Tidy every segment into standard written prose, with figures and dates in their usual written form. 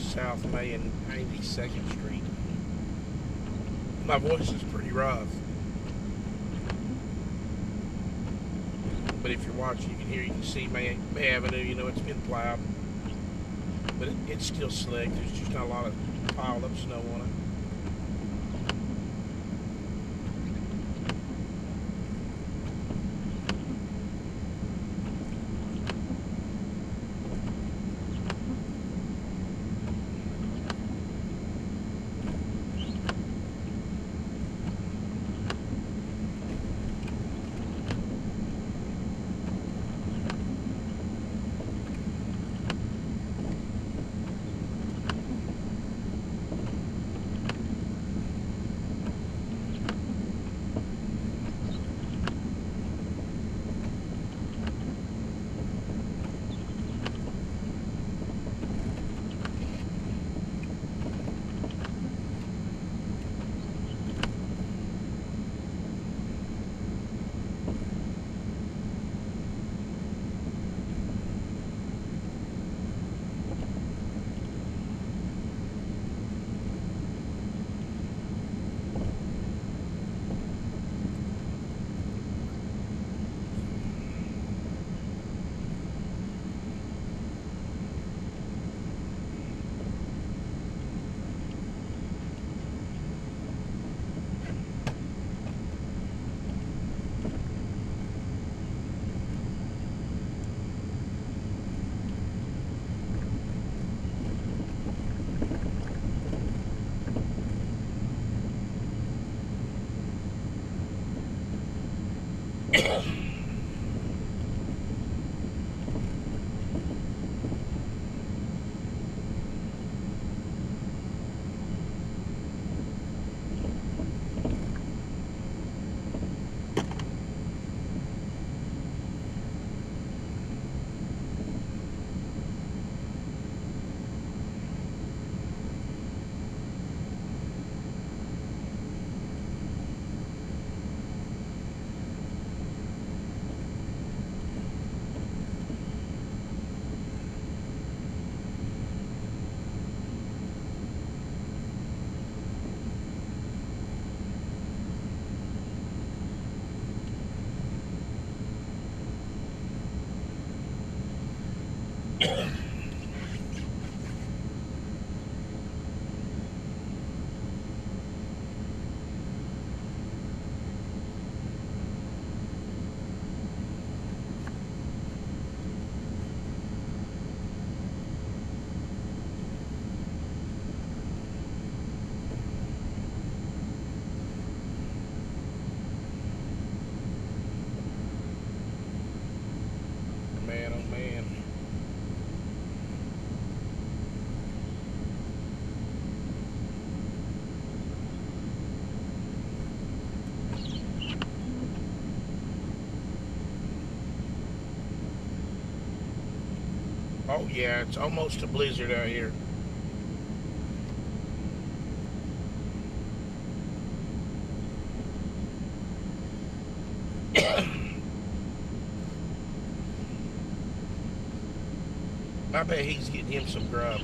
South May and 92nd Street. My voice is pretty rough. But if you're watching, you can hear, you can see May Avenue. You know, it's been plowed. But it's still slick. There's just not a lot of piled up snow on it. Oh yeah, it's almost a blizzard out here. I bet he's getting him some grub.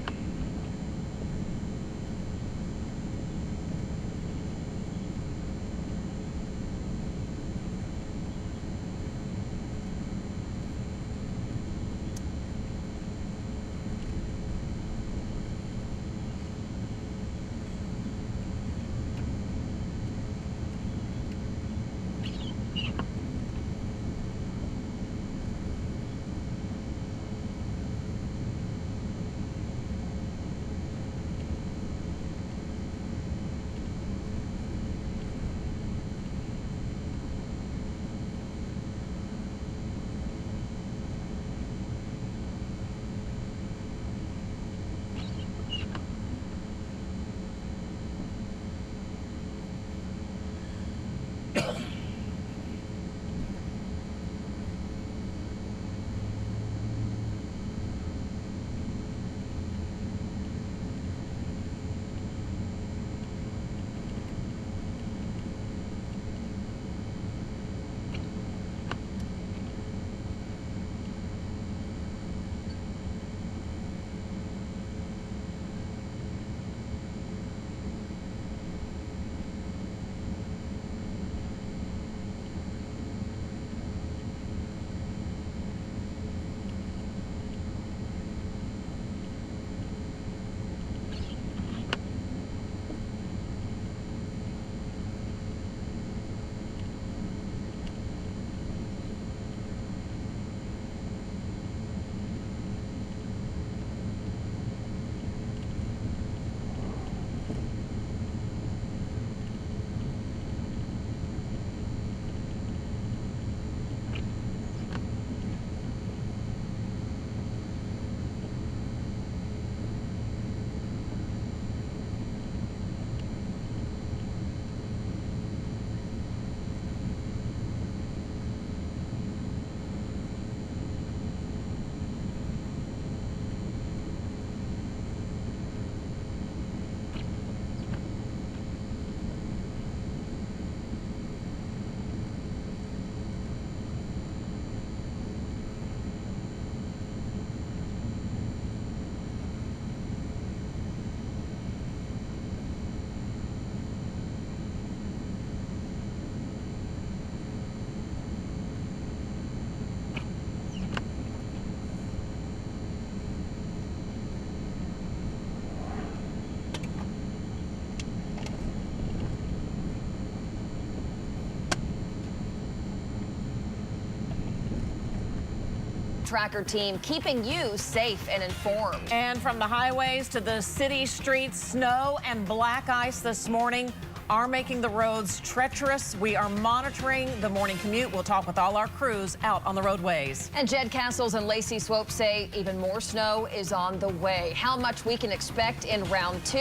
Tracker team, keeping you safe and informed. And from the highways to the city streets, snow and black ice this morning are making the roads treacherous. We are monitoring the morning commute. We'll talk with all our crews out on the roadways. And Jed Castles and Lacey Swope say even more snow is on the way. How much we can expect in round 2.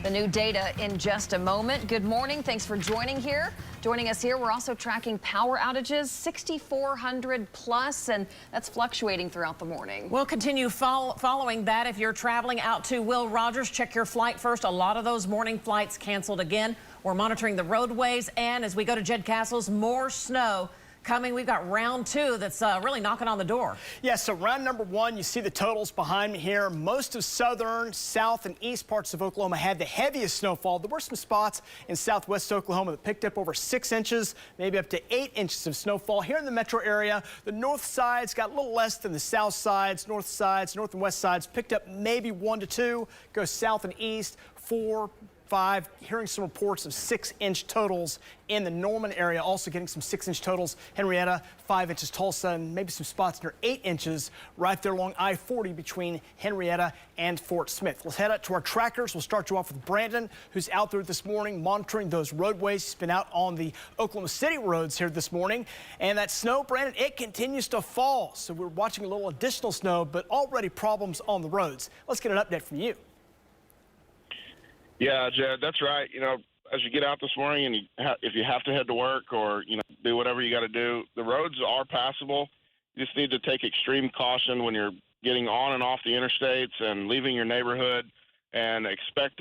The new data in just a moment. Good morning. Thanks for joining us here. We're also tracking power outages, 6,400 plus, and that's fluctuating throughout the morning. We'll continue following that. If you're traveling out to Will Rogers, check your flight first. A lot of those morning flights canceled again. We're monitoring the roadways, and as we go to Jed Castles, more snow coming. We've got round 2 that's really knocking on the door. Yeah, so round number 1, you see the totals behind me here. Most of southern, south, and east parts of Oklahoma had the heaviest snowfall. There were some spots in southwest Oklahoma that picked up over 6 inches, maybe up to 8 inches of snowfall. Here in the metro area, the north sides got a little less than the south sides, north and west sides picked up maybe 1 to 2. Go south and east, 4, 5, hearing some reports of 6-inch totals in the Norman area, also getting some 6-inch totals. Henrietta, 5 inches, Tulsa, and maybe some spots near 8 inches right there along I-40 between Henrietta and Fort Smith. Let's head out to our trackers. We'll start you off with Brandon, who's out there this morning monitoring those roadways. He's been out on the Oklahoma City roads here this morning. And that snow, Brandon, it continues to fall. So we're watching a little additional snow, but already problems on the roads. Let's get an update from you. Yeah, Jed, that's right. You know, as you get out this morning and if you have to head to work or, do whatever you got to do, the roads are passable. You just need to take extreme caution when you're getting on and off the interstates and leaving your neighborhood, and expect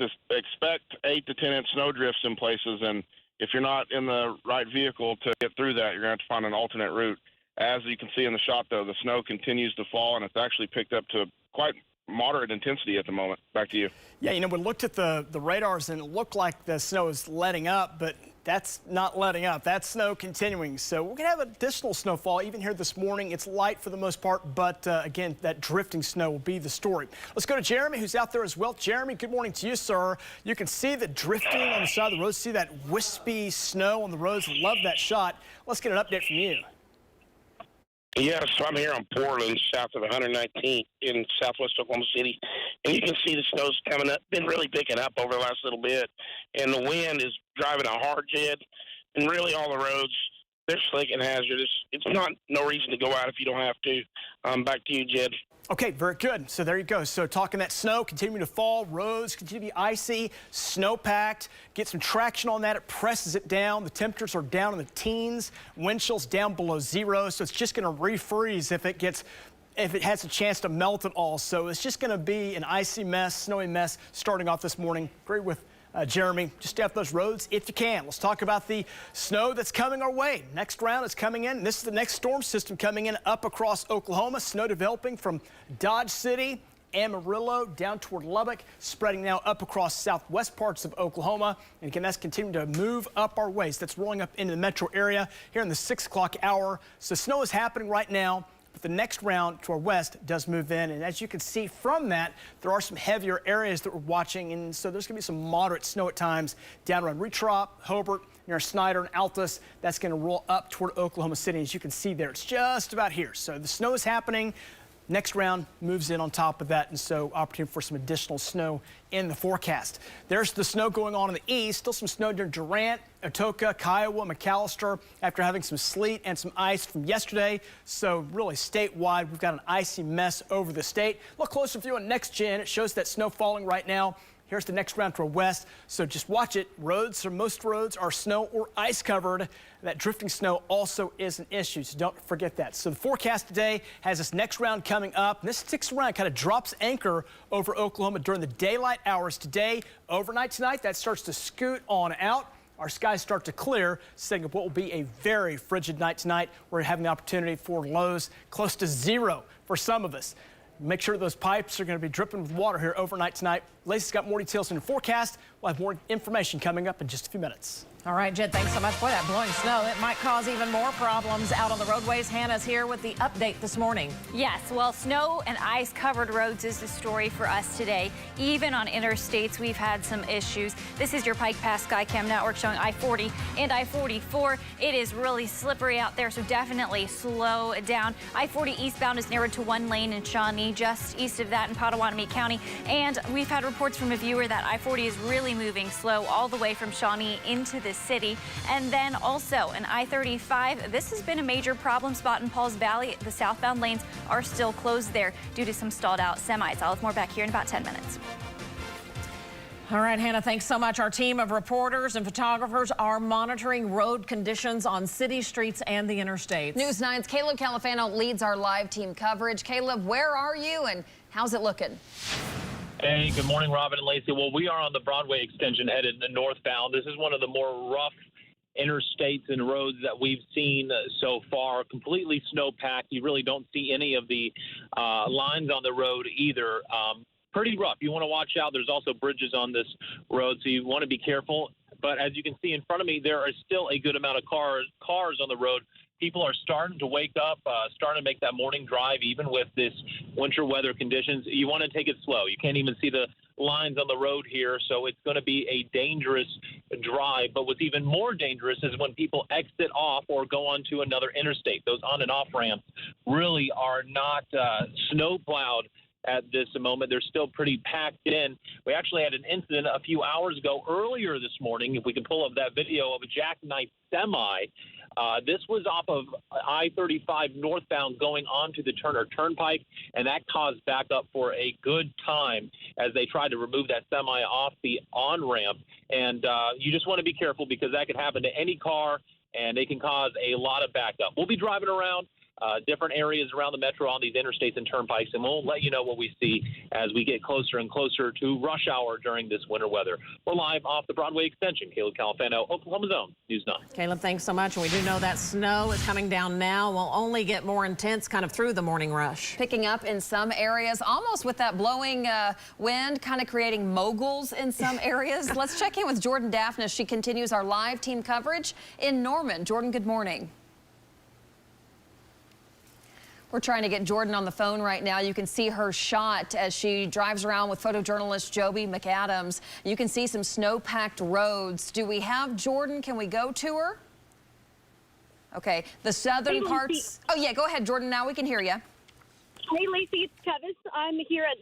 8 to 10 inch snow drifts in places. And if you're not in the right vehicle to get through that, you're going to have to find an alternate route. As you can see in the shot, though, the snow continues to fall, and it's actually picked up to quite moderate intensity at the moment. Back to you. Yeah, we looked at the radars and it looked like the snow is letting up, but that's not letting up. That's snow continuing. So we're going to have additional snowfall even here this morning. It's light for the most part, but again, that drifting snow will be the story. Let's go to Jeromy, who's out there as well. Jeromy, good morning to you, sir. You can see the drifting on the side of the road, see that wispy snow on the roads. Love that shot. Let's get an update from you. Yes, I'm here on Portland, south of 119th in southwest Oklahoma City. And you can see the snow's coming up, been really picking up over the last little bit. And the wind is driving a hard, Jed. And really all the roads, they're slick and hazardous. It's no reason to go out if you don't have to. Back to you, Jed. Okay, very good. So there you go. So talking that snow, continuing to fall, roads continue to be icy, snow-packed. Get some traction on that. It presses it down. The temperatures are down in the teens. Wind chill's down below 0. So it's just going to refreeze if it has a chance to melt at all. So it's just going to be an icy mess, snowy mess starting off this morning. Agree with Jeromy, just stay off those roads if you can. Let's talk about the snow that's coming our way. Next round is coming in. This is the next storm system coming in up across Oklahoma. Snow developing from Dodge City, Amarillo, down toward Lubbock, spreading now up across southwest parts of Oklahoma. And again, that's continuing to move up our ways. That's rolling up into the metro area here in the 6 o'clock hour. So snow is happening right now. But the next round to our west does move in, and as you can see from that, there are some heavier areas that we're watching, and so there's going to be some moderate snow at times down around Retrop, Hobart, near Snyder and Altus. That's going to roll up toward Oklahoma City. As you can see there, it's just about here. So the snow is happening. Next round moves in on top of that, and so opportunity for some additional snow in the forecast. There's the snow going on in the east. Still some snow near Durant, Atoka, Kiowa, McAllister after having some sleet and some ice from yesterday. So really statewide, we've got an icy mess over the state. Look closer view on Next Gen. It shows that snow falling right now. Here's the next round to our west, so just watch it. Most roads are snow or ice covered. That drifting snow also is an issue, so don't forget that. So the forecast today has this next round coming up, and this sticks around, kind of drops anchor over Oklahoma during the daylight hours today. Overnight tonight, that starts to scoot on out. Our skies start to clear, setting up what will be a very frigid night tonight. We're having the opportunity for lows close to 0 for some of us. Make sure those pipes are going to be dripping with water here overnight tonight. Lacey's got more details in the forecast. We'll have more information coming up in just a few minutes. All right, Jed, thanks so much. Boy, that blowing snow, it might cause even more problems out on the roadways. Hannah's here with the update this morning. Yes, well, snow and ice-covered roads is the story for us today. Even on interstates, we've had some issues. This is your Pike Pass SkyCam network showing I-40 and I-44. It is really slippery out there, so definitely slow down. I-40 eastbound is narrowed to one lane in Shawnee, just east of that in Pottawatomie County. And we've had reports from a viewer that I-40 is really moving slow all the way from Shawnee into the city. And then also an I-35, this has been a major problem spot in Pauls Valley. The southbound lanes are still closed there due to some stalled out semis. I'll have more back here in about 10 minutes. All right, Hannah, thanks so much. Our team of reporters and photographers are monitoring road conditions on city streets and the interstates. News 9's Caleb Califano leads our live team coverage. Caleb, where are you and how's it looking? Hey, good morning, Robin and Lacey. Well, we are on the Broadway extension headed northbound. This is one of the more rough interstates and roads that we've seen so far. Completely snow-packed. You really don't see any of the lines on the road either. Pretty rough. You want to watch out. There's also bridges on this road, so you want to be careful. But as you can see in front of me, there is still a good amount of cars on the road. People are starting to wake up, starting to make that morning drive, even with this winter weather conditions. You want to take it slow. You can't even see the lines on the road here, so it's going to be a dangerous drive. But what's even more dangerous is when people exit off or go onto another interstate. Those on and off ramps really are not snow plowed at this moment. They're still pretty packed in. We actually had an incident a few hours ago earlier this morning, if we can pull up that video, of a jackknife semi. This was off of I-35 northbound going onto the Turner Turnpike, and that caused backup for a good time as they tried to remove that semi off the on-ramp. And you just want to be careful because that could happen to any car, and it can cause a lot of backup. We'll be driving around different areas around the metro on these interstates and turnpikes, and we'll let you know what we see as we get closer and closer to rush hour during this winter weather. We're live off the Broadway extension. Caleb Califano, Oklahoma Zone, News 9. Caleb, thanks so much. And we do know that snow is coming down now. Will only get more intense kind of through the morning rush. Picking up in some areas, almost with that blowing wind, kind of creating moguls in some areas. Let's check in with Jordan Daphnis. She continues our live team coverage in Norman. Jordan, good morning. We're trying to get Jordan on the phone right now. You can see her shot as she drives around with photojournalist Joby McAdams. You can see some snow-packed roads. Do we have Jordan? Can we go to her? Okay, the southern parts. Oh, yeah, go ahead, Jordan. Now we can hear you. Hey, Lacey, it's Tevis. I'm here at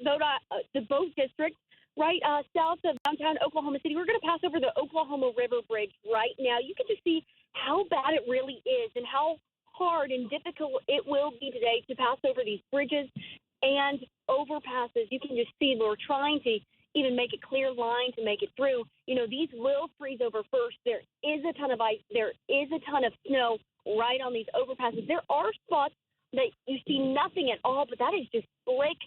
the Boat District, right south of downtown Oklahoma City. We're going to pass over the Oklahoma River Bridge right now. You can just see how bad it really is and how hard and difficult it will be today to pass over these bridges and overpasses. You can just see we're trying to even make a clear line to make it through. You know, these will freeze over first. There is a ton of ice. There is a ton of snow right on these overpasses. There are spots that you see nothing at all, but that is just slick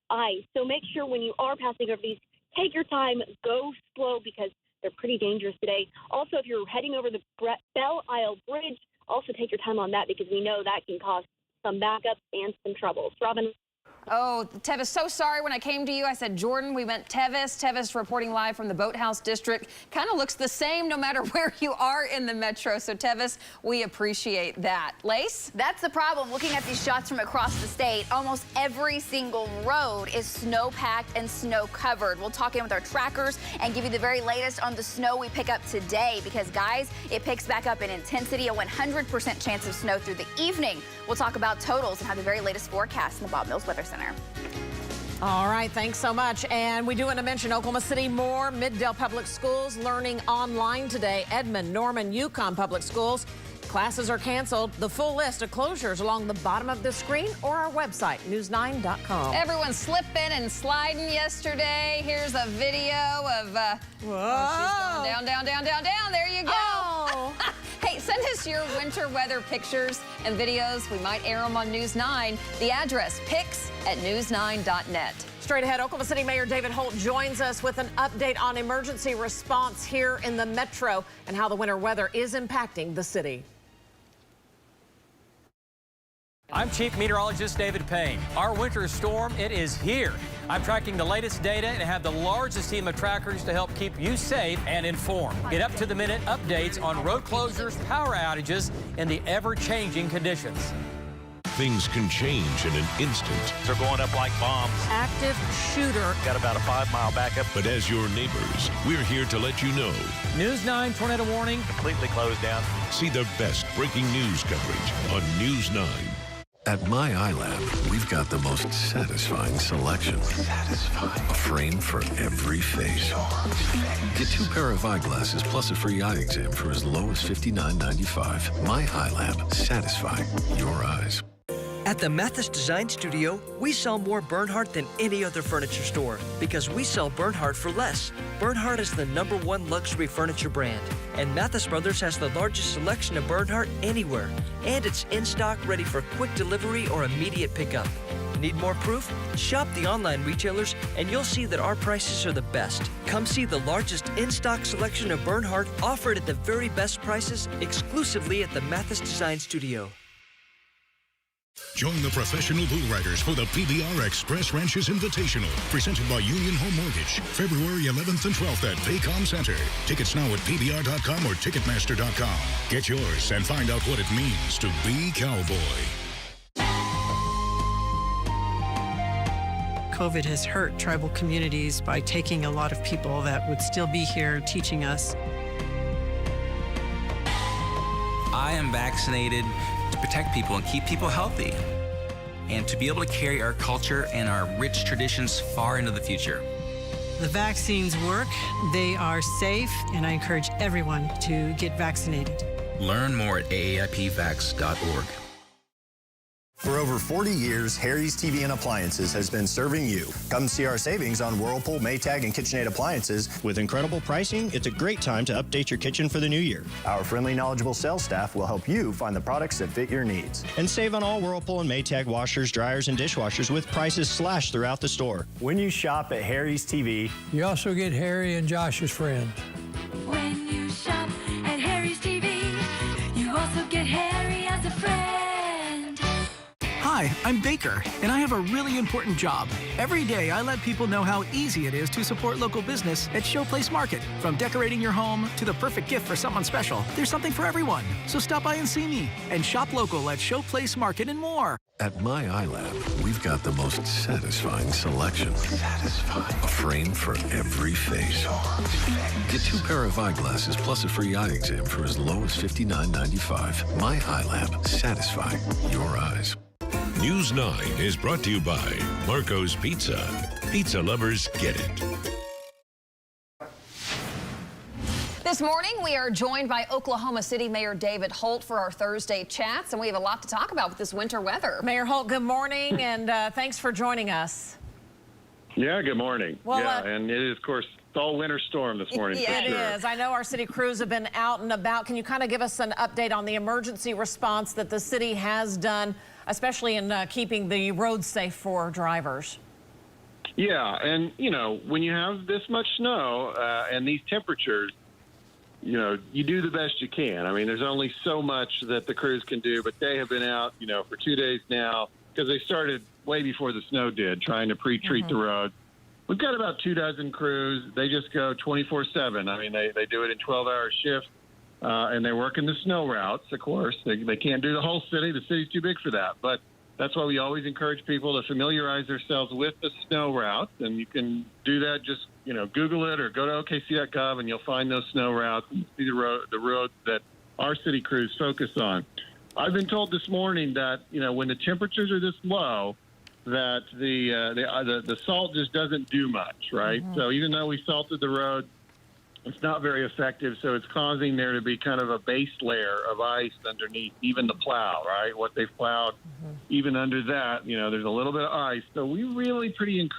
ice. So make sure when you are passing over these, take your time, go slow because they're pretty dangerous today. Also, if you're heading over the Belle Isle Bridge, also take your time on that because we know that can cause some backups and some troubles. Robin. Oh, Tevis, so sorry when I came to you. I said Jordan, we meant Tevis. Tevis reporting live from the Boathouse District. Kind of looks the same no matter where you are in the metro. So Tevis, we appreciate that. Lace? That's the problem. Looking at these shots from across the state, almost every single road is snow-packed and snow-covered. We'll talk in with our trackers and give you the very latest on the snow we pick up today because, guys, it picks back up in intensity, a 100% chance of snow through the evening. We'll talk about totals and have the very latest forecast in the Bob Mills Weather Center. All right, thanks so much. And we do want to mention Oklahoma City more. Middale Public Schools learning online today. Edmond, Norman, Yukon Public Schools. Classes are canceled. The full list of closures along the bottom of the screen or our website, news9.com. Everyone slipping and sliding yesterday. Here's a video of, Whoa. Oh, she's going down, down, down, down, down. There you go. Oh. Hey, send us your winter weather pictures and videos. We might air them on News 9. The address, pics@news9.net. Straight ahead, Oklahoma City Mayor David Holt joins us with an update on emergency response here in the metro and how the winter weather is impacting the city. I'm Chief Meteorologist David Payne. Our winter storm, it is here. I'm tracking the latest data and have the largest team of trackers to help keep you safe and informed. Get up-to-the-minute updates on road closures, power outages, and the ever-changing conditions. Things can change in an instant. They're going up like bombs. Active shooter. Got about a 5-mile backup. But as your neighbors, we're here to let you know. News 9 tornado warning. Completely closed down. See the best breaking news coverage on News 9. At My iLab, we've got the most satisfying selection. A frame for every face. Get 2 pair of eyeglasses plus a free eye exam for as low as $59.95. My iLab, satisfying your eyes. At the Mathis Design Studio, we sell more Bernhardt than any other furniture store because we sell Bernhardt for less. Bernhardt is the #1 luxury furniture brand, and Mathis Brothers has the largest selection of Bernhardt anywhere, and it's in stock ready for quick delivery or immediate pickup. Need more proof? Shop the online retailers and you'll see that our prices are the best. Come see the largest in-stock selection of Bernhardt offered at the very best prices exclusively at the Mathis Design Studio. Join the professional bull riders for the PBR Express Ranches Invitational, presented by Union Home Mortgage, February 11th and 12th at Paycom Center. Tickets now at PBR.com or Ticketmaster.com. Get yours and find out what it means to be cowboy. COVID has hurt tribal communities by taking a lot of people that would still be here teaching us. I am vaccinated to protect people and keep people healthy, and to be able to carry our culture and our rich traditions far into the future. The vaccines work, they are safe, and I encourage everyone to get vaccinated. Learn more at aapvax.org. For over 40 years, Harry's TV and Appliances has been serving you. Come see our savings on Whirlpool, Maytag, and KitchenAid appliances. With incredible pricing, it's a great time to update your kitchen for the new year. Our friendly, knowledgeable sales staff will help you find the products that fit your needs. And save on all Whirlpool and Maytag washers, dryers, and dishwashers with prices slashed throughout the store. When you shop at Harry's TV, you also get Harry and Josh's friend. When you shop at Harry's TV, you also get Harry as a friend. Hi, I'm Baker, and I have a really important job. Every day, I let people know how easy it is to support local business at Showplace Market. From decorating your home to the perfect gift for someone special, there's something for everyone. So stop by and see me, and shop local at Showplace Market and more. At My iLab, we've got the most satisfying selection. A frame for every face. Get 2 pair of eyeglasses plus a free eye exam for as low as $59.95. My iLab, satisfying your eyes. News 9 is brought to you by Marco's Pizza. Pizza lovers get it. This morning, we are joined by Oklahoma City Mayor David Holt for our Thursday chats, and we have a lot to talk about with this winter weather. Mayor Holt, good morning, and thanks for joining us. Yeah, good morning. Well, and it is, of course, it's all winter storm this morning. Yeah, for sure. It is. I know our city crews have been out and about. Can you kind of give us an update on the emergency response that the city has done, especially in keeping the roads safe for drivers? Yeah, and, you know, when you have this much snow and these temperatures, you know, you do the best you can. I mean, there's only so much that the crews can do, but they have been out, you know, for 2 days now because they started way before the snow did, trying to pre-treat the roads. We've got about 24 crews. They just go 24/7. I mean, they do it in 12-hour shifts, and they're working the snow routes, of course. They can't do the whole city. The city's too big for that. But that's why we always encourage people to familiarize themselves with the snow routes, and you can do that. Just, you know, Google it or go to OKC.gov, and you'll find those snow routes and see the roads that our city crews focus on. I've been told this morning that, you know, when the temperatures are this low, that the salt just doesn't do much, right? So even though we salted the road, it's not very effective. So it's causing there to be kind of a base layer of ice underneath even the plow, right? What they've plowed, even under that, you know, there's a little bit of ice. So we really pretty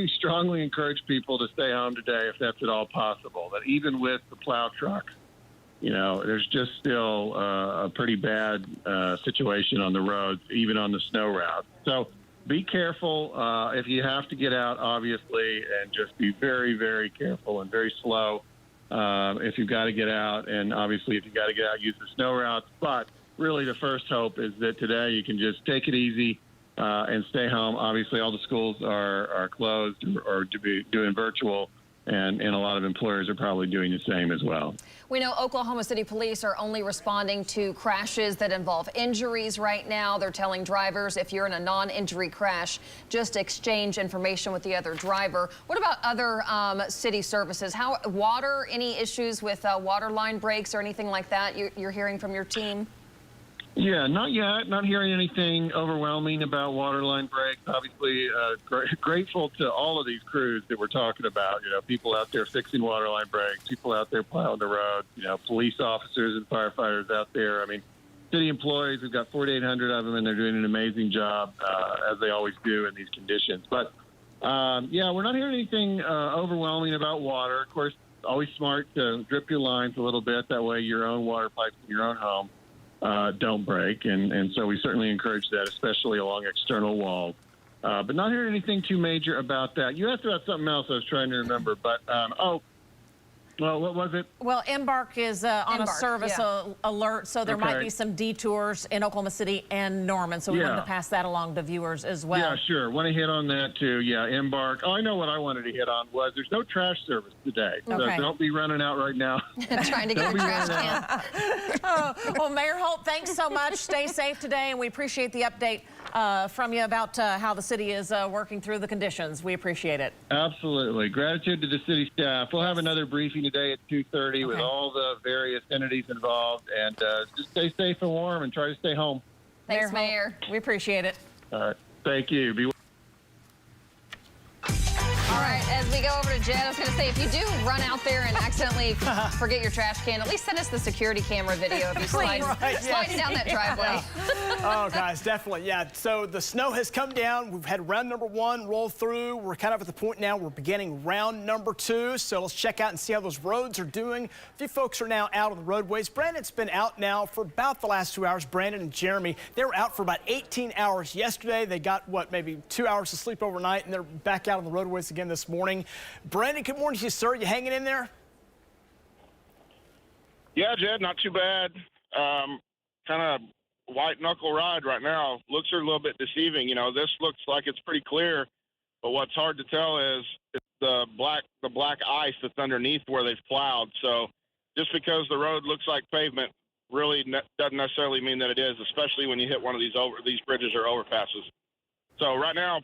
strongly encourage people to stay home today if that's at all possible. That even with the plow trucks, you know, there's just still a pretty bad situation on the roads, even on the snow route. So be careful if you have to get out, obviously, and just be very, very careful and very slow if you've got to get out. And obviously, if you've got to get out, use the snow routes. But really, the first hope is that today you can just take it easy and stay home. Obviously, all the schools are closed or to be doing virtual, and a lot of employers are probably doing the same as well. We know Oklahoma City police are only responding to crashes that involve injuries right now. They're telling drivers if you're in a non-injury crash, just exchange information with the other driver. What about other city services? Water, any issues with water line breaks or anything like that you're hearing from your team? Yeah, not yet. Not hearing anything overwhelming about waterline breaks. Obviously, grateful to all of these crews that we're talking about. You know, people out there fixing waterline breaks, people out there plowing the road, you know, police officers and firefighters out there. I mean, city employees, we've got 4,800 of them, and they're doing an amazing job, as they always do in these conditions. But, yeah, we're not hearing anything overwhelming about water. Of course, always smart to drip your lines a little bit. That way your own water pipes in your own home don't break, and so we certainly encourage that, especially along external walls. But not hearing anything too major about that. You asked about something else I was trying to remember, but well, what was it? Well, Embark is on a service alert, so there might be some detours in Oklahoma City and Norman, so we wanted to pass that along to viewers as well. Yeah, sure. Want to hit on that too. Yeah, Embark. Oh, I know what I wanted to hit on was there's no trash service today, so don't be running out right now. Trying to get a trash can. Well, Mayor Holt, thanks so much. Stay safe today, and we appreciate the update from you about how the city is working through the conditions. We appreciate it. Absolutely. Gratitude to the city staff. We'll have another briefing today at 2:30 with all the various entities involved, and just stay safe and warm and try to stay home. Thanks, Mayor. We appreciate it. All right. Thank you. Be All right, as we go over to Jed, I was going to say, if you do run out there and accidentally forget your trash can, at least send us the security camera video if you slide down that driveway. Oh, guys, definitely. Yeah, so the snow has come down. We've had round number 1 roll through. We're kind of at the point now we're beginning round number 2. So let's check out and see how those roads are doing. A few folks are now out on the roadways. Brandon's been out now for about the last 2 hours. Brandon and Jeromy, they were out for about 18 hours yesterday. They got, what, maybe 2 hours of sleep overnight, and they're back out on the roadways again this morning. Brandon, good morning to you, sir. You hanging in there? Yeah, Jed, not too bad. Kind of white knuckle ride right now. Looks are a little bit deceiving. You know, this looks like it's pretty clear, but what's hard to tell is it's the black ice that's underneath where they've plowed. So just because the road looks like pavement really doesn't necessarily mean that it is, especially when you hit one of these bridges or overpasses. So right now,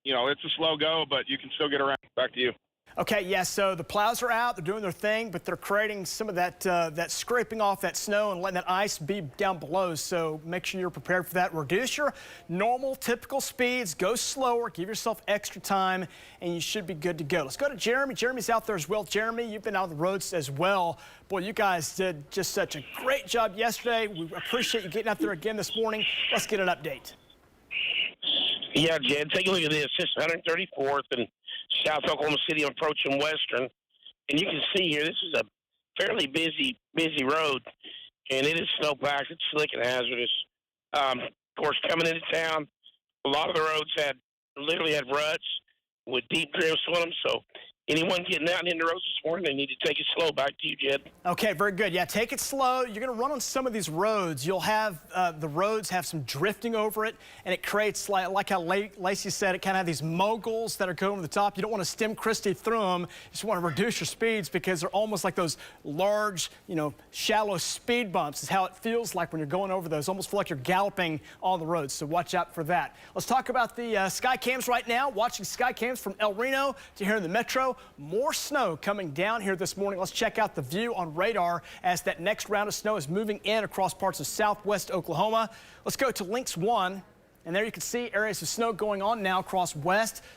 you know, it's a slow go, but you can still get around. Back to you. Okay, yes, so the plows are out, they're doing their thing, but they're creating some of that that scraping off that snow and letting that ice be down below, so make sure you're prepared for that. Reduce your normal, typical speeds, go slower, give yourself extra time, and you should be good to go. Let's go to Jeromy. Jeremy's out there as well. Jeromy, you've been out on the roads as well. Boy, you guys did just such a great job yesterday. We appreciate you getting out there again this morning. Let's get an update. Yeah, Jed, take a look at this. This is 134th and South Oklahoma City approaching Western. And you can see here, this is a fairly busy road. And it is snowpacked. It's slick and hazardous. Of course, coming into town, a lot of the roads literally had ruts with deep drifts on them. So anyone getting out in the roads this morning, they need to take it slow. Back to you, Jed. Okay, very good. Yeah, take it slow. You're going to run on some of these roads. You'll have the roads have some drifting over it, and it creates, like how Lacey said, it kind of have these moguls that are going to the top. You don't want to stem Christie through them. You just want to reduce your speeds because they're almost like those large, you know, shallow speed bumps is how it feels like when you're going over those. Almost feel like you're galloping on the roads, so watch out for that. Let's talk about the sky cams right now. Watching sky cams from El Reno to here in the metro. More snow coming down here this morning. Let's check out the view on radar as that next round of snow is moving in across parts of southwest Oklahoma. Let's go to Lynx 1. And there you can see areas of snow going on now across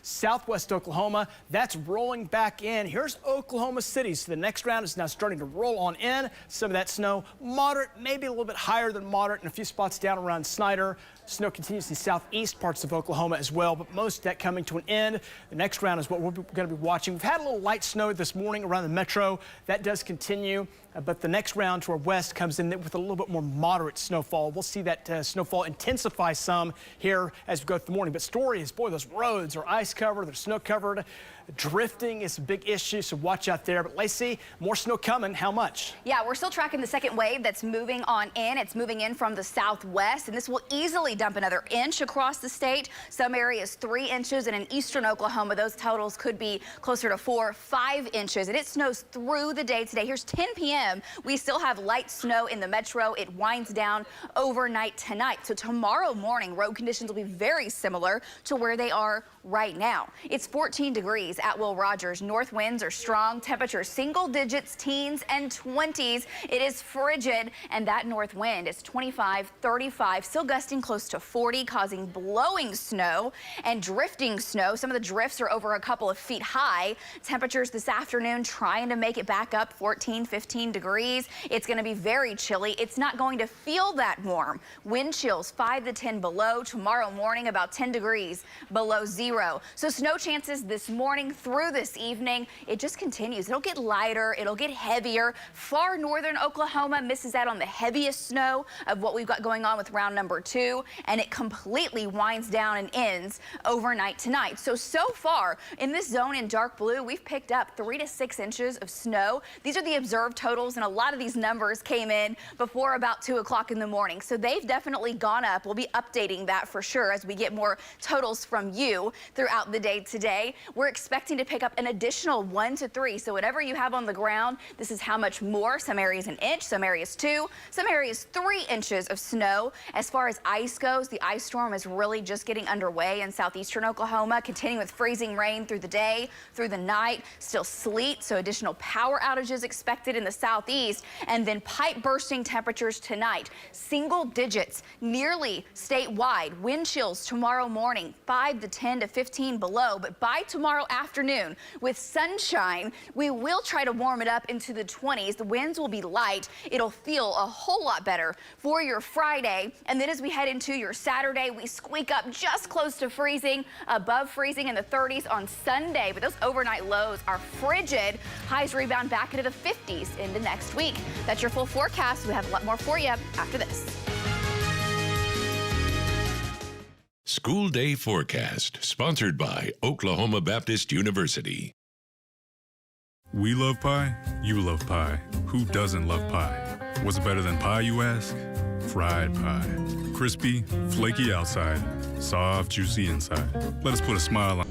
southwest Oklahoma. That's rolling back in. Here's Oklahoma City. So the next round is now starting to roll on in. Some of that snow, moderate, maybe a little bit higher than moderate in a few spots down around Snyder. Snow continues in southeast parts of Oklahoma as well, but most of that coming to an end. The next round is what we're going to be watching. We've had a little light snow this morning around the metro. That does continue, but the next round to our west comes in with a little bit more moderate snowfall. We'll see that snowfall intensify some here as we go through the morning. But story is, boy, those roads are ice covered, they're snow covered. Drifting is a big issue, so watch out there. But Lacey, more snow coming. How much? Yeah, we're still tracking the second wave that's moving on in. It's moving in from the southwest, and this will easily dump another inch across the state. Some areas 3 inches, and in eastern Oklahoma, those totals could be closer to 4 or 5 inches. And it snows through the day today. Here's 10 p.m. We still have light snow in the metro. It winds down overnight tonight. So tomorrow morning, road conditions will be very similar to where they are right now. It's 14 degrees at Will Rogers. North winds are strong. Temperatures single digits, teens and 20s. It is frigid, and that north wind is 25, 35, still gusting close to 40, causing blowing snow and drifting snow. Some of the drifts are over a couple of feet high. Temperatures this afternoon trying to make it back up 14, 15 degrees. It's going to be very chilly. It's not going to feel that warm. Wind chills 5 to 10 below. Tomorrow morning about 10 degrees below zero. So snow chances this morning through this evening. It just continues. It'll get lighter. It'll get heavier. Far northern Oklahoma misses out on the heaviest snow of what we've got going on with round number 2, and it completely winds down and ends overnight tonight. So far in this zone in dark blue, we've picked up 3 to 6 inches of snow. These are the observed totals, and a lot of these numbers came in before about 2 o'clock in the morning. So they've definitely gone up. We'll be updating that for sure as we get more totals from you throughout the day today. We're expecting to pick up an additional 1 to 3. So whatever you have on the ground, this is how much more. Some areas 1 inch, some areas 2, some areas 3 inches of snow. As far as ice goes, the ice storm is really just getting underway in southeastern Oklahoma, continuing with freezing rain through the day, through the night, still sleet, so additional power outages expected in the southeast, and then pipe bursting temperatures tonight. Single digits nearly statewide. Wind chills tomorrow morning, 5 to 10 to 15 below, but by tomorrow afternoon with sunshine, we will try to warm it up into the 20s. The winds will be light. It'll feel a whole lot better for your Friday. And then as we head into your Saturday, we squeak up just close to freezing, above freezing in the 30s on Sunday. But those overnight lows are frigid. Highs rebound back into the 50s into next week. That's your full forecast. We have a lot more for you after this. School Day Forecast, sponsored by Oklahoma Baptist University. We love pie. You love pie. Who doesn't love pie? What's better than pie, you ask? Fried pie. Crispy, flaky outside, soft, juicy inside. Let us put a smile on.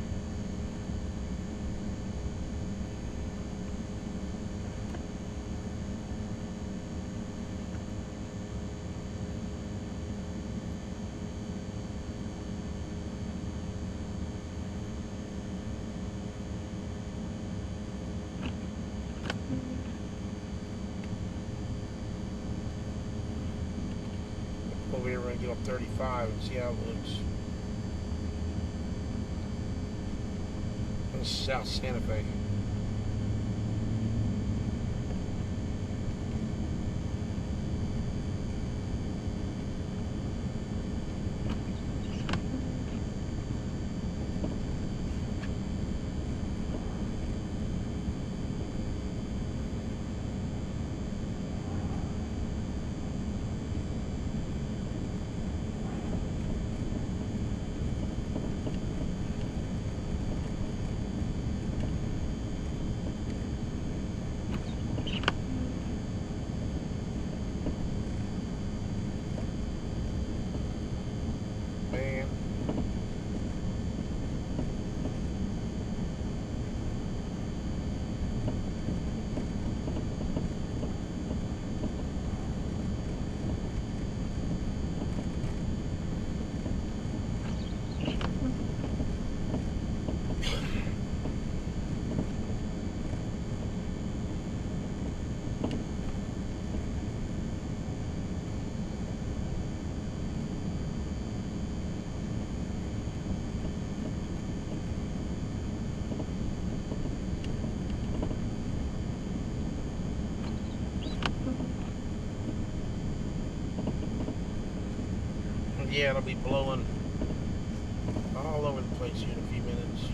Over here, we're going to get up 35 and see how it looks. This is South Santa Fe. Yeah, it'll be blowing all over the place here in a few minutes.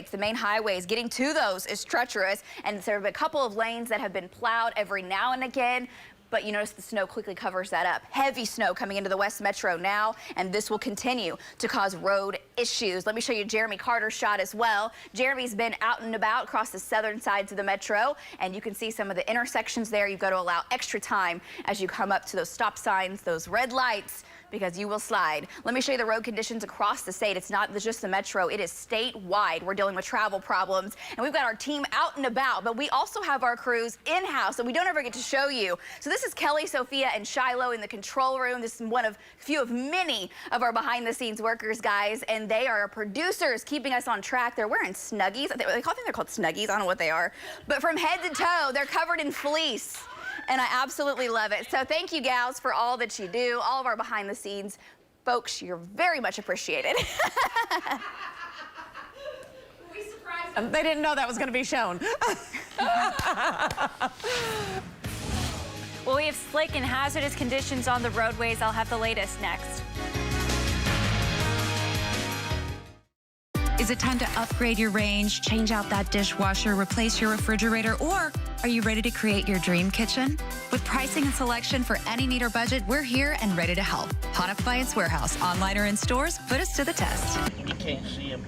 The main highways, getting to those is treacherous, and there have been a couple of lanes that have been plowed every now and again. But you notice the snow quickly covers that up. Heavy snow coming into the West Metro now, and this will continue to cause road issues. Let me show you Jeromy Carter's shot as well. Jeremy's been out and about across the southern sides of the metro, and you can see some of the intersections there. You've got to allow extra time as you come up to those stop signs, those red lights, because you will slide. Let me show you the road conditions across the state. It's not just the metro, it is statewide. We're dealing with travel problems, and we've got our team out and about, but we also have our crews in-house that we don't ever get to show you. So this is Kelly, Sophia, and Shiloh in the control room. This is one of few of many of our behind-the-scenes workers, guys, and they are our producers keeping us on track. They're wearing Snuggies. I think they're called Snuggies. I don't know what they are. But from head to toe, they're covered in fleece. And I absolutely love it. So thank you, gals, for all that you do. All of our behind-the-scenes folks, you're very much appreciated. We surprised them. They didn't know that was going to be shown. Well, we have slick and hazardous conditions on the roadways. I'll have the latest next. Is it time to upgrade your range, change out that dishwasher, replace your refrigerator, or are you ready to create your dream kitchen? With pricing and selection for any need or budget, we're here and ready to help. Hot Appliance Warehouse, online or in stores, put us to the test. You can't see them.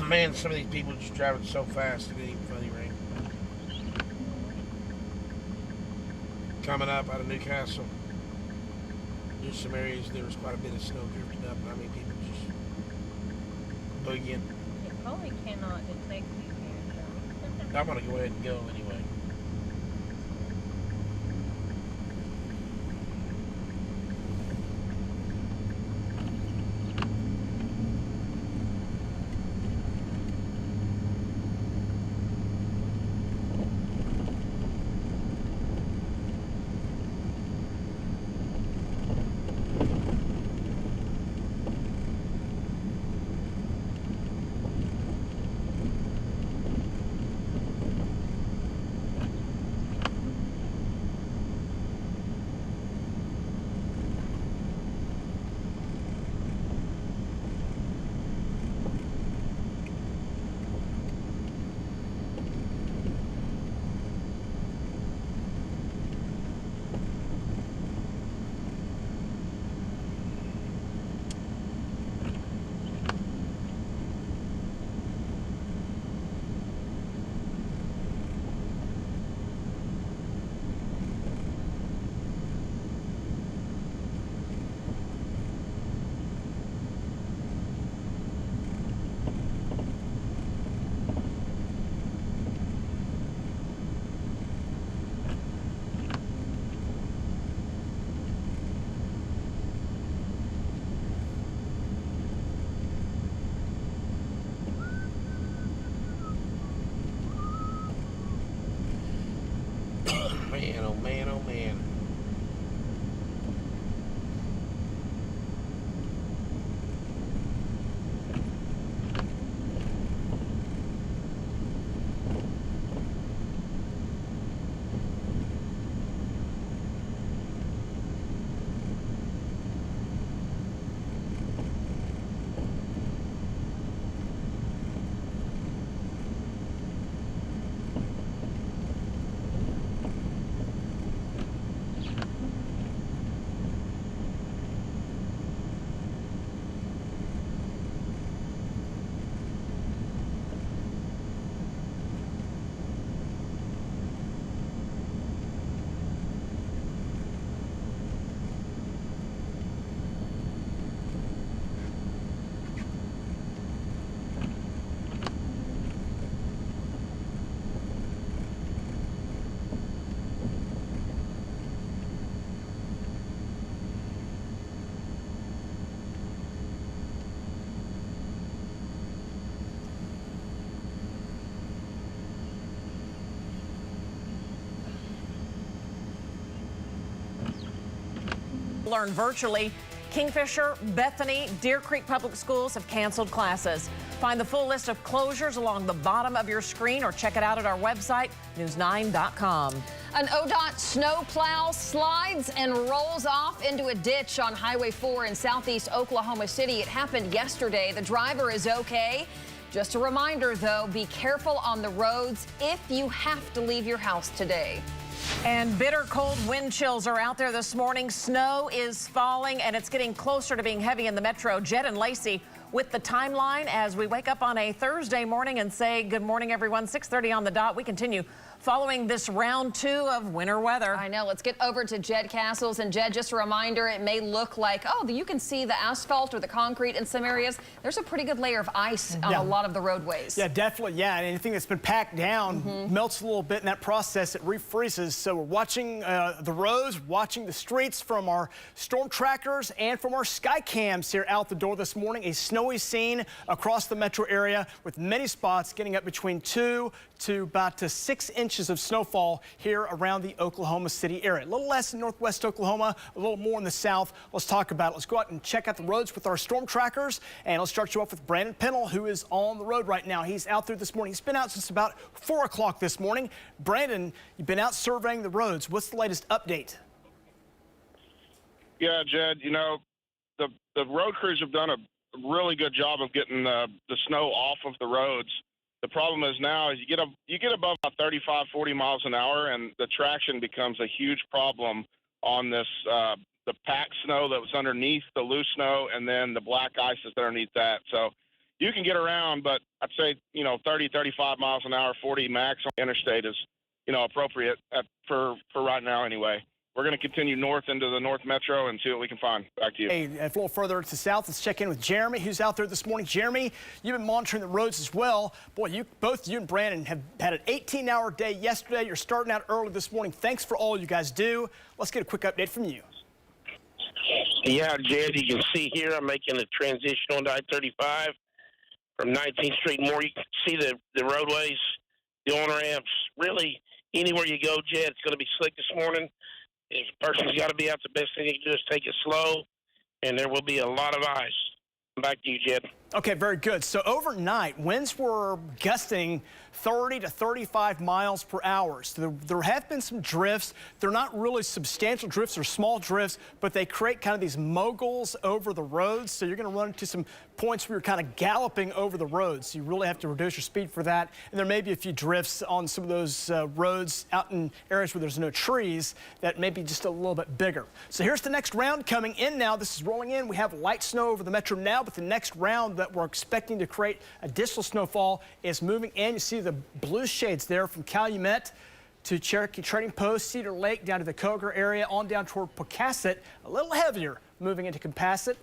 Man, some of these people just driving so fast it ain't even funny, right? Coming up out of Newcastle, there's some areas there was quite a bit of snow drifting up. I mean, people just boogieing. It probably cannot detect you here, I'm gonna go ahead and go anyway. Man, oh man, oh man. Learn virtually. Kingfisher, Bethany, Deer Creek Public Schools have canceled classes. Find the full list of closures along the bottom of your screen or check it out at our website, news9.com. An ODOT snowplow slides and rolls off into a ditch on Highway 4 in southeast Oklahoma City. It happened yesterday. The driver is okay. Just a reminder, though, be careful on the roads if you have to leave your house today. And bitter cold wind chills are out there this morning. Snow is falling, and it's getting closer to being heavy in the metro. Jed and Lacey with the timeline as we wake up on a Thursday morning and say good morning, everyone. 6:30 on the dot. We continue following this round 2 of winter weather. I know. Let's get over to Jed Castles. And Jed, just a reminder, it may look like, oh, you can see the asphalt or the concrete in some areas. There's a pretty good layer of ice on a lot of the roadways. Yeah, definitely. Yeah, and anything that's been packed down melts a little bit in that process. It refreezes. So we're watching the roads, watching the streets from our storm trackers and from our sky cams here out the door this morning. A snowy scene across the metro area with many spots getting up between 2 to about 6 inches of snowfall here around the Oklahoma City area. A little less in northwest Oklahoma, a little more in the south. Let's talk about it. Let's go out and check out the roads with our storm trackers, and let's start you off with Brandon Pennell, who is on the road right now. He's out there this morning. He's been out since about 4 o'clock this morning. Brandon, you've been out surveying the roads. What's the latest update? Yeah, Jed, you know, the road crews have done a really good job of getting the snow off of the roads. The problem is now is you get above about 35, 40 miles an hour, and the traction becomes a huge problem on this the packed snow that was underneath the loose snow, and then the black ice is underneath that. So you can get around, but I'd say 30, 35 miles an hour, 40 max on the interstate is appropriate for right now anyway. We're going to continue north into the North Metro and see what we can find. Back to you. Hey, a little further to the south, let's check in with Jeromy, who's out there this morning. Jeromy, you've been monitoring the roads as well. Boy, both you and Brandon have had an 18-hour day yesterday. You're starting out early this morning. Thanks for all you guys do. Let's get a quick update from you. Yeah, Jed, you can see here I'm making a transition on I-35 from 19th Street and more. You can see the roadways, the on-ramps. Really, anywhere you go, Jed, it's going to be slick this morning. If a person's got to be out, the best thing you can do is take it slow, and there will be a lot of ice. Back to you, Jed. Okay, very good. So overnight, winds were gusting 30 to 35 miles per hour. So there have been some drifts. They're not really substantial drifts or small drifts, but they create kind of these moguls over the roads. So you're going to run into some points where you're kind of galloping over the roads. So you really have to reduce your speed for that. And there may be a few drifts on some of those roads out in areas where there's no trees that may be just a little bit bigger. So here's the next round coming in now. This is rolling in. We have light snow over the metro now, but the next round that we're expecting to create additional snowfall is moving in. You see the blue shades there from Calumet to Cherokee Trading Post, Cedar Lake, down to the Cogar area, on down toward Pocasset. A little heavier moving into Pocasset.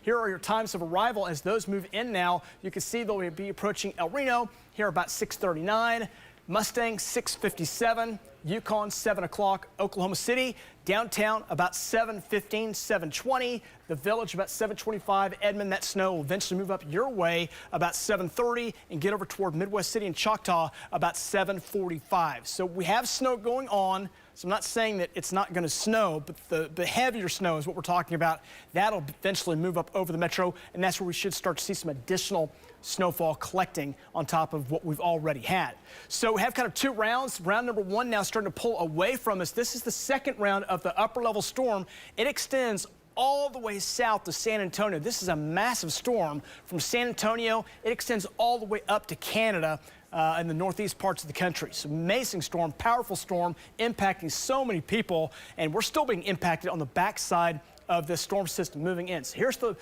Here are your times of arrival as those move in now. You can see they'll be approaching El Reno here about 6:39. Mustang 6:57, Yukon 7 o'clock, Oklahoma City, downtown about 7:15, 7:20, the Village about 7:25, Edmond, that snow will eventually move up your way about 7:30 and get over toward Midwest City and Choctaw about 7:45. So we have snow going on. So I'm not saying that it's not going to snow, but the heavier snow is what we're talking about. That'll eventually move up over the metro, and that's where we should start to see some additional snowfall collecting on top of what we've already had. So we have kind of 2 rounds. Round number 1 now starting to pull away from us. This is the second round of the upper level storm. It extends all the way south to San Antonio. This is a massive storm from San Antonio. It extends all the way up to Canada in the northeast parts of the country. So amazing storm, powerful storm, impacting so many people, and we're still being impacted on the backside of this storm system moving in. So here's the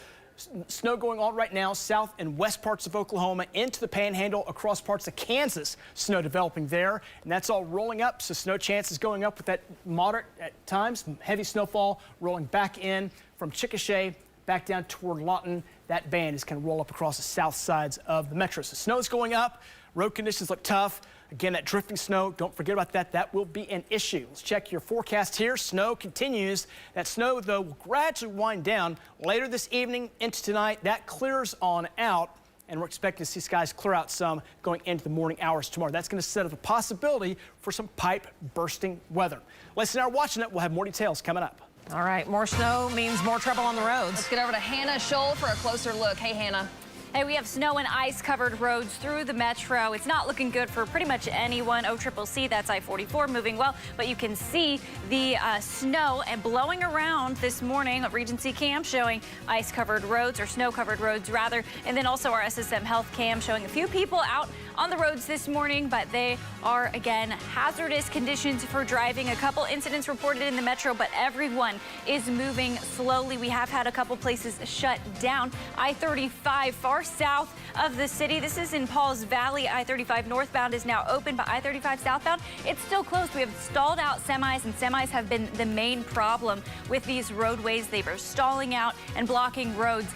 snow going on right now, south and west parts of Oklahoma into the Panhandle, across parts of Kansas, snow developing there, and that's all rolling up. So snow chances going up with that moderate at times, heavy snowfall rolling back in from Chickasha back down toward Lawton. That band is going to roll up across the south sides of the metro. So snow is going up. Road conditions look tough. Again, that drifting snow, don't forget about that. That will be an issue. Let's check your forecast here. Snow continues. That snow, though, will gradually wind down later this evening into tonight. That clears on out, and we're expecting to see skies clear out some going into the morning hours tomorrow. That's going to set up a possibility for some pipe bursting weather. Listen, now watching it. We'll have more details coming up. All right, more snow means more trouble on the roads. Let's get over to Hannah Scholl for a closer look. Hey, Hannah. Hey, we have snow and ice covered roads through the metro. It's not looking good for pretty much anyone. OCCC, that's I-44, moving well, but you can see the snow and blowing around this morning. Regency cam showing ice covered roads, or snow covered roads rather, and then also our SSM health cam showing a few people out on the roads this morning, but they are again hazardous conditions for driving. A couple incidents reported in the metro, but everyone is moving slowly. We have had a couple places shut down. I-35 far south of the city. This is in Pauls Valley. I-35 northbound is now open, but I-35 southbound, it's still closed. We have stalled out semis, and semis have been the main problem with these roadways. They were stalling out and blocking roads,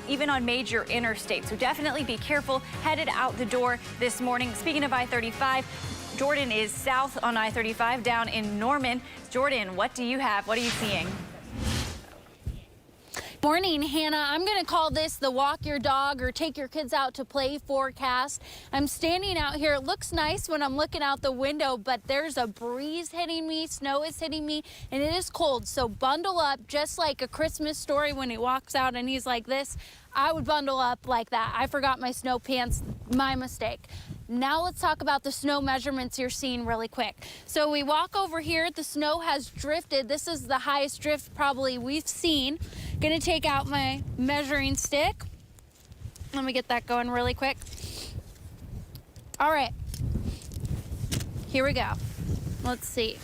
even on major interstates. So definitely be careful headed out the door this morning. Speaking of I-35, Jordan is south on I-35 down in Norman. Jordan, what do you have? What are you seeing? Morning, Hannah. I'm going to call this the walk your dog or take your kids out to play forecast. I'm standing out here. It looks nice when I'm looking out the window, but there's a breeze hitting me, snow is hitting me, and it is cold. So bundle up, just like A Christmas Story when he walks out and he's like this. I would bundle up like that. I forgot my snow pants, my mistake. Now let's talk about the snow measurements you're seeing really quick. So we walk over here, the snow has drifted. This is the highest drift probably we've seen. Gonna take out my measuring stick. Let me get that going really quick. All right, here we go. Let's see.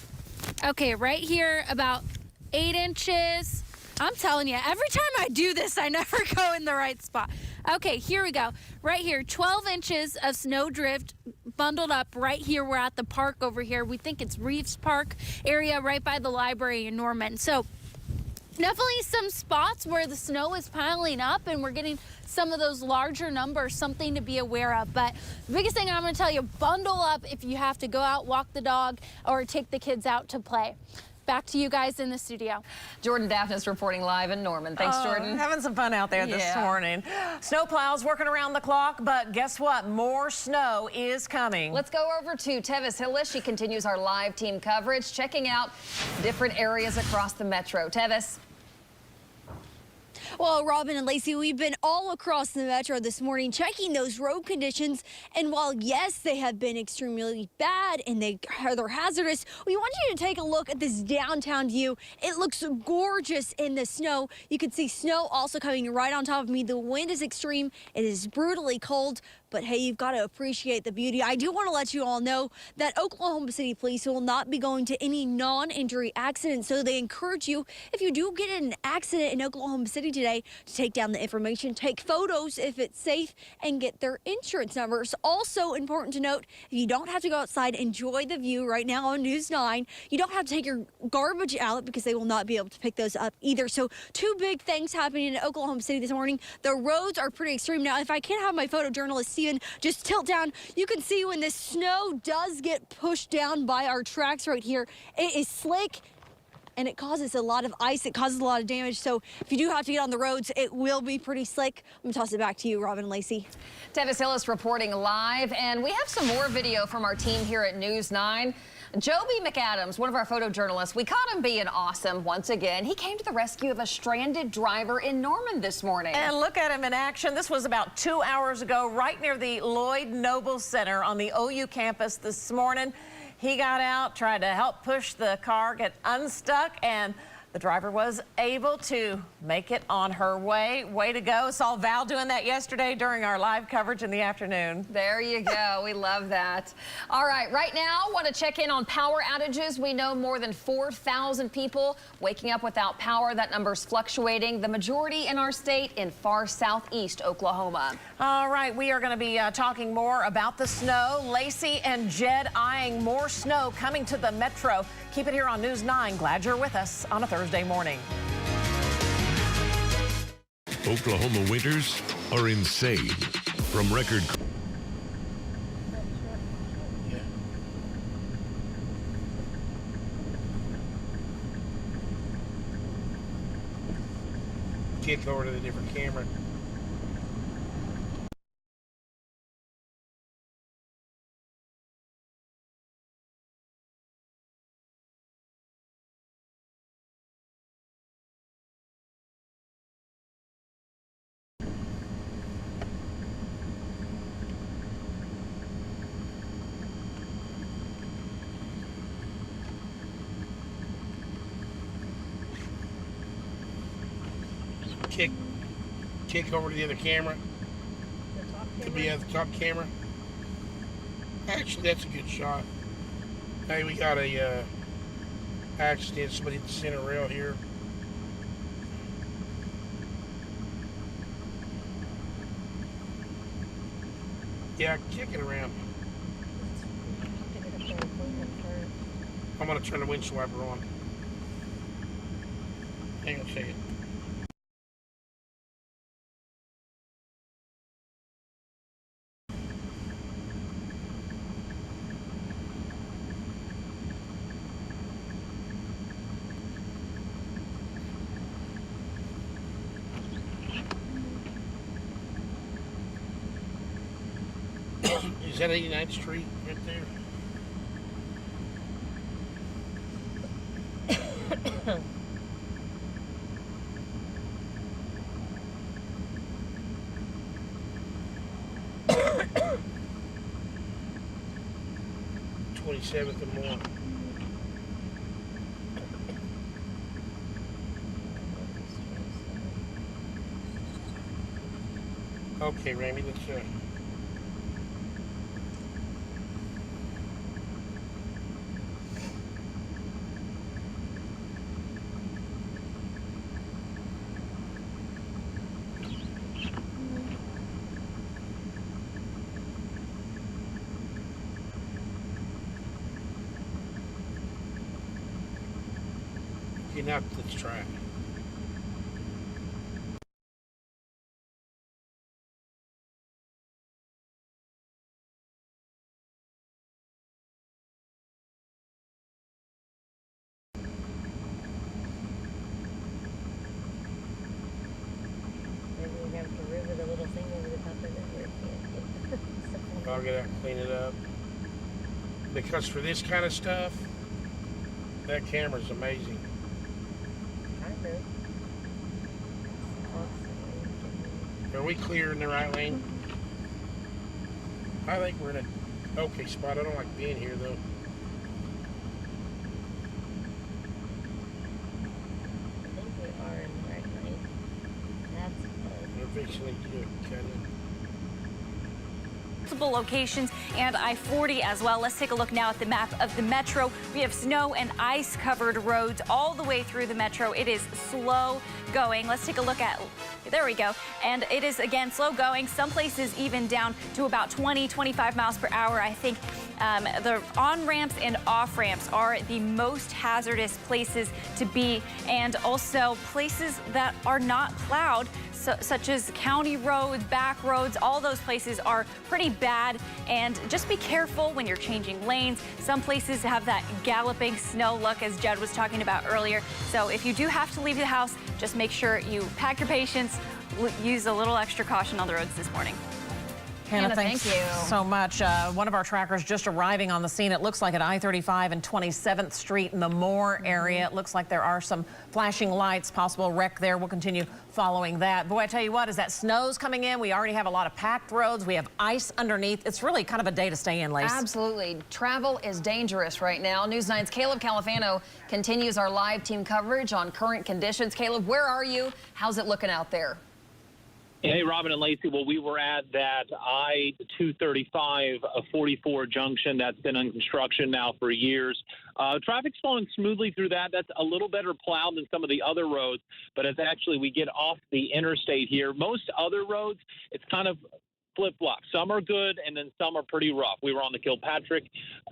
Okay, right here, about 8 inches. I'm telling you, every time I do this, I never go in the right spot. Okay, here we go. Right here, 12 inches of snow drift bundled up right here. We're at the park over here. We think it's Reeves Park area right by the library in Norman. So definitely some spots where the snow is piling up and we're getting some of those larger numbers, something to be aware of. But the biggest thing I'm going to tell you, bundle up if you have to go out, walk the dog, or take the kids out to play. Back to you guys in the studio. Jordan Daphnis reporting live in Norman. Thanks, Jordan. Having some fun out there this morning. Snow plows working around the clock, but guess what? More snow is coming. Let's go over to Tevis Hillis. She continues our live team coverage, checking out different areas across the metro. Tevis. Well, Robin and Lacey, we've been all across the metro this morning checking those road conditions. And while, yes, they have been extremely bad and they're hazardous, we want you to take a look at this downtown view. It looks gorgeous in the snow. You can see snow also coming right on top of me. The wind is extreme. It is brutally cold. But hey, you've got to appreciate the beauty. I do want to let you all know that Oklahoma City Police will not be going to any non-injury accidents. So they encourage you, if you do get in an accident in Oklahoma City today, to take down the information, take photos if it's safe, and get their insurance numbers. Also important to note, if you don't have to go outside, enjoy the view right now on News 9. You don't have to take your garbage out because they will not be able to pick those up either. So two big things happening in Oklahoma City this morning. The roads are pretty extreme. Now, if I can't have my photojournalist just tilt down, you can see when this snow does get pushed down by our tracks right here, it is slick and it causes a lot of ice. It causes a lot of damage. So if you do have to get on the roads, it will be pretty slick. I'm gonna toss it back to you, Robin and Lacey. Tevis Hillis reporting live, and we have some more video from our team here at News 9. Joby McAdams, one of our photojournalists, we caught him being awesome once again. He came to the rescue of a stranded driver in Norman this morning. And look at him in action. This was about 2 hours ago, right near the Lloyd Noble Center on the OU campus this morning. He got out, tried to help push the car, get unstuck, and the driver was able to make it on her way. Way to go. Saw Val doing that yesterday during our live coverage in the afternoon. There you go. We love that. All right, right now, want to check in on power outages. We know more than 4,000 people waking up without power. That number's fluctuating. The majority in our state in far southeast Oklahoma. All right, we are going to be talking more about the snow. Lacey and Jed eyeing more snow coming to the metro. Keep it here on News 9. Glad you're with us on a Thursday morning. Oklahoma winters are insane. From record. Kick over to the different camera. kick over to the other camera. Could be at the top camera. Actually, that's a good shot. Hey, we got a accident. Somebody hit the center rail here. Yeah, kick it around. I'm gonna turn the windshield wiper on. Hang on a second. Is that 89th Street right there? '27th and more. Okay, Ramy, let's okay, now let's try it. I'll get out and clean it up. Because for this kind of stuff, that camera's amazing. Are we clear in the right lane? I think we're in a okay spot. I don't like being here though. I think we are in the right lane. That's good. We're fixing to kind of. Multiple locations and I-40 as well. Let's take a look now at the map of the metro. We have snow and ice covered roads all the way through the metro. It is slow going. Let's take a look at, there we go. And it is again slow going. Some places even down to about 20-25 miles per hour. I think the on-ramps and off-ramps are the most hazardous places to be, and also places that are not plowed, such as county roads, back roads. All those places are pretty bad, and just be careful when you're changing lanes. Some places have that galloping snow look, as Jed was talking about earlier. So if you do have to leave the house, just make sure you pack your patience, use a little extra caution on the roads this morning. Hannah, thank you so much. One of our trackers just arriving on the scene. It looks like at I-35 and 27th Street in the Moore area. It looks like there are some flashing lights, possible wreck there. We'll continue following that. Boy, I tell you what, as that snow's coming in, we already have a lot of packed roads. We have ice underneath. It's really kind of a day to stay in, Lace. Absolutely. Travel is dangerous right now. News 9's Caleb Califano continues our live team coverage on current conditions. Caleb, where are you? How's it looking out there? Hey, Robin and Lacey. Well, we were at that I-235 44 junction that's been in construction now for years. Traffic's flowing smoothly through that. That's a little better plowed than some of the other roads, but as actually we get off the interstate here, most other roads, it's kind of flip-flop. Some are good, and then some are pretty rough. We were on the Kilpatrick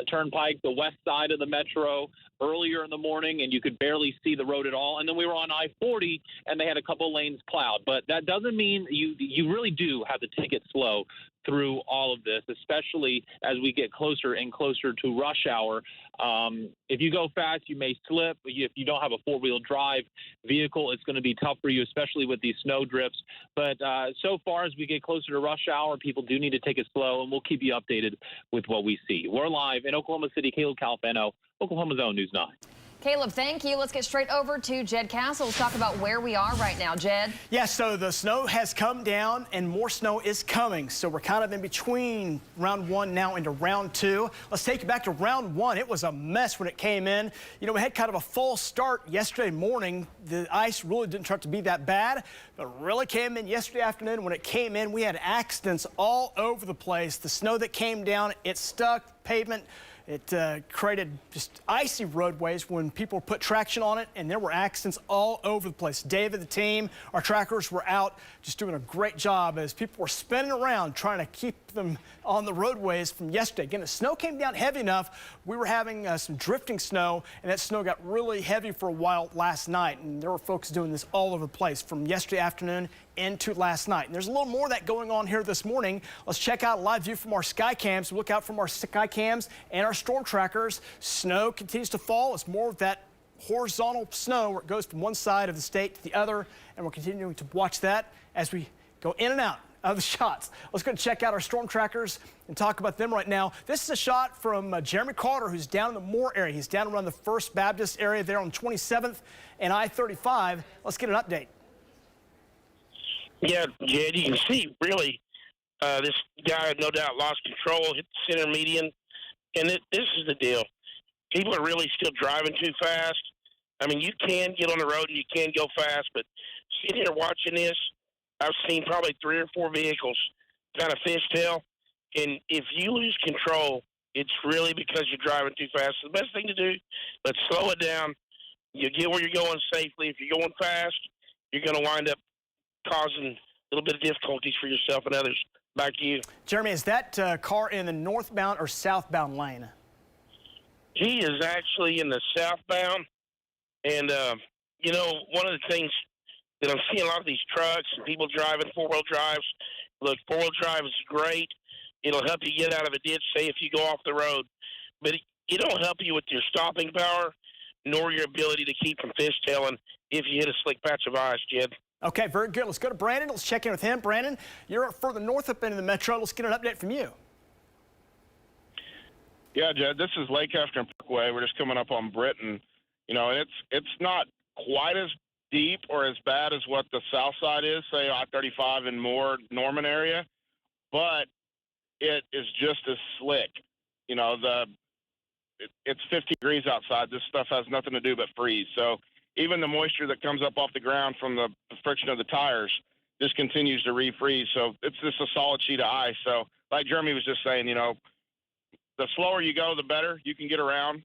Turnpike, the west side of the metro, earlier in the morning, and you could barely see the road at all. And then we were on I-40, and they had a couple lanes plowed. But that doesn't mean you really do have to take it slow through all of this, especially as we get closer and closer to rush hour. If you go fast, you may slip. If you don't have a four-wheel drive vehicle, it's going to be tough for you, especially with these snow drifts. But so far, as we get closer to rush hour, people do need to take it slow, and we'll keep you updated with what we see. We're live in Oklahoma City. Caleb Califano, Oklahoma's own News 9. Caleb, thank you. Let's get straight over to Jed Castle. Let's talk about where we are right now. Jed? Yeah, so the snow has come down and more snow is coming. So we're kind of in between round 1 now into round 2. Let's take you back to round 1. It was a mess when it came in. You know, we had kind of a false start yesterday morning. The ice really didn't start to be that bad, but it really came in yesterday afternoon. When it came in, we had accidents all over the place. The snow that came down, it stuck pavement. It created just icy roadways when people put traction on it, and there were accidents all over the place. David, the team, our trackers were out just doing a great job as people were spinning around trying to keep them on the roadways from yesterday. Again, the snow came down heavy enough. We were having some drifting snow, and that snow got really heavy for a while last night, and there were folks doing this all over the place from yesterday afternoon into last night. And there's a little more of that going on here this morning. Let's check out a live view from our sky cams. Look out from our sky cams and our storm trackers. Snow continues to fall. It's more of that horizontal snow where it goes from one side of the state to the other, and we're continuing to watch that as we go in and out of the shots. Let's go check out our storm trackers and talk about them right now. This is a shot from Jeromy Carter, who's down in the Moore area. He's down around the First Baptist area there on 27th and I-35. Let's get an update. Yeah, Jed, you can see really this guy no doubt lost control, hit the center median, and this is the deal. People are really still driving too fast. I mean, you can get on the road and you can go fast, but sitting here watching this, I've seen probably 3 or 4 vehicles kind of fishtail, and if you lose control, it's really because you're driving too fast. So the best thing to do, let's slow it down. You get where you're going safely. If you're going fast, you're going to wind up causing a little bit of difficulties for yourself and others. Back to you. Jeromy, is that car in the northbound or southbound lane? He is actually in the southbound. And, you know, one of the things that I'm seeing a lot of these trucks and people driving four-wheel drives, look, four-wheel drive is great. It'll help you get out of a ditch, say, if you go off the road. But it don't help you with your stopping power nor your ability to keep from fishtailing if you hit a slick patch of ice, Jed. Okay, very good. Let's go to Brandon. Let's check in with him. Brandon, you're further north up into the metro. Let's get an update from you. Yeah, Jed, this is Lake Efton Parkway. We're just coming up on Britain. You know, it's not quite as deep or as bad as what the south side is, say I-35 and more Norman area, but it is just as slick. You know, it's 50 degrees outside. This stuff has nothing to do but freeze. So even the moisture that comes up off the ground from the friction of the tires just continues to refreeze. So it's just a solid sheet of ice. So like Jeromy was just saying, you know, the slower you go, the better you can get around.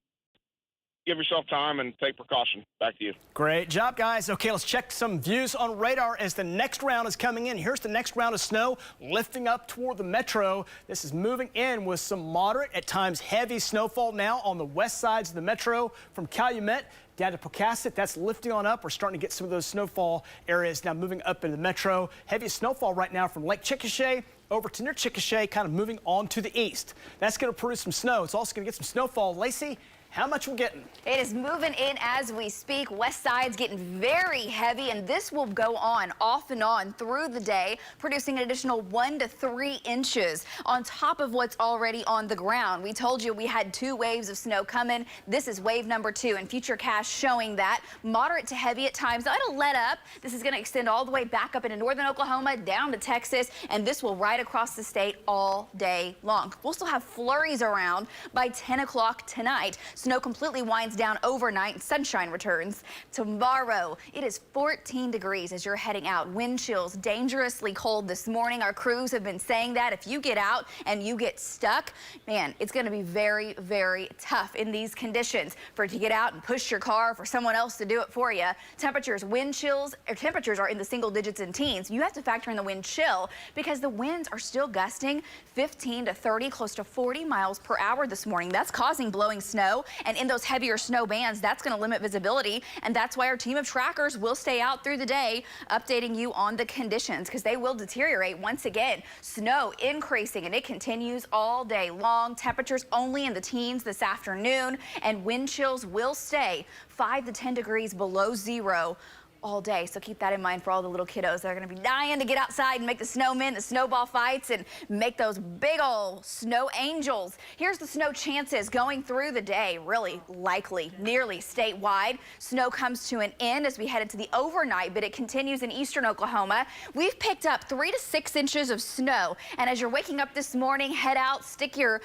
Give yourself time and take precaution. Back to you. Great job, guys. Okay, let's check some views on radar as the next round is coming in. Here's the next round of snow lifting up toward the metro. This is moving in with some moderate, at times heavy snowfall now on the west sides of the metro from Calumet down to Pocasset. That's lifting on up. We're starting to get some of those snowfall areas now moving up into the metro. Heavy snowfall right now from Lake Chickasha over to near Chickasha, kind of moving on to the east. That's going to produce some snow. It's also going to get some snowfall. Lacey, how much we're getting? It is moving in as we speak. West side's getting very heavy, and this will go on off and on through the day, producing an additional 1 to 3 inches on top of what's already on the ground. We told you we had 2 waves of snow coming. This is wave number 2, and Futurecast showing that moderate to heavy at times. It'll let up. This is going to extend all the way back up into northern Oklahoma, down to Texas, and this will ride across the state all day long. We'll still have flurries around by 10 o'clock tonight. Snow completely winds down overnight and sunshine returns. Tomorrow, it is 14 degrees as you're heading out. Wind chills dangerously cold this morning. Our crews have been saying that if you get out and you get stuck, man, it's going to be very, very tough in these conditions for it to get out and push your car, for someone else to do it for you. Temperatures are in the single digits and teens. You have to factor in the wind chill because the winds are still gusting 15 to 30, close to 40 miles per hour this morning. That's causing blowing snow. And in those heavier snow bands, that's going to limit visibility. And that's why our team of trackers will stay out through the day, updating you on the conditions because they will deteriorate once again. Snow increasing, and it continues all day long. Temperatures only in the teens this afternoon, and wind chills will stay 5 to 10 degrees below zero all day. So keep that in mind for all the little kiddos that are going to be dying to get outside and make the snowmen, the snowball fights, and make those big old snow angels. Here's the snow chances going through the day. Really likely nearly statewide. Snow comes to an end as we head into the overnight, but it continues in eastern Oklahoma. We've picked up 3 to 6 inches of snow. And as you're waking up this morning, head out, stick your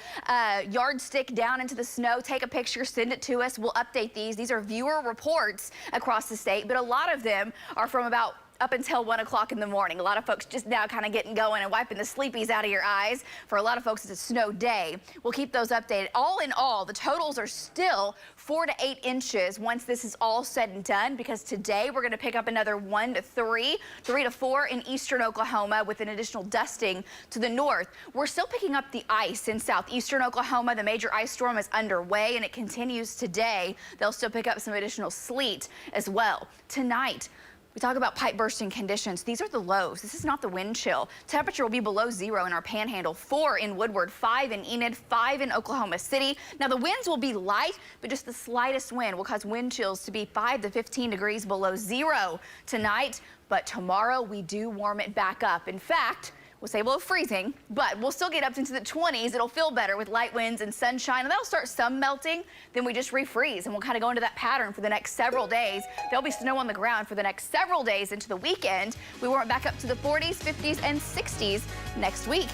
yardstick down into the snow, take a picture, send it to us. We'll update these. These are viewer reports across the state, but a lot of them are from about up until 1 o'clock in the morning. A lot of folks just now kind of getting going and wiping the sleepies out of your eyes. For a lot of folks, it's a snow day. We'll keep those updated. All in all, the totals are still 4 to 8 inches once this is all said and done, because today we're going to pick up another 1 to 3, 3 to 4 in eastern Oklahoma with an additional dusting to the north. We're still picking up the ice in southeastern Oklahoma. The major ice storm is underway and it continues today. They'll still pick up some additional sleet as well. Tonight, we talk about pipe bursting conditions. These are the lows. This is not the wind chill. Temperature will be below 0 in our panhandle, 4 in Woodward, 5 in Enid, 5 in Oklahoma City. Now the winds will be light, but just the slightest wind will cause wind chills to be 5 to 15 degrees below 0 tonight. But tomorrow we do warm it back up. In fact, we'll say below freezing, but we'll still get up into the 20s. It'll feel better with light winds and sunshine, and that'll start some melting. Then we just refreeze, and we'll kind of go into that pattern for the next several days. There'll be snow on the ground for the next several days into the weekend. We warm it back up to the 40s, 50s, and 60s next week.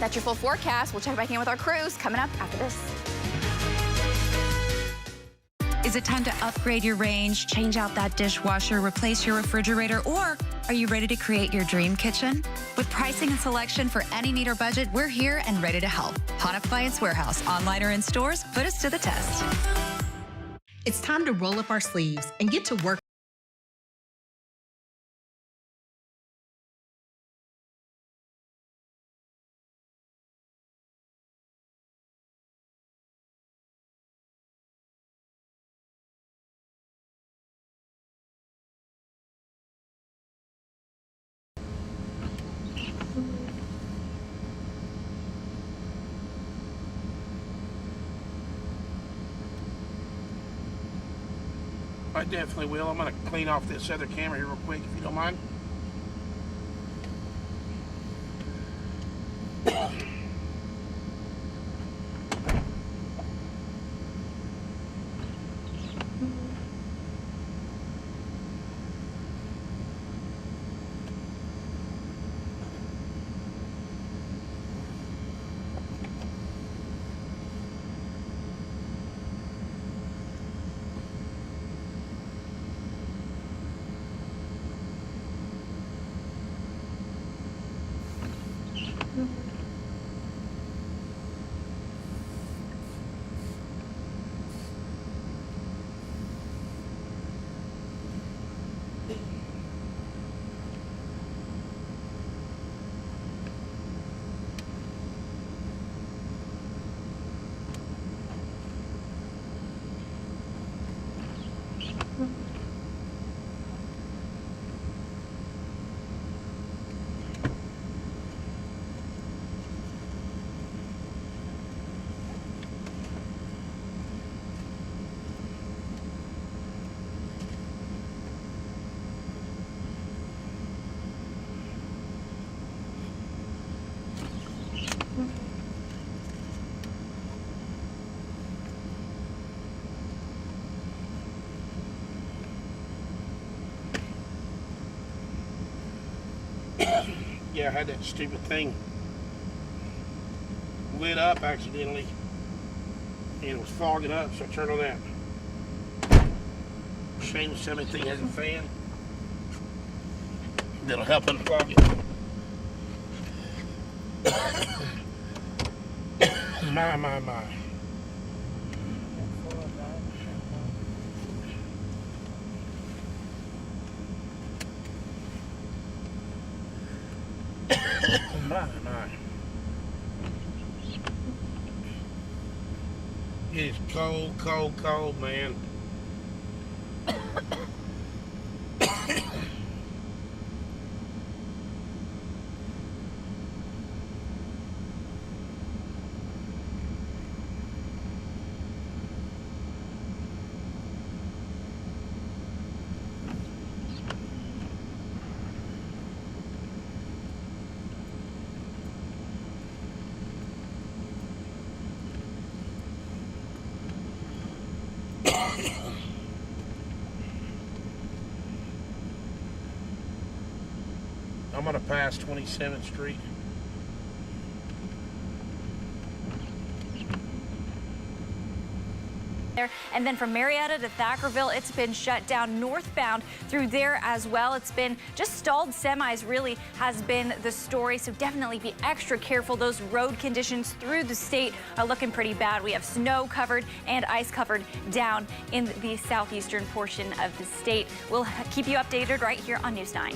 That's your full forecast. We'll check back in with our crews coming up after this. Is it time to upgrade your range, change out that dishwasher, replace your refrigerator, or are you ready to create your dream kitchen? With pricing and selection for any need or budget, we're here and ready to help. Hot Appliance Warehouse, online or in stores, put us to the test. It's time to roll up our sleeves and get to work. I definitely will. I'm going to clean off this other camera here real quick, if you don't mind. Yeah, I had that stupid thing lit up accidentally and it was fogging up, so I turned on that. Shane Summit thing has a fan that'll help unfog it. My. My. It is cold, man. I'm gonna pass 27th Street. There. And then from Marietta to Thackerville, it's been shut down northbound through there as well. It's been just stalled semis really has been the story. So definitely be extra careful. Those road conditions through the state are looking pretty bad. We have snow covered and ice covered down in the southeastern portion of the state. We'll keep you updated right here on News 9.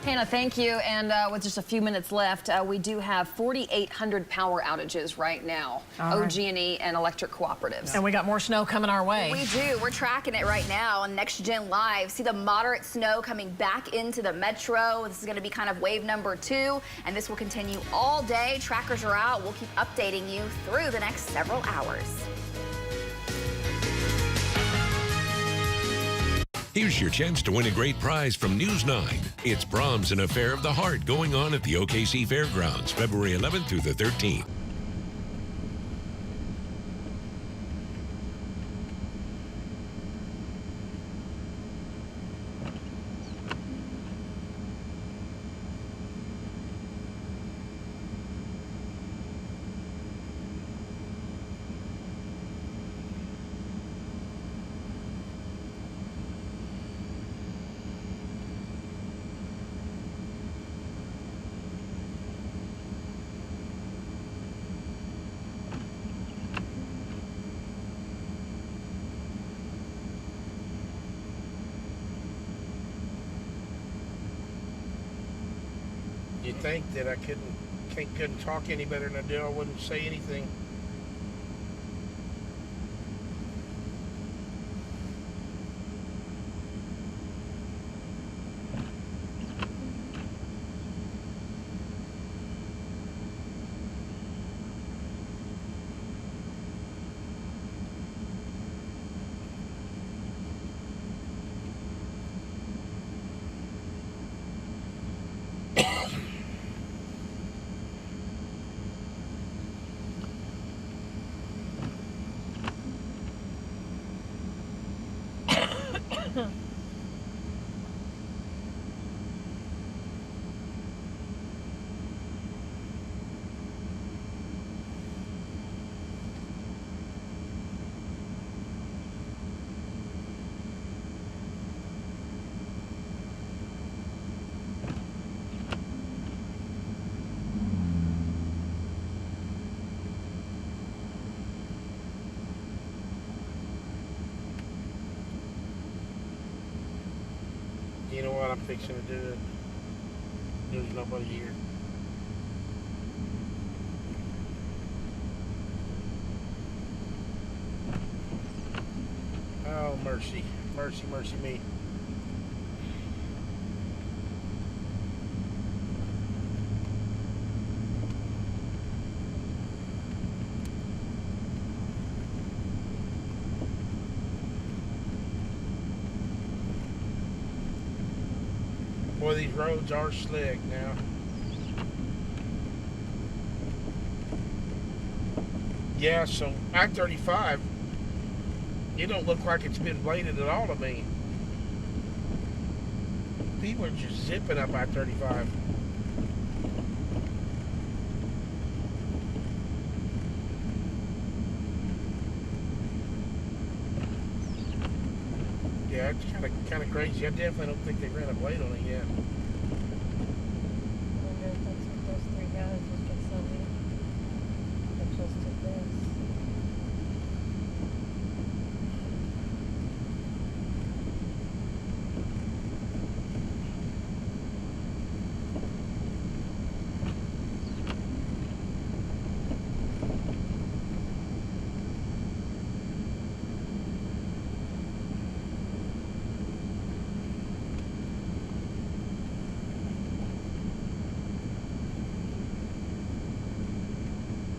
Hannah, thank you. And with just a few minutes left, we do have 4,800 power outages right now. All right. OG&E and electric cooperatives. And we got more snow coming our way. We do. We're tracking it right now on Next Gen Live. See the moderate snow coming back into the metro. This is going to be kind of wave number 2, and this will continue all day. Trackers are out. We'll keep updating you through the next several hours. Here's your chance to win a great prize from News 9. It's Proms and Affair of the Heart going on at the OKC Fairgrounds, February 11th through the 13th. You'd think that I couldn't talk any better than I do. I wouldn't say anything. You know what I'm fixing to do? There's nobody here. Oh, mercy. Mercy, mercy me. Boy, these roads are slick now. Yeah, so I-35, it don't look like it's been bladed at all to me. People are just zipping up I-35. Yeah, it's kind of crazy. I definitely don't think they ran a blade on it yet. I wonder if that's what those 3 guys was just selling. That just did this.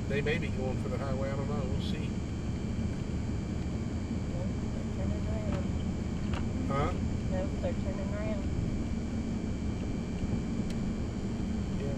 They may be going for the highway. I don't know. We'll see. Nope, they're turning around. Huh? Nope, they're turning around. Yeah.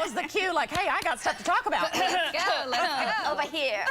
was the cue, like, hey, I got stuff to talk about. Let's go over here.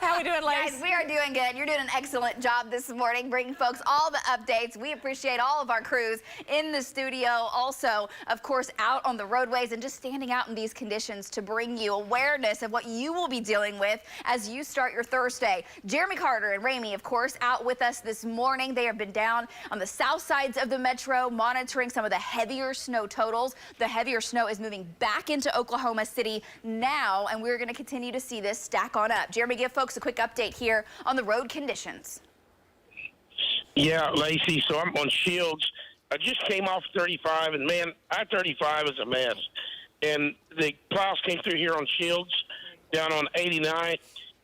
How are we doing, Lace? Guys, we are doing good. You're doing an excellent job this morning, bringing folks all the updates. We appreciate all of our crews in the studio, also, of course, out on the roadways and just standing out in these conditions to bring you awareness of what you will be dealing with as you start your Thursday. Jeromy, Carter, and Jeromy, of course, out with us this morning. They have been down on the south sides of the metro, monitoring some of the heavier snow totals. The heavier snow is moving back into Oklahoma City now, and we're going to continue to see this stack on up. Jeromy, give folks a quick update here on the road conditions. Yeah, Lacey, so I'm on Shields. I just came off 35, and, man, I-35 is a mess. And the plows came through here on Shields, down on 89.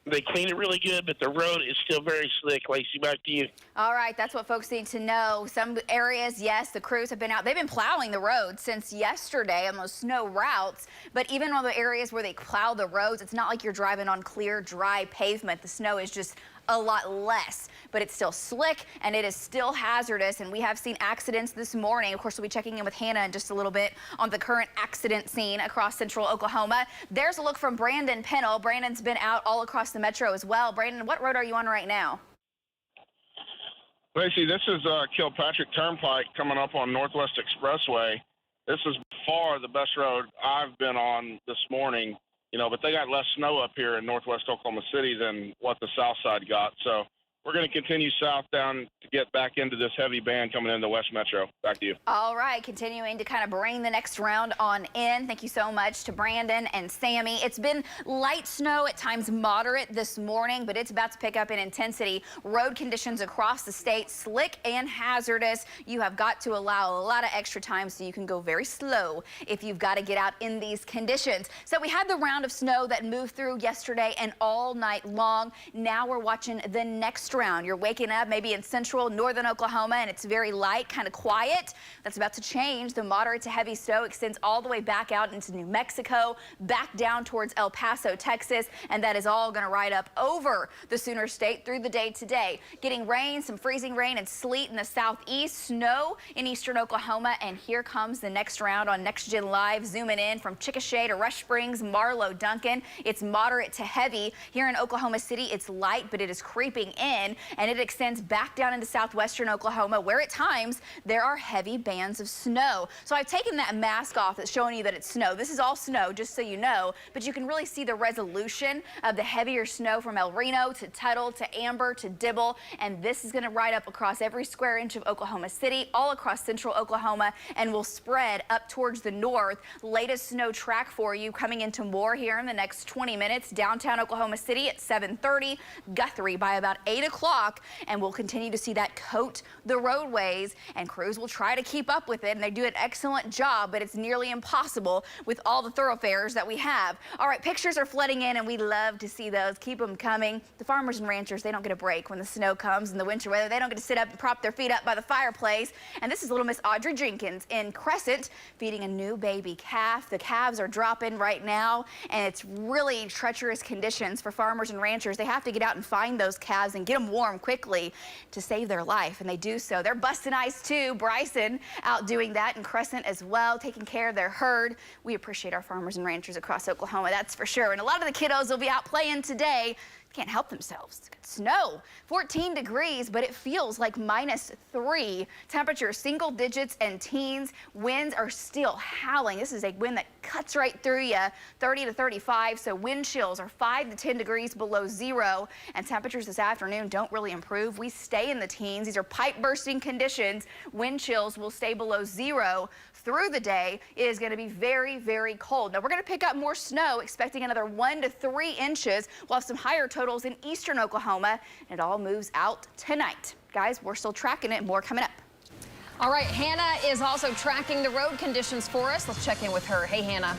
They cleaned it really good, but the road is still very slick. Lacey, back to you. All right, that's what folks need to know. Some areas, yes, the crews have been out. They've been plowing the roads since yesterday on those snow routes. But even on the areas where they plow the roads, it's not like you're driving on clear, dry pavement. The snow is just a lot less, but it's still slick and it is still hazardous. And we have seen accidents this morning. Of course, we'll be checking in with Hannah in just a little bit on the current accident scene across central Oklahoma. There's a look from Brandon Pennell. Brandon's been out all across the metro as well. Brandon, what road are you on right now? Lacey, this is Kilpatrick Turnpike coming up on Northwest Expressway. This is far the best road I've been on this morning. You know, but they got less snow up here in northwest Oklahoma City than what the south side got. So we're going to continue south down to get back into this heavy band coming into West Metro. Back to you. All right, continuing to kind of bring the next round on in. Thank you so much to Brandon and Sammy. It's been light snow, at times moderate this morning, but it's about to pick up in intensity. Road conditions across the state, slick and hazardous. You have got to allow a lot of extra time so you can go very slow if you've got to get out in these conditions. So we had the round of snow that moved through yesterday and all night long. Now we're watching the next round. You're waking up maybe in central northern Oklahoma and it's very light, kind of quiet. That's about to change. The moderate to heavy snow extends all the way back out into New Mexico, back down towards El Paso, Texas, and that is all going to ride up over the Sooner State through the day today. Getting rain, some freezing rain and sleet in the southeast, snow in eastern Oklahoma, and here comes the next round on Next Gen Live, zooming in from Chickasha to Rush Springs, Marlow, Duncan. It's moderate to heavy. Here in Oklahoma City, it's light, but it is creeping in, and it extends back down into southwestern Oklahoma, where at times there are heavy bands of snow. So I've taken that mask off that's showing you that it's snow. This is all snow, just so you know, but you can really see the resolution of the heavier snow from El Reno to Tuttle to Amber to Dibble, and this is going to ride up across every square inch of Oklahoma City, all across central Oklahoma, and will spread up towards the north. Latest snow track for you coming into more here in the next 20 minutes. Downtown Oklahoma City at 7:30, Guthrie by about 8 o'clock, and we'll continue to see that coat the roadways, and crews will try to keep up with it, and they do an excellent job, but it's nearly impossible with all the thoroughfares that we have. All right, pictures are flooding in, and we love to see those. Keep them coming. The farmers and ranchers, they don't get a break when the snow comes in the winter weather. They don't get to sit up and prop their feet up by the fireplace. And this is little Miss Audrey Jenkins in Crescent feeding a new baby calf. The calves are dropping right now, and it's really treacherous conditions for farmers and ranchers. They have to get out and find those calves and get them warm quickly to save their life, and they do so. They're busting ice too. Bryson out doing that in Crescent as well, taking care of their herd. We appreciate our farmers and ranchers across Oklahoma, that's for sure. And a lot of the kiddos will be out playing today. Can't help themselves. Snow, 14 degrees, but it feels like -3. Temperatures single digits and teens. Winds are still howling. This is a wind that cuts right through you, 30 to 35. So wind chills are 5 to 10 degrees below zero. And temperatures this afternoon don't really improve. We stay in the teens. These are pipe bursting conditions. Wind chills will stay below zero through the day. It is going to be very, very cold. Now we're going to pick up more snow, expecting another 1 to 3 inches. We'll have some higher totals in eastern Oklahoma, and it all moves out tonight. Guys, we're still tracking it. More coming up. All right, Hannah is also tracking the road conditions for us. Let's check in with her. Hey, Hannah.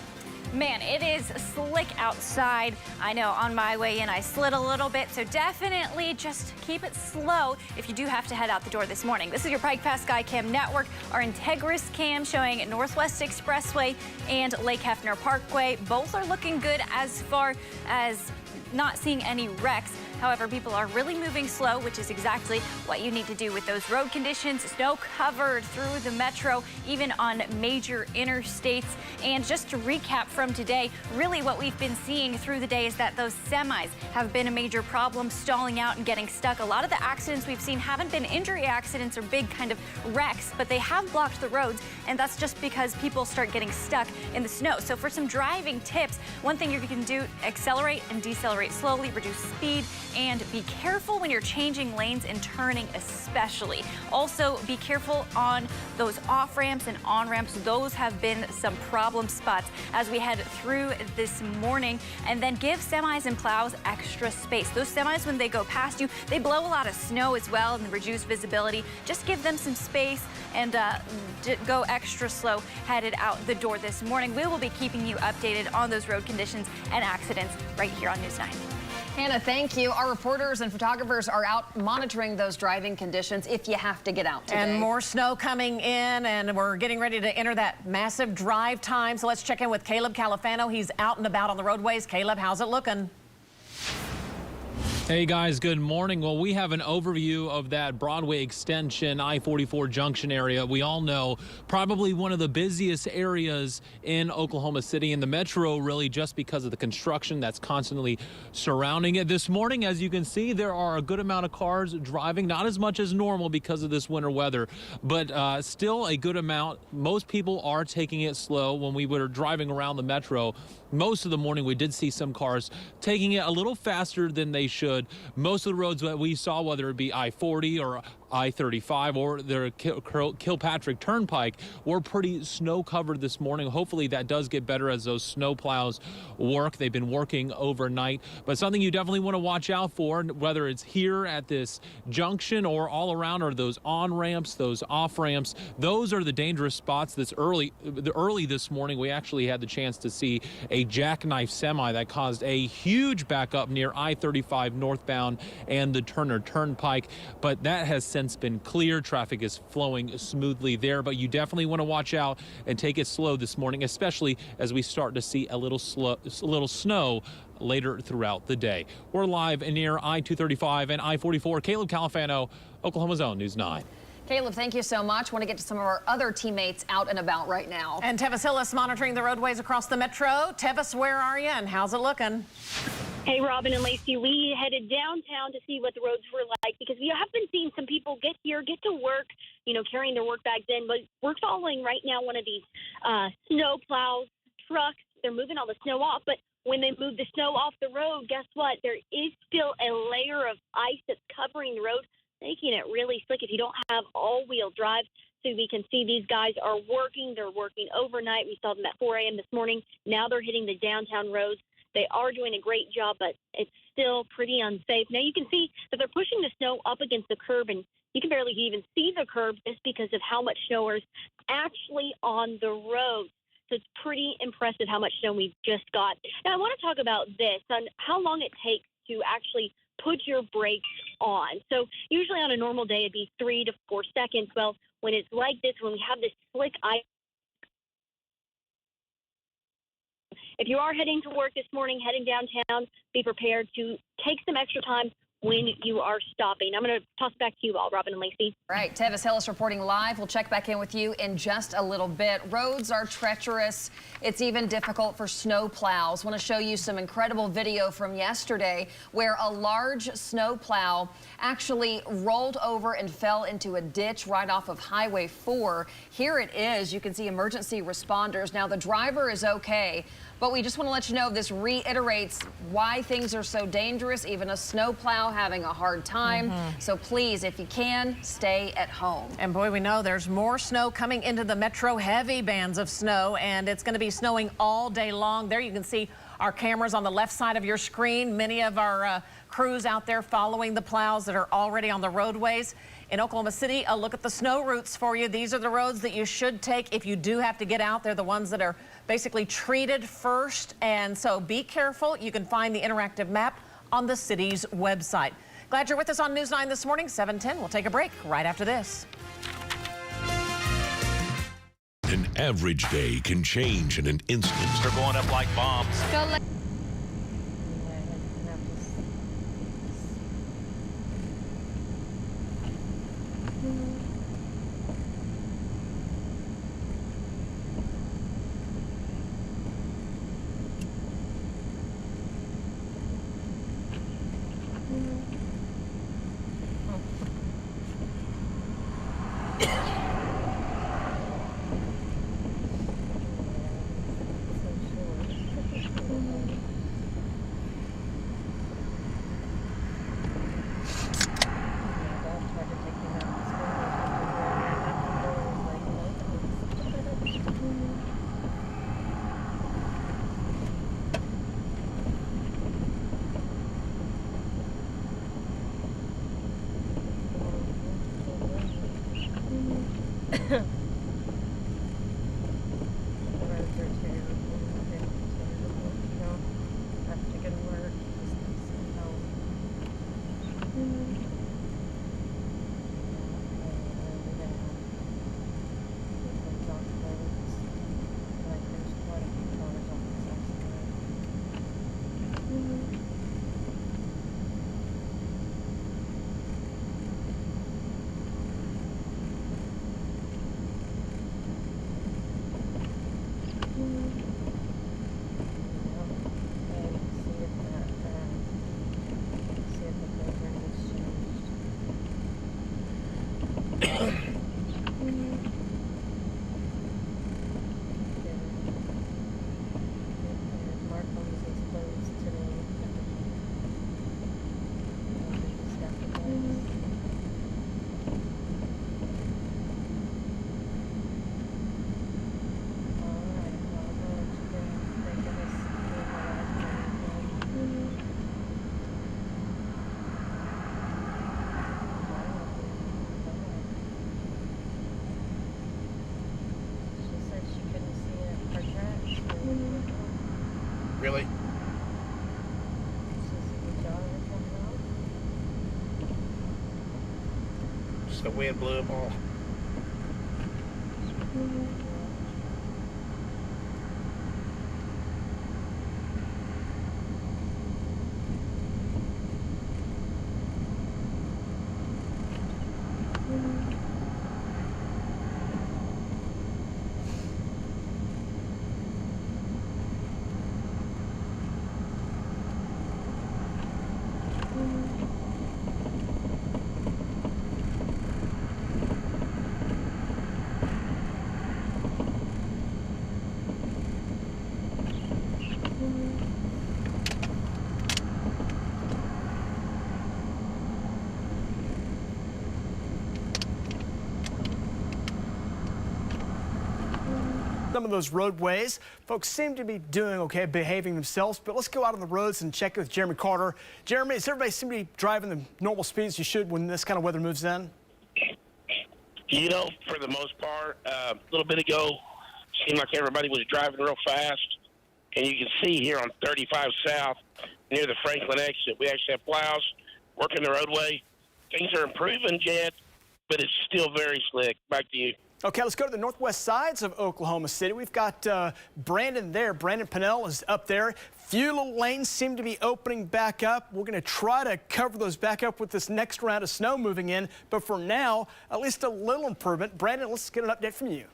Man, it is slick outside. I know on my way in I slid a little bit, so definitely just keep it slow if you do have to head out the door this morning. This is your Pike Pass Skycam network. Our Integris cam showing Northwest Expressway and Lake Hefner Parkway. Both are looking good as far as not seeing any wrecks. However, people are really moving slow, which is exactly what you need to do with those road conditions. Snow covered through the metro, even on major interstates. And just to recap from today, really what we've been seeing through the day is that those semis have been a major problem, stalling out and getting stuck. A lot of the accidents we've seen haven't been injury accidents or big kind of wrecks, but they have blocked the roads, and that's just because people start getting stuck in the snow. So for some driving tips, one thing you can do, accelerate and decelerate slowly, reduce speed, and be careful when you're changing lanes and turning especially. Also, be careful on those off ramps and on ramps. Those have been some problem spots as we head through this morning. And then give semis and plows extra space. Those semis, when they go past you, they blow a lot of snow as well and reduce visibility. Just give them some space and go extra slow headed out the door this morning. We will be keeping you updated on those road conditions and accidents right here on News 9. Hannah, thank you. Our reporters and photographers are out monitoring those driving conditions if you have to get out today. And more snow coming in, and we're getting ready to enter that massive drive time. So let's check in with Caleb Califano. He's out and about on the roadways. Caleb, how's it looking? Hey guys, good morning. Well, we have an overview of that Broadway extension, I-44 junction area. We all know probably one of the busiest areas in Oklahoma City and the metro, really, just because of the construction that's constantly surrounding it. This morning, as you can see, there are a good amount of cars driving, not as much as normal because of this winter weather, but still a good amount. Most people are taking it slow. When we were driving around the metro, most of the morning we did see some cars taking it a little faster than they should. Most of the roads that we saw, whether it be I-40 or I-35 or the Kilpatrick Turnpike, were pretty snow covered this morning. Hopefully that does get better as those snow plows work. They've been working overnight, but something you definitely want to watch out for, whether it's here at this junction or all around, are those on ramps, those off ramps. Those are the dangerous spots. Early this morning, we actually had the chance to see a jackknife semi that caused a huge backup near I-35 northbound and the Turner Turnpike, but that has since been clear. Traffic is flowing smoothly there, but you definitely want to watch out and take it slow this morning, especially as we start to see a little snow later throughout the day. We're live near I-235 and I-44. Caleb Califano, Oklahoma's Own News 9. Caleb, thank you so much. Want to get to some of our other teammates out and about right now. And Tevis Hillis monitoring the roadways across the metro. Tevis, where are you and how's it looking? Hey, Robin and Lacey, we headed downtown to see what the roads were like because we have been seeing some people get here, get to work, carrying their work bags in. But we're following right now one of these snow plows, trucks. They're moving all the snow off. But when they move the snow off the road, guess what? There is still a layer of ice that's covering the road, making it really slick if you don't have all-wheel drive. So we can see these guys are working. They're working overnight. We saw them at 4 a.m. this morning. Now they're hitting the downtown roads. They are doing a great job, but it's still pretty unsafe. Now you can see that they're pushing the snow up against the curb, and you can barely even see the curb just because of how much snow is actually on the road. So it's pretty impressive how much snow we just got. Now I want to talk about this, on how long it takes to actually put your brakes on. So usually on a normal day, it'd be 3 to 4 seconds. Well, when it's like this, when we have this slick ice, if you are heading to work this morning, heading downtown, be prepared to take some extra time when you are stopping. I'm going to toss it back to you all, Robin and Lacey. All right, Tevis Hillis reporting live. We'll check back in with you in just a little bit. Roads are treacherous. It's even difficult for snow plows. I want to show you some incredible video from yesterday where a large snow plow actually rolled over and fell into a ditch right off of Highway 4. Here it is. You can see emergency responders. Now, the driver is okay, but we just want to let you know this reiterates why things are so dangerous. Even a snow plow having a hard time. So please, if you can, stay at home. And boy, we know there's more snow coming into the metro, heavy bands of snow, and it's going to be snowing all day long. There you can see our cameras on the left side of your screen. Many of our crews out there following the plows that are already on the roadways. In Oklahoma City, a look at the snow routes for you. These are the roads that you should take if you do have to get out. They're the ones that are basically treated first, and so be careful. You can find the interactive map on the city's website. Glad you're with us on News 9 this morning, 7:10. We'll take a break right after this. An average day can change in an instant. They're going up like bombs. roads are terrible. They're terrible. You don't have to go to work. You just need to stay home. Really? Just the wind blew them all. Some of those roadways, folks seem to be doing okay, behaving themselves, but let's go out on the roads and check with Jeromy Carter. Jeromy, does everybody seem to be driving the normal speeds you should when this kind of weather moves in? You know, for the most part, a little bit ago, seemed like everybody was driving real fast. And you can see here on 35 South, near the Franklin exit, we actually have plows working the roadway. Things are improving, Jed, but it's still very slick. Back to you. Okay, let's go to the northwest sides of Oklahoma City. We've got Brandon there. Brandon Pennell is up there. Few little lanes seem to be opening back up. We're going to try to cover those back up with this next round of snow moving in. But for now, at least a little improvement. Brandon, let's get an update from you.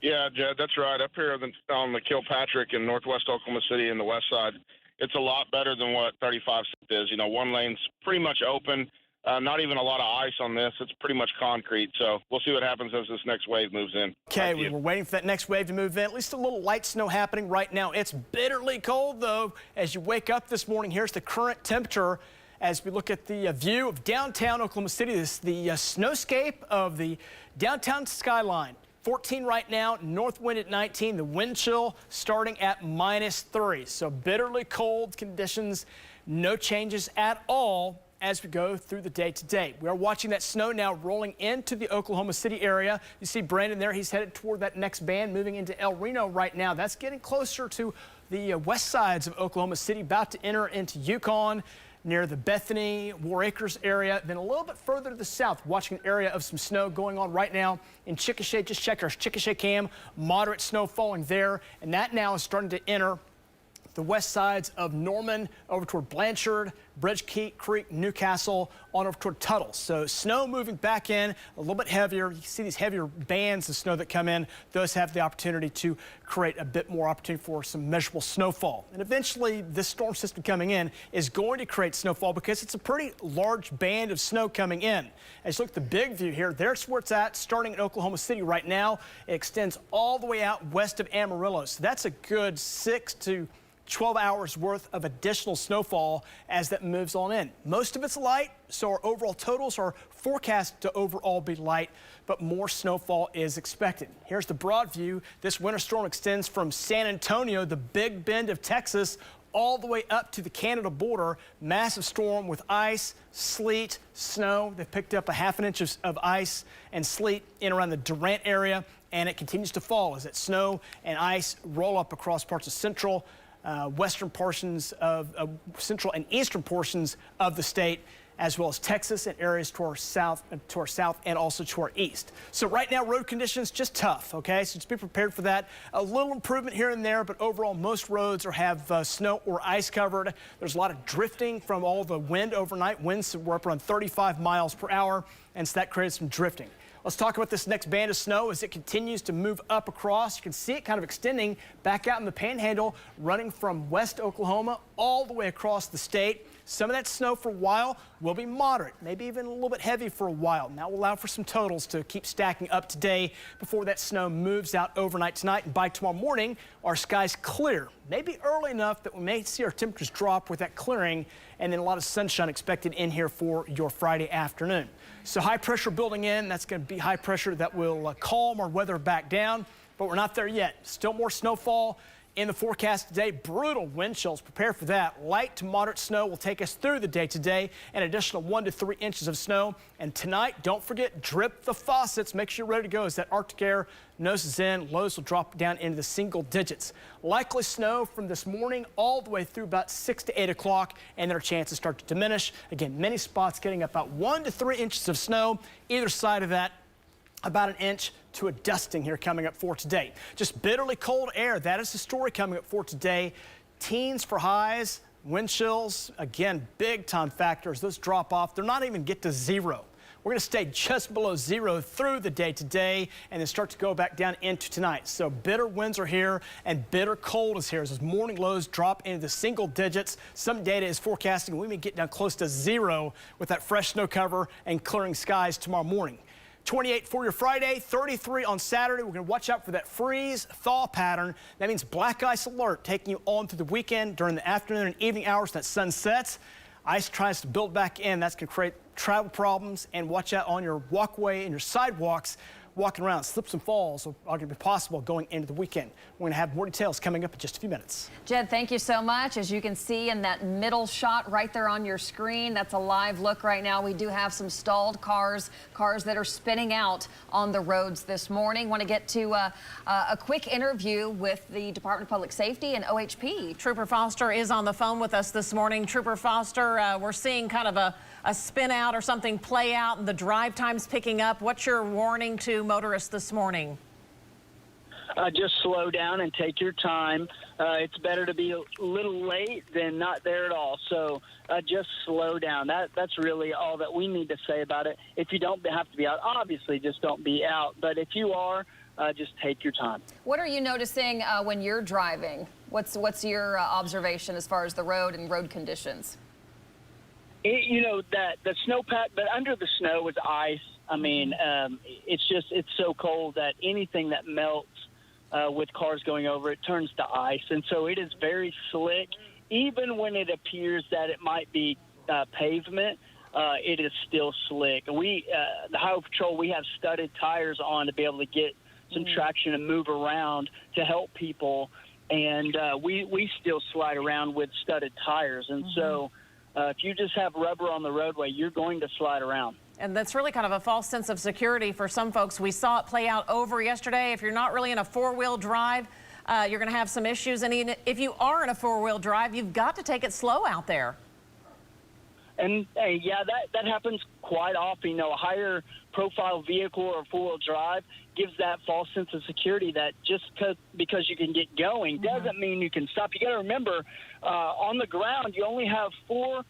Yeah, Jed, that's right. Up here on the Kilpatrick in northwest Oklahoma City and the west side, it's a lot better than what 35 is. You know, one lane's pretty much open. Not even a lot of ice on this. It's pretty much concrete. So we'll see what happens as this next wave moves in. Okay, we're waiting for that next wave to move in. At least a little light snow happening right now. It's bitterly cold, though, as you wake up this morning. Here's the current temperature as we look at the view of downtown Oklahoma City. This is the snowscape of the downtown skyline. 14 right now, north wind at 19, the wind chill starting at -3. So bitterly cold conditions, no changes at all as we go through the day today. We are watching that snow now rolling into the Oklahoma City area. You see Brandon there, he's headed toward that next band, moving into El Reno right now. That's getting closer to the west sides of Oklahoma City, about to enter into Yukon, near the Bethany, War Acres area. Then a little bit further to the south, watching an area of some snow going on right now in Chickasha. Just check our Chickasha cam, moderate snow falling there, and that now is starting to enter the west sides of Norman over toward Blanchard, Bridge Creek, Newcastle, on over toward Tuttle. So snow moving back in, a little bit heavier. You see these heavier bands of snow that come in. Those have the opportunity to create a bit more opportunity for some measurable snowfall. And eventually this storm system coming in is going to create snowfall because it's a pretty large band of snow coming in. As you look at the big view here, there's where it's at, starting in Oklahoma City right now. It extends all the way out west of Amarillo. So that's a good 6 to 12 hours worth of additional snowfall as that moves on in. Most of it's light, so our overall totals are forecast to overall be light, but more snowfall is expected. Here's the broad view. This winter storm extends from San Antonio, the Big Bend of Texas, all the way up to the Canada border. Massive storm with ice, sleet, snow. They've picked up a ½ an inch of ice and sleet in around the Durant area, and it continues to fall as that snow and ice roll up across parts of central, western portions of central and eastern portions of the state, as well as Texas and areas to our south and also to our east. So right now, road conditions just tough, okay? So just be prepared for that. A little improvement here and there, but overall, most roads have snow or ice covered. There's a lot of drifting from all the wind overnight. Winds were up around 35 miles per hour, and so that created some drifting. Let's talk about this next band of snow as it continues to move up across. You can see it kind of extending back out in the panhandle, running from West Oklahoma all the way across the state. Some of that snow for a while will be moderate, maybe even a little bit heavy for a while. Now we'll allow for some totals to keep stacking up today before that snow moves out overnight tonight. And by tomorrow morning, our skies clear. Maybe early enough that we may see our temperatures drop with that clearing, and then a lot of sunshine expected in here for your Friday afternoon. So high pressure building in. That's going to be high pressure that will calm our weather back down, but we're not there yet. Still more snowfall in the forecast today. Brutal wind chills. Prepare for that. Light to moderate snow will take us through the day today. An additional 1 to 3 inches of snow. And tonight, don't forget, drip the faucets. Make sure you're ready to go as that Arctic air noses in. Lows will drop down into the single digits. Likely snow from this morning all the way through about 6 to 8 o'clock, and their chances start to diminish. Again, many spots getting about 1 to 3 inches of snow. Either side of that, about an inch to a dusting here coming up for today. Just bitterly cold air. That is the story coming up for today. Teens for highs, wind chills, again, big time factors. Those drop off. They're not even get to zero. We're going to stay just below zero through the day today and then start to go back down into tonight. So bitter winds are here and bitter cold is here as those morning lows drop into the single digits. Some data is forecasting we may get down close to zero with that fresh snow cover and clearing skies tomorrow morning. 28 for your Friday, 33 on Saturday. We're going to watch out for that freeze thaw pattern. That means black ice alert taking you on through the weekend during the afternoon and evening hours. That sun sets. Ice tries to build back in. That's going to create travel problems, and watch out on your walkway and your sidewalks. Walking around, slips and falls are going to be possible going into the weekend. We're going to have more details coming up in just a few minutes. Jed, thank you so much. As you can see in that middle shot right there on your screen, that's a live look right now. We do have some stalled cars that are spinning out on the roads this morning. Want to get to a quick interview with the Department of Public Safety and OHP. Trooper Foster is on the phone with us this morning. Trooper Foster, we're seeing kind of a spin out or something play out and the drive time's picking up. What's your warning to motorists this morning? Just slow down and take your time. It's better to be a little late than not there at all. So just slow down. That's really all that we need to say about it. If you don't have to be out, obviously just don't be out. But if you are, just take your time. What are you noticing when you're driving? What's your observation as far as the road and road conditions? That the snowpack, but under the snow is ice. I mean, it's so cold that anything that melts with cars going over it turns to ice. And so it is very slick. Even when it appears that it might be pavement, it is still slick. The Highway Patrol, we have studded tires on to be able to get some traction and move around to help people. And we still slide around with studded tires. And so if you just have rubber on the roadway, you're going to slide around. And that's really kind of a false sense of security for some folks. We saw it play out over yesterday. If you're not really in a four-wheel drive, you're going to have some issues. And even if you are in a four-wheel drive, you've got to take it slow out there. And yeah, that happens quite often. A higher profile vehicle or four-wheel drive gives that false sense of security that just because you can get going doesn't mean you can stop. You got to remember, on the ground, you only have 4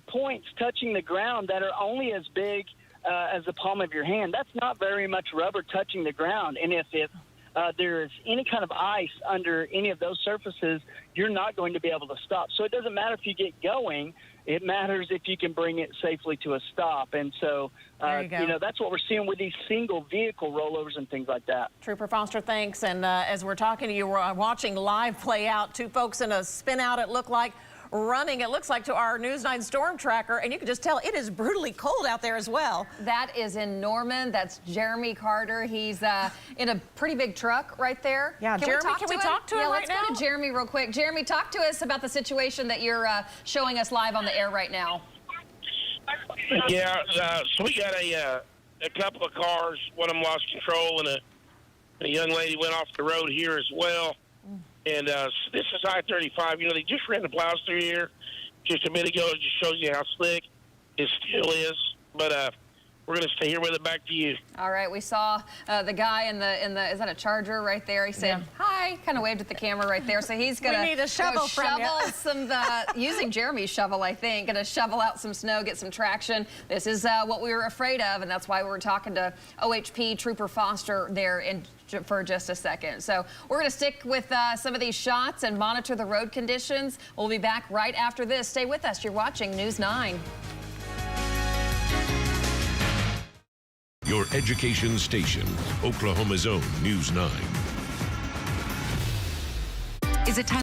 points touching the ground that are only as big as the palm of your hand. That's not very much rubber touching the ground. And if there is any kind of ice under any of those surfaces, you're not going to be able to stop. So it doesn't matter if you get going. It matters if you can bring it safely to a stop. And so, that's what we're seeing with these single vehicle rollovers and things like that. Trooper Foster, thanks. And as we're talking to you, we're watching live play out. 2 folks in a spin out, it looked like, running, it looks like, to our News 9 storm tracker, and you can just tell it is brutally cold out there as well. That is in Norman. That's Jeromy Carter. He's in a pretty big truck right there. Yeah, Jeromy, can we talk to him right now? Let's go to Jeromy real quick. Jeromy, talk to us about the situation that you're showing us live on the air right now. Yeah, so we got a couple of cars. One of them lost control, and a young lady went off the road here as well. And this is I-35. You know, they just ran the plows through here just a minute ago. It just shows you how slick it still is. But we're going to stay here with it. Back to you. All right, we saw the guy in the is that a Charger right there? He said hi, kind of waved at the camera right there. So he's going to need a shovel from you. some using Jeremy's shovel, I think. Going to shovel out some snow, get some traction. This is what we were afraid of, and that's why we were talking to OHP Trooper Foster there for just a second. So we're going to stick with some of these shots and monitor the road conditions. We'll be back right after this. Stay with us. You're watching News 9. Your education station, Oklahoma's own News 9. Is it time?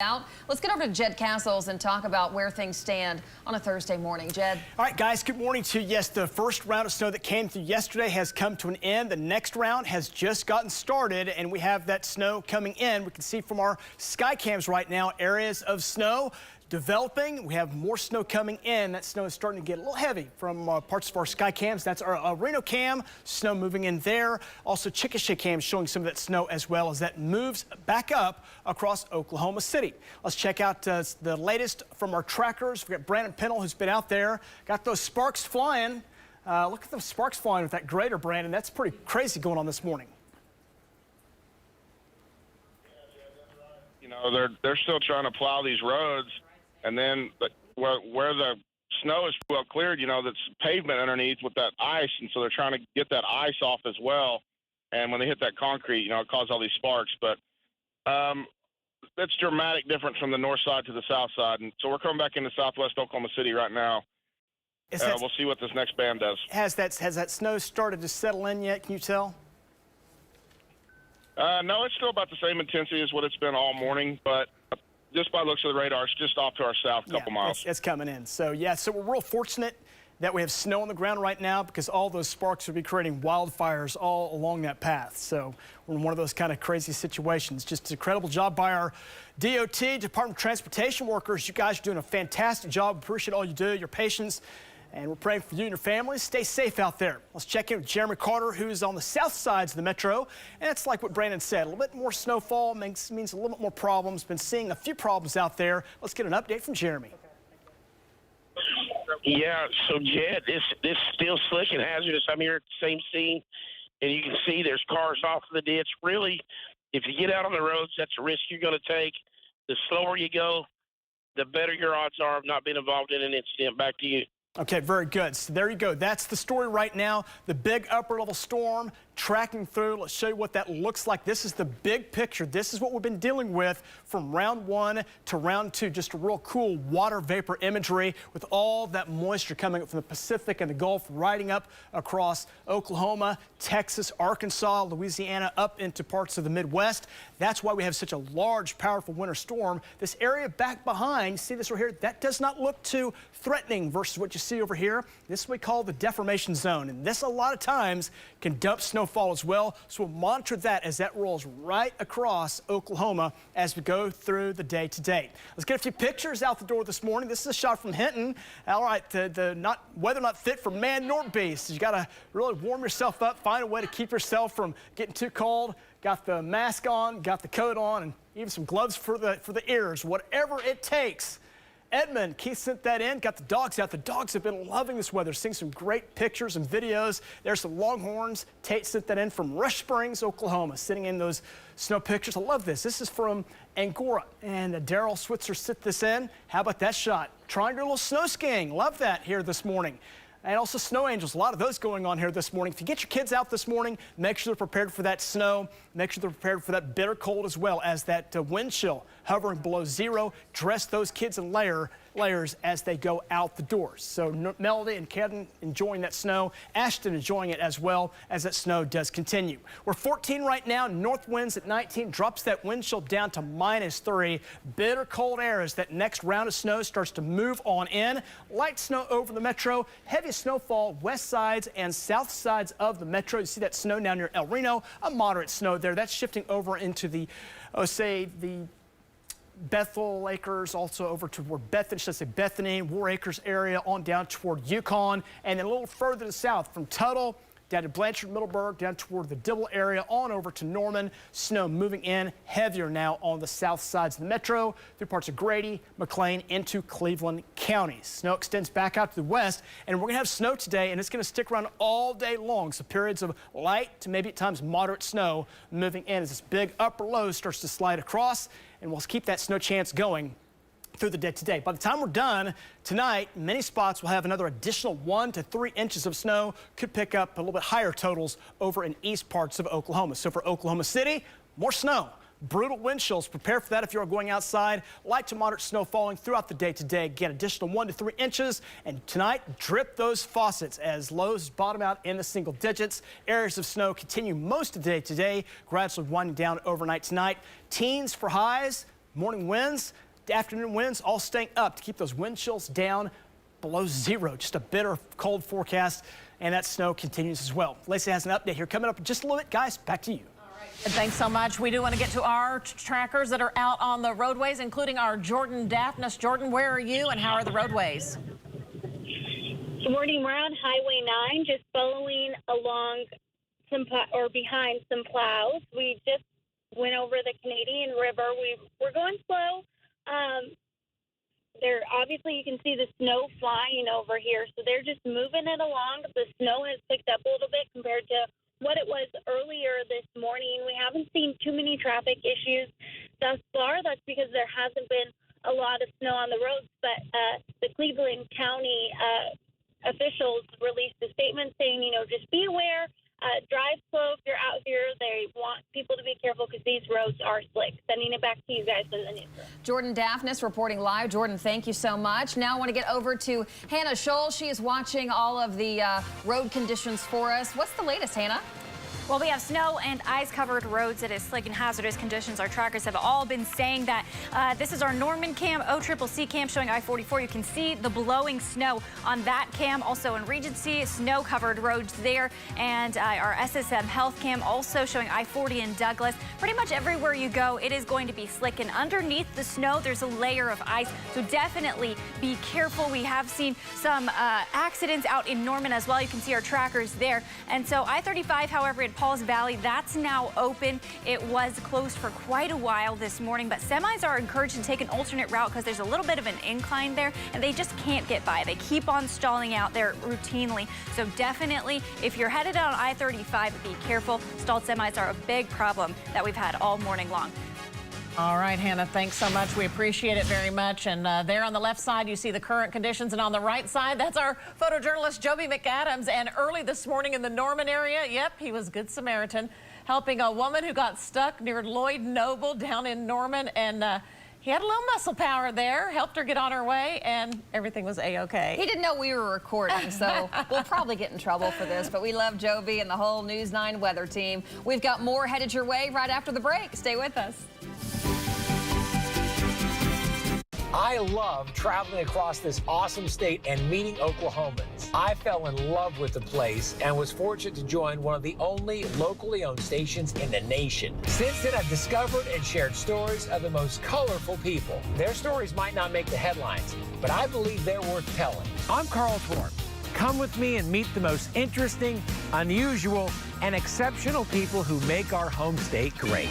Out. Let's get over to Jed Castles and talk about where things stand on a Thursday morning. Jed. All right, guys, good morning to you. Yes, the first round of snow that came through yesterday has come to an end. The next round has just gotten started, and we have that snow coming in. We can see from our sky cams right now areas of snow developing. We have more snow coming in. That snow is starting to get a little heavy from parts of our sky cams. That's our Reno cam, snow moving in there. Also Chickasha cam showing some of that snow as well as that moves back up across Oklahoma City. Let's check out the latest from our trackers. We've got Brandon Pennell who's been out there. Got those sparks flying. Look at those sparks flying with that grader, Brandon. That's pretty crazy going on this morning. You know, they're still trying to plow these roads. And then where the snow is well cleared, you know, that's pavement underneath with that ice. And so they're trying to get that ice off as well. And when they hit that concrete, you know, it caused all these sparks. But that's dramatic difference from the north side to the south side. And so we're coming back into southwest Oklahoma City right now. We'll see what this next band does. Has that snow started to settle in yet? Can you tell? No, it's still about the same intensity as what it's been all morning. But just by looks of the radar, it's just off to our south a couple miles. It's coming in. So, yeah, so we're real fortunate that we have snow on the ground right now because all those sparks would be creating wildfires all along that path. So we're in one of those kind of crazy situations. Just an incredible job by our DOT, Department of Transportation workers. You guys are doing a fantastic job. Appreciate all you do, your patience. And we're praying for you and your families. Stay safe out there. Let's check in with Jeromy Carter, who's on the south sides of the metro. And it's like what Brandon said, a little bit more snowfall means a little bit more problems. Been seeing a few problems out there. Let's get an update from Jeromy. Yeah, so Jed, this still slick and hazardous. I'm here at the same scene, and you can see there's cars off of the ditch. Really, if you get out on the roads, that's a risk you're going to take. The slower you go, the better your odds are of not being involved in an incident. Back to you. Okay, very good. So there you go. That's the story right now. The big upper level storm tracking through. Let's show you what that looks like. This is the big picture. This is what we've been dealing with from round 1 to round 2. Just a real cool water vapor imagery with all that moisture coming up from the Pacific and the Gulf, riding up across Oklahoma, Texas, Arkansas, Louisiana, up into parts of the Midwest. That's why we have such a large, powerful winter storm. This area back behind, see this right here? That does not look too threatening versus what you see over here. This is what we call the deformation zone. And this a lot of times can dump snowfall as well. So we'll monitor that as that rolls right across Oklahoma as we go through the day to day. Let's get a few pictures out the door this morning. This is a shot from Hinton. All right, the weather not fit for man nor beast. You got to really warm yourself up, find a way to keep yourself from getting too cold. Got the mask on, got the coat on, and even some gloves for the ears, whatever it takes. Edmund, Keith sent that in, got the dogs out. The dogs have been loving this weather, seeing some great pictures and videos. There's some longhorns. Tate sent that in from Rush Springs, Oklahoma, sitting in those snow pictures. I love this. This is from Angora, and Daryl Switzer sent this in. How about that shot? Trying to do a little snow skiing. Love that here this morning. And also snow angels, a lot of those going on here this morning. If you get your kids out this morning, make sure they're prepared for that snow. Make sure they're prepared for that bitter cold as well as that wind chill hovering below zero. Dress those kids in layers as they go out the doors. So Melody and Kevin enjoying that snow. Ashton enjoying it as well as that snow does continue. We're 14 right now. North winds at 19 drops that wind chill down to -3. Bitter cold air as that next round of snow starts to move on in. Light snow over the metro. Heavy snowfall west sides and south sides of the metro. You see that snow down near El Reno. A moderate snow there. That's shifting over into the Bethel Acres, also over toward Bethany, War Acres area, on down toward Yukon, and then a little further to the south from Tuttle down to Blanchard, Middleburg, down toward the Dibble area, on over to Norman. Snow moving in heavier now on the south sides of the metro, through parts of Grady, McLean, into Cleveland counties. Snow extends back out to the west, and we're going to have snow today, and it's going to stick around all day long. So periods of light to maybe at times moderate snow moving in as this big upper low starts to slide across, and we'll keep that snow chance going through the day today. By the time we're done tonight, many spots will have another additional 1 to 3 inches of snow. Could pick up a little bit higher totals over in east parts of Oklahoma. So for Oklahoma City, more snow. Brutal wind chills. Prepare for that if you are going outside. Light to moderate snow falling throughout the day today. Get additional 1 to 3 inches. And tonight, drip those faucets as lows bottom out in the single digits. Areas of snow continue most of the day today, gradually winding down overnight tonight. Teens for highs. Morning winds, the afternoon winds all staying up to keep those wind chills down below zero. Just a bitter cold forecast, and that snow continues as well. Lacey has an update here coming up in just a little bit. Guys, back to you. And thanks so much. We do want to get to our trackers that are out on the roadways, including our Jordan Daphnis. Jordan, where are you and how are the roadways? Good morning. We're on Highway 9, just following along behind some plows. We just went over the Canadian River. We're going slow. Obviously you can see the snow flying over here, so they're just moving it along. The snow has picked up a little bit compared to what it was earlier this morning. We haven't seen too many traffic issues thus far. That's because there hasn't been a lot of snow on the roads, but the Cleveland County officials released a statement saying, just be aware, drive slow if you're out here. They want people to be careful because these roads are slick. Sending it back to you guys in the newsroom. Jordan Daphnis reporting live. Jordan, thank you so much. Now I want to get over to Hannah Scholl. She is watching all of the road conditions for us. What's the latest, Hannah? Well, we have snow and ice-covered roads. It is slick and hazardous conditions. Our trackers have all been saying that. This is our Norman cam, OCCC cam showing I-44. You can see the blowing snow on that cam. Also in Regency, snow-covered roads there. And our SSM Health cam also showing I-40 in Douglas. Pretty much everywhere you go, it is going to be slick. And underneath the snow, there's a layer of ice. So definitely be careful. We have seen some accidents out in Norman as well. You can see our trackers there. And so I-35, however, in Pauls Valley, that's now open. It was closed for quite a while this morning, but semis are encouraged to take an alternate route because there's a little bit of an incline there and they just can't get by. They keep on stalling out there routinely. So definitely, if you're headed on I-35, be careful. Stalled semis are a big problem that we've had all morning long. All right, Hannah, thanks so much. We appreciate it very much. And there on the left side, you see the current conditions. And on the right side, that's our photojournalist, Jeromy McAdams. And early this morning in the Norman area, yep, he was Good Samaritan, helping a woman who got stuck near Lloyd Noble down in Norman. And he had a little muscle power there, helped her get on her way, and everything was A-OK. He didn't know we were recording, so we'll probably get in trouble for this. But we love Joby and the whole News 9 weather team. We've got more headed your way right after the break. Stay with us. I love traveling across this awesome state and meeting Oklahomans. I fell in love with the place and was fortunate to join one of the only locally owned stations in the nation. Since then, I've discovered and shared stories of the most colorful people. Their stories might not make the headlines, but I believe they're worth telling. I'm Carl Thorpe. Come with me and meet the most interesting, unusual, and exceptional people who make our home state great.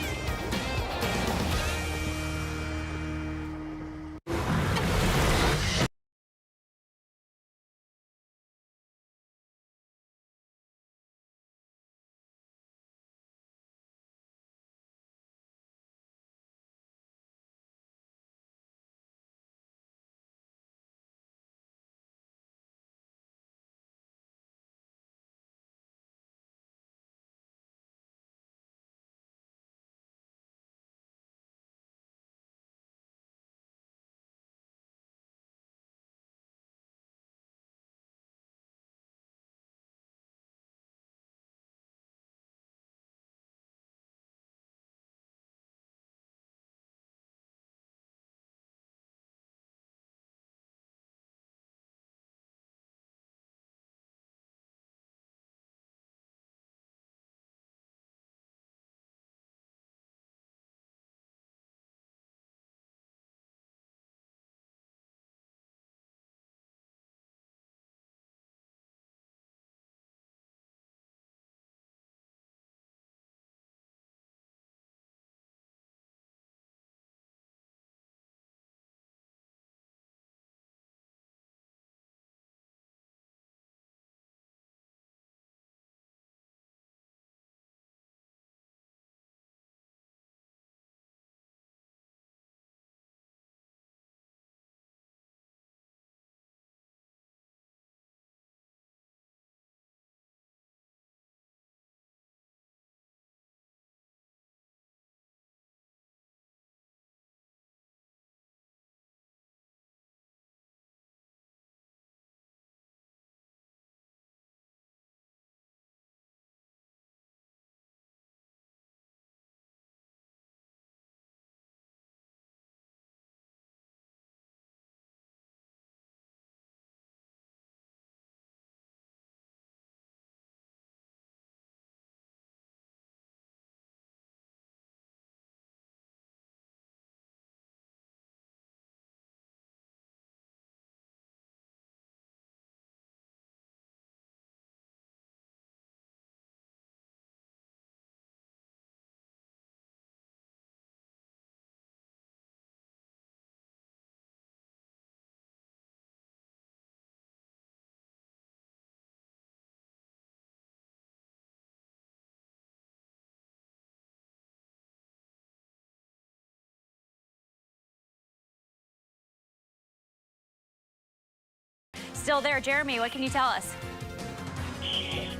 still there. Jeromy, what can you tell us?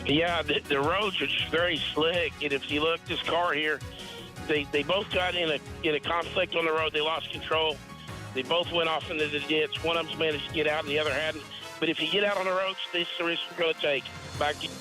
Yeah, the roads are just very slick. And if you look, this car here, they both got in a conflict on the road. They lost control. They both went off into the ditch. One of them managed to get out and the other hadn't. But if you get out on the roads, this is the risk you're going to take. Back to you.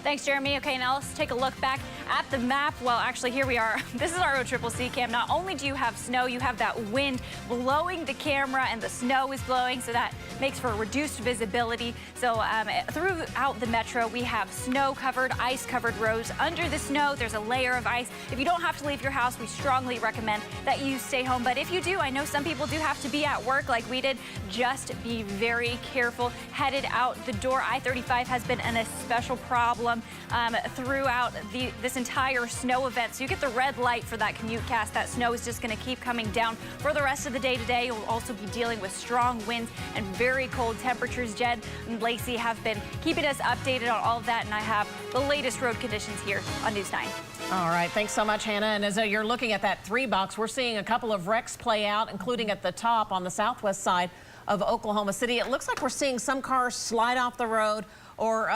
Thanks, Jeromy. Okay, now let's take a look back at the map. Well, actually, here we are. This is our OCCC cam. Not only do you have snow, you have that wind blowing the camera, and the snow is blowing, so that makes for reduced visibility. So throughout the metro, we have snow-covered, ice-covered roads. Under the snow, there's a layer of ice. If you don't have to leave your house, we strongly recommend that you stay home. But if you do, I know some people do have to be at work like we did. Just be very careful headed out the door. I-35 has been a special problem throughout this entire snow event. So you get the red light for that commute cast. That snow is just going to keep coming down for the rest of the day today. You'll also be dealing with strong winds and very cold temperatures. Jed and Lacey have been keeping us updated on all of that, and I have the latest road conditions here on News 9. All right, thanks so much, Hannah. And as you're looking at that 3 box, we're seeing a couple of wrecks play out, including at the top on the southwest side of Oklahoma City. It looks like we're seeing some cars slide off the road, or,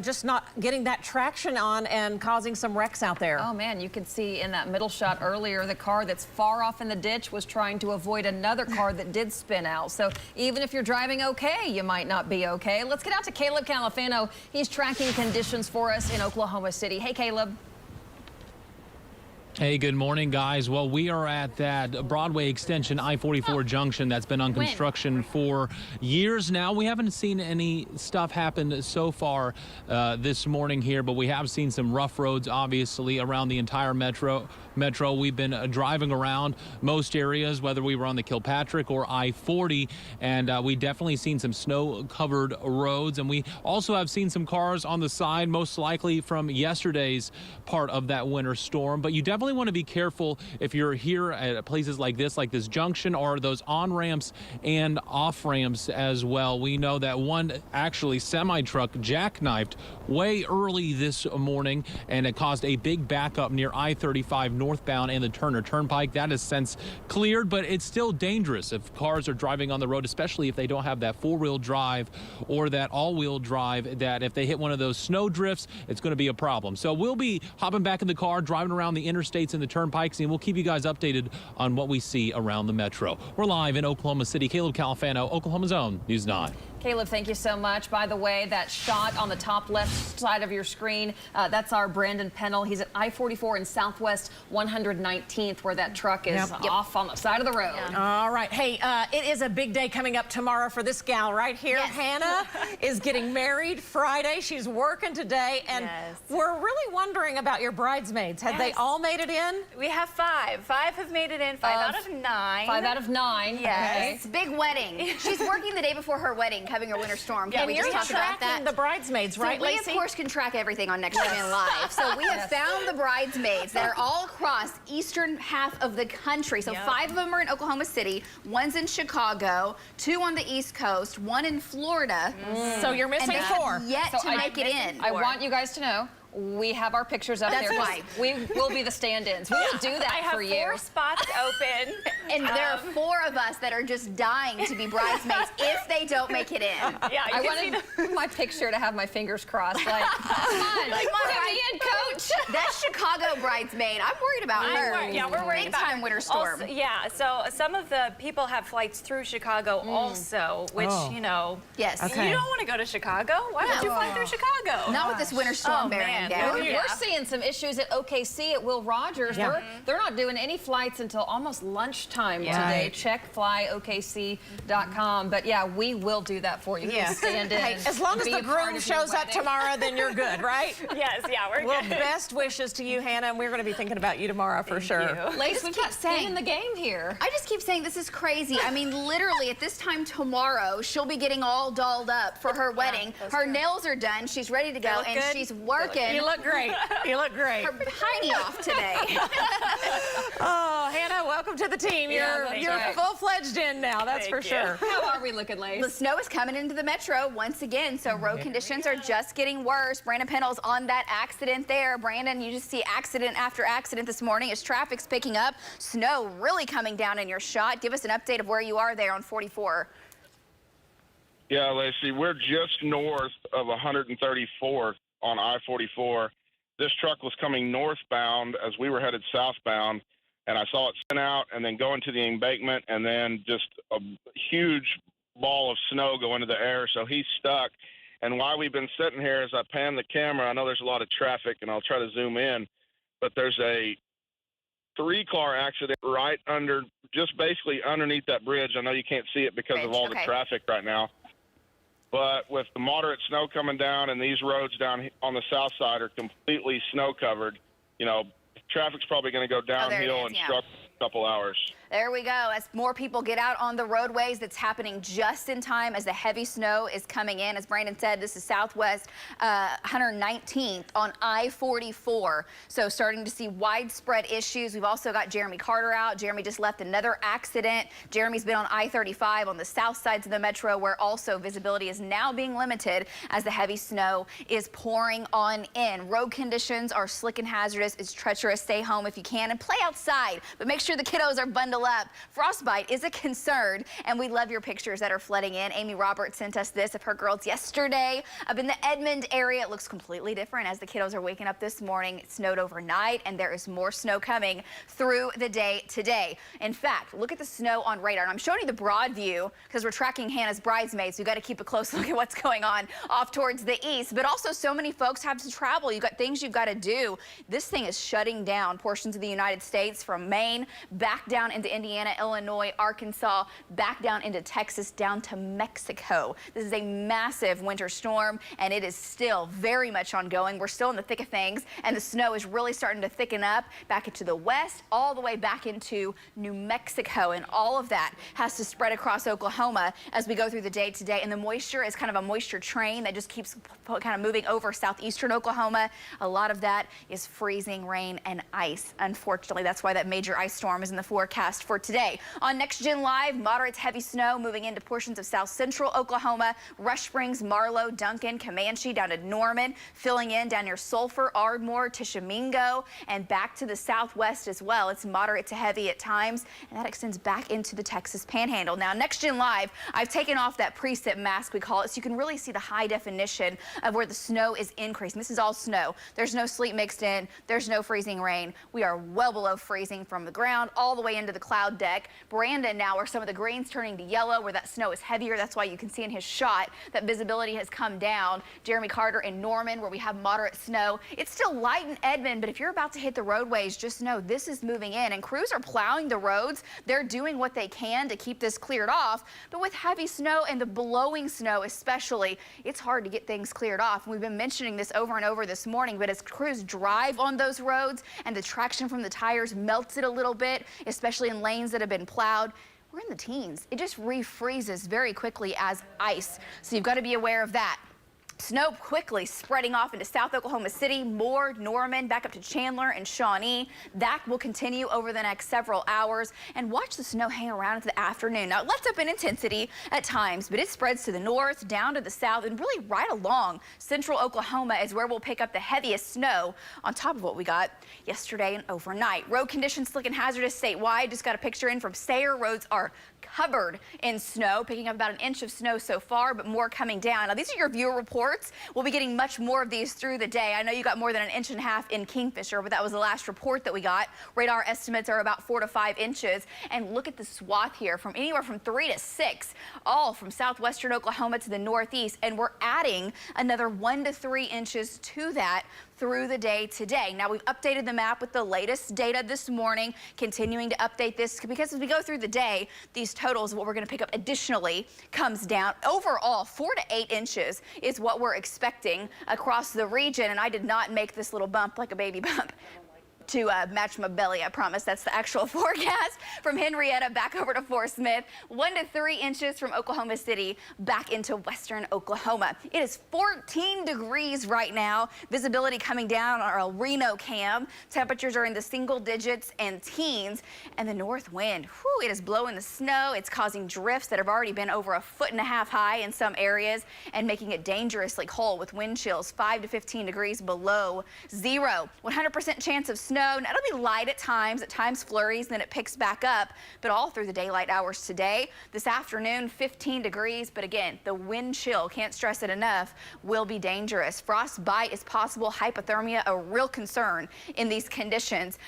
just not getting that traction on and causing some wrecks out there. Oh, man, you can see in that middle shot earlier, the car that's far off in the ditch was trying to avoid another car that did spin out. So even if you're driving okay, you might not be okay. Let's get out to Caleb Califano. He's tracking conditions for us in Oklahoma City. Hey, Caleb. Hey, good morning, guys. Well, we are at that Broadway extension I-44 junction that's been on construction for years now. We haven't seen any stuff happen so far this morning here, but we have seen some rough roads, obviously, around the entire metro. We've been driving around most areas, whether we were on the Kilpatrick or I-40, and we definitely seen some snow-covered roads, and we also have seen some cars on the side, most likely from yesterday's part of that winter storm. But you definitely want to be careful if you're here at places like this junction, or those on-ramps and off-ramps as well. We know that one actually semi-truck jackknifed way early this morning, and it caused a big backup near I-35 northbound and the Turner Turnpike. That is since cleared, but it's still dangerous if cars are driving on the road, especially if they don't have that four-wheel drive or that all-wheel drive, that if they hit one of those snow drifts, it's going to be a problem. So we'll be hopping back in the car, driving around the interstates and the turnpikes, and we'll keep you guys updated on what we see around the metro. We're live in Oklahoma City. Caleb Califano, Oklahoma's Own News 9. Caleb, thank you so much. By the way, that shot on the top left side of your screen, that's our Brandon Pennell. He's at I-44 in Southwest 119th, where that truck is off on the side of the road. All right. Hey, it is a big day coming up tomorrow for this gal right here. Yes. Hannah is getting married Friday. She's working today, and we're really wondering about your bridesmaids. Have they all made it in? We have 5. 5 have made it in. 5 out of 9. 5 out of 9. Yes. Okay. It's a big wedding. She's working the day before her wedding, having a winter storm. Can we just talk about that? The bridesmaids, right, We, Lacey? of course, can track everything on Next Gen Live. So we have found the bridesmaids that are all across eastern half of the country. So 5 of them are in Oklahoma City, 1's in Chicago, 2 on the East Coast, 1 in Florida. So you're missing and 4. Yet to make it in. I want you guys to know, we have our pictures up That's there. right. We will be the stand-ins. We will do that for you. I have 4 spots open. And there are 4 of us that are just dying to be bridesmaids if they don't make it in. Yeah, I wanted my picture to have my fingers crossed, like, come on, Like, get me in, coach. That Chicago bridesmaid, I'm worried about her. Yeah, we're worried Big about time winter storm. Also, yeah, so some of the people have flights through Chicago also, which, Yes. You don't want to go to Chicago. Why would you fly through Chicago? Not with this winter storm bearing down. We're seeing some issues at OKC at Will Rogers. Yeah. They're not doing any flights until almost lunchtime today. Check flyokc.com. But yeah, we will do that for you. Yeah. Stand in. As long as the groom shows up tomorrow, then you're good, right? Yes, yeah, we're Well, good. best wishes to you, Hannah, and we're going to be thinking about you tomorrow for sure. Lace, we've got skin in the game here. I just keep saying this is crazy. I mean, literally at this time tomorrow, she'll be getting all dolled up for her wedding. Her nails are done. She's ready to go, and she's working. You look great. You look great. Her hiney off today. Oh, Hannah, welcome to the team. You're full-fledged in now, that's for sure. How are we looking, Lace? The snow is coming into the metro once again, so road conditions are just getting worse. Brandon Pennell's on that accident there. Brandon, you just see accident after accident this morning as traffic's picking up. Snow really coming down in your shot. Give us an update of where you are there on 44. Yeah, Lacey, we're just north of 134th on I-44. This truck was coming northbound as we were headed southbound, and I saw it spin out and then go into the embankment, and then just a huge ball of snow go into the air, so he's stuck. And while we've been sitting here, as I pan the camera, I know there's a lot of traffic, and I'll try to zoom in, but there's a 3-car accident right under, just basically underneath that bridge. I know you can't see it because of all the traffic right now. But with the moderate snow coming down and these roads down on the south side are completely snow covered, you know, traffic's probably going to go downhill and struggle a couple hours. There we go. As more people get out on the roadways, that's happening just in time as the heavy snow is coming in. As Brandon said, this is Southwest 119th on I-44. So starting to see widespread issues. We've also got Jeromy Carter out. Jeromy just left another accident. Jeremy's been on I-35 on the south sides of the metro, where also visibility is now being limited as the heavy snow is pouring on in. Road conditions are slick and hazardous. It's treacherous. Stay home if you can and play outside, but make sure the kiddos are bundled up. Frostbite is a concern, and we love your pictures that are flooding in. Amy Roberts sent us this of her girls yesterday up in the Edmond area. It looks completely different as the kiddos are waking up this morning. It snowed overnight, and there is more snow coming through the day today. In fact, look at the snow on radar. And I'm showing you the broad view because we're tracking Hannah's bridesmaids. We've got to keep a close look at what's going on off towards the east, but also so many folks have to travel. You've got things you've got to do. This thing is shutting down portions of the United States from Maine back down into Indiana, Illinois, Arkansas, back down into Texas, down to Mexico. This is a massive winter storm, and it is still very much ongoing. We're still in the thick of things, and the snow is really starting to thicken up back into the west, all the way back into New Mexico, and all of that has to spread across Oklahoma as we go through the day today. And the moisture is kind of a moisture train that just keeps kind of moving over southeastern Oklahoma. A lot of that is freezing rain and ice. Unfortunately, that's why that major ice storm is in the forecast for today. On Next Gen Live, moderate to heavy snow moving into portions of south central Oklahoma, Rush Springs, Marlow, Duncan, Comanche, down to Norman, filling in down near Sulphur, Ardmore, Tishomingo, and back to the southwest as well. It's moderate to heavy at times, and that extends back into the Texas Panhandle. Now, Next Gen Live, I've taken off that preset mask, we call it, so you can really see the high definition of where the snow is increasing. This is all snow. There's no sleet mixed in. There's no freezing rain. We are well below freezing from the ground all the way into the cloud deck. Brandon now, where some of the greens turning to yellow, where that snow is heavier. That's why you can see in his shot that visibility has come down. Jeromy Carter in Norman, where we have moderate snow. It's still light in Edmond, but if you're about to hit the roadways, just know this is moving in, and crews are plowing the roads. They're doing what they can to keep this cleared off, but with heavy snow and the blowing snow especially, it's hard to get things cleared off. And we've been mentioning this over and over this morning, but as crews drive on those roads and the traction from the tires melts it a little bit, especially in lanes that have been plowed, we're in the teens. It just refreezes very quickly as ice. So you've got to be aware of that. Snow quickly spreading off into South Oklahoma City, Moore, Norman, back up to Chandler and Shawnee. That will continue over the next several hours. And watch the snow hang around into the afternoon. Now, it lets up in intensity at times, but it spreads to the north, down to the south, and really right along central Oklahoma is where we'll pick up the heaviest snow on top of what we got yesterday and overnight. Road conditions slick and hazardous statewide. Just got a picture in from Sayre. Roads are covered in snow, picking up about an inch of snow so far, but more coming down. Now, these are your viewer reports. We'll be getting much more of these through the day. I know you got more than an inch and a half in Kingfisher, but that was the last report that we got. Radar estimates are about 4 to 5 inches. And look at the swath here from anywhere from 3 to 6, all from southwestern Oklahoma to the northeast. And we're adding another 1 to 3 inches to that through the day today. Now, we've updated the map with the latest data this morning, continuing to update this because as we go through the day, these totals, what we're going to pick up additionally, comes down. Overall, 4 to 8 inches is what we're expecting across the region, and I did not make this little bump like a baby bump to match my belly. I promise that's the actual forecast. From Henrietta back over to Fort Smith, 1 to 3 inches from Oklahoma City back into western Oklahoma. It is 14 degrees right now. Visibility coming down on our El Reno cam. Temperatures are in the single digits and teens, and the north wind, whew, it is blowing the snow. It's causing drifts that have already been over 1.5 feet high in some areas and making it dangerously cold with wind chills 5 to 15 degrees below zero. 100% chance of snow snow. Now, it'll be light at times flurries, then it picks back up, but all through the daylight hours today. This afternoon, 15 degrees, but again, the wind chill, can't stress it enough, will be dangerous. Frostbite is possible, hypothermia a real concern in these conditions.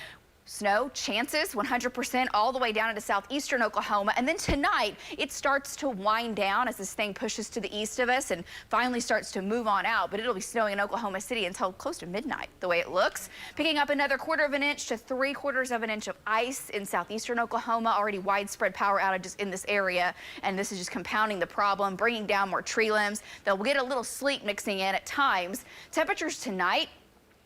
Snow chances 100% all the way down into southeastern Oklahoma. And then tonight, it starts to wind down as this thing pushes to the east of us and finally starts to move on out. But it'll be snowing in Oklahoma City until close to midnight, the way it looks. Picking up another 1/4 inch to 3/4 of an inch of ice in southeastern Oklahoma. Already widespread power outages in this area. And this is just compounding the problem, bringing down more tree limbs. They'll get a little sleet mixing in at times. Temperatures tonight.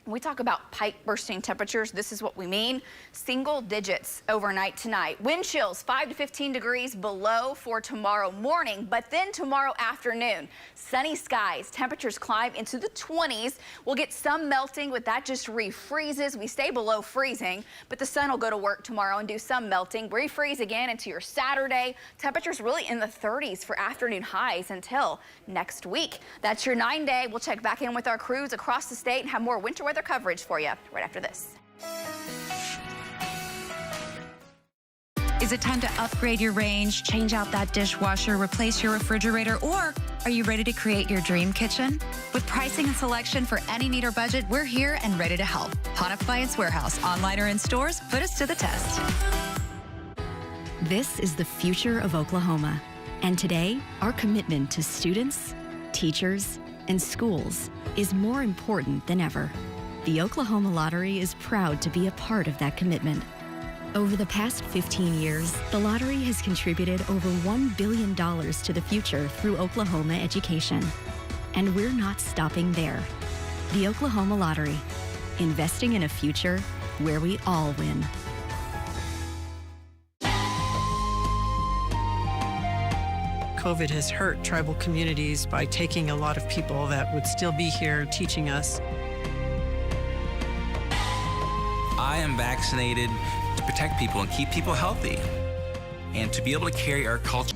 When we talk about pipe bursting temperatures, this is what we mean. Single digits overnight tonight. Wind chills 5 to 15 degrees below for tomorrow morning, but then tomorrow afternoon, sunny skies, temperatures climb into the 20s. We'll get some melting, but that just refreezes. We stay below freezing, but the sun will go to work tomorrow and do some melting. Refreeze again into your Saturday. Temperatures really in the 30s for afternoon highs until next week. That's your 9-day. We'll check back in with our crews across the state and have more winter weather coverage for you right after this. Is it time to upgrade your range, change out that dishwasher, replace your refrigerator, or are you ready to create your dream kitchen? With pricing and selection for any need or budget, we're here and ready to help. Hot Appliance Warehouse, online or in stores, put us to the test. This is the future of Oklahoma. And today, our commitment to students, teachers, and schools is more important than ever. The Oklahoma Lottery is proud to be a part of that commitment. Over the past 15 years, the lottery has contributed over $1 billion to the future through Oklahoma education. And we're not stopping there. The Oklahoma Lottery, investing in a future where we all win. COVID has hurt tribal communities by taking a lot of people that would still be here teaching us. I am vaccinated to protect people and keep people healthy and to be able to carry our culture.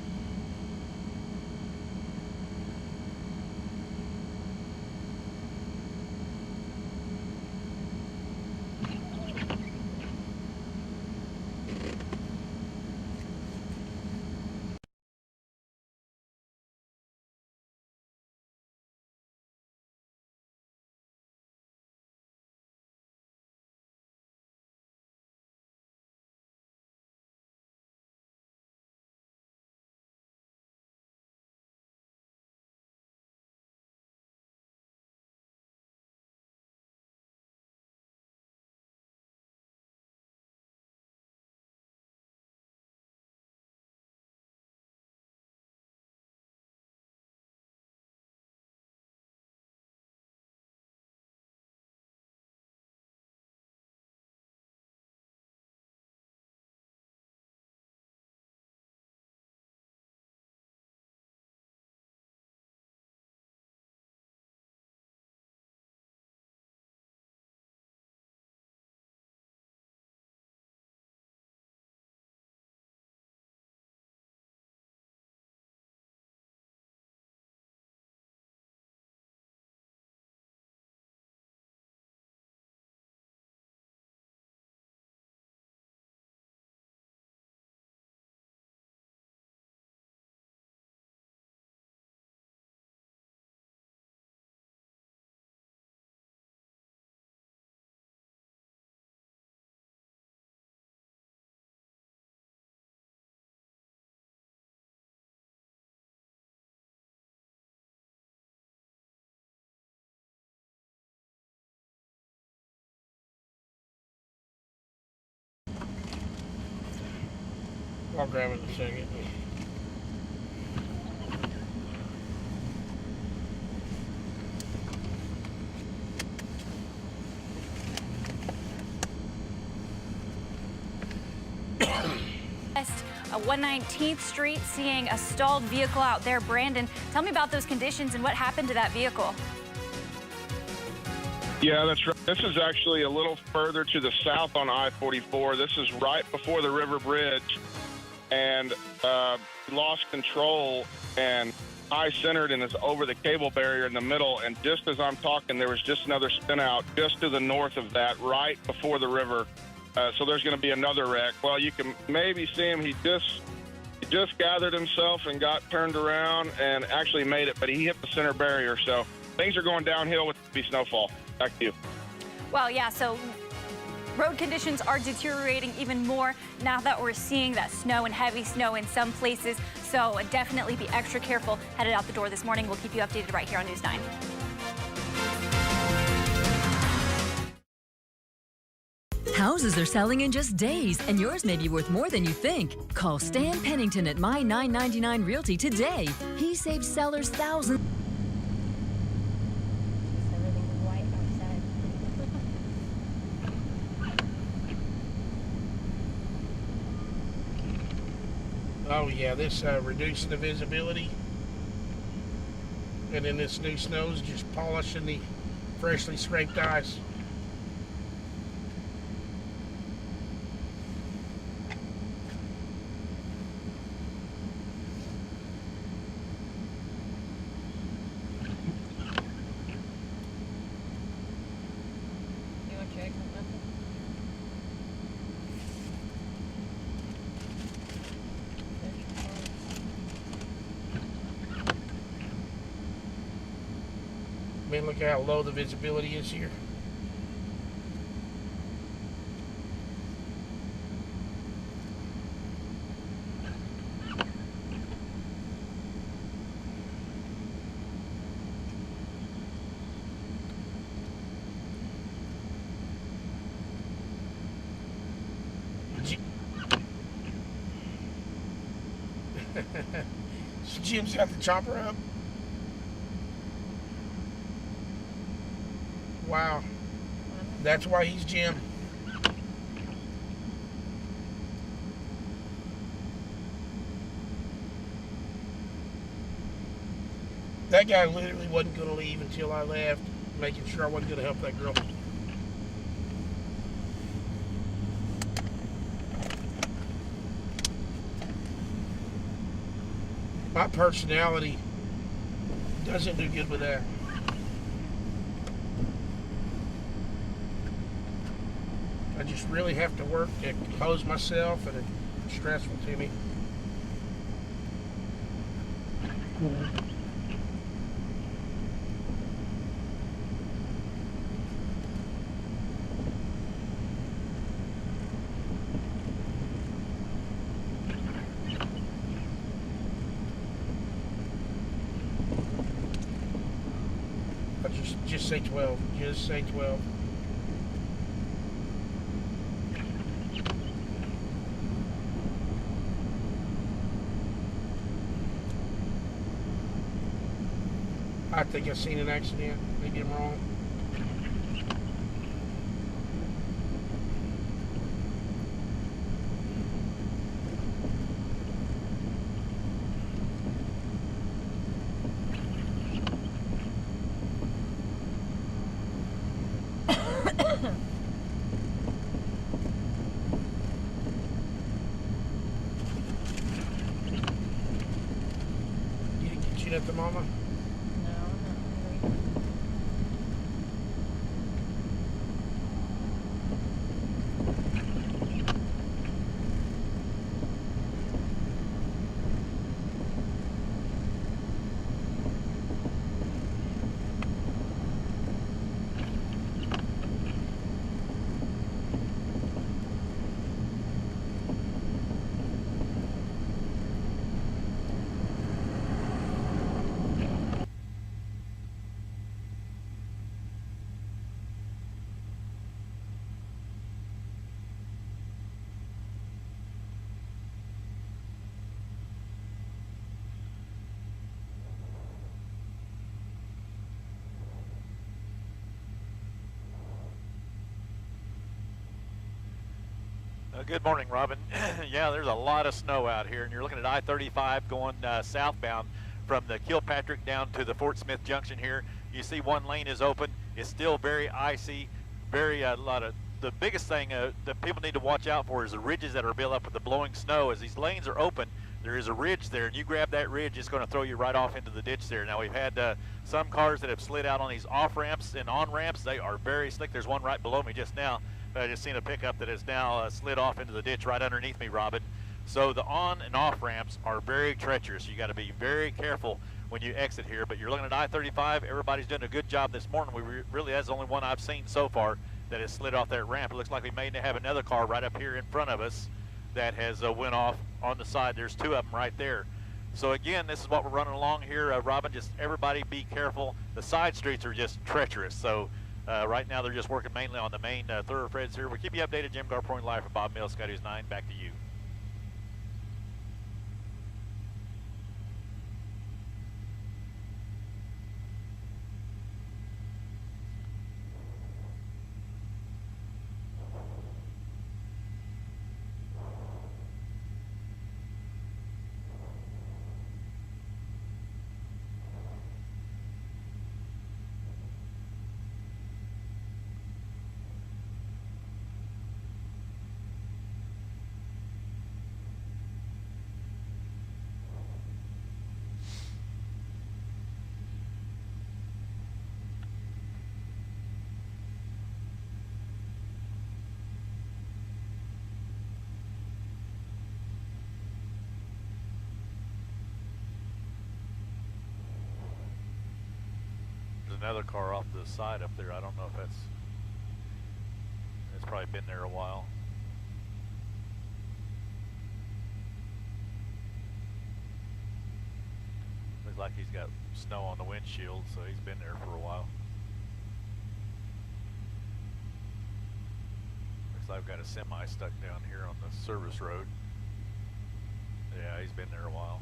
I'll grab it in a second. West 119th Street, seeing a stalled vehicle out there. Brandon, tell me about those conditions and what happened to that vehicle. Yeah, that's right. This is actually a little further to the south on I-44. This is right before the River Bridge, and lost control and high-centered and is over the cable barrier in the middle. And just as I'm talking, there was just another spin out just to the north of that, right before the river. So there's going to be another wreck. Well, you can maybe see him. He just gathered himself and got turned around and actually made it, but he hit the center barrier. So things are going downhill with the snowfall. Back to you. Well, yeah, so road conditions are deteriorating even more now that we're seeing that snow and heavy snow in some places. So definitely be extra careful headed out the door this morning. We'll keep you updated right here on News 9. Houses are selling in just days, and yours may be worth more than you think. Call Stan Pennington at My 999 Realty today. He saves sellers thousands. Everything's white outside. Oh yeah, this reducing the visibility, and then this new snow's just polishing the freshly scraped ice. You want to check on nothing? Man, look how low the visibility is here. Jim's got the chopper up. Wow. That's why he's Jim. That guy literally wasn't going to leave until I left, making sure I wasn't going to help that girl. My personality doesn't do good with that. I just really have to work to compose myself, and it's stressful to me. Just say 12. Just say 12. I think I've seen an accident. Maybe I'm wrong. You didn't get you at the mama? Good morning, Robin. Yeah, there's a lot of snow out here, and you're looking at I-35 going southbound from the Kilpatrick down to the Fort Smith Junction here. You see one lane is open. It's still very icy, very a lot of. The biggest thing that people need to watch out for is the ridges that are built up with the blowing snow. As these lanes are open, there is a ridge there, and you grab that ridge, it's going to throw you right off into the ditch there. Now, we've had some cars that have slid out on these off-ramps and on-ramps. They are very slick. There's one right below me just now. I just seen a pickup that has now slid off into the ditch right underneath me, Robin. So the on and off ramps are very treacherous. You got to be very careful when you exit here. But you're looking at I-35. Everybody's doing a good job this morning. Really, that's the only one I've seen so far that has slid off that ramp. It looks like we may have another car right up here in front of us that has went off on the side. There's two of them right there. So again, this is what we're running along here, Robin. Just everybody be careful. The side streets are just treacherous. So right now they're just working mainly on the main thoroughfares here. We'll keep you updated. Jim Gardner live for Bob Mills SkyNews 9. Back to you. Another car off to the side up there. I don't know if it's probably been there a while. Looks like he's got snow on the windshield, so he's been there for a while. Looks like I've got a semi stuck down here on the service road. Yeah, he's been there a while.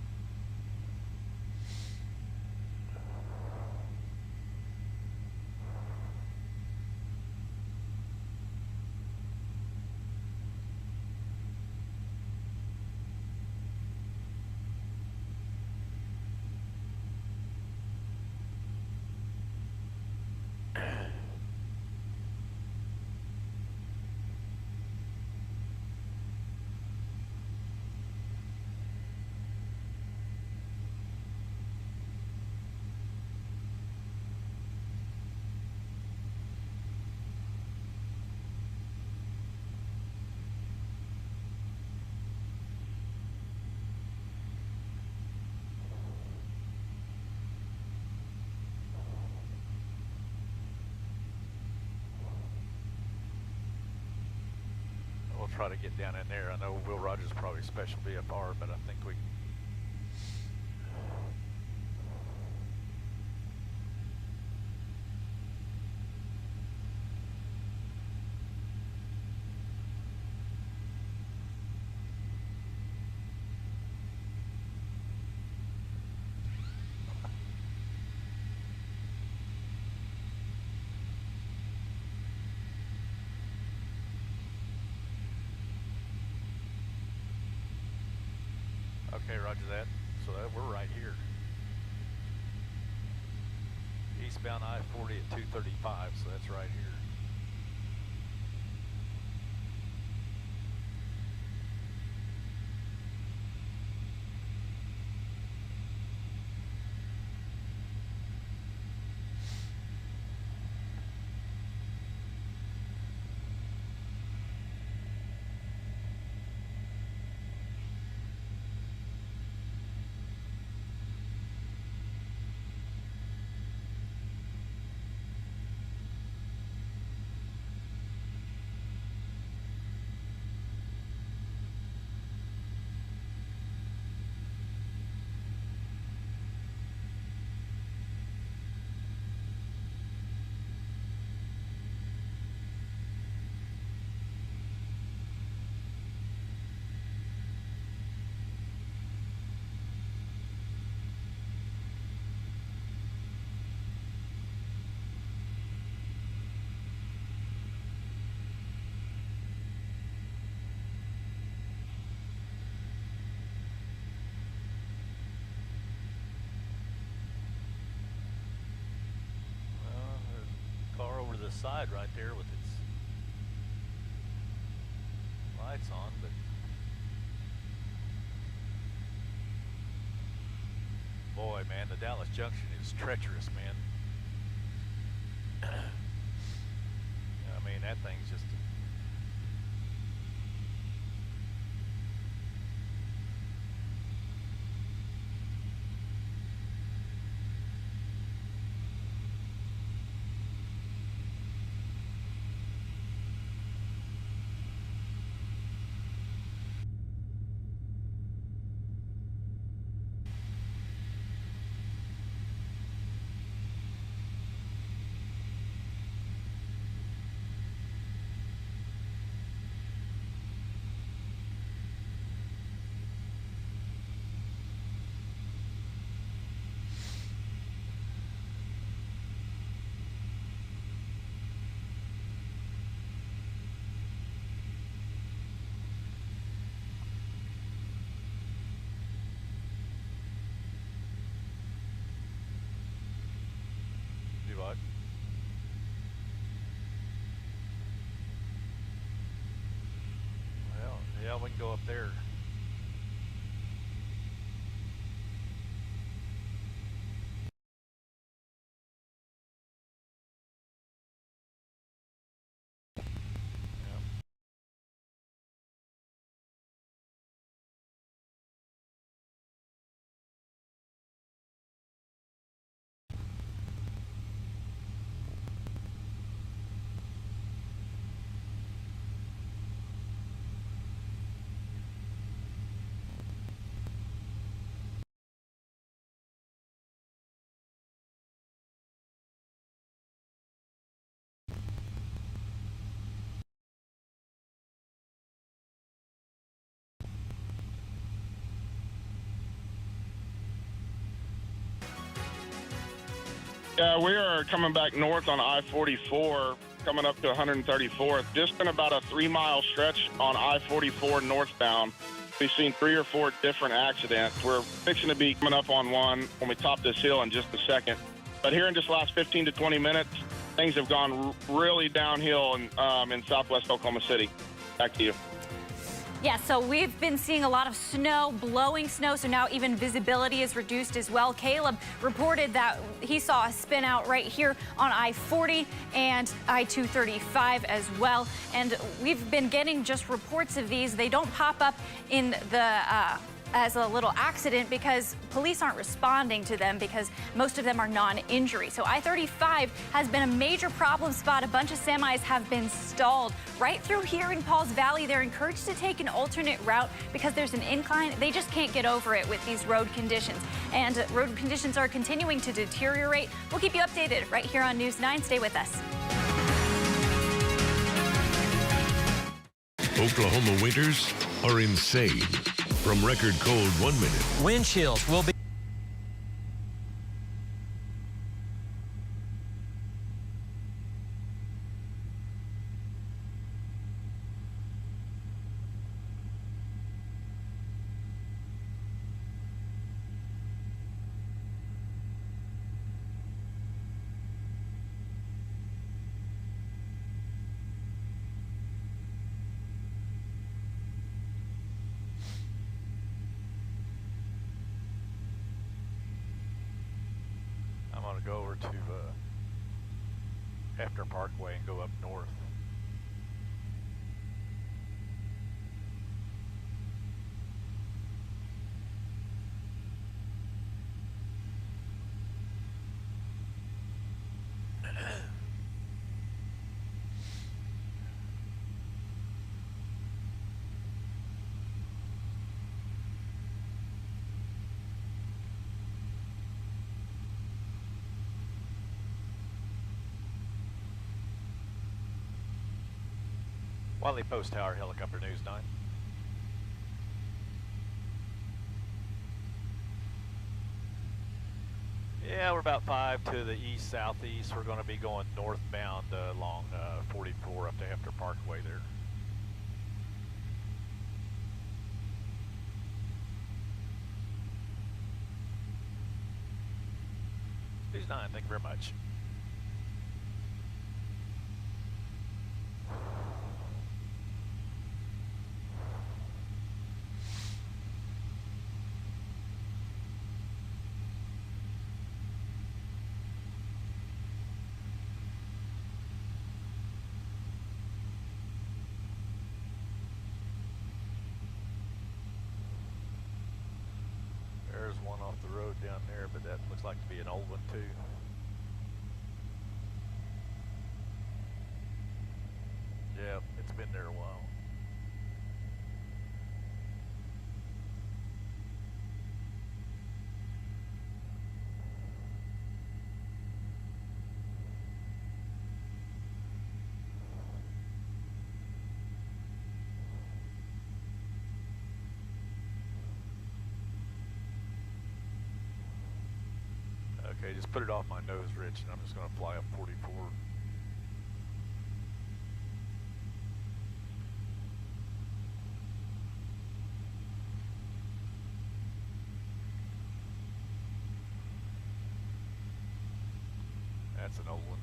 We'll try to get down in there. I know Will Rogers probably special VFR, but I think we Okay, roger that. So we're right here. Eastbound I-40 at 235, so that's right here. The side right there with its lights on, but boy, man, the Dallas Junction is treacherous, man. I mean, that thing's just... Do what? Well, yeah, we can go up there. Yeah, we are coming back north on I-44, coming up to 134th. Just been about a 3-mile stretch on I-44 northbound. We've seen 3 or 4 different accidents. We're fixing to be coming up on one when we top this hill in just a second. But here in just the last 15 to 20 minutes, things have gone really downhill in southwest Oklahoma City. Back to you. Yeah, so we've been seeing a lot of snow, blowing snow, so now even visibility is reduced as well. Caleb reported that he saw a spin out right here on I-40 and I-235 as well. And we've been getting just reports of these. They don't pop up in the as a little accident because police aren't responding to them because most of them are non-injury. So I-35 has been a major problem spot. A bunch of semis have been stalled right through here in Pauls Valley. They're encouraged to take an alternate route because there's an incline. They just can't get over it with these road conditions. And road conditions are continuing to deteriorate. We'll keep you updated right here on News 9. Stay with us. Oklahoma winters are insane. From record cold 1 minute. Wind chills will be. Go over to After Parkway and go up north. Wiley Post Tower, Helicopter News 9. Yeah, we're about 5 to the east-southeast. We're going to be going northbound along 44 up to After Parkway there. News 9, thank you very much. like to be an old one too. Yeah, it's been there a while. Okay, just put it off my nose, Rich, and I'm just going to fly up 44. That's an old one.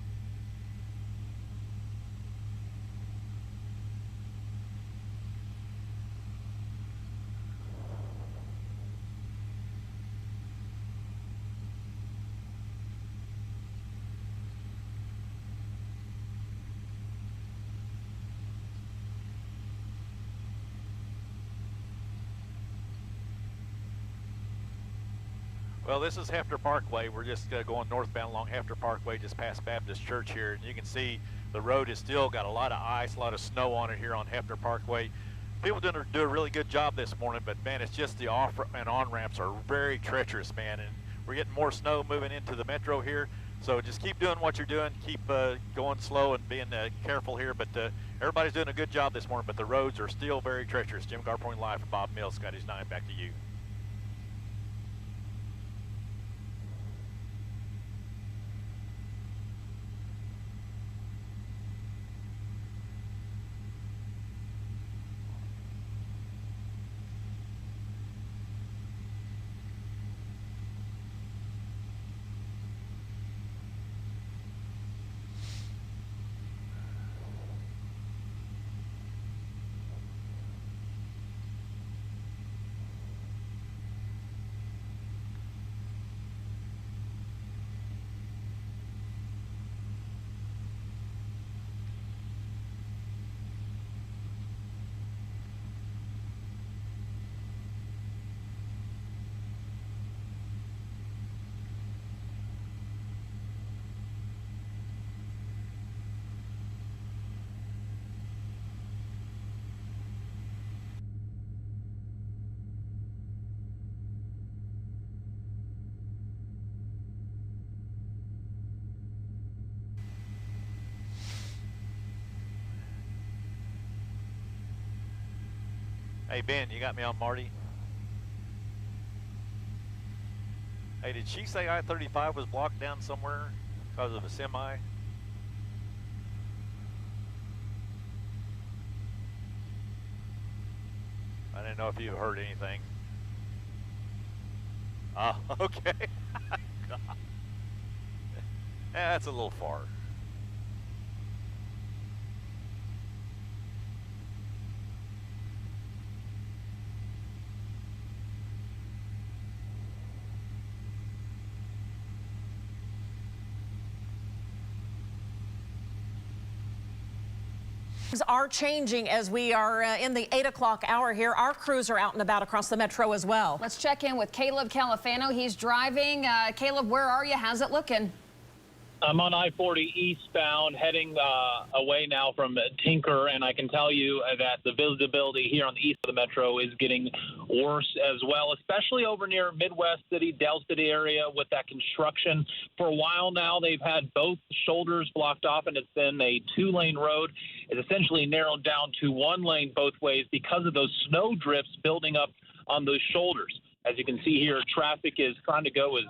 Well, this is Hefner Parkway. We're just going northbound along Hefner Parkway, just past Baptist Church here. And you can see the road has still got a lot of ice, a lot of snow on it here on Hefner Parkway. People do a really good job this morning, but man, it's just the off and on ramps are very treacherous, man. And we're getting more snow moving into the metro here. So just keep doing what you're doing. Keep going slow and being careful here. But everybody's doing a good job this morning, but the roads are still very treacherous. Jim Gardner live from Bob Mills SkyNews 9. Back to you. Hey, Ben, you got me on Marty? Hey, did she say I-35 was blocked down somewhere because of a semi? I didn't know if you heard anything. Oh, okay. God. Yeah, that's a little far. Are changing as we are in the 8 o'clock hour here. Our crews are out and about across the metro as well. Let's check in with Caleb Califano. He's driving. Caleb, where are you? How's it looking? I'm on I-40 eastbound, heading away now from Tinker, and I can tell you that the visibility here on the east of the metro is getting worse as well, especially over near Midwest City, Dell City area with that construction. For a while now, they've had both shoulders blocked off, and it's been a two-lane road. It's essentially narrowed down to one lane both ways because of those snow drifts building up on those shoulders. As you can see here, traffic is trying to go as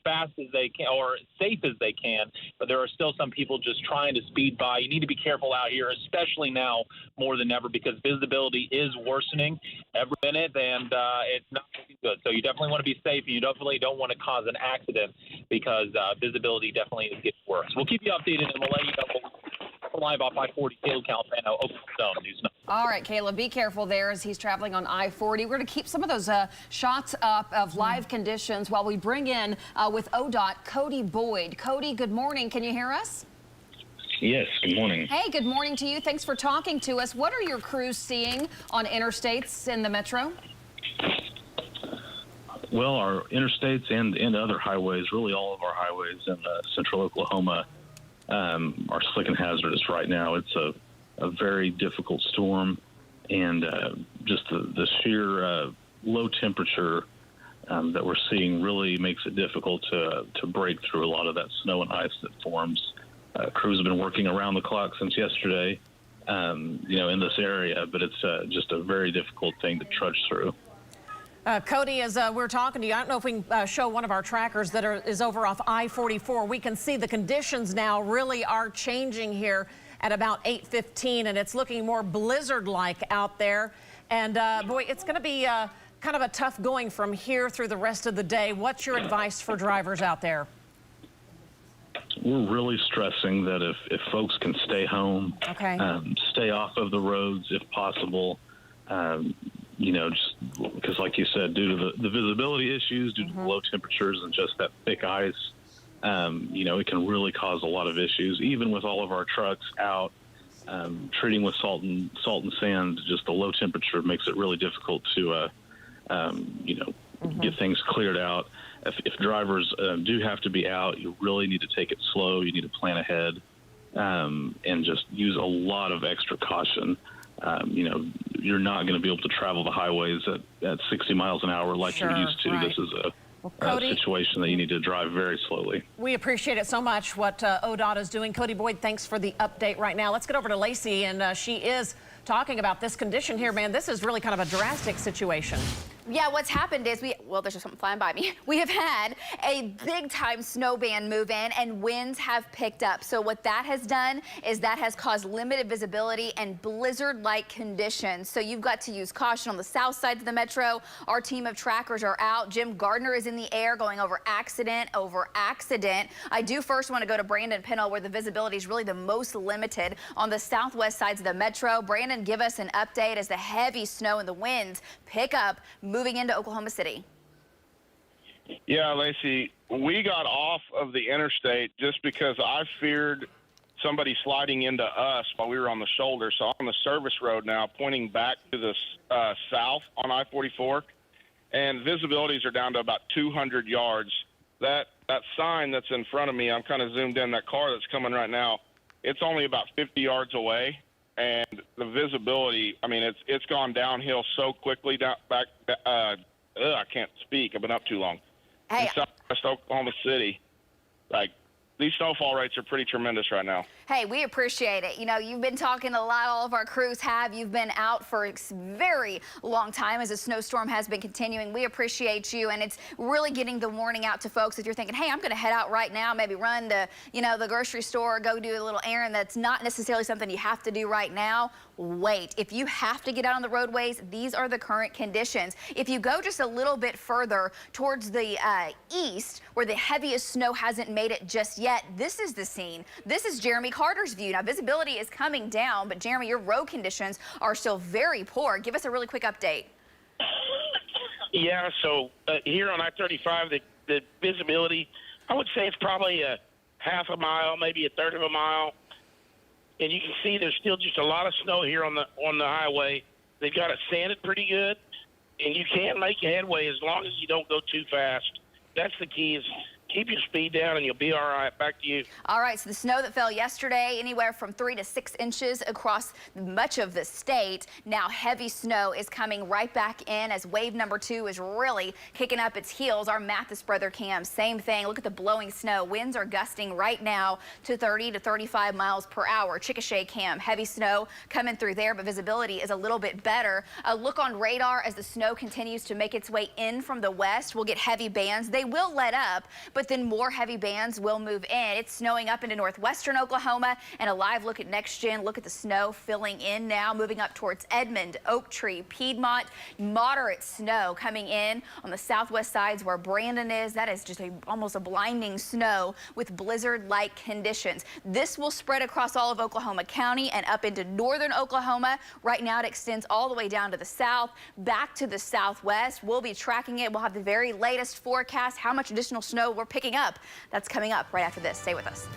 fast as they can or safe as they can, but there are still some people just trying to speed by. You need to be careful out here, especially now more than ever, because visibility is worsening every minute, and it's not looking good. So you definitely want to be safe, and you definitely don't want to cause an accident because visibility definitely is getting worse. We'll keep you updated, and we'll let you know. Live off I-40, Caleb Califano, Oakland Zone News 9. All right, Caleb, be careful there as he's traveling on I-40. We're going to keep some of those shots up of live conditions while we bring in with ODOT Cody Boyd. Cody, good morning. Can you hear us? Yes, good morning. Hey, good morning to you. Thanks for talking to us. What are your crews seeing on interstates in the metro? Well, our interstates and other highways, really all of our highways in central Oklahoma, are slick and hazardous right now. It's a very difficult storm, and just the sheer low temperature that we're seeing really makes it difficult to break through a lot of that snow and ice that forms. Crews have been working around the clock since yesterday, in this area, but it's just a very difficult thing to trudge through. Cody, as we're talking to you, I don't know if we can show one of our trackers that is over off I-44. We can see the conditions now really are changing here at about 8:15, and it's looking more blizzard-like out there. And boy, it's going to be kind of a tough going from here through the rest of the day. What's your advice for drivers out there? We're really stressing that if folks can stay home, stay off of the roads if possible, just because, like you said, due to the visibility issues, due to the low temperatures and just that thick ice, it can really cause a lot of issues. Even with all of our trucks out treating with salt and sand, just the low temperature makes it really difficult to, get things cleared out. If drivers do have to be out, you really need to take it slow. You need to plan ahead and just use a lot of extra caution. You're not going to be able to travel the highways at 60 miles an hour like you're used to. Right. This is a situation that you need to drive very slowly. We appreciate it so much what ODOT is doing. Cody Boyd, thanks for the update right now. Let's get over to Lacey, and she is talking about this condition here. Man, this is really kind of a drastic situation. Yeah, what's happened is there's just something flying by me. We have had a big time snow band move in and winds have picked up. So what that has done is that has caused limited visibility and blizzard-like conditions. So you've got to use caution on the south side of the metro. Our team of trackers are out. Jim Gardner is in the air going over accident over accident. I do first want to go to Brandon Pennell, where the visibility is really the most limited on the southwest sides of the metro. Brandon, give us an update as the heavy snow and the winds pick up, moving into Oklahoma City. Yeah, Lacey, we got off of the interstate just because I feared somebody sliding into us while we were on the shoulder. So I'm on the service road now, pointing back to the south on I-44, and visibilities are down to about 200 yards. That sign that's in front of me, I'm kind of zoomed in, that car that's coming right now, it's only about 50 yards away. And the visibility, I mean, it's gone downhill so quickly. I can't speak. I've been up too long. Hey, in southwest Oklahoma City, these snowfall rates are pretty tremendous right now. Hey, we appreciate it. You've been talking a lot. All of our crews have. You've been out for a very long time as a snowstorm has been continuing. We appreciate you, and it's really getting the warning out to folks if you're thinking, hey, I'm going to head out right now, maybe run to, the grocery store, go do a little errand. That's not necessarily something you have to do right now. Wait. If you have to get out on the roadways, these are the current conditions. If you go just a little bit further towards the east, where the heaviest snow hasn't made it just yet, this is the scene. This is Jeromy Carter's view. Now, visibility is coming down, but Jeromy, your road conditions are still very poor. Give us a really quick update. Yeah, so here on I-35, the visibility, I would say it's probably a half a mile, maybe a third of a mile. And you can see there's still just a lot of snow here on the highway. They've got it sanded pretty good, and you can make headway as long as you don't go too fast. That's the key, is keep your speed down and you'll be all right. Back to you. All right, so the snow that fell yesterday, anywhere from 3 to 6 inches across much of the state. Now heavy snow is coming right back in as wave number 2 is really kicking up its heels. Our Mathis brother cam, same thing. Look at the blowing snow. Winds are gusting right now to 30 to 35 miles per hour. Chickasha cam, heavy snow coming through there, but visibility is a little bit better. A look on radar as the snow continues to make its way in from the west. We'll get heavy bands. They will let up, but then more heavy bands will move in. It's snowing up into northwestern Oklahoma, and a live look at next gen. Look at the snow filling in now, moving up towards Edmond, Oak Tree, Piedmont. Moderate snow coming in on the southwest sides where Brandon is. That is just almost a blinding snow with blizzard-like conditions. This will spread across all of Oklahoma County and up into northern Oklahoma. Right now it extends all the way down to the south, back to the southwest. We'll be tracking it. We'll have the very latest forecast, how much additional snow we're picking up. That's coming up right after this. Stay with us.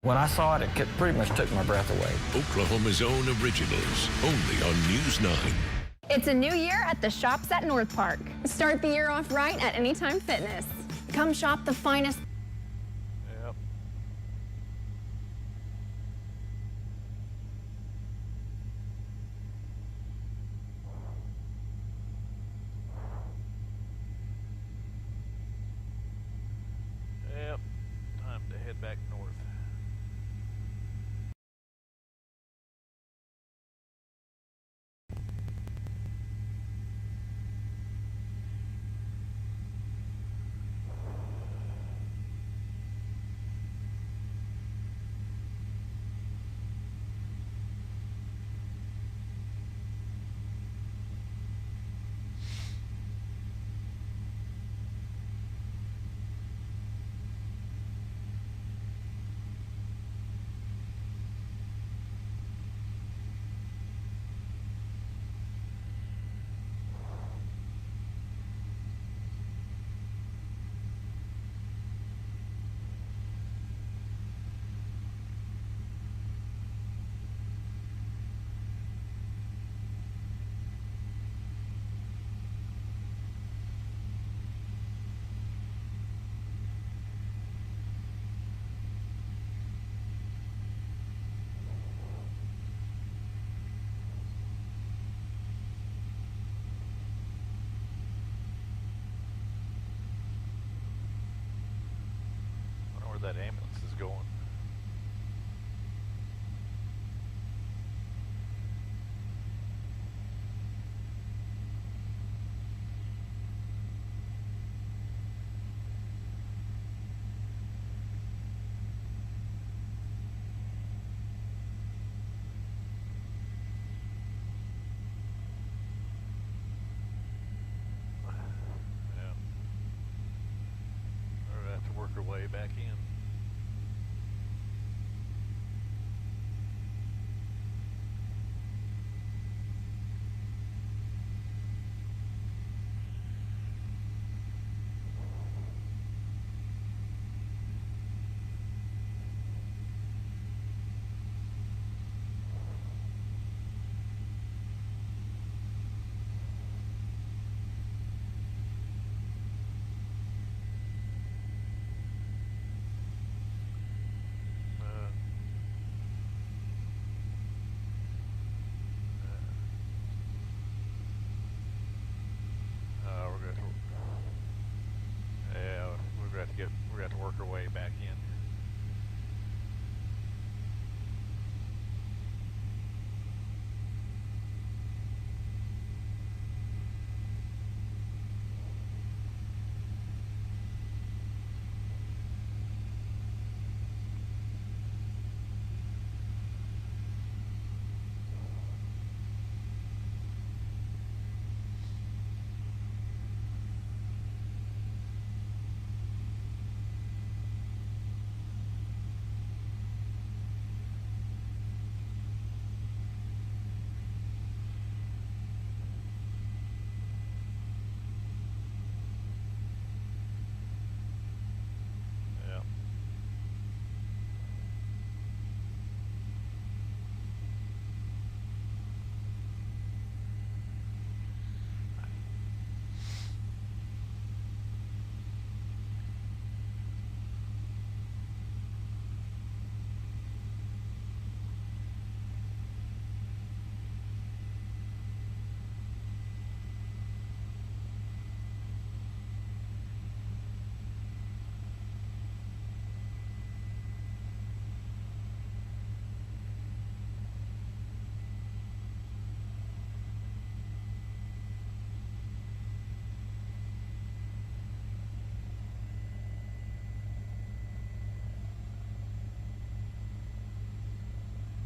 When I saw it, it pretty much took my breath away. Oklahoma's own originals, only on News 9. It's a new year at the Shops at North Park. Start the year off right at Anytime Fitness. Come shop the finest. Yep. Yep. Time to head back north. That ambulance is going. Yeah. We're gonna have to work our way back in. We're going to work our way back in.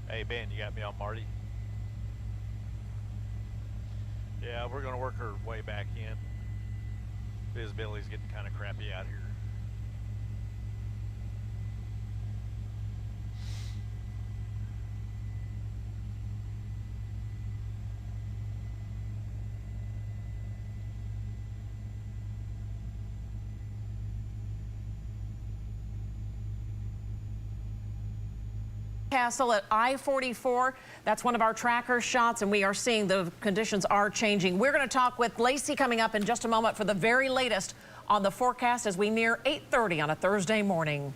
Hey Ben, you got me on Marty? Yeah, we're gonna work our way back in. Visibility's getting kind of crappy out here. Castle at I-44. That's one of our tracker shots, and we are seeing the conditions are changing. We're going to talk with Lacey coming up in just a moment for the very latest on the forecast as we near 8:30 on a Thursday morning.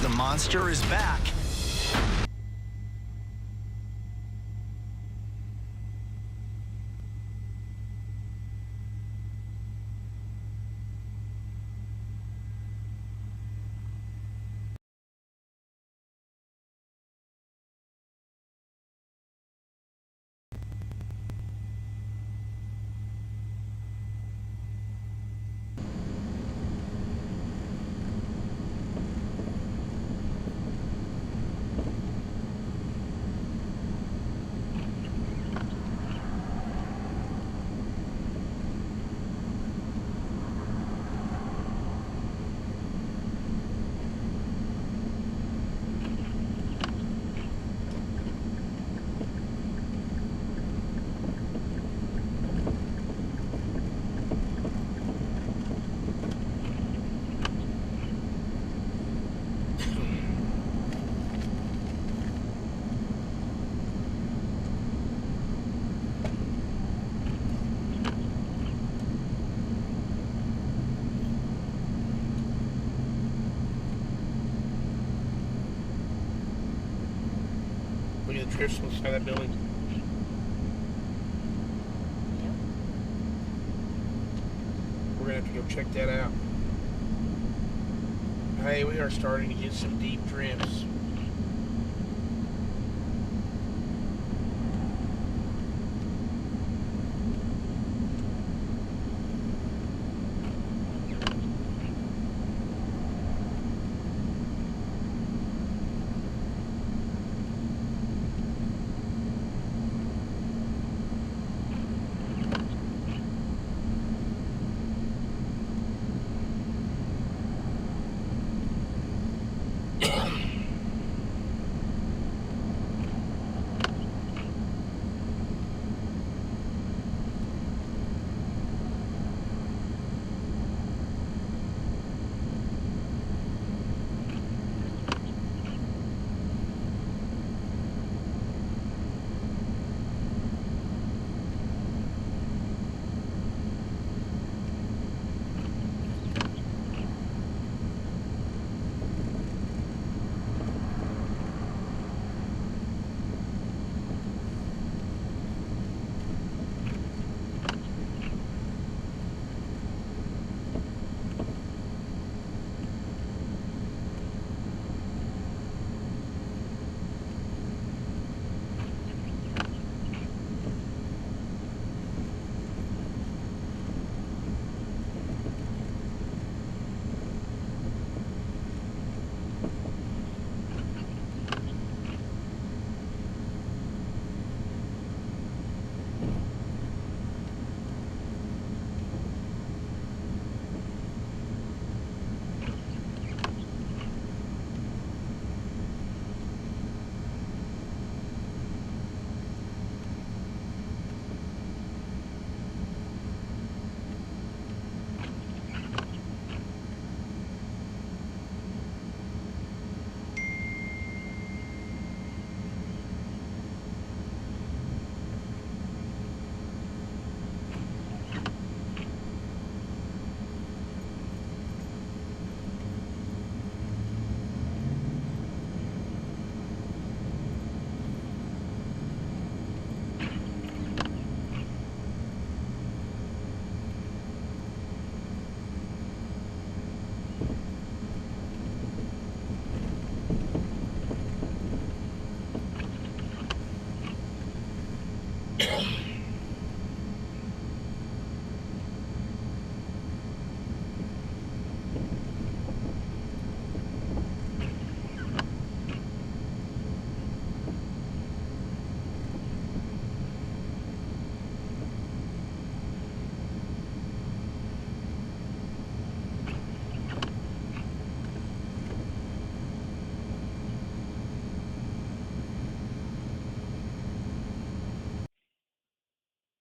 The monster is back. Look at the drifts inside that building. We're gonna have to go check that out. Hey, we are starting to get some deep drifts.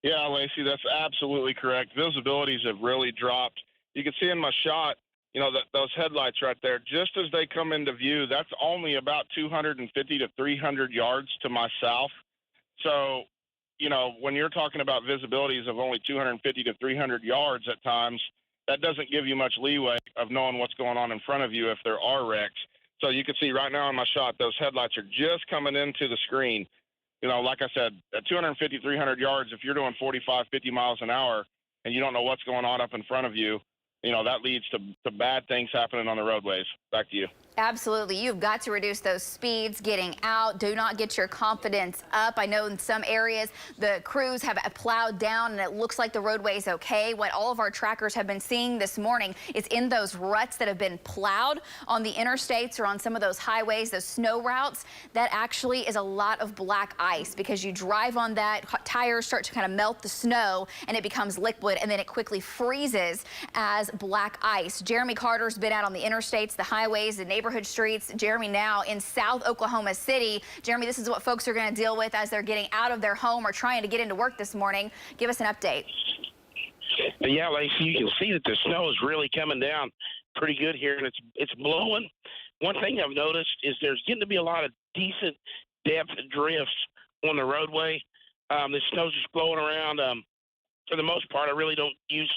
Yeah, Lacey, that's absolutely correct. Visibilities have really dropped. You can see in my shot, you know, that those headlights right there, just as they come into view, that's only about 250 to 300 yards to my south. So, you know, when you're talking about visibilities of only 250 to 300 yards at times, that doesn't give you much leeway of knowing what's going on in front of you if there are wrecks. So you can see right now in my shot, those headlights are just coming into the screen. You know, like I said, at 250, 300 yards, if you're doing 45, 50 miles an hour and you don't know what's going on up in front of you, you know, that leads to bad things happening on the roadways. Back to you. Absolutely. You've got to reduce those speeds getting out. Do not get your confidence up. I know in some areas the crews have plowed down and it looks like the roadway's okay. What all of our trackers have been seeing this morning is in those ruts that have been plowed on the interstates or on some of those highways, those snow routes, that actually is a lot of black ice because you drive on that, tires start to kind of melt the snow and it becomes liquid and then it quickly freezes as black ice. Jeromy Carter's been out on the interstates, the highways, the neighborhood streets. Jeromy now in South Oklahoma City. Jeromy, this is what folks are going to deal with as they're getting out of their home or trying to get into work this morning. Give us an update. Yeah, Lacey, you can see that the snow is really coming down pretty good here, and it's blowing. One thing I've noticed is there's getting to be a lot of decent depth drifts on the roadway. The snow's just blowing around. For the most part, I really don't use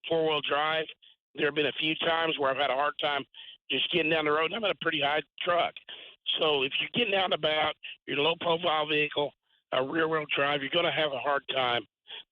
four-wheel drive. There have been a few times where I've had a hard time just getting down the road, and I'm in a pretty high truck. So if you're getting out and about, you're a low-profile vehicle, a rear-wheel drive, you're going to have a hard time.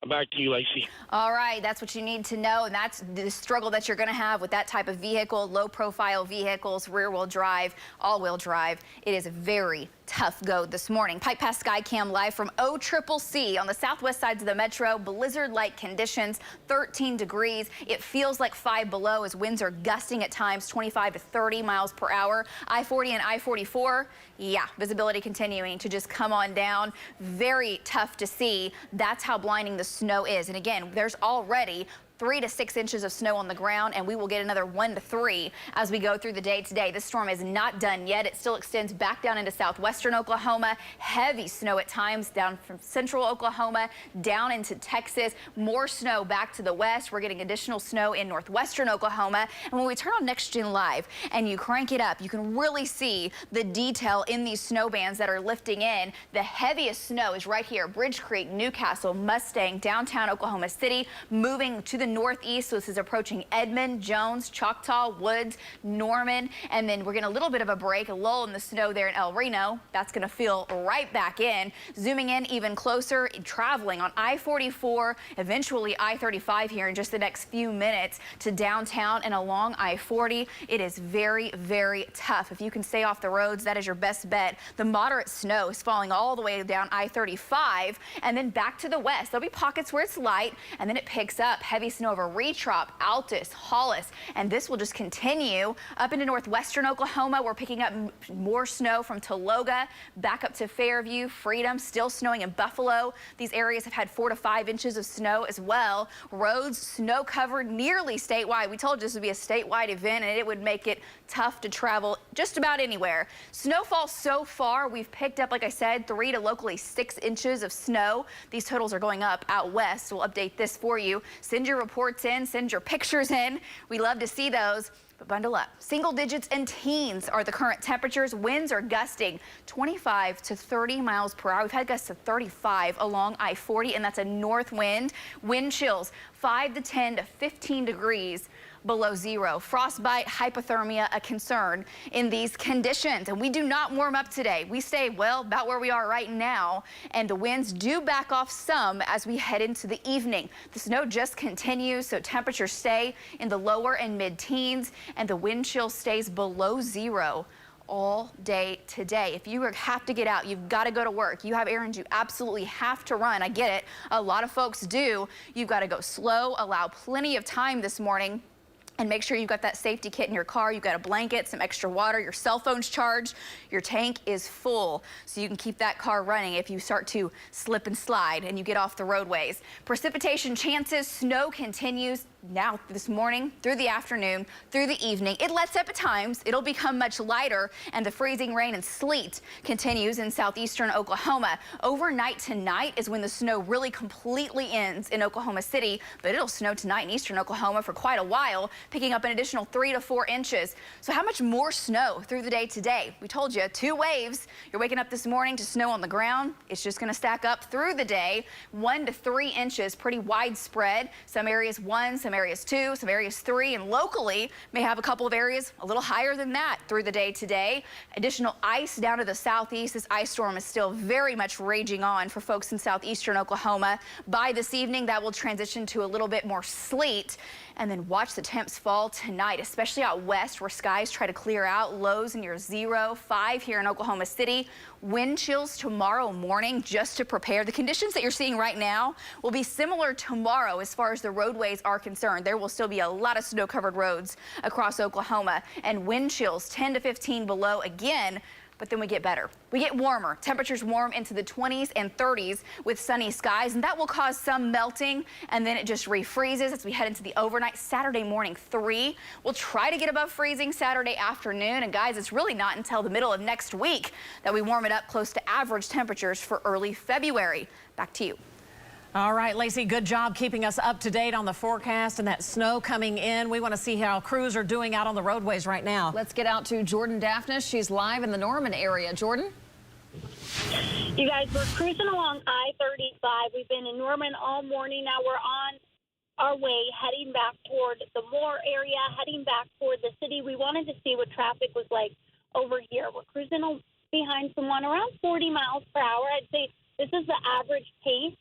Back to you, Lacey. All right, that's what you need to know, and that's the struggle that you're going to have with that type of vehicle, low-profile vehicles, rear-wheel drive, all-wheel drive. It is a very tough go this morning. Pike Pass Skycam live from OCCC on the southwest sides of the metro. Blizzard-like conditions, 13 degrees. It feels like 5 below as winds are gusting at times 25 to 30 miles per hour. I-40 and I-44, yeah, visibility continuing to just come on down. Very tough to see. That's how blinding the snow is. And again, there's already 3 to 6 inches of snow on the ground, and we will get another 1 to 3 as we go through the day today. This storm is not done yet. It still extends back down into southwestern Oklahoma. Heavy snow at times down from central Oklahoma down into Texas. More snow back to the west. We're getting additional snow in northwestern Oklahoma. And when we turn on Next Gen Live and you crank it up, you can really see the detail in these snow bands that are lifting in. The heaviest snow is right here. Bridge Creek, Newcastle, Mustang, downtown Oklahoma City, moving to the northeast. So this is approaching Edmond, Jones, Choctaw, Woods, Norman, and then we're getting a little bit of a break, a lull in the snow there in El Reno. That's going to feel right back in. Zooming in even closer, traveling on I-44, eventually I-35 here in just the next few minutes to downtown and along I-40. It is very, very tough. If you can stay off the roads, that is your best bet. The moderate snow is falling all the way down I-35 and then back to the west. There'll be pockets where it's light and then it picks up. Heavy snow over Retrop, Altus, Hollis, and this will just continue up into northwestern Oklahoma. We're picking up more snow from Tologa back up to Fairview, Freedom, still snowing in Buffalo. These areas have had 4 to 5 inches of snow as well. Roads snow covered nearly statewide. We told you this would be a statewide event and it would make it tough to travel just about anywhere. Snowfall so far, we've picked up, like I said, 3 to locally 6 inches of snow. These totals are going up out west. We'll update this for you. Send your reports in, send your pictures in. We love to see those, but bundle up. Single digits and teens are the current temperatures. Winds are gusting 25 to 30 miles per hour. We've had gusts of 35 along I-40, and that's a north wind. Wind chills 5 to 10 to 15 degrees below zero. Frostbite, hypothermia, a concern in these conditions. And we do not warm up today. We stay, well, about where we are right now. And the winds do back off some as we head into the evening. The snow just continues, so temperatures stay in the lower and mid-teens, and the wind chill stays below zero all day today. If you have to get out, you've got to go to work, you have errands you absolutely have to run, I get it. A lot of folks do. You've got to go slow, allow plenty of time this morning. And make sure you've got that safety kit in your car. You've got a blanket, some extra water, your cell phone's charged, your tank is full, so you can keep that car running if you start to slip and slide and you get off the roadways. Precipitation chances, snow continues now this morning, through the afternoon, through the evening. It lets up at times. It'll become much lighter, and the freezing rain and sleet continues in southeastern Oklahoma. Overnight tonight is when the snow really completely ends in Oklahoma City, but it'll snow tonight in eastern Oklahoma for quite a while, picking up an additional 3 to 4 inches. So how much more snow through the day today? We told you 2 waves. You're waking up this morning to snow on the ground. It's just going to stack up through the day, 1 to 3 inches, pretty widespread. Some areas 1, some areas 2, some areas 3, and locally may have a couple of areas a little higher than that through the day today. Additional ice down to the southeast. This ice storm is still very much raging on for folks in southeastern Oklahoma. By this evening, that will transition to a little bit more sleet. And then watch the temps fall tonight, especially out west where skies try to clear out. Lows near 0, 5 here in Oklahoma City. Wind chills tomorrow morning just to prepare. The conditions that you're seeing right now will be similar tomorrow as far as the roadways are concerned. There will still be a lot of snow-covered roads across Oklahoma, and wind chills 10 to 15 below again. But then we get better. We get warmer. Temperatures warm into the 20s and 30s with sunny skies, and that will cause some melting, and then it just refreezes as we head into the overnight. Saturday morning 3. We'll try to get above freezing Saturday afternoon, and guys, it's really not until the middle of next week that we warm it up close to average temperatures for early February. Back to you. All right, Lacey, good job keeping us up to date on the forecast and that snow coming in. We want to see how crews are doing out on the roadways right now. Let's get out to Jordan Daphnis. She's live in the Norman area. Jordan? You guys, we're cruising along I-35. We've been in Norman all morning. Now we're on our way heading back toward the Moore area, heading back toward the city. We wanted to see what traffic was like over here. We're cruising behind someone around 40 miles per hour. I'd say this is the average pace.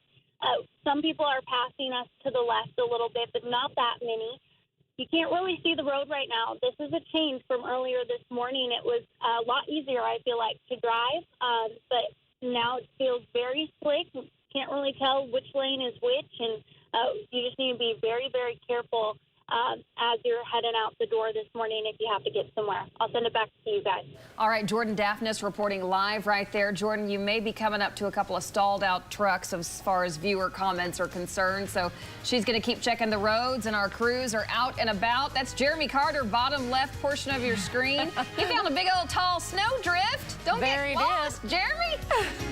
Some people are passing us to the left a little bit, but not that many. You can't really see the road right now. This is a change from earlier this morning. It was a lot easier, I feel like, to drive, but now it feels very slick. Can't really tell which lane is which, and you just need to be very, very careful as you're heading out the door this morning if you have to get somewhere. I'll send it back to you guys. All right, Jordan Daphnis reporting live right there. Jordan, you may be coming up to a couple of stalled out trucks as far as viewer comments are concerned. So she's going to keep checking the roads, and our crews are out and about. That's Jeromy Carter, bottom left portion of your screen. He found a big old tall snowdrift. Don't get lost, Jeromy.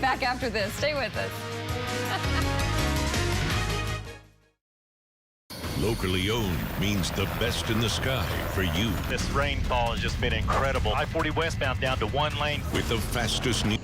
Back after this. Stay with us. Locally owned means the best in the sky for you. This rainfall has just been incredible. I-40 westbound down to 1 lane. With the fastest news.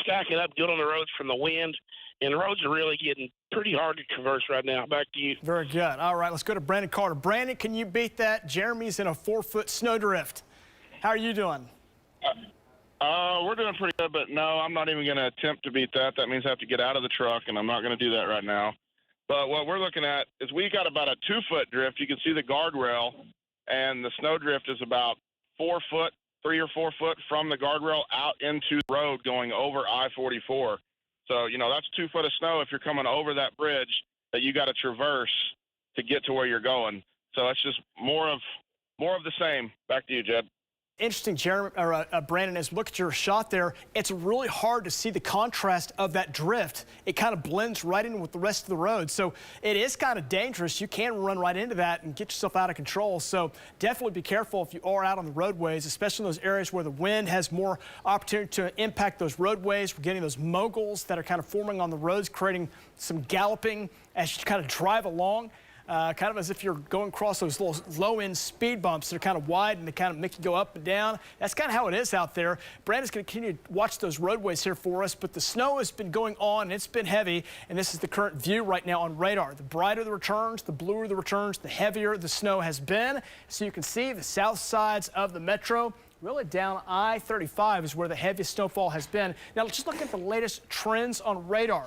stacking up good on the roads from the wind, and the roads are really getting pretty hard to traverse right now. Back to you. Very good. All right, let's go to Brandon Carter. Brandon, can you beat that? Jeremy's in a 4-foot snowdrift. How are you doing? We're doing pretty good, but no, I'm not even going to attempt to beat that. That means I have to get out of the truck, and I'm not going to do that right now. But what we're looking at is we got about a 2-foot drift. You can see the guardrail, and the snow drift is about 4 foot, 3 or 4 foot from the guardrail out into the road going over I-44. So, you know, that's 2 foot of snow if you're coming over that bridge that you got to traverse to get to where you're going. So it's just more of the same. Back to you, Jed. Interesting, Jeremy, Brandon, as we look at your shot there, it's really hard to see the contrast of that drift. It kind of blends right in with the rest of the road. So it is kind of dangerous. You can run right into that and get yourself out of control. So definitely be careful if you are out on the roadways, especially in those areas where the wind has more opportunity to impact those roadways. We're getting those moguls that are kind of forming on the roads, creating some galloping as you kind of drive along. Kind of as if you're going across those little low-end speed bumps that are kind of wide and they kind of make you go up and down. That's kind of how it is out there. Brandon's going to continue to watch those roadways here for us, but the snow has been going on and it's been heavy, and this is the current view right now on radar. The brighter the returns, the bluer the returns, the heavier the snow has been. So you can see the south sides of the metro. Really down I-35 is where the heaviest snowfall has been. Now let's just look at the latest trends on radar.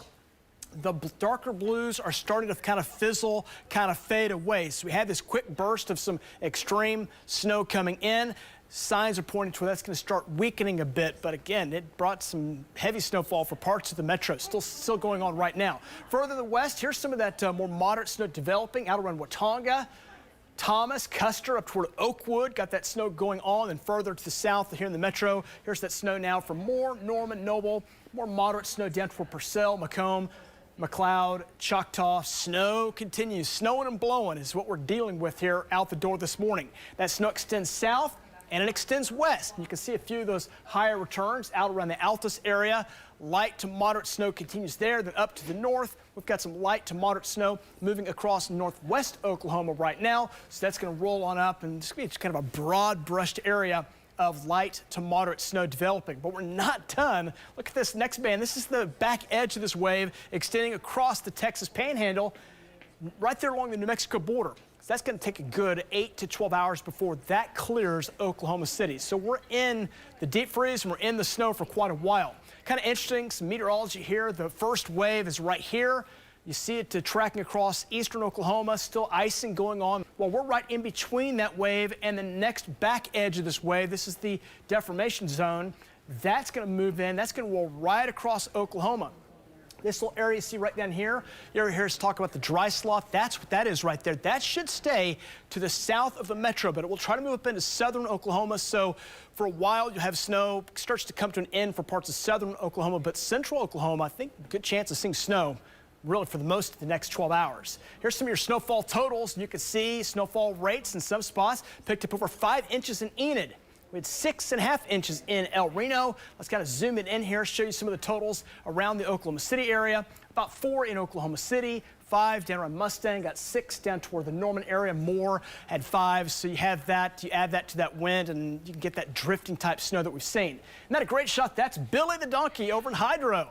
The darker blues are starting to kind of fizzle, kind of fade away. So we had this quick burst of some extreme snow coming in. Signs are pointing to where that's going to start weakening a bit. But again, it brought some heavy snowfall for parts of the metro. Still going on right now. Further to the west, here's some of that more moderate snow developing out around Watonga, Thomas, Castor, up toward Oakwood. Got that snow going on. And further to the south here in the metro, here's that snow now for more Norman, Noble, more moderate snow down toward Purcell, Macomb, McLeod, Choctaw. Snow continues. Snowing and blowing is what we're dealing with here out the door this morning. That snow extends south and it extends west. You can see a few of those higher returns out around the Altus area. Light to moderate snow continues there. Then up to the north, we've got some light to moderate snow moving across northwest Oklahoma right now. So that's going to roll on up, and it's going to be kind of a broad brushed area of light to moderate snow developing. But we're not done. Look at this next band. This is the back edge of this wave extending across the Texas Panhandle right there along the New Mexico border. So that's going to take a good 8 to 12 hours before that clears Oklahoma City. So we're in the deep freeze and we're in the snow for quite a while. Kind of interesting, some meteorology here. The first wave is right here. You see it tracking across eastern Oklahoma, still icing going on. Well, we're right in between that wave and the next back edge of this wave. This is the deformation zone. That's going to move in. That's going to roll right across Oklahoma. This little area you see right down here, you ever hear us talk about the dry slough? That's what that is right there. That should stay to the south of the metro, but it will try to move up into southern Oklahoma. So for a while, you'll have snow. Starts to come to an end for parts of southern Oklahoma, but central Oklahoma, I think, good chance of seeing snow really for the most of the next 12 hours. Here's some of your snowfall totals. You can see snowfall rates in some spots picked up over 5 inches in Enid. We had 6.5 inches in El Reno. Let's kind of zoom it in here, show you some of the totals around the Oklahoma City area. About 4 in Oklahoma City, 5 down around Mustang, got 6 down toward the Norman area. Moore had 5, so you have that. You add that to that wind, and you can get that drifting type snow that we've seen. Isn't that a great shot? That's Billy the donkey over in Hydro.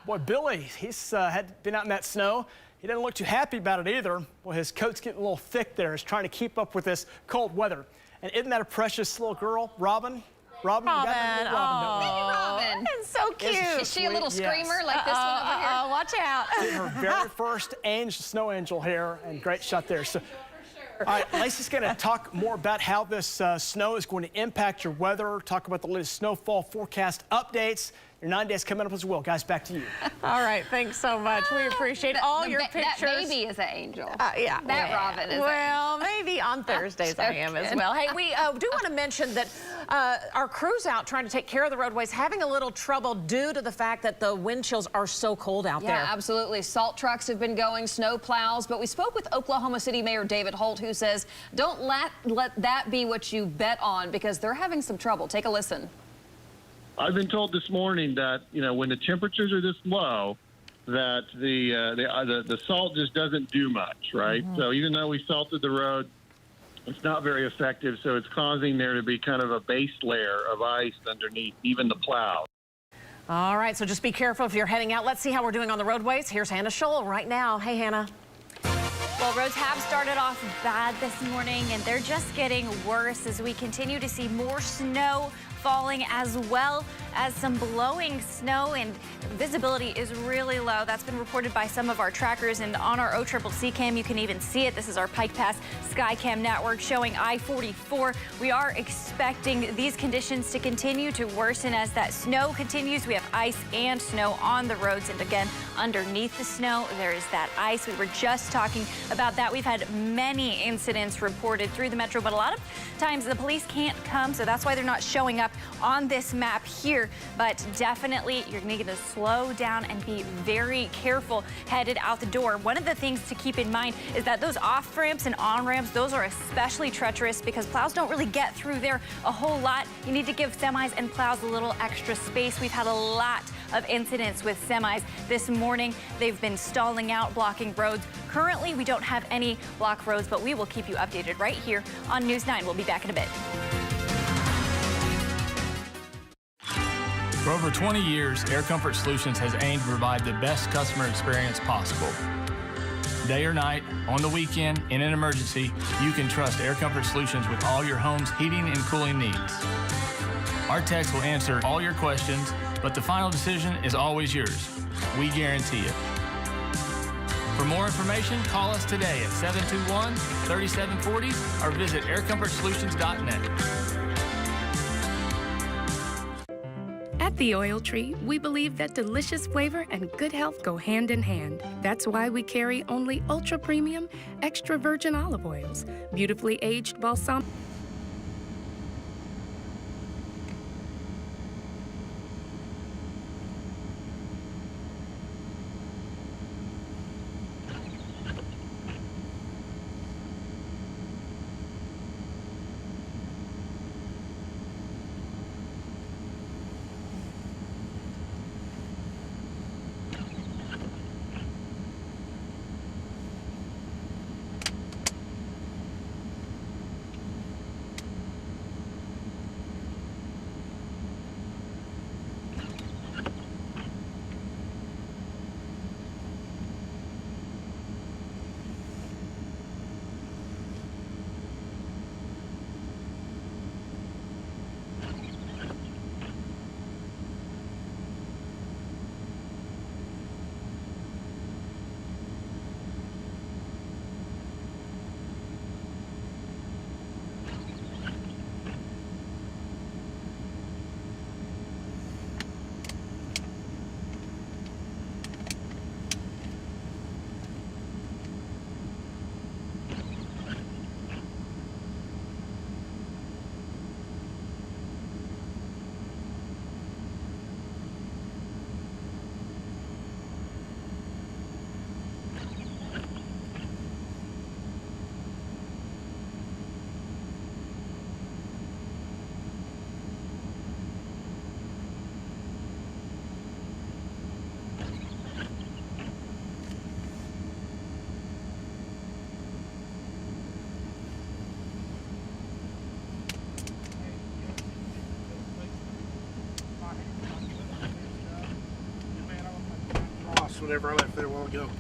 Boy, Billy, he's had been out in that snow. He doesn't look too happy about it either. Well, his coat's getting a little thick there. He's trying to keep up with this cold weather. And isn't that a precious little girl, Robin? Robin, you got that little Robin, don't you? Robin. It's so cute. Is she a little screamer like this one over here? Watch out. Her very first snow angel here, and great shot there. So, all right, Lacey's going to talk more about how this snow is going to impact your weather, talk about the latest snowfall forecast updates. Your 9 days coming up as well. Guys, back to you. All right, thanks so much. We appreciate all your pictures. That baby is an angel. Yeah. That Robin is well, maybe on Thursdays I am as well. Hey, we do want to mention that our crew's out trying to take care of the roadways, having a little trouble due to the fact that the wind chills are so cold out there. Yeah, absolutely. Salt trucks have been going, snow plows, but we spoke with Oklahoma City Mayor David Holt, who says don't let that be what you bet on, because they're having some trouble. Take a listen. I've been told this morning that, you know, when the temperatures are this low, that the salt just doesn't do much, right? Mm-hmm. So even though we salted the road, it's not very effective. So it's causing there to be kind of a base layer of ice underneath even the plow. All right, so just be careful if you're heading out. Let's see how we're doing on the roadways. Here's Hannah Scholl right now. Hey, Hannah. Well, roads have started off bad this morning, and they're just getting worse as we continue to see more snow falling, as well as some blowing snow, and visibility is really low. That's been reported by some of our trackers, and on our OCCC cam you can even see it. This is our Pike Pass SkyCam network showing I-44. We are expecting these conditions to continue to worsen as that snow continues. We have ice and snow on the roads, and again, underneath the snow there is that ice. We were just talking about that. We've had many incidents reported through the metro, but a lot of times the police can't come, so that's why they're not showing up on this map here. But definitely you're going to slow down and be very careful headed out the door. One of the things to keep in mind is that those off ramps and on ramps, those are especially treacherous because plows don't really get through there a whole lot. You need to give semis and plows a little extra space. We've had a lot of incidents with semis this morning. They've been stalling out, blocking roads. Currently, we don't have any block roads, but we will keep you updated right here on News 9. We'll be back in a bit. For over 20 years, Air Comfort Solutions has aimed to provide the best customer experience possible. Day or night, on the weekend, in an emergency, you can trust Air Comfort Solutions with all your home's heating and cooling needs. Our techs will answer all your questions, but the final decision is always yours. We guarantee it. For more information, call us today at 721-3740 or visit aircomfortsolutions.net. At The Oil Tree, we believe that delicious flavor and good health go hand in hand. That's why we carry only ultra-premium, extra virgin olive oils, beautifully aged balsamic. Whenever I left there a while ago.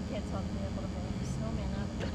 Kids ought to be able to make a snowman out of it.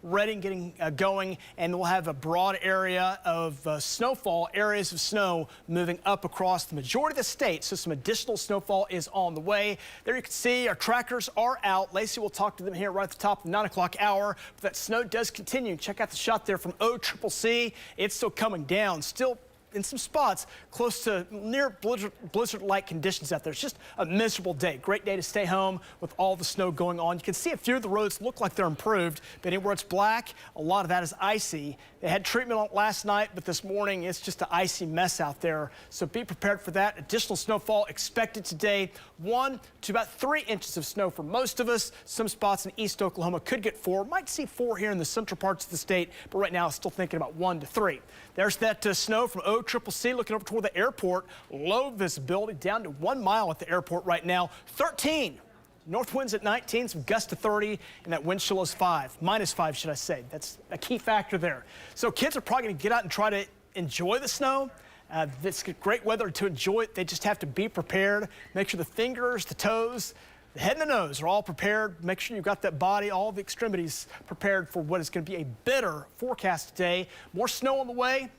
Ready and getting going, and we'll have a broad area of snowfall, areas of snow moving up across the majority of the state. So some additional snowfall is on the way. There you can see our trackers are out. Lacey will talk to them here right at the top of the 9 o'clock hour. But that snow does continue. Check out the shot there from OCCC. It's still coming down. Still in some spots close to near blizzard-like conditions out there. It's just a miserable day. Great day to stay home with all the snow going on. You can see a few of the roads look like they're improved, but anywhere it's black, a lot of that is icy. They had treatment on it last night, but this morning it's just an icy mess out there. So be prepared for that. Additional snowfall expected today, 1 to about 3 inches of snow for most of us. Some spots in East Oklahoma could get 4. Might see 4 here in the central parts of the state, but right now still thinking about 1 to 3. There's that snow from OCCC looking over toward the airport. Low visibility down to 1 mile at the airport right now. 13. North winds at 19, some gusts to 30, and that wind chill is 5, -5, should I say. That's a key factor there. So kids are probably going to get out and try to enjoy the snow. It's great weather to enjoy it. They just have to be prepared. Make sure the fingers, the toes, the head and the nose are all prepared. Make sure you've got that body, all the extremities prepared for what is going to be a bitter forecast today. More snow on the way.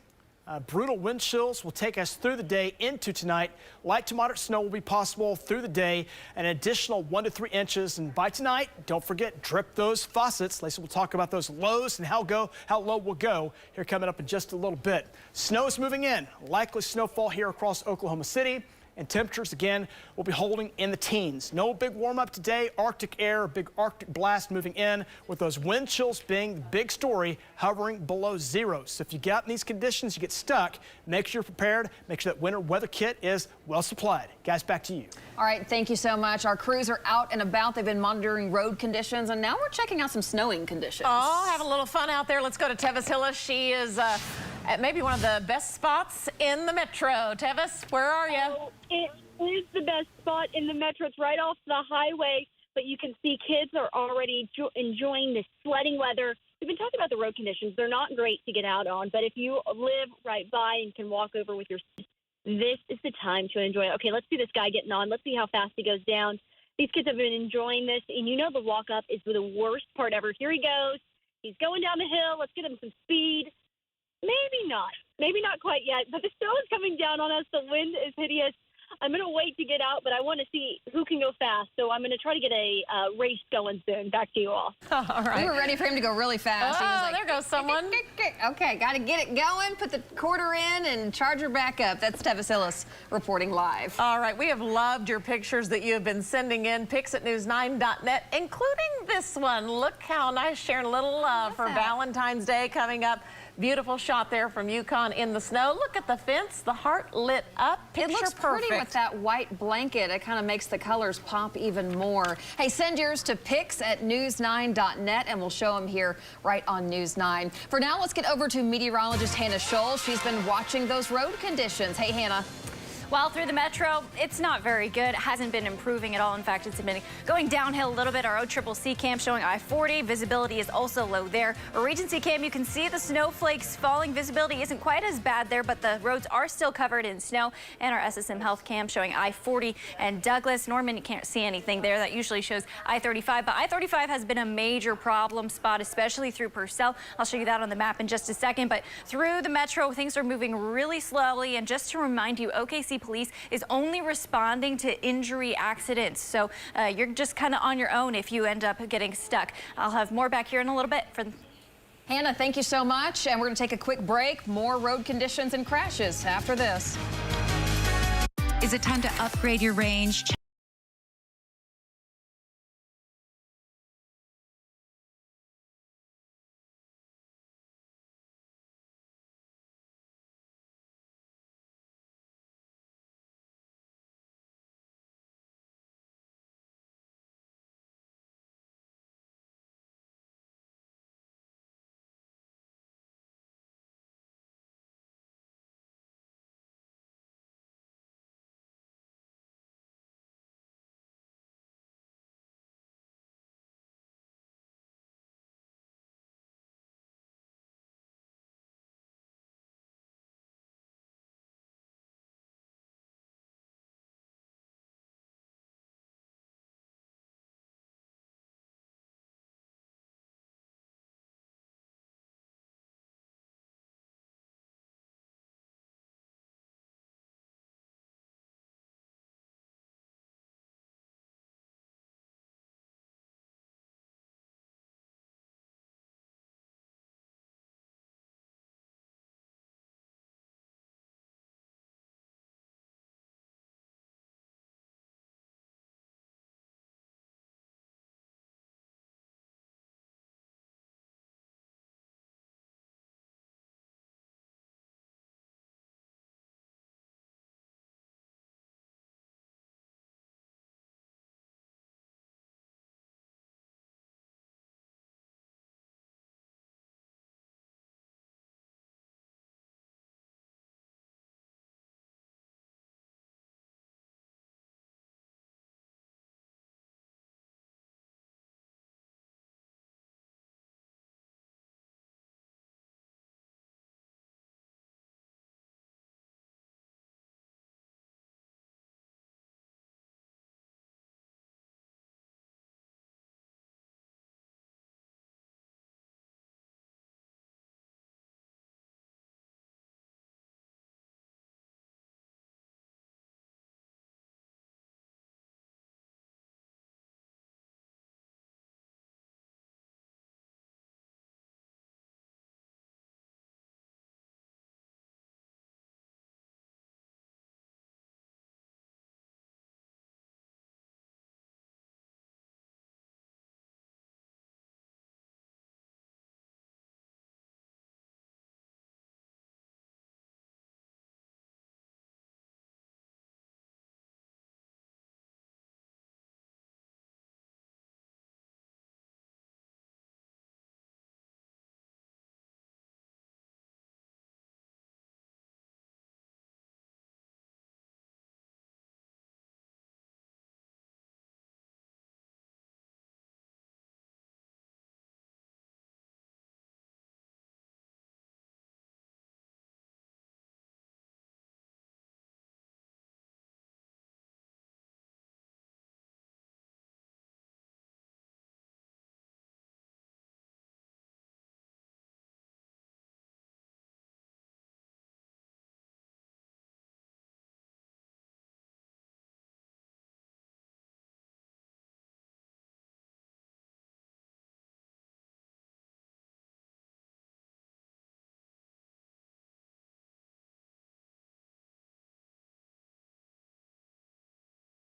Brutal wind chills will take us through the day into tonight. Light to moderate snow will be possible through the day. An additional 1 to 3 inches. And by tonight, don't forget, drip those faucets. Lisa will talk about those lows and how low we'll go here coming up in just a little bit. Snow is moving in. Likely snowfall here across Oklahoma City. And temperatures, again, will be holding in the teens. No big warm-up today. Arctic air, big Arctic blast moving in with those wind chills being the big story, hovering below 0. So if you get out in these conditions, you get stuck, make sure you're prepared. Make sure that winter weather kit is well supplied. Guys, back to you. All right, thank you so much. Our crews are out and about. They've been monitoring road conditions, and now we're checking out some snowing conditions. Oh, have a little fun out there. Let's go to Tevis Hillis. She is at maybe one of the best spots in the metro. Tevis, where are you? Oh, it is the best spot in the metro. It's right off the highway, but you can see kids are already enjoying the sledding weather. We've been talking about the road conditions. They're not great to get out on, but if you live right by and can walk over with your kids, this is the time to enjoy it. Okay, let's see this guy getting on. Let's see how fast he goes down. These kids have been enjoying this, and you know the walk-up is the worst part ever. Here he goes. He's going down the hill. Let's get him some speed. Maybe not. Maybe not quite yet, but the snow is coming down on us. The wind is hideous. I'm going to wait to get out, but I want to see who can go fast. So I'm going to try to get a race going soon. Back to you all. All right. We were ready for him to go really fast. Oh, He was like, there goes someone. Okay, got to get it going, put the quarter in, and charge her back up. That's Tevis Hillis reporting live. All right, we have loved your pictures that you have been sending in, pics@news9.net, including this one. Look how nice, sharing a little love for Valentine's Day coming up. Beautiful shot there from Yukon in the snow. Look at the fence, the heart lit up. Picture it looks perfect. pretty with that white blanket. It kind of makes the colors pop even more. Hey, send yours to pics@news9.net, and we'll show them here right on News 9. For now, let's get over to meteorologist Hannah Scholl. She's been watching those road conditions. Hey, Hannah. Well, through the metro, it's not very good. It hasn't been improving at all. In fact, it's been going downhill a little bit. Our OCCC cam showing I-40. Visibility is also low there. Our Regency cam, you can see the snowflakes falling. Visibility isn't quite as bad there, but the roads are still covered in snow. And our SSM Health cam showing I-40 and Douglas. Norman, you can't see anything there. That usually shows I-35. But I-35 has been a major problem spot, especially through Purcell. I'll show you that on the map in just a second. But through the metro, things are moving really slowly. And just to remind you, OKC Police is only responding to injury accidents. So you're just kind of on your own if you end up getting stuck. I'll have more back here in a little bit. Hannah, thank you so much. And we're going to take a quick break. More road conditions and crashes after this. Is it time to upgrade your range?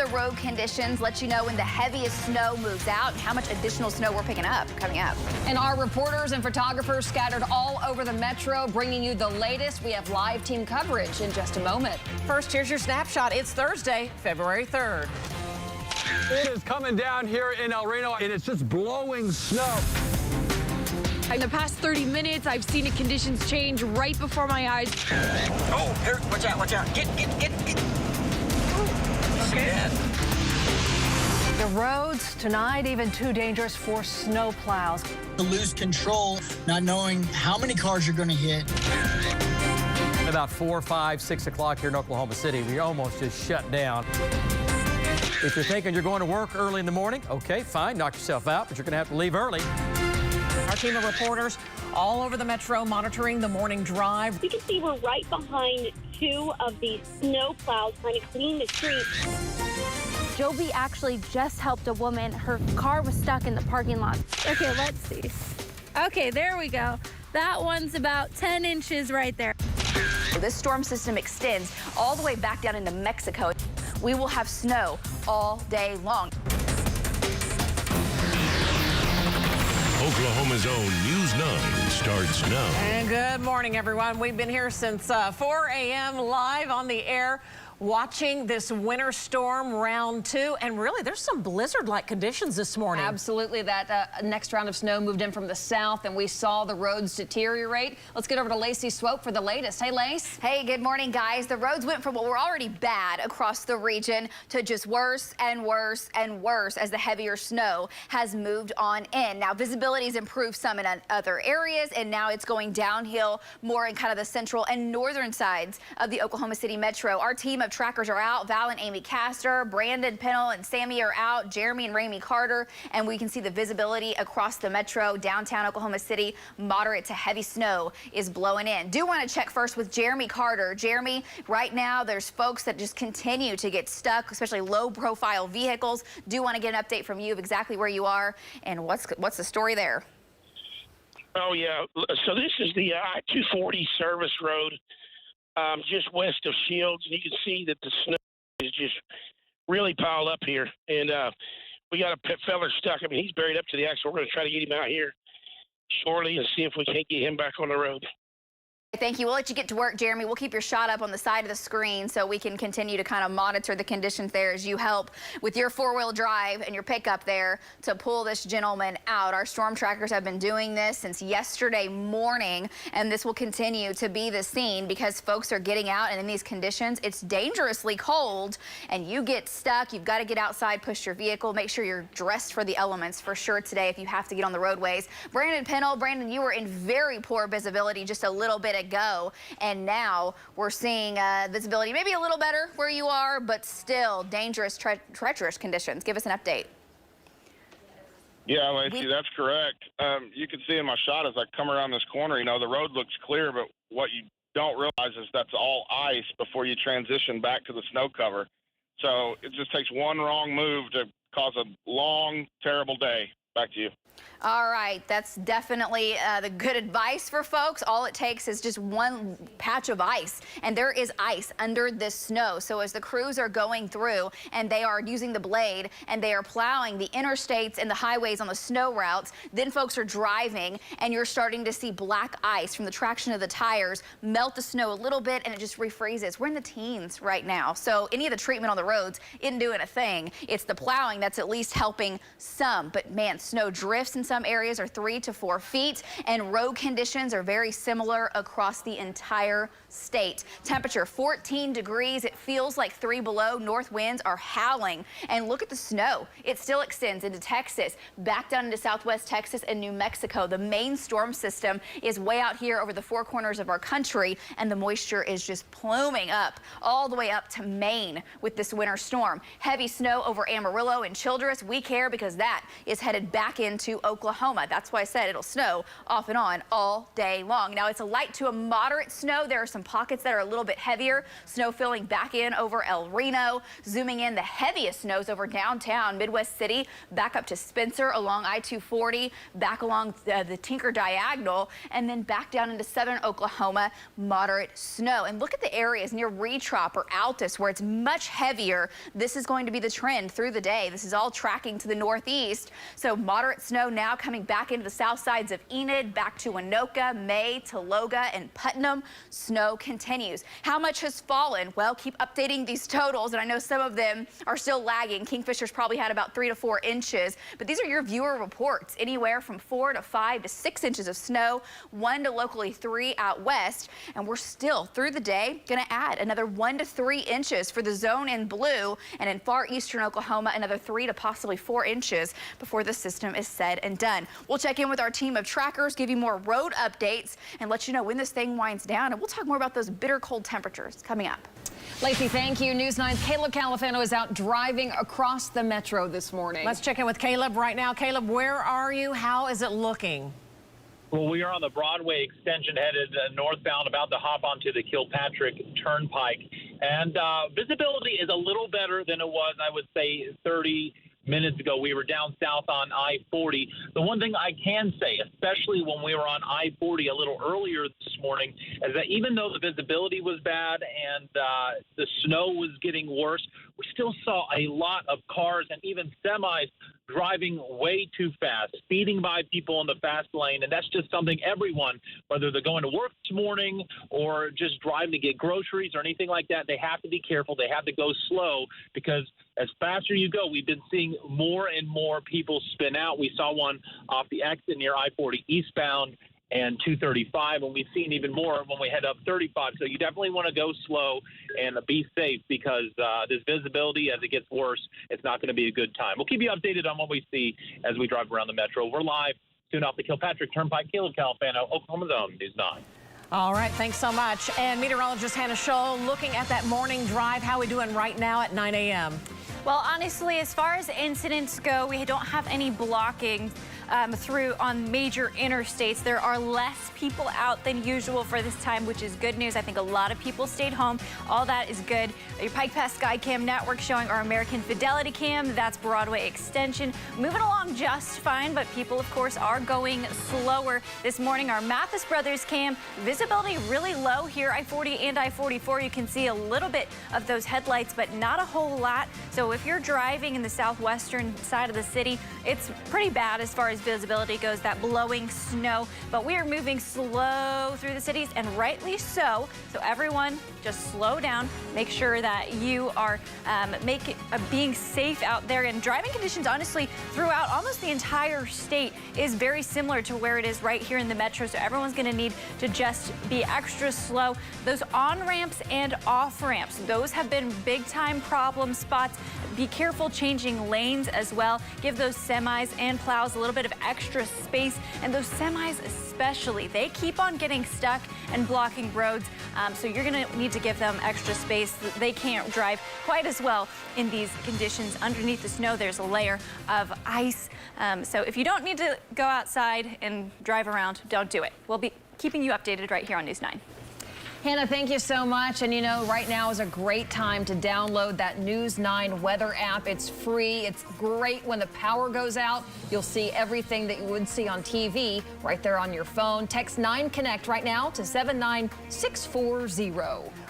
The road conditions let you know when the heaviest snow moves out and how much additional snow we're picking up coming up. And our reporters and photographers scattered all over the metro, bringing you the latest. We have live team coverage in just a moment. First, here's your snapshot. It's Thursday, February 3rd. It is coming down here in El Reno, and it's just blowing snow. In the past 30 minutes, I've seen the conditions change right before my eyes. Oh, here, watch out, watch out. Get. Okay. The roads tonight even too dangerous for snow plows. To lose control, not knowing how many cars you're going to hit. About 4, 5, 6 o'clock here in Oklahoma City, we almost just shut down. If you're thinking you're going to work early in the morning, okay, fine, knock yourself out, but you're going to have to leave early. Our team of reporters all over the metro monitoring the morning drive. You can see we're right behind two of these snow plows trying to clean the streets. Joby actually just helped a woman. Her car was stuck in the parking lot. Okay, let's see. Okay, there we go. That one's about 10 inches right there. This storm system extends all the way back down into Mexico. We will have snow all day long. Oklahoma's own News 9 starts now. And good morning, everyone. We've been here since 4 a.m. live on the air, watching this winter storm round 2, and really there's some blizzard-like conditions this morning. Absolutely. That next round of snow moved in from the south, and we saw the roads deteriorate. Let's get over to Lacey Swope for the latest. Hey, Lace. Hey, good morning, guys. The roads went from what were already bad across the region to just worse and worse and worse as the heavier snow has moved on in. Now, visibility has improved some in other areas, and now it's going downhill more in kind of the central and northern sides of the Oklahoma City metro. Our team of trackers are out. Val and Amy Castor, Brandon Pennell and Sammy are out. Jeromy and Ramey Carter. And we can see the visibility across the metro, downtown Oklahoma City. Moderate to heavy snow is blowing in. Do want to check first with Jeromy Carter. Jeromy, right now there's folks that just continue to get stuck, especially low profile vehicles. Do want to get an update from you of exactly where you are and what's the story there? Oh, yeah. So this is the I-240 service road. Just west of Shields, and you can see that the snow is just really piled up here. And we got a feller stuck. I mean, he's buried up to the axle. We're going to try to get him out here shortly and see if we can't get him back on the road. Thank you. We'll let you get to work, Jeromy. We'll keep your shot up on the side of the screen so we can continue to kind of monitor the conditions there as you help with your four-wheel drive and your pickup there to pull this gentleman out. Our storm trackers have been doing this since yesterday morning, and this will continue to be the scene because folks are getting out, and in these conditions, it's dangerously cold, and you get stuck. You've got to get outside, push your vehicle, make sure you're dressed for the elements for sure today if you have to get on the roadways. Brandon Pennell, Brandon, you were in very poor visibility just a little bit ago, and now we're seeing visibility maybe a little better where you are, but still dangerous, treacherous conditions. Give us an update. Yeah, Lacey, that's correct. You can see in my shot as I come around this corner, you know, the road looks clear, but what you don't realize is that's all ice before you transition back to the snow cover. So it just takes one wrong move to cause a long, terrible day. Back to you. All right, that's definitely the good advice for folks. All it takes is just one patch of ice, and there is ice under this snow. So as the crews are going through and they are using the blade and they are plowing the interstates and the highways on the snow routes, then folks are driving and you're starting to see black ice from the traction of the tires melt the snow a little bit, and it just refreezes. We're in the teens right now, so any of the treatment on the roads isn't doing a thing. It's the plowing that's at least helping some, but man, snow drifts in some areas are 3 to 4 feet, and road conditions are very similar across the entire state. Temperature 14 degrees. It feels like 3 below. North winds are howling, and look at the snow. It still extends into Texas, back down into southwest Texas and New Mexico. The main storm system is way out here over the four corners of our country, and the moisture is just pluming up all the way up to Maine with this winter storm. Heavy snow over Amarillo and Childress. We care because that is headed back into Oklahoma. That's why I said it'll snow off and on all day long. Now, it's a light to a moderate snow. There are some pockets that are a little bit heavier. Snow filling back in over El Reno. Zooming in, the heaviest snows over downtown Midwest City, back up to Spencer along I-240, back along the Tinker Diagonal, and then back down into southern Oklahoma, moderate snow. And look at the areas near Retrop or Altus where it's much heavier. This is going to be the trend through the day. This is all tracking to the northeast. So moderate snow now coming back into the south sides of Enid, back to Anoka, May, Tologa, and Putnam. Snow continues. How much has fallen? Well, keep updating these totals, and I know some of them are still lagging. Kingfisher's probably had about 3 to 4 inches, but these are your viewer reports. Anywhere from 4 to 5 to 6 inches of snow, 1 to locally 3 out west, and we're still through the day going to add another 1 to 3 inches for the zone in blue, and in far eastern Oklahoma, another 3 to possibly 4 inches before the system is said and done. We'll check in with our team of trackers, give you more road updates, and let you know when this thing winds down. And we'll talk more about those bitter cold temperatures coming up. Lacey, thank you. News 9's Caleb Califano is out driving across the metro this morning. Let's check in with Caleb right now. Caleb, where are you? How is it looking? Well, we are on the Broadway extension headed northbound, about to hop onto the Kilpatrick Turnpike. And visibility is a little better than it was, I would say, 30 minutes ago. We were down south on I-40. The one thing I can say, especially when we were on I-40 a little earlier this morning, is that even though the visibility was bad and the snow was getting worse, we still saw a lot of cars and even semis driving way too fast, speeding by people in the fast lane. And that's just something everyone, whether they're going to work this morning or just driving to get groceries or anything like that, they have to be careful. They have to go slow, because as faster you go, we've been seeing more and more people spin out. We saw one off the exit near I-40 eastbound and 235, and we've seen even more when we head up 35. So you definitely want to go slow and be safe, because this visibility, as it gets worse, it's not going to be a good time. We'll keep you updated on what we see as we drive around the metro. We're live soon off the Kilpatrick Turnpike. Caleb Califano, Oklahoma Zone News 9. All right, thanks so much. And meteorologist Hannah Scholl looking at that morning drive. How are we doing right now at 9 a.m.? Well, honestly, as far as incidents go, we don't have any blocking through on major interstates. There are less people out than usual for this time, which is good news. I think a lot of people stayed home. All that is good. Your Pike Pass Skycam network showing our American Fidelity Cam. That's Broadway extension. Moving along just fine, but people, of course, are going slower. This morning, our Mathis Brothers Cam, visibility really low here, I-40 and I-44. You can see a little bit of those headlights, but not a whole lot. So if you're driving in the southwestern side of the city, it's pretty bad as far as visibility goes, that blowing snow. But we are moving slow through the cities, and rightly so. So everyone, just slow down. Make sure that you are being safe out there. And driving conditions, honestly, throughout almost the entire state is very similar to where it is right here in the metro. So everyone's going to need to just be extra slow. Those on-ramps and off-ramps, those have been big-time problem spots. Be careful changing lanes as well. Give those semis and plows a little bit of extra space. And those semis especially, they keep on getting stuck and blocking roads. So you're going to need to give them extra space. They can't drive quite as well in these conditions. Underneath the snow, there's a layer of ice. So if you don't need to go outside and drive around, don't do it. We'll be keeping you updated right here on News 9. Hannah, thank you so much. And you know, right now is a great time to download that News 9 weather app. It's free. It's great when the power goes out. You'll see everything that you would see on TV right there on your phone. Text 9Connect right now to 79640.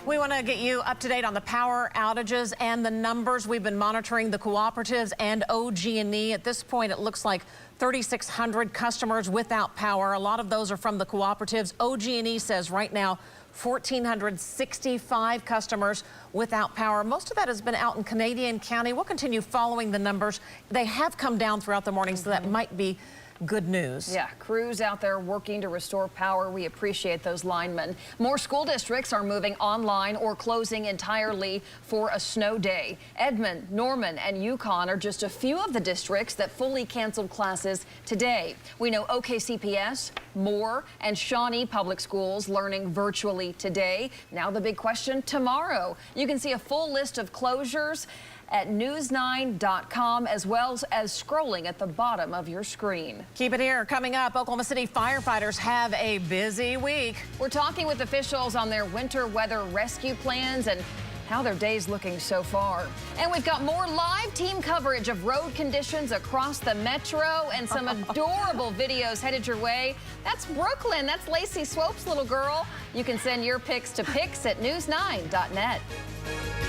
We want to get you up to date on the power outages and the numbers. We've been monitoring the cooperatives and OG&E. At this point, it looks like 3,600 customers without power. A lot of those are from the cooperatives. OG&E says right now 1,465 customers without power. Most of that has been out in Canadian County. We'll continue following the numbers. They have come down throughout the morning, so that might be good news. Yeah, crews out there working to restore power. We appreciate those linemen. More school districts are moving online or closing entirely for a snow day. Edmond, Norman, and Yukon are just a few of the districts that fully canceled classes today. We know OKCPS, Moore, and Shawnee Public Schools learning virtually today. Now the big question tomorrow. You can see a full list of closures at news9.com, as well as scrolling at the bottom of your screen. Keep it here. Coming up, Oklahoma City firefighters have a busy week. We're talking with officials on their winter weather rescue plans and how their day's looking so far. And we've got more live team coverage of road conditions across the metro and some adorable videos headed your way. That's Brooklyn. That's Lacey Swope's little girl. You can send your pics to pics@news9.net.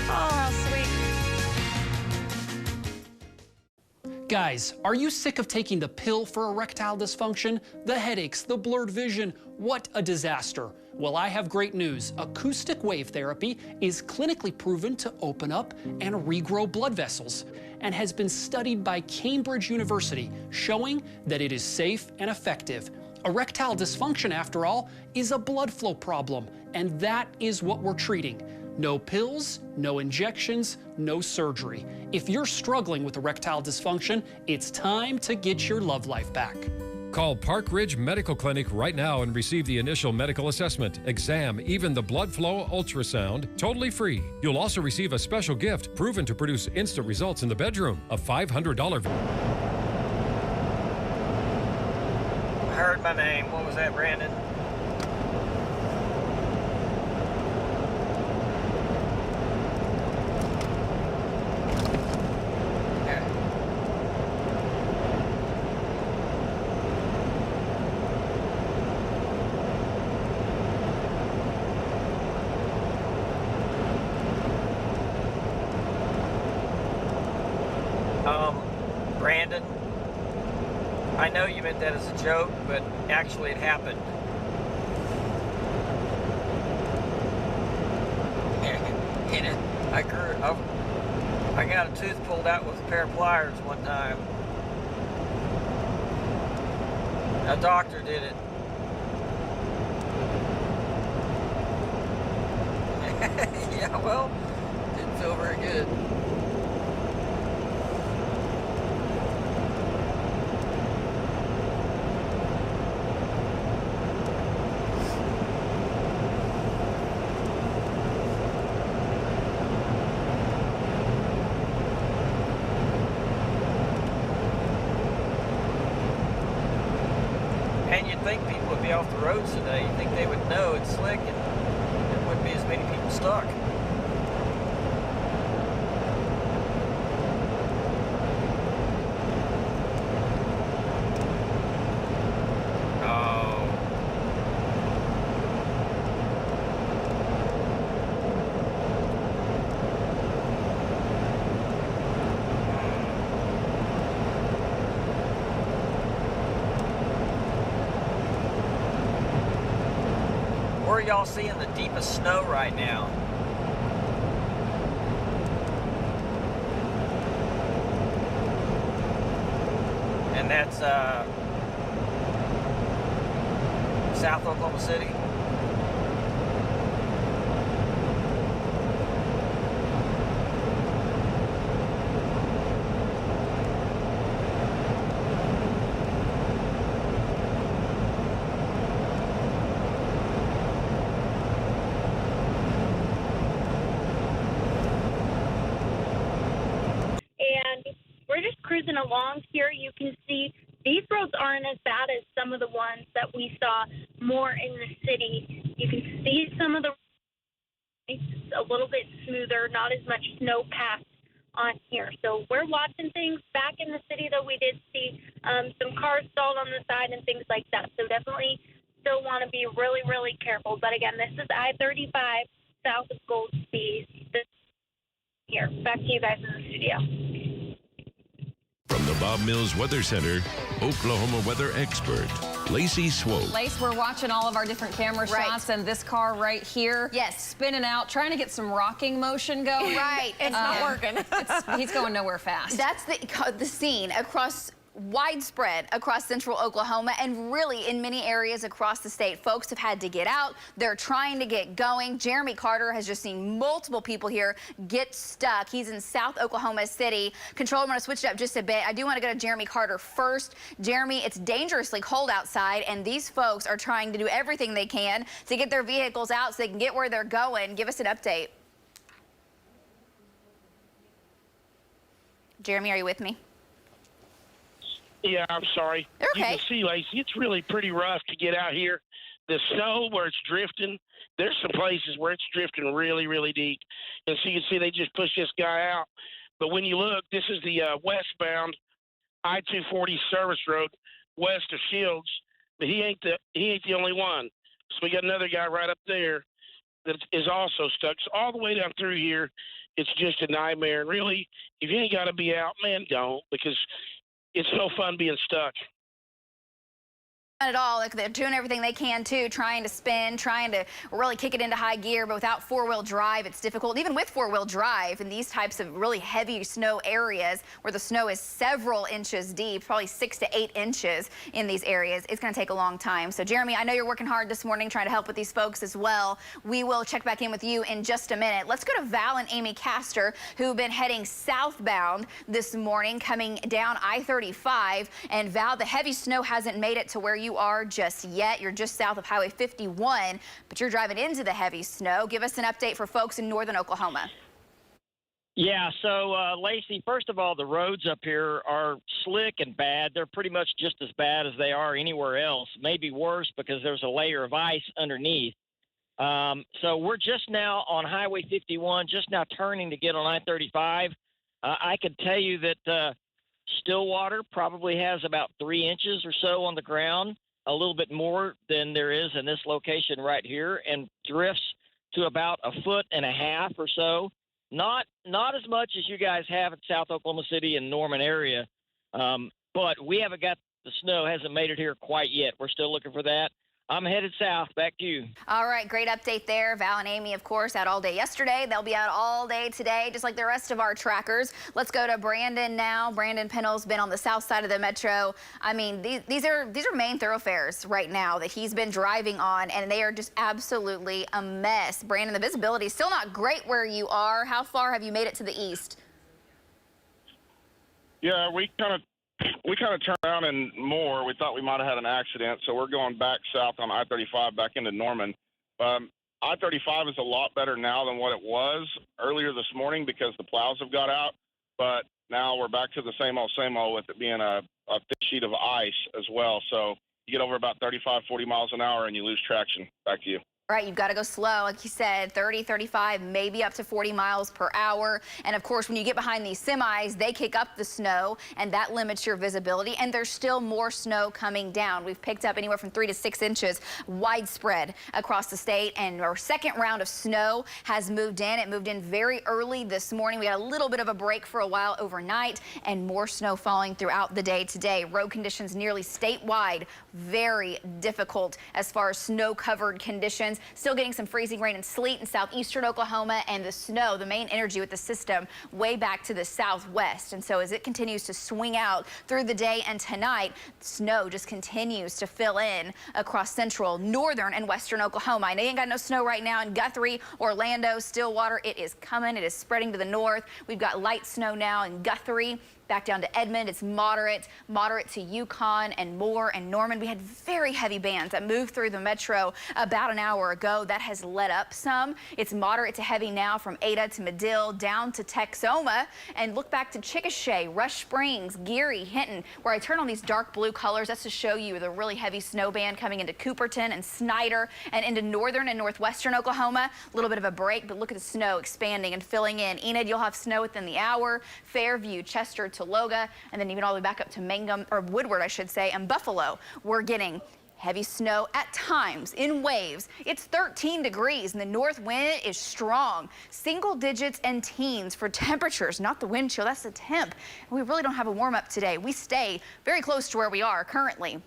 Oh, how sweet. Guys, are you sick of taking the pill for erectile dysfunction? The headaches, the blurred vision, what a disaster. Well, I have great news. Acoustic wave therapy is clinically proven to open up and regrow blood vessels and has been studied by Cambridge University, showing that it is safe and effective. Erectile dysfunction, after all, is a blood flow problem, and that is what we're treating. No pills, no injections, no surgery. If you're struggling with erectile dysfunction, it's time to get your love life back. Call Park Ridge Medical Clinic right now and receive the initial medical assessment, exam, even the blood flow ultrasound, totally free. You'll also receive a special gift proven to produce instant results in the bedroom, a $500. I heard my name. What was that, Brandon? Brandon, I know you meant that as a joke, but actually it happened. I got a tooth pulled out with a pair of pliers one time. A doctor did it. Yeah, well, didn't feel very good. And you'd think people would be off the roads today. You'd think they would know it's slick and there wouldn't be as many people stuck. Where are y'all seeing the deepest snow right now? And that's South Oklahoma City. Cruising along here, you can see these roads aren't as bad as some of the ones that we saw more in the city. You can see some of the it's a little bit smoother, not as much snow packed on here. So we're watching things. Back in the city, though, we did see some cars stalled on the side and things like that. So definitely still want to be really, really careful. But again, this is I-35 south of Goldsby. Here, back to you guys in the studio. From the Bob Mills Weather Center, Oklahoma weather expert, Lacey Swope. Lace, we're watching all of our different camera shots, and this car right here, spinning out, trying to get some rocking motion going. Right, it's not working. He's going nowhere fast. That's the scene across widespread across central Oklahoma and really in many areas across the state. Folks have had to get out. They're trying to get going. Jeromy Carter has just seen multiple people here get stuck. He's in South Oklahoma City. Control, I'm going to switch it up just a bit. I do want to go to Jeromy Carter first. Jeromy, it's dangerously cold outside, and these folks are trying to do everything they can to get their vehicles out so they can get where they're going. Give us an update. Jeromy, are you with me? Yeah, I'm sorry. Okay. You can see, Lacey, it's really pretty rough to get out here. The snow where it's drifting, there's some places where it's drifting really, really deep. And so you can see they just pushed this guy out. But when you look, this is the westbound I-240 service road west of Shields. But he ain't the only one. So we got another guy right up there that is also stuck. So all the way down through here, it's just a nightmare. And really, if you ain't got to be out, man, don't, because it's no fun being stuck. Not at all. Like, they're doing everything they can too, trying to spin, trying to really kick it into high gear, but without four-wheel drive, it's difficult. Even with four-wheel drive in these types of really heavy snow areas where the snow is several inches deep, probably 6 to 8 inches in these areas, it's going to take a long time. So Jeromy, I know you're working hard this morning trying to help with these folks as well. We will check back in with you in just a minute. Let's go to Val and Amy Castor, who've been heading southbound this morning, coming down I-35. And Val, the heavy snow hasn't made it to where you are just yet. You're just south of Highway 51, but you're driving into the heavy snow. Give us an update for folks in northern Oklahoma. Yeah, so Lacey, first of all, the roads up here are slick and bad. They're pretty much just as bad as they are anywhere else, maybe worse because there's a layer of ice underneath. So we're just now on Highway 51, just now turning to get on I-35. I could tell you that Stillwater probably has about 3 inches or so on the ground, a little bit more than there is in this location right here, and drifts to about 1.5 feet or so. Not as much as you guys have in South Oklahoma City and Norman area, but we haven't got the snow, hasn't made it here quite yet. We're still looking for that. I'm headed south. Back to you. All right, great update there. Val and Amy, of course, out all day yesterday. They'll be out all day today, just like the rest of our trackers. Let's go to Brandon now. Brandon Pennell's been on the south side of the metro. I mean, these are main thoroughfares right now that he's been driving on, and they are just absolutely a mess. Brandon, the visibility is still not great where you are. How far have you made it to the east? Yeah, we kind of turned around and more. We thought we might have had an accident, so we're going back south on I-35 back into Norman. I-35 is a lot better now than what it was earlier this morning because the plows have got out, but now we're back to the same old with it being a thick sheet of ice as well. So you get over about 35, 40 miles an hour and you lose traction. Back to you. Right, you've got to go slow, like you said, 30, 35, maybe up to 40 miles per hour. And of course, when you get behind these semis, they kick up the snow and that limits your visibility. And there's still more snow coming down. We've picked up anywhere from 3 to 6 inches widespread across the state. And our second round of snow has moved in. It moved in very early this morning. We had a little bit of a break for a while overnight and more snow falling throughout the day today. Road conditions nearly statewide, very difficult as far as snow-covered conditions. Still getting some freezing rain and sleet in southeastern Oklahoma, and the snow, the main energy with the system, way back to the southwest. And so as it continues to swing out through the day and tonight, snow just continues to fill in across central, northern, and western Oklahoma. I know you ain't got no snow right now in Guthrie, Orlando, Stillwater. It is coming. It is spreading to the north. We've got light snow now in Guthrie. Back down to Edmond, it's moderate to Yukon and Moore and Norman. We had very heavy bands that moved through the metro about an hour ago. That has let up some. It's moderate to heavy now from Ada to Medill down to Texoma. And look back to Chickasha, Rush Springs, Geary, Hinton, where I turn on these dark blue colors. That's to show you the really heavy snow band coming into Cooperton and Snyder and into northern and northwestern Oklahoma. A little bit of a break, but look at the snow expanding and filling in. Enid, you'll have snow within the hour. Fairview, Chester, Tologa, and then even all the way back up to Mangum, or Woodward, I should say, and Buffalo. We're getting heavy snow at times in waves. It's 13 degrees and the north wind is strong. Single digits and teens for temperatures, not the wind chill, that's the temp. We really don't have a warm up today. We stay very close to where we are currently.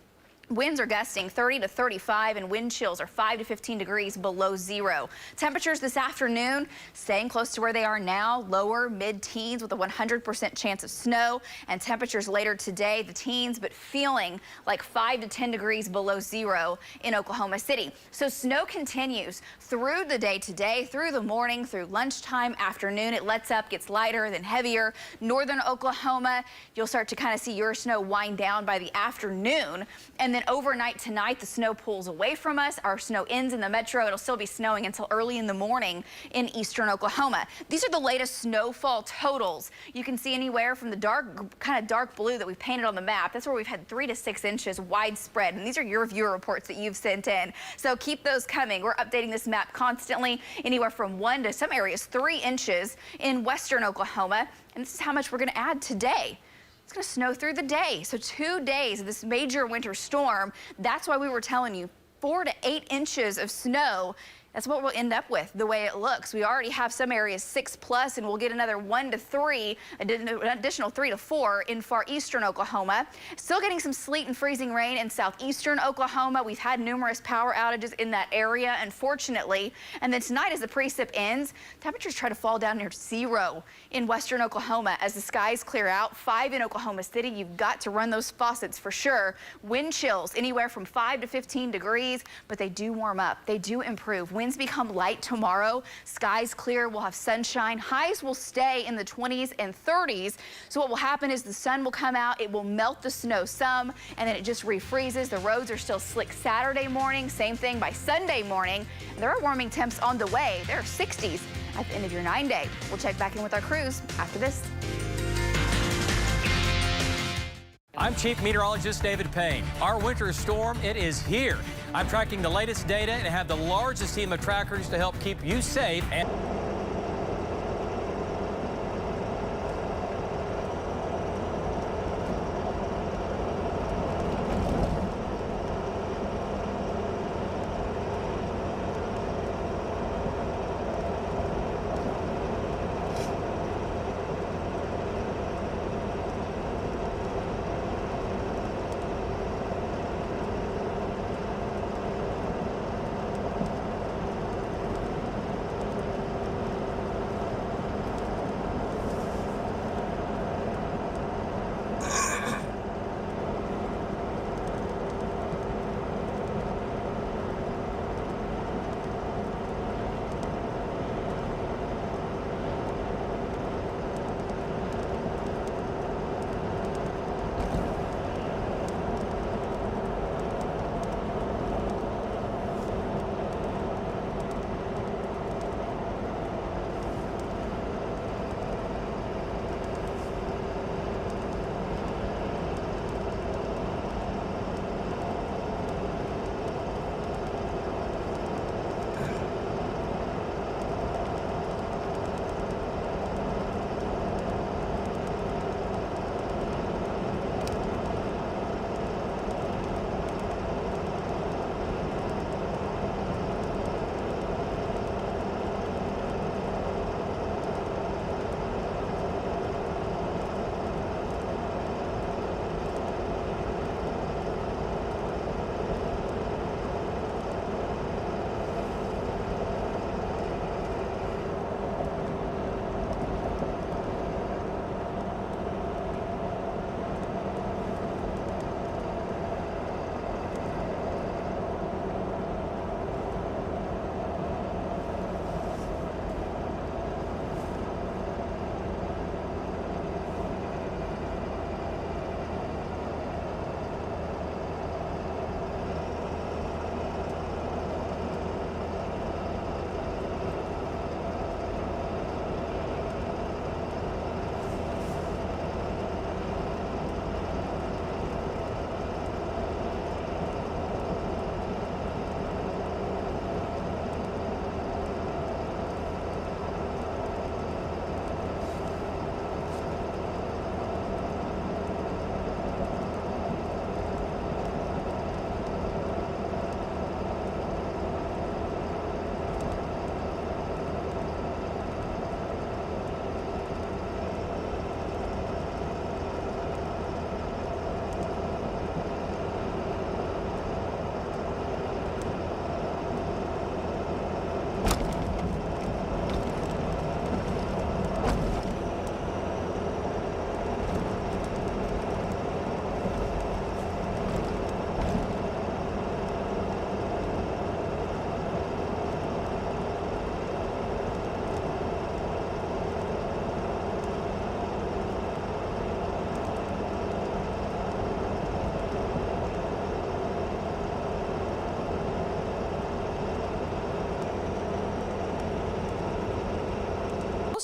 Winds are gusting 30 to 35 and wind chills are 5 to 15 degrees below zero. Temperatures this afternoon staying close to where they are now, lower mid-teens with a 100% chance of snow. And temperatures later today, the teens, but feeling like 5 to 10 degrees below zero in Oklahoma City. So snow continues through the day today, through the morning, through lunchtime, afternoon. It lets up, gets lighter, then heavier. Northern Oklahoma, you'll start to kind of see your snow wind down by the afternoon. And then overnight tonight, the snow pulls away from us. Our snow ends in the metro. It'll still be snowing until early in the morning in eastern Oklahoma. These are the latest snowfall totals. You can see anywhere from the kind of dark blue that we've painted on the map. That's where we've had 3 to 6 inches widespread. And these are your viewer reports that you've sent in. So keep those coming. We're updating this map constantly, anywhere from 1 to some areas 3 inches in western Oklahoma. And this is how much we're going to add today. It's going to snow through the day. So 2 days of this major winter storm. That's why we were telling you 4 to 8 inches of snow. That's what we'll end up with, the way it looks. We already have some areas 6+, and we'll get another 1 to 3, an additional 3 to 4 in far eastern Oklahoma. Still getting some sleet and freezing rain in southeastern Oklahoma. We've had numerous power outages in that area, unfortunately. And then tonight, as the precip ends, temperatures try to fall down near 0 in western Oklahoma as the skies clear out. 5 in Oklahoma City. You've got to run those faucets for sure. Wind chills anywhere from 5 to 15 degrees, but they do warm up. They do improve. Winds become light tomorrow. Skies clear. We'll have sunshine. Highs will stay in the 20s and 30s. So what will happen is the sun will come out. It will melt the snow some, and then it just refreezes. The roads are still slick Saturday morning. Same thing by Sunday morning. And there are warming temps on the way. There are 60s at the end of your 9-day. We'll check back in with our crews after this. I'm Chief Meteorologist David Payne. Our winter storm, it is here. I'm tracking the latest data and have the largest team of trackers to help keep you safe and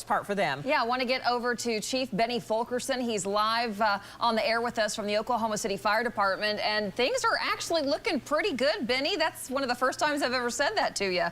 most part for them. Yeah, I want to get over to Chief Benny Fulkerson. He's live on the air with us from the Oklahoma City Fire Department, and things are actually looking pretty good, Benny. That's one of the first times I've ever said that to you.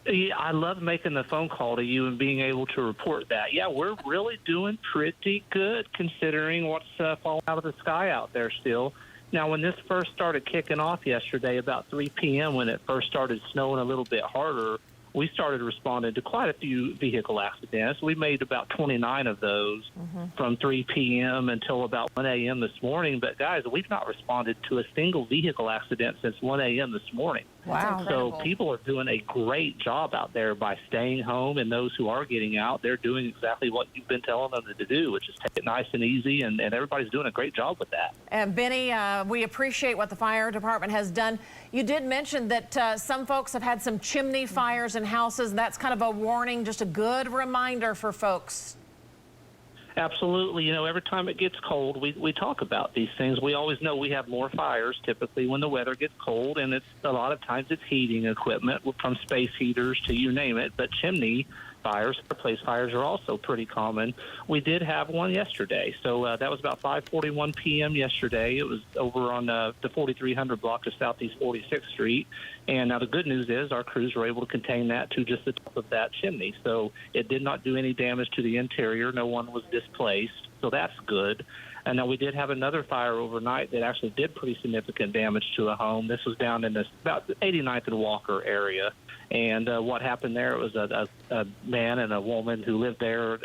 Yeah, I love making the phone call to you and being able to report that. Yeah, we're really doing pretty good considering what's falling out of the sky out there still. Now, when this first started kicking off yesterday, about 3 p.m., when it first started snowing a little bit harder, we started responding to quite a few vehicle accidents. We made about 29 of those from 3 p.m. until about 1 a.m. this morning. But, guys, we've not responded to a single vehicle accident since 1 a.m. this morning. Wow. So people are doing a great job out there by staying home, and those who are getting out, they're doing exactly what you've been telling them to do, which is take it nice and easy, and everybody's doing a great job with that. And Benny, we appreciate what the fire department has done. You did mention that some folks have had some chimney fires in houses. That's kind of a warning, just a good reminder for folks. Absolutely. You know, every time it gets cold, we talk about these things. We always know we have more fires typically when the weather gets cold, and it's a lot of times it's heating equipment from space heaters to you name it. But chimney fires, fireplace fires are also pretty common. We did have one yesterday. So that was about 5:41 p.m. yesterday. It was over on the 4300 block of Southeast 46th Street. And now the good news is our crews were able to contain that to just the top of that chimney. So it did not do any damage to the interior. No one was displaced. So that's good. And now we did have another fire overnight that actually did pretty significant damage to a home. This was down in about the 89th and Walker area. And what happened there, it was a man and a woman who lived there.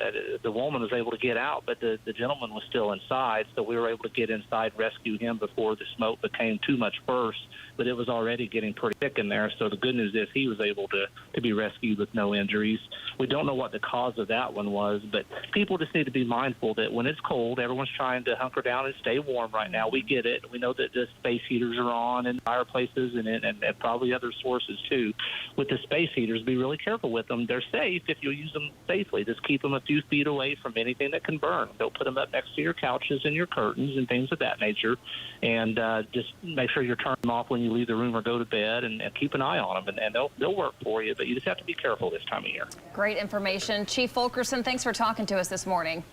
The woman was able to get out, but the gentleman was still inside. So we were able to get inside, rescue him before the smoke became too much first. But it was already getting pretty thick in there. So the good news is he was able to be rescued with no injuries. We don't know what the cause of that one was, but people just need to be mindful that when it's cold, everyone's trying to hunker down and stay warm right now. We get it. We know that the space heaters are on and fireplaces and probably other sources too. With the space heaters, be really careful with them. They're safe if you use them safely. Just keep them a few feet away from anything that can burn. Don't put them up next to your couches and your curtains and things of that nature. And just make sure you're turning them off when you leave the room or go to bed, and keep an eye on them, and they'll work for you. But you just have to be careful this time of year. Great information. Chief Fulkerson, thanks for talking to us this morning.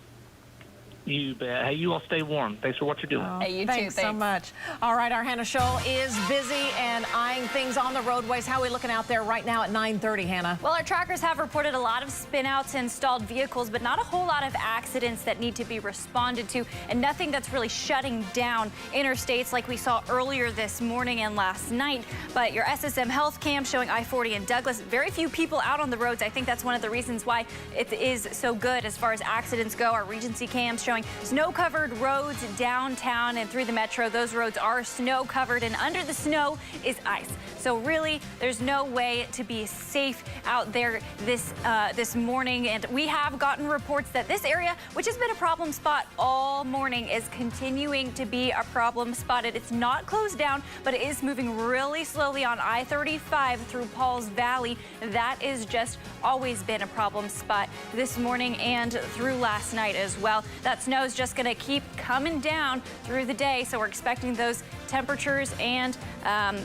You bet. Hey, you all stay warm. Thanks for what you're doing. Hey, you Thanks too. so much. All right, our Hannah Scholl is busy and eyeing things on the roadways. How are we looking out there right now at 9:30, Hannah? Well, our trackers have reported a lot of spin-outs and stalled vehicles, but not a whole lot of accidents that need to be responded to, and nothing that's really shutting down interstates like we saw earlier this morning and last night. But your SSM health cam showing I-40 in Douglas, very few people out on the roads. I think that's one of the reasons why it is so good as far as accidents go. Our Regency cams showing snow-covered roads downtown and through the metro. Those roads are snow-covered, and under the snow is ice. So really, there's no way to be safe out there this morning. And we have gotten reports that this area, which has been a problem spot all morning, is continuing to be a problem spot. It's not closed down, but it is moving really slowly on I-35 through Pauls Valley. That is just always been a problem spot this morning and through last night as well. That snow is just going to keep coming down through the day, so we're expecting those temperatures and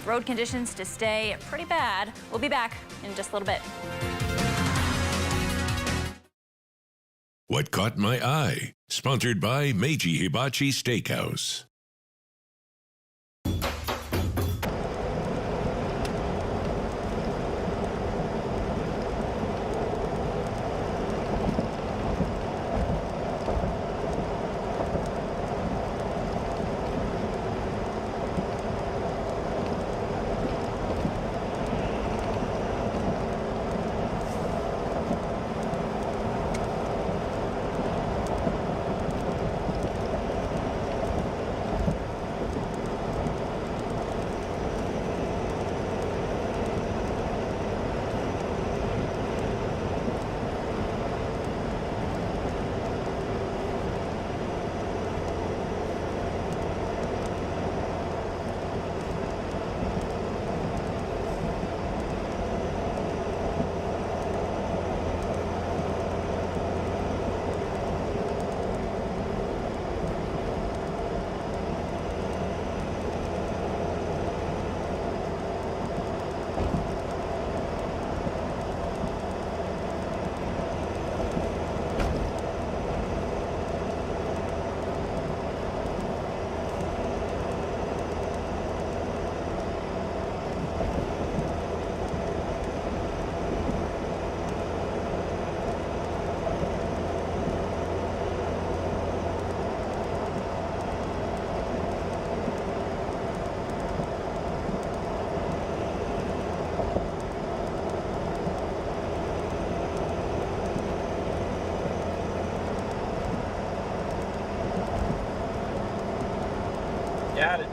road conditions to stay pretty bad. We'll be back in just a little bit. What Caught My Eye, sponsored by Meiji Hibachi Steakhouse. Got it.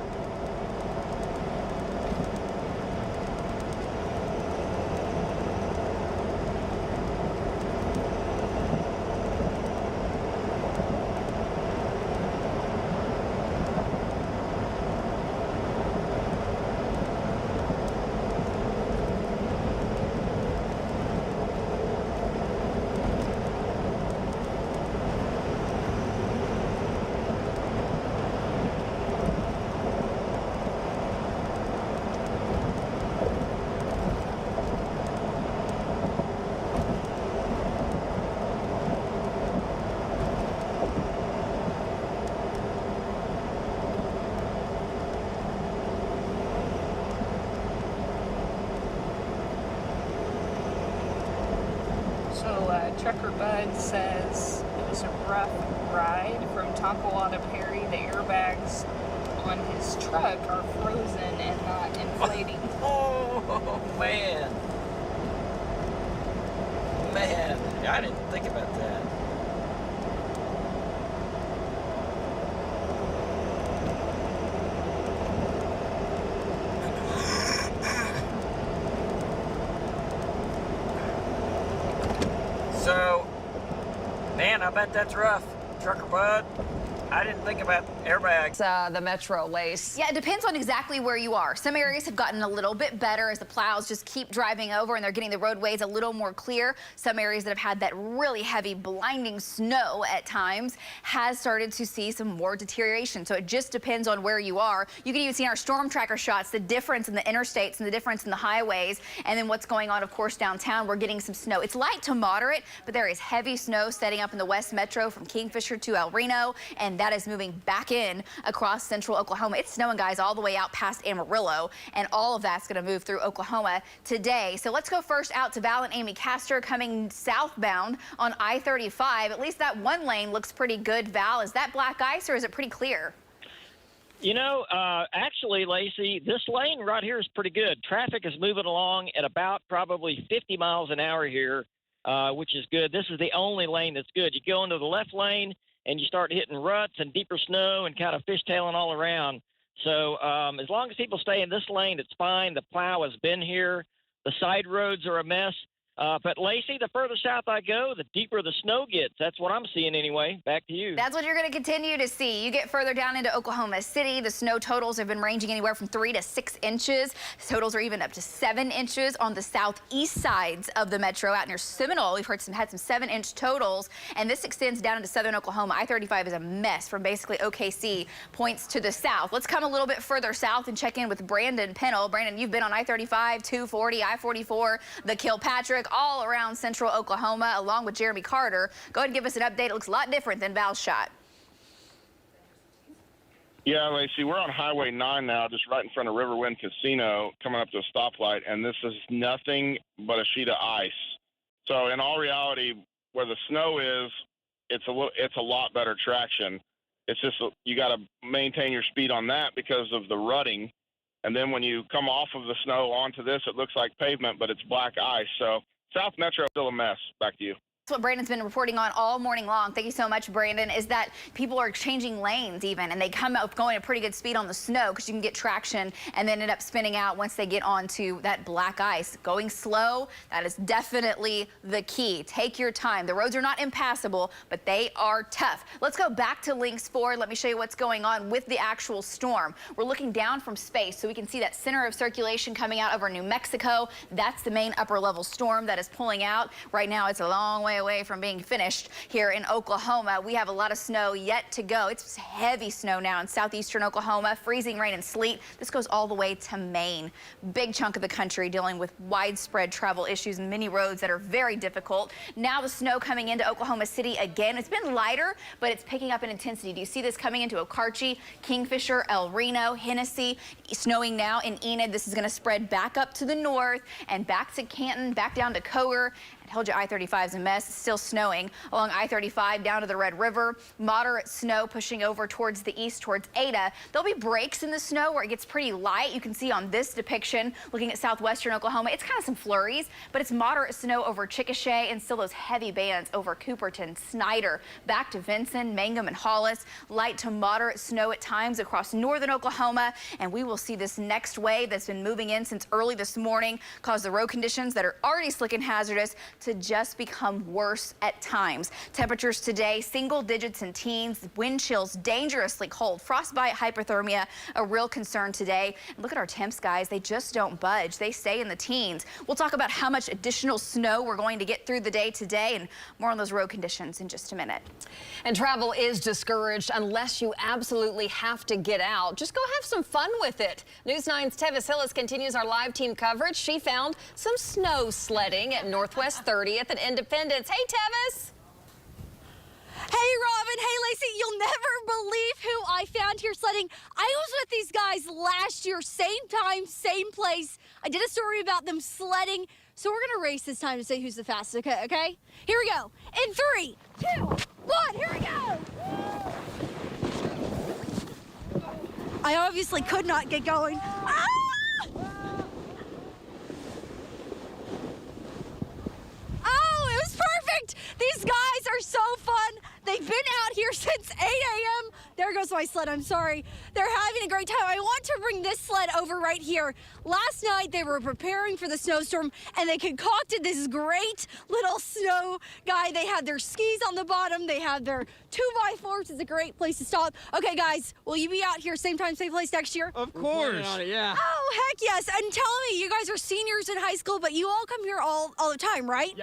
Trucker Bud says it was a rough ride from Tonkawa to Perry. The airbags on his truck are frozen and not inflating. Oh, man. Man, I didn't think about that. So, man, I bet that's rough. Trucker Bud, I didn't think about airbags. The Metro, Lace. Yeah, it depends on exactly where you are. Some areas have gotten a little bit better as the plows just keep driving over and they're getting the roadways a little more clear. Some areas that have had that really heavy, blinding snow at times has started to see some more deterioration. So it just depends on where you are. You can even see in our storm tracker shots the difference in the interstates and the difference in the highways. And then what's going on, of course, downtown. We're getting some snow. It's light to moderate, but there is heavy snow setting up in the West Metro from Kingfisher to El Reno, and that is moving back in across central Oklahoma. It's snowing, guys, all the way out past Amarillo, and all of that's going to move through Oklahoma today. So let's go first out to Val and Amy. Castor coming southbound on I-35. At least that one lane looks pretty good, Val. Is that black ice or is it pretty clear? You know, actually, Lacey, this lane right here is pretty good. Traffic is moving along at about probably 50 miles an hour here, which is good. This is the only lane that's good. You go into the left lane, and you start hitting ruts and deeper snow and kind of fishtailing all around. So as long as people stay in this lane, it's fine. The plow has been here. The side roads are a mess. But, Lacey, the further south I go, the deeper the snow gets. That's what I'm seeing anyway. Back to you. That's what you're going to continue to see. You get further down into Oklahoma City, the snow totals have been ranging anywhere from 3 to 6 inches. Totals are even up to 7 inches on the southeast sides of the metro. Out near Seminole, we've had some 7-inch totals, and this extends down into southern Oklahoma. I-35 is a mess from basically OKC points to the south. Let's come a little bit further south and check in with Brandon Pennell. Brandon, you've been on I-35, 240, I-44, the Kilpatrick, all around central Oklahoma, along with Jeromy Carter. Go ahead and give us an update. It looks a lot different than Val's shot. Yeah, Lacey, we're on Highway 9 now, just right in front of Riverwind Casino, coming up to a stoplight, and this is nothing but a sheet of ice. So in all reality, where the snow is, it's a lot better traction. It's just you got to maintain your speed on that because of the rutting. And then when you come off of the snow onto this, it looks like pavement, but it's black ice. So South Metro is still a mess. Back to you. That's what Brandon's been reporting on all morning long. Thank you so much, Brandon. Is that people are changing lanes even, and they come up going at pretty good speed on the snow because you can get traction and then end up spinning out once they get onto that black ice. Going slow, that is definitely the key. Take your time. The roads are not impassable, but they are tough. Let's go back to Links 4. Let me show you what's going on with the actual storm. We're looking down from space, so we can see that center of circulation coming out over New Mexico. That's the main upper level storm that is pulling out. Right now, it's a long way away from being finished here in Oklahoma. We have a lot of snow yet to go. It's heavy snow now in southeastern Oklahoma, freezing rain and sleet. This goes all the way to Maine. Big chunk of the country dealing with widespread travel issues and many roads that are very difficult. Now the snow coming into Oklahoma City again. It's been lighter, but it's picking up in intensity. Do you see this coming into Okarche, Kingfisher, El Reno, Hennessy, snowing now in Enid? This is going to spread back up to the north and back to Canton, back down to Coger. I told you I-35 is a mess. still snowing along I-35 down to the Red River. Moderate snow pushing over towards the east, towards Ada. There'll be breaks in the snow where it gets pretty light. You can see on this depiction, looking at southwestern Oklahoma, it's kind of some flurries, but it's moderate snow over Chickasha and still those heavy bands over Cooperton, Snyder, back to Vinson, Mangum, and Hollis. Light to moderate snow at times across northern Oklahoma, and we will see this next wave that's been moving in since early this morning cause the road conditions that are already slick and hazardous to just become worse at times. Temperatures today, single digits and teens, wind chills dangerously cold, frostbite, hypothermia, a real concern today. And look at our temps, guys. They just don't budge. They stay in the teens. We'll talk about how much additional snow we're going to get through the day today and more on those road conditions in just a minute. And travel is discouraged unless you absolutely have to get out. Just go have some fun with it. News 9's Tevis Hillis continues our live team coverage. She found some snow sledding at Northwest 30th and Independence. Hey, Tevis. Hey, Robin. Hey, Lacey. You'll never believe who I found here sledding. I was with these guys last year, same time, same place. I did a story about them sledding. So we're going to race this time to see who's the fastest, okay? Here we go. In 3, 2, 1, here we go. I obviously could not get going. Ah! Oh, it was perfect. These guys are so fun. They've been out here since 8 a.m. There goes my sled, I'm sorry. They're having a great time. I want to bring this sled over right here. Last night, they were preparing for the snowstorm, and they concocted this great little snow guy. They had their skis on the bottom. They had their 2x4s. It's a great place to stop. Okay, guys, will you be out here same time, same place next year? Of course. Yeah. Oh, heck yes. And tell me, you guys are seniors in high school, but you all come here all the time, right?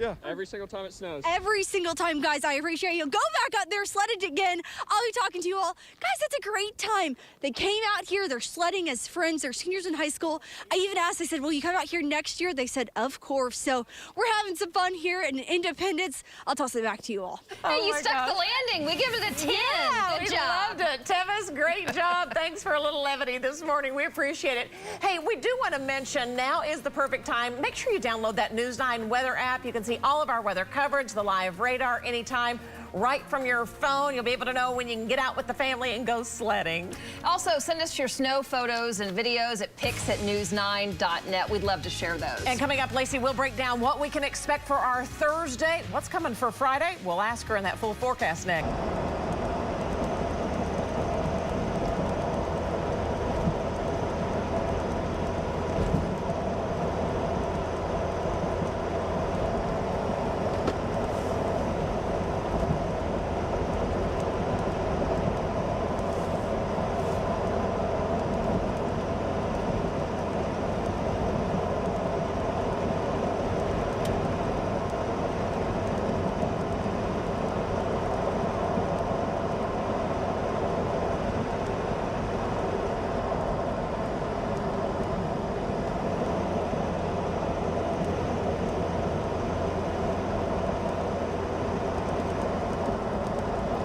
Yeah, every single time it snows. Every single time, guys. I appreciate you. Go back out there, sled it again. I'll be talking to you all. Guys, it's a great time. They came out here. They're sledding as friends. They're seniors in high school. I even asked, I said, will you come out here next year? They said, of course. So we're having some fun here in Independence. I'll toss it back to you all. Hey, you stuck the landing. We give it a 10. Yeah, Good we job. loved it. Tevis, great job. Thanks for a little levity this morning. We appreciate it. Hey, we do want to mention now is the perfect time. Make sure you download that News 9 weather app. You can see all of our weather coverage, the live radar anytime, right from your phone. You'll be able to know when you can get out with the family and go sledding. Also, send us your snow photos and videos at pics@news9.net. We'd love to share those. And coming up, Lacey, we'll break down what we can expect for our Thursday. What's coming for Friday? We'll ask her in that full forecast next.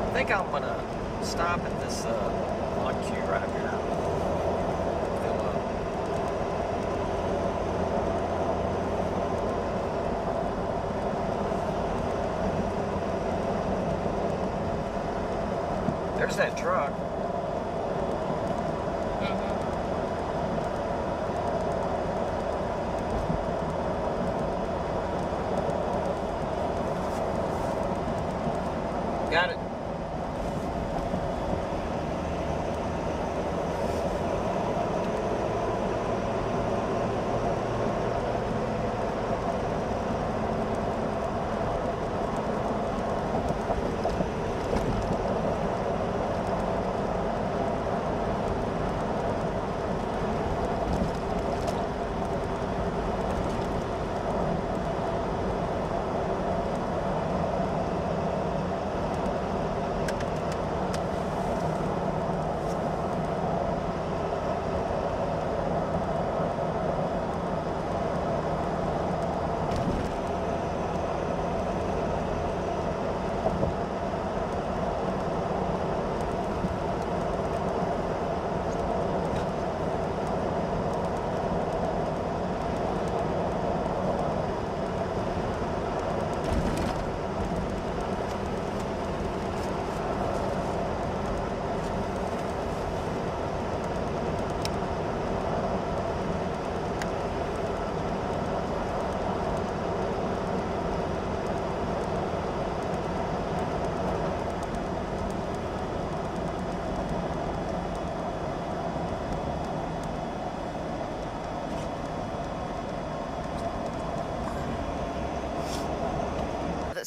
I think I'm gonna stop at this on cue right up here. Fill up. There's that truck. Got it.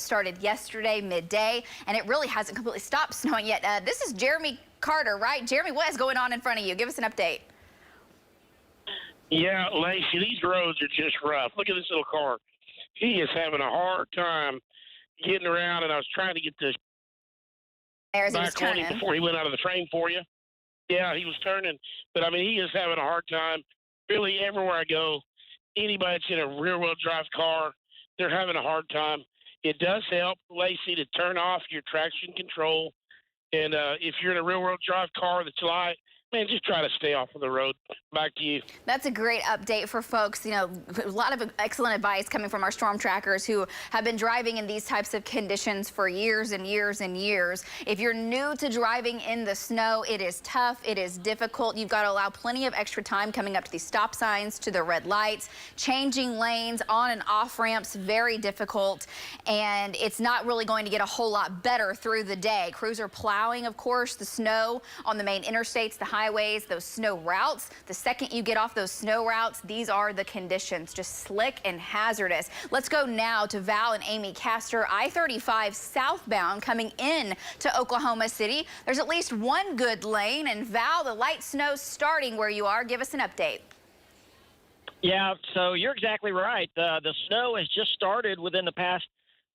started yesterday midday, and it really hasn't completely stopped snowing yet. This is Jeromy Carter, right? Jeromy, what is going on in front of you? Give us an update. Yeah, Lacey, these roads are just rough. Look at this little car. He is having a hard time getting around, and I was trying to get this back on him before he went out of the frame for you. Yeah, he was turning. But, I mean, he is having a hard time. Really, everywhere I go, anybody that's in a rear-wheel drive car, they're having a hard time. It does help, Lacey, to turn off your traction control. And if you're in a rear-wheel drive car that's light, man, just try to stay off of the road. Back to you. That's a great update for folks. You know, a lot of excellent advice coming from our storm trackers who have been driving in these types of conditions for years and years and years. If you're new to driving in the snow, it is tough. It is difficult. You've got to allow plenty of extra time coming up to these stop signs, to the red lights, changing lanes, on and off ramps, very difficult. And it's not really going to get a whole lot better through the day. Crews are plowing, of course, the snow on the main interstates, the highways, those snow routes. The second you get off those snow routes, these are the conditions, just slick and hazardous. Let's go now to Val and Amy Castor, I-35 southbound coming in to Oklahoma City. There's at least one good lane, and Val, the light snow starting where you are. Give us an update. Yeah, so you're exactly right. The snow has just started within the past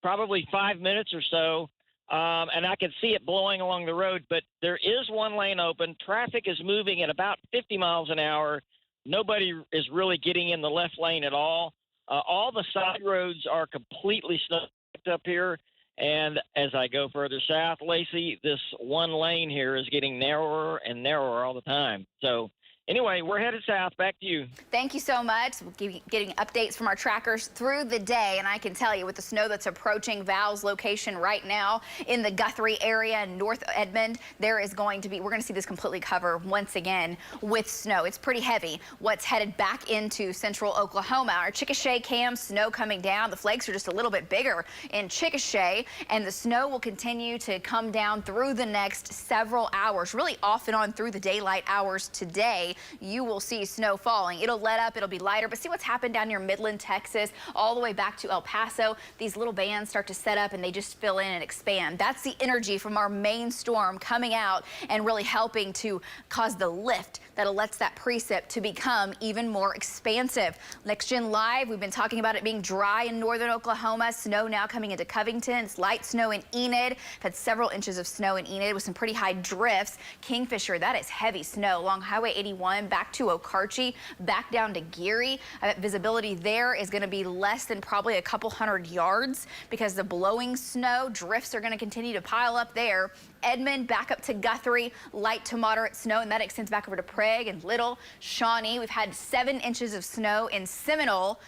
probably 5 minutes or so. And I can see it blowing along the road, but there is one lane open. Traffic is moving at about 50 miles an hour. Nobody is really getting in the left lane at all. All the side roads are completely snowed up here. And as I go further south, Lacey, this one lane here is getting narrower and narrower all the time. So anyway, we're headed south. Back to you. Thank you so much. We'll getting updates from our trackers through the day, and I can tell you with the snow that's approaching Val's location right now in the Guthrie area in North Edmond, there is going to be, we're going to see this completely cover once again with snow. It's pretty heavy. What's headed back into central Oklahoma. Our Chickasha cam, snow coming down. The flakes are just a little bit bigger in Chickasha, and the snow will continue to come down through the next several hours, really off and on through the daylight hours today. You will see snow falling. It'll let up, it'll be lighter, but see what's happened down near Midland, Texas, all the way back to El Paso. These little bands start to set up and they just fill in and expand. That's the energy from our main storm coming out and really helping to cause the lift that lets that precip to become even more expansive. Next Gen Live, we've been talking about it being dry in northern Oklahoma. Snow now coming into Covington. It's light snow in Enid. I've had several inches of snow in Enid with some pretty high drifts. Kingfisher, that is heavy snow along Highway 81 back to Okarche, back down to Geary. Visibility there is going to be less than probably a couple hundred yards because the blowing snow drifts are going to continue to pile up there. Edmond back up to Guthrie, light to moderate snow, and that extends back over to Prague and Little, Shawnee. We've had 7 inches of snow in Seminole,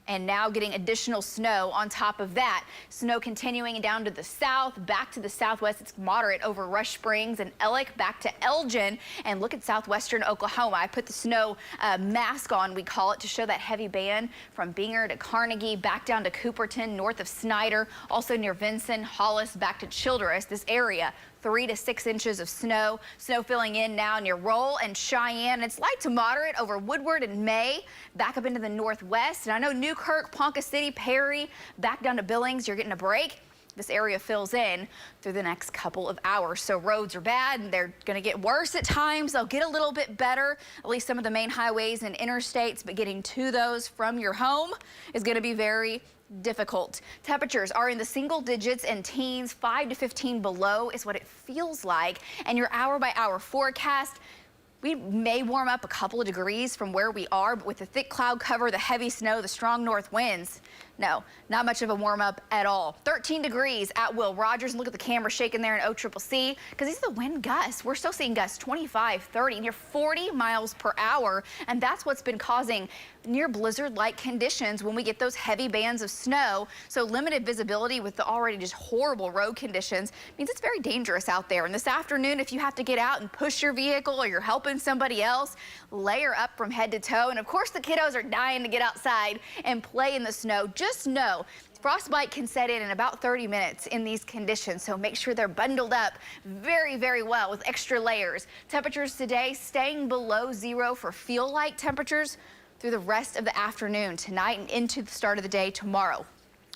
and now getting additional snow on top of that. Snow continuing down to the south, back to the southwest. It's moderate over Rush Springs and Ellick, back to Elgin. And look at southwestern Oklahoma. I put the snow mask on, we call it, to show that heavy band from Binger to Carnegie, back down to Cooperton, north of Snyder, also near Vinson, Hollis, back to Childress. This area, 3 to 6 inches of snow. Snow filling in now near Roll and Cheyenne. It's light to moderate over Woodward and May, back up into the northwest. And I know Newkirk, Ponca City, Perry, back down to Billings, you're getting a break. This area fills in through the next couple of hours. So roads are bad and they're going to get worse at times. They'll get a little bit better, at least some of the main highways and interstates, but getting to those from your home is going to be very difficult. Temperatures are in the single digits and teens. 5 to 15 below is what it feels like. And your hour by hour forecast, we may warm up a couple of degrees from where we are, but with the thick cloud cover, the heavy snow, the strong north winds, no, not much of a warm up at all. 13 degrees at Will Rogers. Look at the camera shaking there in OCCC because these are the wind gusts. We're still seeing gusts 25, 30, near 40 miles per hour. And that's what's been causing near blizzard-like conditions when we get those heavy bands of snow. So limited visibility with the already just horrible road conditions means it's very dangerous out there. And this afternoon, if you have to get out and push your vehicle or you're helping somebody else, layer up from head to toe. And of course, the kiddos are dying to get outside and play in the snow. Just know frostbite can set in about 30 minutes in these conditions, so make sure they're bundled up very, very well with extra layers. Temperatures today staying below 0 for feel-like temperatures through the rest of the afternoon tonight and into the start of the day tomorrow.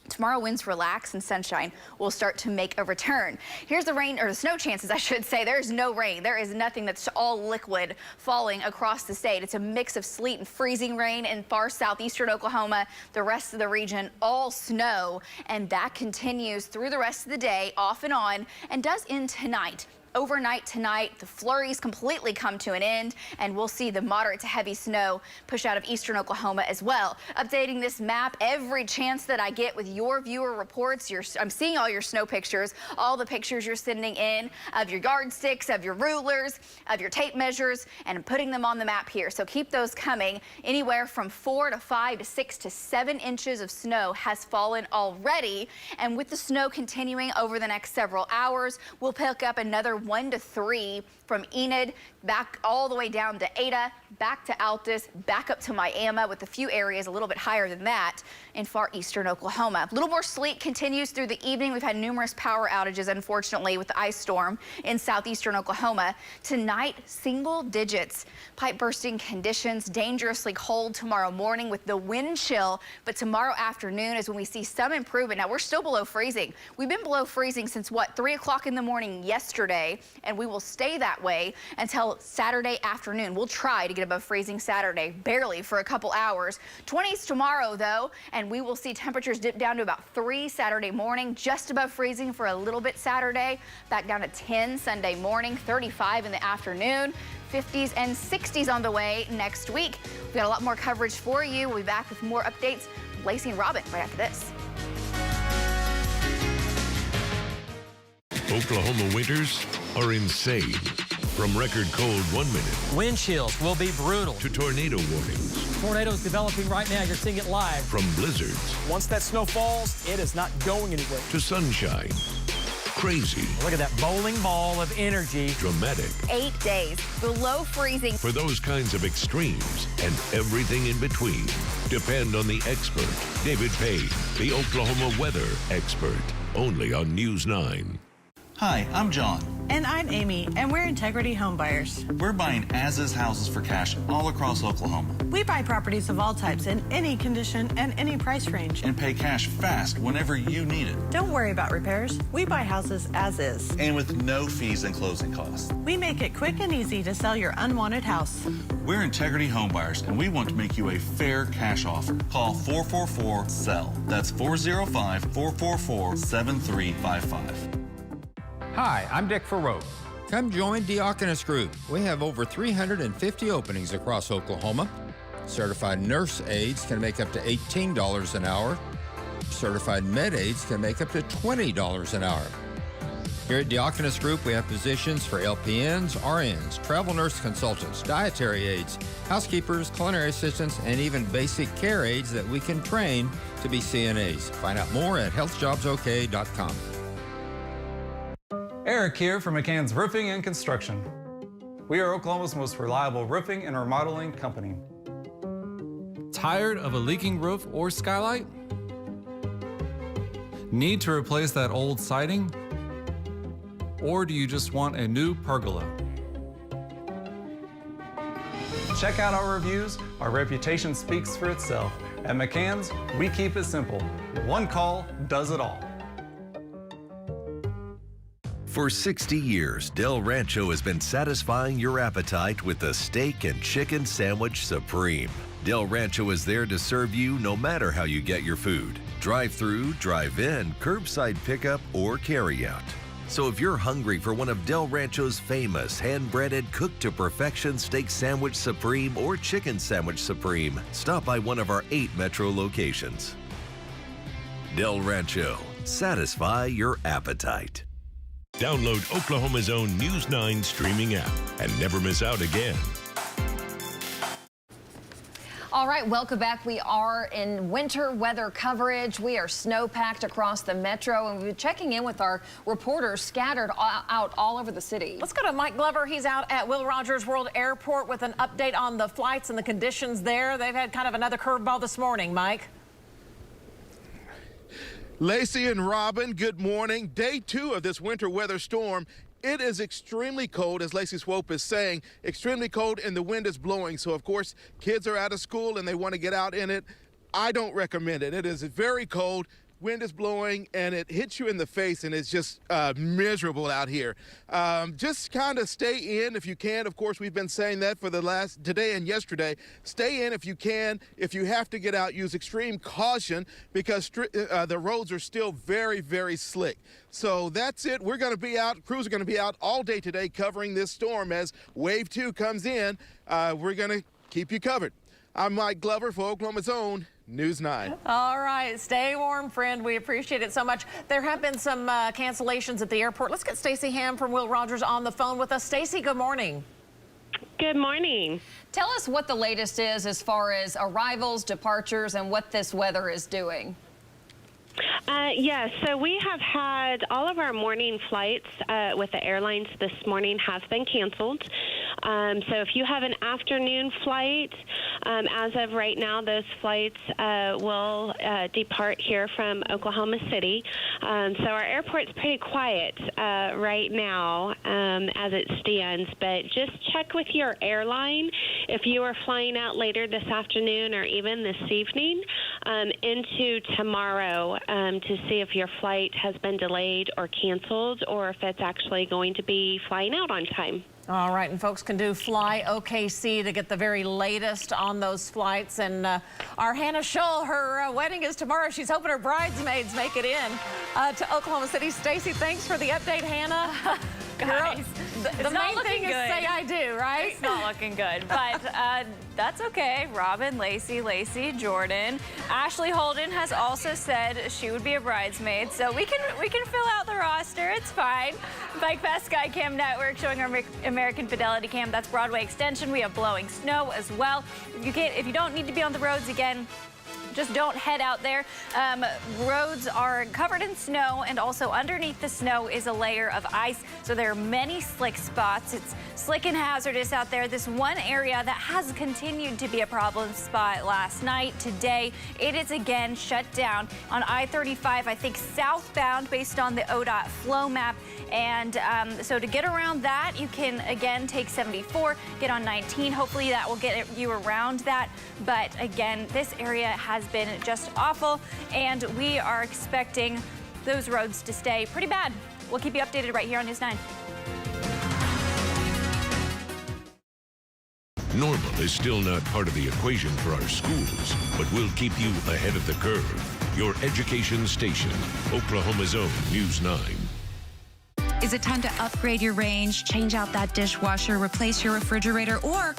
Tomorrow winds relax and sunshine will start to make a return. Here's the rain, or the snow chances, I should say. There's no rain. There is nothing. That's all liquid falling across the state. It's a mix of sleet and freezing rain in far southeastern Oklahoma. The rest of the region, all snow. And that continues through the rest of the day, off and on, and does end tonight. Overnight tonight, the flurries completely come to an end, and we'll see the moderate to heavy snow push out of eastern Oklahoma as well. Updating this map every chance that I get with your viewer reports. I'm seeing all your snow pictures, all the pictures you're sending in of your yardsticks, of your rulers, of your tape measures, and I'm putting them on the map here. So keep those coming. Anywhere from 4 to 5 to 6 to 7 inches of snow has fallen already, and with the snow continuing over the next several hours, we'll pick up another 1 to 3 from Enid back all the way down to Ada, back to Altus, back up to Miami, with a few areas a little bit higher than that in far eastern Oklahoma. A little more sleet continues through the evening. We've had numerous power outages, unfortunately, with the ice storm in southeastern Oklahoma. Tonight, single digits. Pipe bursting conditions, dangerously cold tomorrow morning with the wind chill, but tomorrow afternoon is when we see some improvement. Now, we're still below freezing. We've been below freezing since, 3 o'clock in the morning yesterday, and we will stay that way until Saturday afternoon. We'll try to get above freezing Saturday, barely for a couple hours. 20s tomorrow, though, and we will see temperatures dip down to about 3 Saturday morning, just above freezing for a little bit Saturday, back down to 10 Sunday morning, 35 in the afternoon, 50s and 60s on the way next week. We've got a lot more coverage for you. We'll be back with more updates. Lacey and Robin right after this. Oklahoma winters are insane. From record cold 1 minute. Wind chills will be brutal. To tornado warnings. Tornadoes developing right now. You're seeing it live. From blizzards. Once that snow falls, it is not going anywhere. To sunshine. Crazy. Look at that bowling ball of energy. Dramatic. 8 days below freezing. For those kinds of extremes and everything in between, depend on the expert, David Payne, the Oklahoma weather expert, only on News 9. Hi, I'm John. And I'm Amy, and we're Integrity Home Buyers. We're buying as-is houses for cash all across Oklahoma. We buy properties of all types in any condition and any price range. And pay cash fast whenever you need it. Don't worry about repairs. We buy houses as is. And with no fees and closing costs. We make it quick and easy to sell your unwanted house. We're Integrity Home Buyers, and we want to make you a fair cash offer. Call 444-SELL. That's 405-444-7355. Hi, I'm Dick Farrow. Come join Diakonos Group. We have over 350 openings across Oklahoma. Certified nurse aides can make up to $18 an hour. Certified med aides can make up to $20 an hour. Here at Diakonos Group, we have positions for LPNs, RNs, travel nurse consultants, dietary aides, housekeepers, culinary assistants, and even basic care aides that we can train to be CNAs. Find out more at healthjobsok.com. Eric here from McCann's Roofing and Construction. We are Oklahoma's most reliable roofing and remodeling company. Tired of a leaking roof or skylight? Need to replace that old siding? Or do you just want a new pergola? Check out our reviews. Our reputation speaks for itself. At McCann's, we keep it simple. One call does it all. For 60 years, Del Rancho has been satisfying your appetite with the steak and chicken sandwich supreme. Del Rancho is there to serve you no matter how you get your food. Drive-through, drive-in, curbside pickup, or carry-out. So if you're hungry for one of Del Rancho's famous hand-breaded, cooked-to-perfection steak sandwich supreme or chicken sandwich supreme, stop by one of our 8 metro locations. Del Rancho, satisfy your appetite. Download Oklahoma's own News 9 streaming app and never miss out again. All right, welcome back. We are in winter weather coverage. We are snow-packed across the metro, and we're checking in with our reporters scattered out all over the city. Let's go to Mike Glover. He's out at Will Rogers World Airport with an update on the flights and the conditions there. They've had kind of another curveball this morning, Mike. Lacey and Robin, good morning. Day 2 of this winter weather storm. It is extremely cold, as Lacey Swope is saying, extremely cold, and the wind is blowing. So, of course, kids are out of school and they want to get out in it. I don't recommend it. It is very cold. wind is blowing and it hits you in the face and it's just miserable out here. Just kind of stay in if you can. Of course, we've been saying that for the last today and yesterday. Stay in if you can. If you have to get out, use extreme caution because the roads are still very, very slick. So that's it. We're going to be out. Crews are going to be out all day today covering this storm as Wave 2 comes in. We're going to keep you covered. I'm Mike Glover for Oklahoma's Own News 9. All right, stay warm, friend. We appreciate it so much. There have been some cancellations at the airport. Let's get Stacey Ham from Will Rogers on the phone with us. Stacey, good morning. Good morning. Tell us what the latest is as far as arrivals, departures, and what this weather is doing. Yes, so we have had all of our morning flights with the airlines this morning have been canceled. So if you have an afternoon flight, as of right now, those flights will depart here from Oklahoma City. So our airport's pretty quiet right now as it stands, but just check with your airline if you are flying out later this afternoon or even this evening into tomorrow to see if your flight has been delayed or canceled or if it's actually going to be flying out on time. All right, and folks can do Fly OKC to get the very latest on those flights. And our Hannah Shull, her wedding is tomorrow. She's hoping her bridesmaids make it in to Oklahoma City. Stacey, thanks for the update, Hannah. Guys, the main thing is say I do, right? It's not looking good, but that's okay. Robin, Lacey, Jordan. Ashley Holden has also said she would be a bridesmaid, so we can fill out the roster. It's fine. Bike Pass Skycam Network showing our American Fidelity Cam. That's Broadway Extension. We have blowing snow as well. If you don't need to be on the roads again, just don't head out there. Roads are covered in snow, and also underneath the snow is a layer of ice, so there are many slick spots. It's slick and hazardous out there. This one area that has continued to be a problem spot last night, today, it is again shut down on I-35, I think southbound based on the ODOT flow map. And so to get around that, you can again take 74, get on 19. Hopefully that will get you around that. But again, this area has been just awful, and we are expecting those roads to stay pretty bad. We'll keep you updated right here on News 9. Normal is still not part of the equation for our schools, but we'll keep you ahead of the curve. Your education station, Oklahoma's Own News 9. Is it time to upgrade your range, change out that dishwasher, replace your refrigerator, or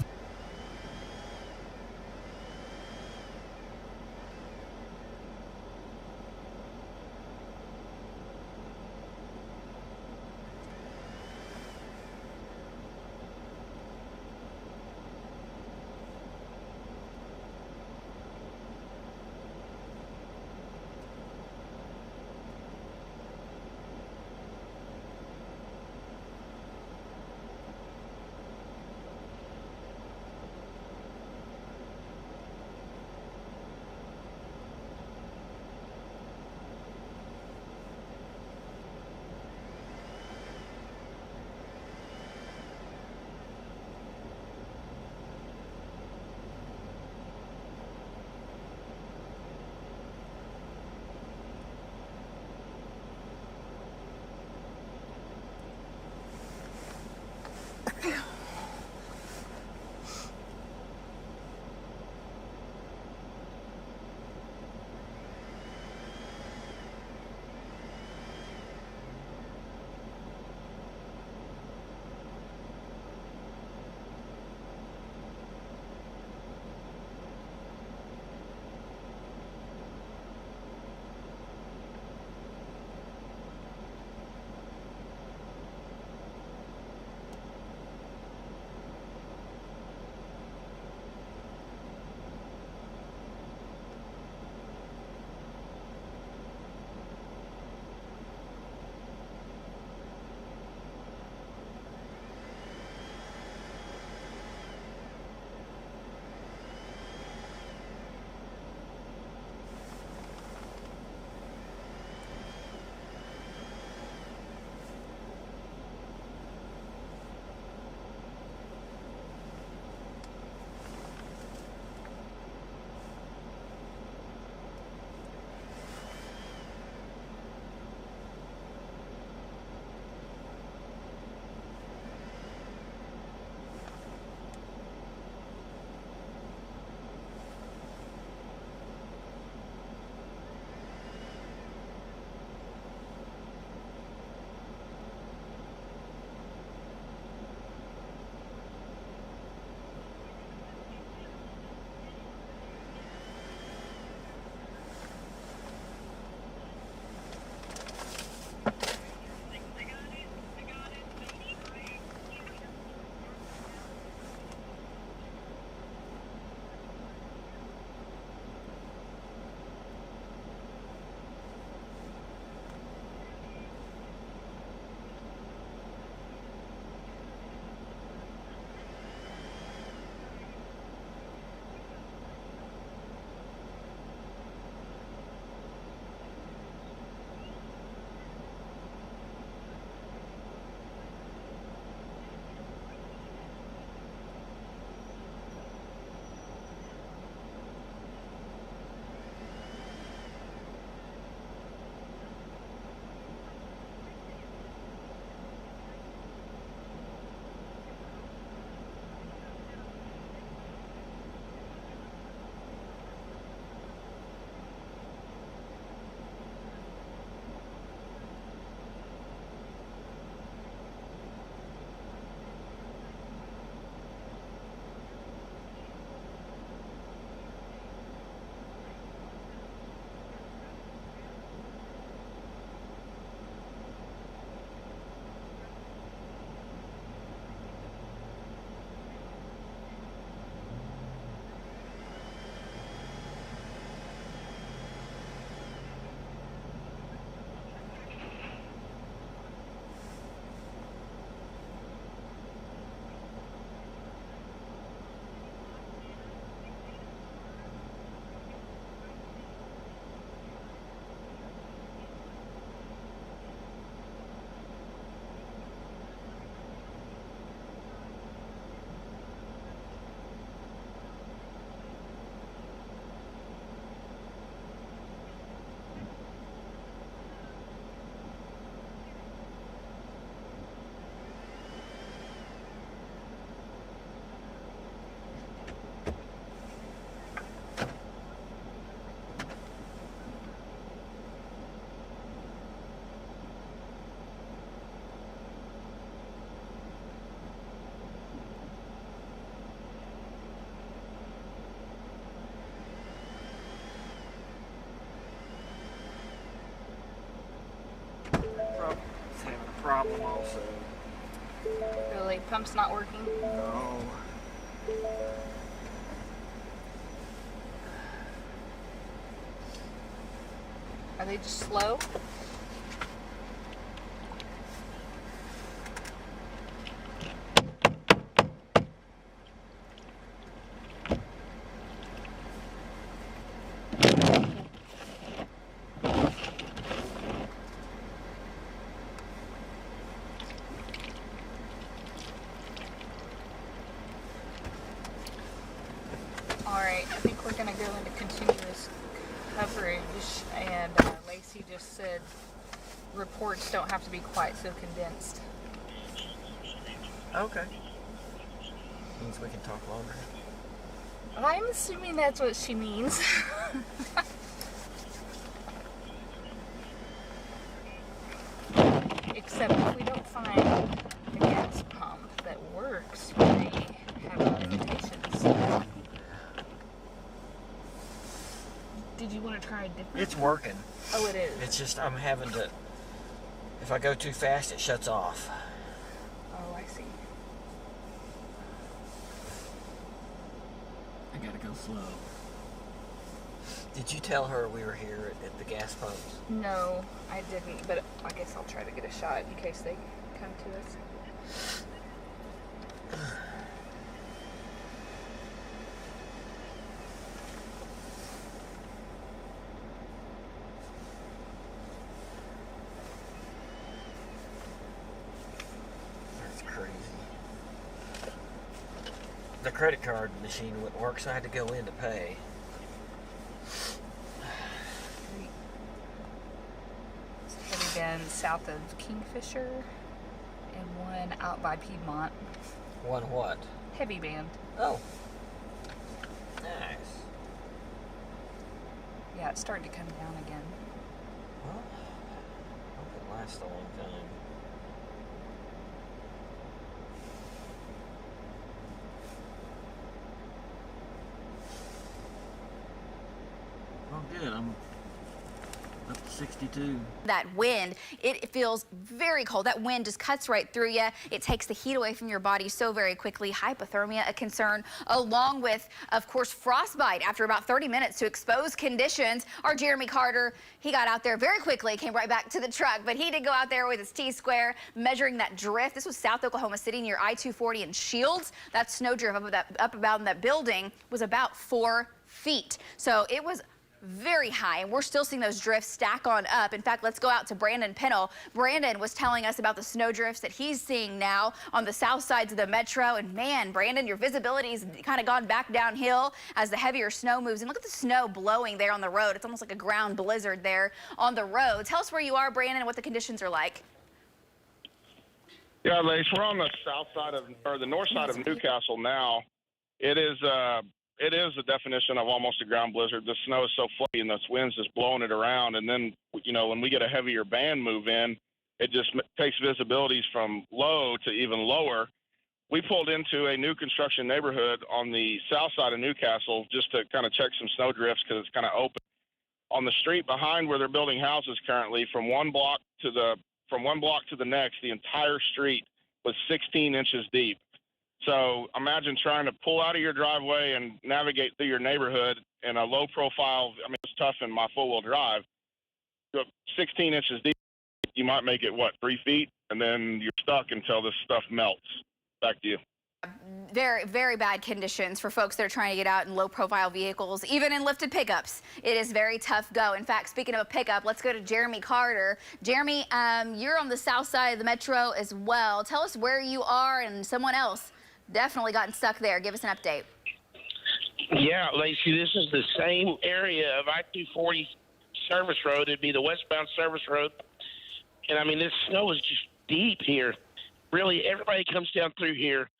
problem also. Really? Pump's not working? No. Are they just slow? Alright, I think we're going to go into continuous coverage, and Lacey just said reports don't have to be quite so condensed. Okay. Means we can talk longer. I'm assuming that's what she means. Except if we don't find a gas pump that works, we may have limitations. Did you want to try a different? It's working. Oh, it is. It's just I'm having to. If I go too fast, it shuts off. Oh, I see. I gotta go slow. Did you tell her we were here at the gas pumps? No, I didn't, but I guess I'll try to get a shot in case they come to us. That's crazy. The credit card machine wouldn't work, so I had to go in to pay. Heavy band south of Kingfisher and one out by Piedmont. One what? Heavy band. Oh. Nice. Yeah, it's starting to come down again. Well, I hope it lasts a long time. Oh, good. I'm up to 62. That wind, it feels very cold. That wind just cuts right through you. It takes the heat away from your body so very quickly. Hypothermia, a concern, along with, of course, frostbite after about 30 minutes to expose conditions. Our Jeromy Carter, he got out there very quickly, came right back to the truck, but he did go out there with his T-square, measuring that drift. This was South Oklahoma City near I-240 and Shields. That snow drift up about in that building was about 4 feet. So it was very high, and we're still seeing those drifts stack on up. In fact, let's go out to Brandon Pennell. Brandon was telling us about the snow drifts that he's seeing now on the south sides of the metro. And man, Brandon, your visibility's kind of gone back downhill as the heavier snow moves. And look at the snow blowing there on the road. It's almost like a ground blizzard there on the road. Tell us where you are, Brandon, and what the conditions are like. Yeah, Lace, we're on the south side of, or the north side of Newcastle now. It is the definition of almost a ground blizzard. The snow is so fluffy and the wind's just blowing it around. And then, you know, when we get a heavier band move in, it just takes visibilities from low to even lower. We pulled into a new construction neighborhood on the south side of Newcastle just to kind of check some snow drifts because it's kind of open. On the street behind where they're building houses currently, from one block to the next, the entire street was 16 inches deep. So imagine trying to pull out of your driveway and navigate through your neighborhood in a low profile. I mean, it's tough in my four-wheel drive. 16 inches deep, you might make it, 3 feet? And then you're stuck until this stuff melts. Back to you. Very, very bad conditions for folks that are trying to get out in low-profile vehicles, even in lifted pickups. It is very tough go. In fact, speaking of a pickup, let's go to Jeromy Carter. Jeromy, you're on the south side of the metro as well. Tell us where you are, and someone else definitely gotten stuck there. Give us an update. Yeah, Lacey, this is the same area of I-240 service road. It'd be the westbound service road. And, I mean, this snow is just deep here. Really, everybody comes down through here,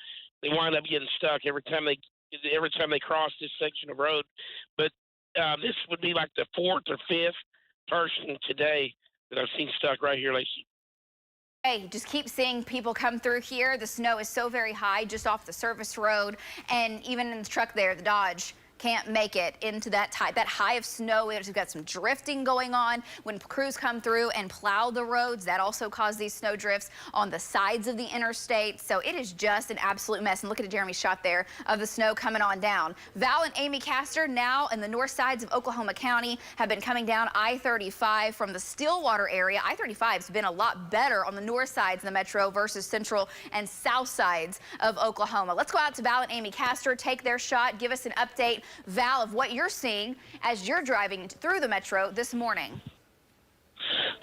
they wind up getting stuck every time they cross this section of road. But this would be like the 4th or 5th person today that I've seen stuck right here, Lacey. Hey, just keep seeing people come through here. The snow is so very high just off the service road, and even in the truck there, the Dodge, can't make it into that high of snow. We've got some drifting going on when crews come through and plow the roads. That also caused these snow drifts on the sides of the interstate. So it is just an absolute mess. And look at Jeremy's shot there of the snow coming on down. Val and Amy Castor now in the north sides of Oklahoma County have been coming down I-35 from the Stillwater area. I-35 has been a lot better on the north sides of the metro versus central and south sides of Oklahoma. Let's go out to Val and Amy Castor, take their shot, give us an update, Val, of what you're seeing as you're driving through the metro this morning.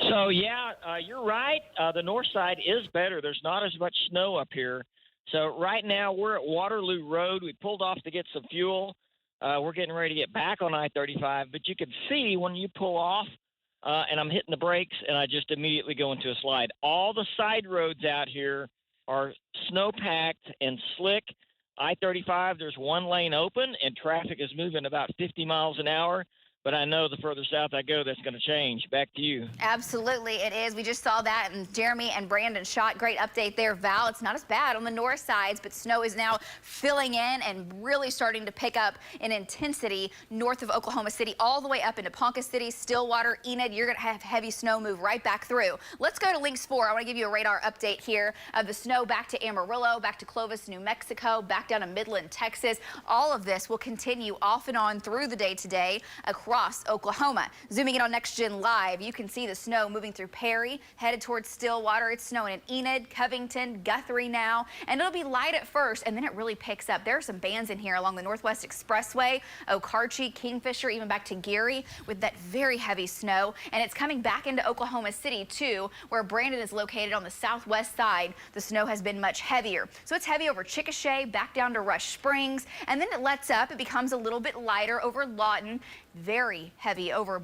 So, yeah, you're right. The north side is better. There's not as much snow up here. So right now we're at Waterloo Road. We pulled off to get some fuel. We're getting ready to get back on I-35. But you can see when you pull off and I'm hitting the brakes and I just immediately go into a slide. All the side roads out here are snow-packed and slick. I-35, there's one lane open and traffic is moving about 50 miles an hour. But I know the further south I go, that's going to change. Back to you. Absolutely, it is. We just saw that, and Jeremy and Brandon shot. Great update there, Val. It's not as bad on the north sides, but snow is now filling in and really starting to pick up in intensity north of Oklahoma City, all the way up into Ponca City, Stillwater, Enid. You're going to have heavy snow move right back through. Let's go to Links 4. I want to give you a radar update here of the snow back to Amarillo, back to Clovis, New Mexico, back down to Midland, Texas. All of this will continue off and on through the day today across Oklahoma. Zooming in on Next Gen Live, you can see the snow moving through Perry, headed towards Stillwater. It's snowing in Enid, Covington, Guthrie now, and it'll be light at first, and then it really picks up. There are some bands in here along the Northwest Expressway, Okarche, Kingfisher, even back to Geary with that very heavy snow, and it's coming back into Oklahoma City too, where Brandon is located on the southwest side. The snow has been much heavier. So it's heavy over Chickasha, back down to Rush Springs, and then it lets up. It becomes a little bit lighter over Lawton. Very heavy over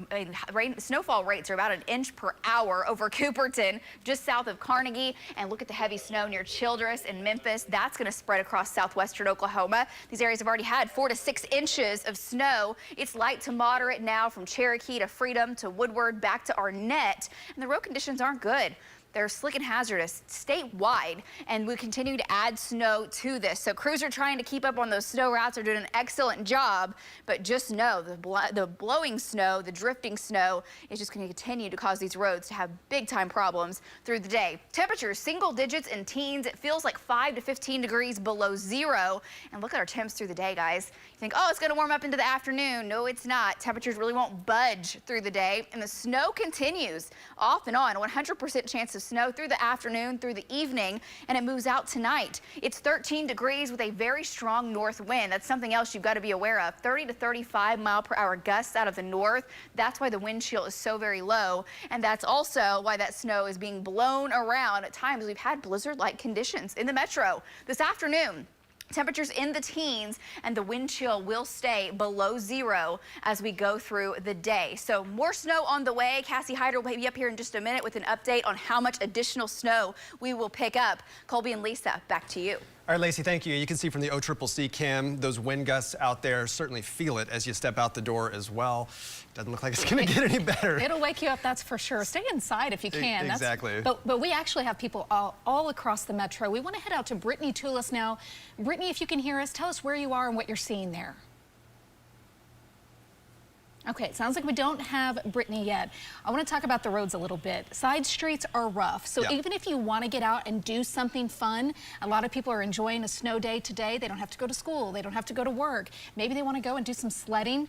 snowfall rates are about 1 inch per hour over Cooperton, just south of Carnegie. And look at the heavy snow near Childress and Memphis. That's going to spread across southwestern Oklahoma. These areas have already had 4 to 6 inches of snow. It's light to moderate now from Cherokee to Freedom to Woodward back to Arnett. And the road conditions aren't good. They're slick and hazardous statewide, and we continue to add snow to this. So crews are trying to keep up on those snow routes. They're doing an excellent job, but just know the blowing snow, the drifting snow is just going to continue to cause these roads to have big-time problems through the day. Temperatures, single digits and teens. It feels like 5 to 15 degrees below zero. And look at our temps through the day, guys. You think, oh, it's going to warm up into the afternoon. No, it's not. Temperatures really won't budge through the day, and the snow continues off and on. 100% chance of snow through the afternoon, through the evening, and it moves out tonight. It's 13 degrees with a very strong north wind. That's something else you've got to be aware of. 30 to 35 mile per hour gusts out of the north. That's why the wind chill is so very low, and that's also why that snow is being blown around. At times we've had blizzard-like conditions in the metro. This afternoon, temperatures in the teens, and the wind chill will stay below zero as we go through the day. So more snow on the way. Cassie Hyder will be up here in just a minute with an update on how much additional snow we will pick up. Colby and Lisa, back to you. All right, Lacey, thank you. You can see from the OCCC cam, those wind gusts out there, certainly feel it as you step out the door as well. Doesn't look like it's going to get any better. It'll wake you up, that's for sure. Stay inside if you can. Exactly. But we actually have people all across the metro. We want to head out to Brittany Toulis now. Brittany, if you can hear us, tell us where you are and what you're seeing there. Okay, it sounds like we don't have Brittany yet. I want to talk about the roads a little bit. Side streets are rough, so even if you want to get out and do something fun, a lot of people are enjoying a snow day today. They don't have to go to school. They don't have to go to work. Maybe they want to go and do some sledding.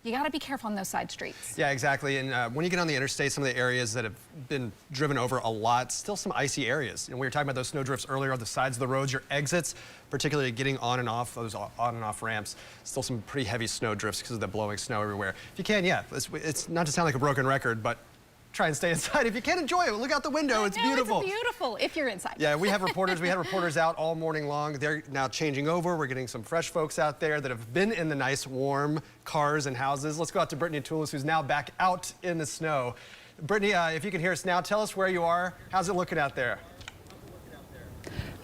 You got to be careful on those side streets. Yeah, exactly. And when you get on the interstate, some of the areas that have been driven over a lot, still some icy areas. And we were talking about those snow drifts earlier on the sides of the roads, your exits, particularly getting on and off those on and off ramps, still some pretty heavy snow drifts because of the blowing snow everywhere. If you can, yeah, it's not to sound like a broken record, but try and stay inside. If you can, enjoy it. Look out the window. It's beautiful. It's beautiful if you're inside. Yeah, we have reporters. We had reporters out all morning long. They're now changing over. We're getting some fresh folks out there that have been in the nice, warm cars and houses. Let's go out to Brittany Toulis, who's now back out in the snow. Brittany, if you can hear us now, tell us where you are. How's it looking out there?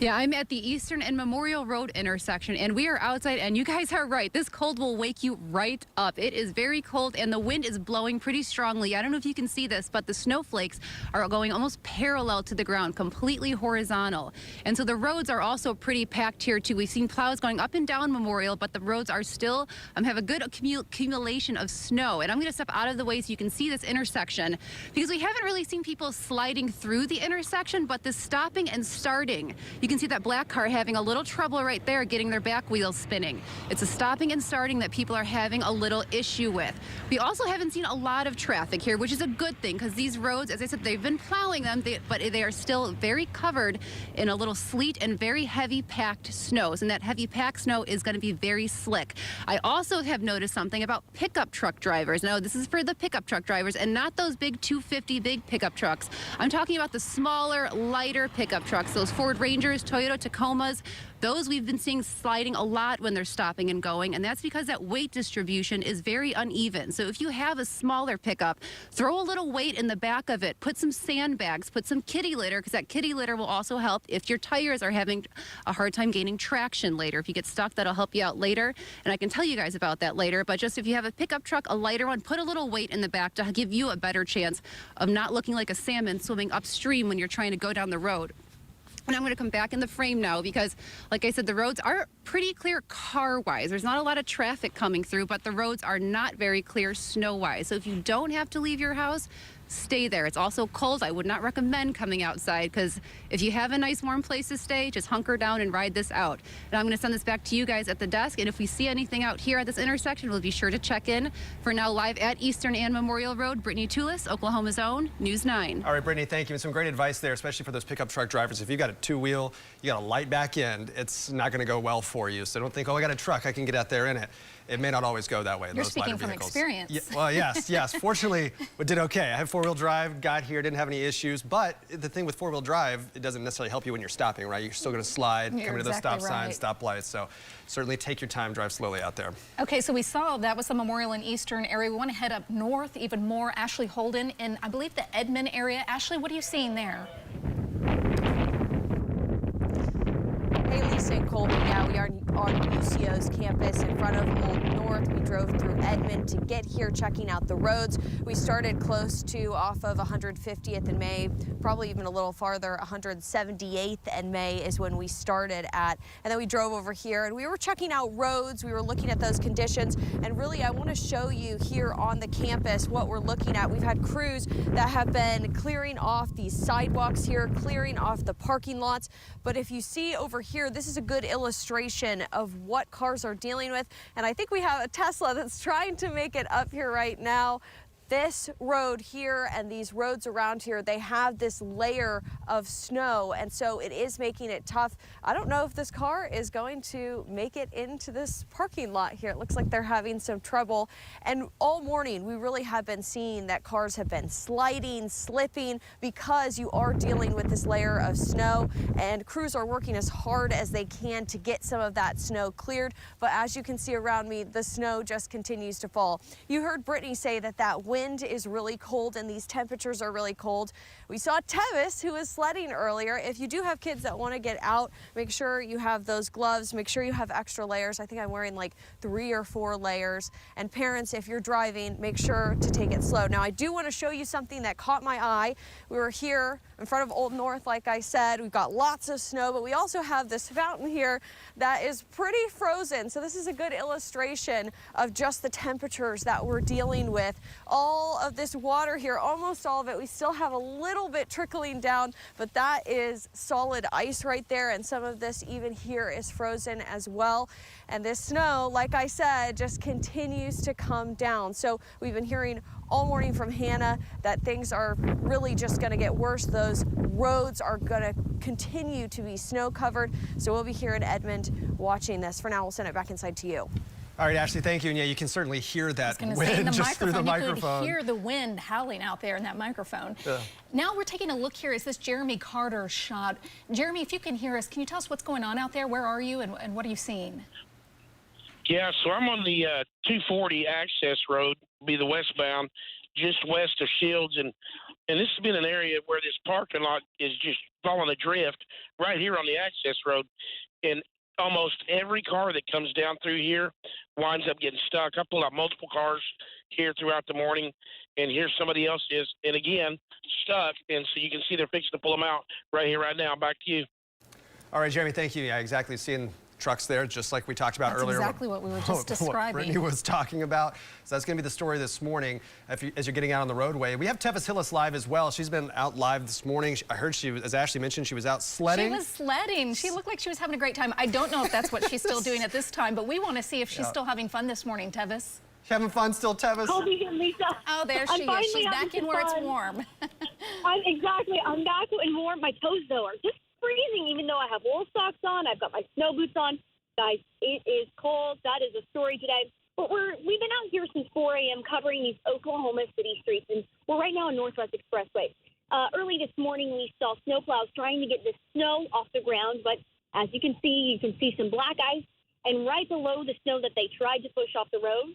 Yeah, I'm at the Eastern and Memorial Road intersection, and we are outside, and you guys are right. This cold will wake you right up. It is very cold, and the wind is blowing pretty strongly. I don't know if you can see this, but the snowflakes are going almost parallel to the ground, completely horizontal. And so the roads are also pretty packed here, too. We've seen plows going up and down Memorial, but the roads are still have a good accumulation of snow. And I'm going to step out of the way so you can see this intersection, because we haven't really seen people sliding through the intersection, but the stopping and starting, you can see that black car having a little trouble right there getting their back wheels spinning. It's a stopping and starting that people are having a little issue with. We also haven't seen a lot of traffic here, which is a good thing, because these roads, as I said, they've been plowing them, but they are still very covered in a little sleet and very heavy packed snows, and that heavy packed snow is going to be very slick. I also have noticed something about pickup truck drivers. Now, this is for the pickup truck drivers and not those big 250 big pickup trucks. I'm talking about the smaller, lighter pickup trucks, those Ford Rangers, Toyota Tacomas. Those we've been seeing sliding a lot when they're stopping and going, and that's because that weight distribution is very uneven. So if you have a smaller pickup, throw a little weight in the back of it, put some sandbags, put some kitty litter, because that kitty litter will also help if your tires are having a hard time gaining traction later. If you get stuck, that'll help you out later, and I can tell you guys about that later. But just if you have a pickup truck, a lighter one, put a little weight in the back to give you a better chance of not looking like a salmon swimming upstream when you're trying to go down the road. And I'm going to come back in the frame now because, like I said, the roads are pretty clear car-wise. There's not a lot of traffic coming through, but the roads are not very clear snow-wise. So if you don't have to leave your house, stay there. It's also cold. I would not recommend coming outside, because if you have a nice warm place to stay, just hunker down and ride this out. And I'm going to send this back to you guys at the desk, and if we see anything out here at this intersection, we'll be sure to check in. For now, live at Eastern and Memorial Road, Brittany Toulis, Oklahoma's Own, News 9. All right, Brittany, thank you. And some great advice there, especially for those pickup truck drivers. If you got a two-wheel, you got a light back end, it's not going to go well for you. So don't think, oh, I got a truck, I can get out there in it. It may not always go that way. You're speaking from experience. Yeah, well, yes. Fortunately, we did okay. I had four-wheel drive, got here, didn't have any issues. But the thing with four-wheel drive, it doesn't necessarily help you when you're stopping, right? You're still going to slide, coming to those stop signs, stop lights. So certainly take your time, drive slowly out there. Okay, so we saw that was the Memorial and Eastern area. We want to head up north even more. Ashley Holden in, I believe, the Edmond area. Ashley, what are you seeing there? Hey, Lisa and Colby. Yeah, we are on UCO's campus in front of Old North. We drove through Edmond to get here, checking out the roads. We started close to off of 150th and May, probably even a little farther. 178th and May is when we started at. And then we drove over here and we were checking out roads. We were looking at those conditions. And really, I want to show you here on the campus what we're looking at. We've had crews that have been clearing off these sidewalks here, clearing off the parking lots. But if you see over here, this is a good illustration of what cars are dealing with. And I think we have a Tesla that's trying to make it up here right now. This road here and these roads around here, they have this layer of snow, and so it is making it tough. I don't know if this car is going to make it into this parking lot here. It looks like they're having some trouble. And all morning, we really have been seeing that cars have been sliding, slipping, because you are dealing with this layer of snow, and crews are working as hard as they can to get some of that snow cleared. But as you can see around me, the snow just continues to fall. You heard Brittany say that that wind is really cold and these temperatures are really cold. We saw Tevis, who was sledding earlier. If you do have kids that want to get out, make sure you have those gloves, make sure you have extra layers. I think I'm wearing like 3 or 4 layers. And parents, if you're driving, make sure to take it slow. Now, I do want to show you something that caught my eye. We were here in front of Old North, like I said. We've got lots of snow, but we also have this fountain here that is pretty frozen. So this is a good illustration of just the temperatures that we're dealing with. All of this water here, almost all of it, we still have a little bit trickling down, but that is solid ice right there, and some of this even here is frozen as well. And this snow, like I said, just continues to come down. So we've been hearing all morning from Hannah that things are really just going to get worse. Those roads are going to continue to be snow covered. So we'll be here in Edmond watching this. For now, we'll send it back inside to you. All right, Ashley, thank you. And yeah, you can certainly hear that wind just through the microphone. You could hear the wind howling out there in that microphone. Yeah. Now we're taking a look here. Is this Jeromy Carter shot? Jeromy, if you can hear us, can you tell us what's going on out there? Where are you and what are you seeing? Yeah, so I'm on the 240 access road, be the westbound, just west of Shields, and this has been an area where this parking lot is just falling adrift right here on the access road. And almost every car that comes down through here winds up getting stuck. I pulled out multiple cars here throughout the morning, and here somebody else is, and again, stuck. And so you can see they're fixing to pull them out right here, right now. Back to you. All right, Jeromy, thank you. Yeah, exactly. Seeing trucks there, just like we talked about earlier. That's exactly what we were just describing. What Brittany was talking about. So that's going to be the story this morning as you're getting out on the roadway. We have Tevis Hillis live as well. She's been out live this morning. I heard she was, as Ashley mentioned, she was out sledding. She was sledding. She looked like she was having a great time. I don't know if that's what she's still doing at this time, but we want to see if she's still having fun this morning, Tevis. Having fun still, Tevis? Colby and Lisa. Oh, there she is. She's back in where it's warm. I'm back and warm. My toes, though, are just freezing, even though I have wool socks on. I've got my snow boots on. Guys, it is cold. That is a story today. But we've been out here since 4 a.m. covering these Oklahoma City streets, and we're right now on Northwest Expressway. Early this morning, we saw snowplows trying to get the snow off the ground, but as you can see some black ice, and right below the snow that they tried to push off the road,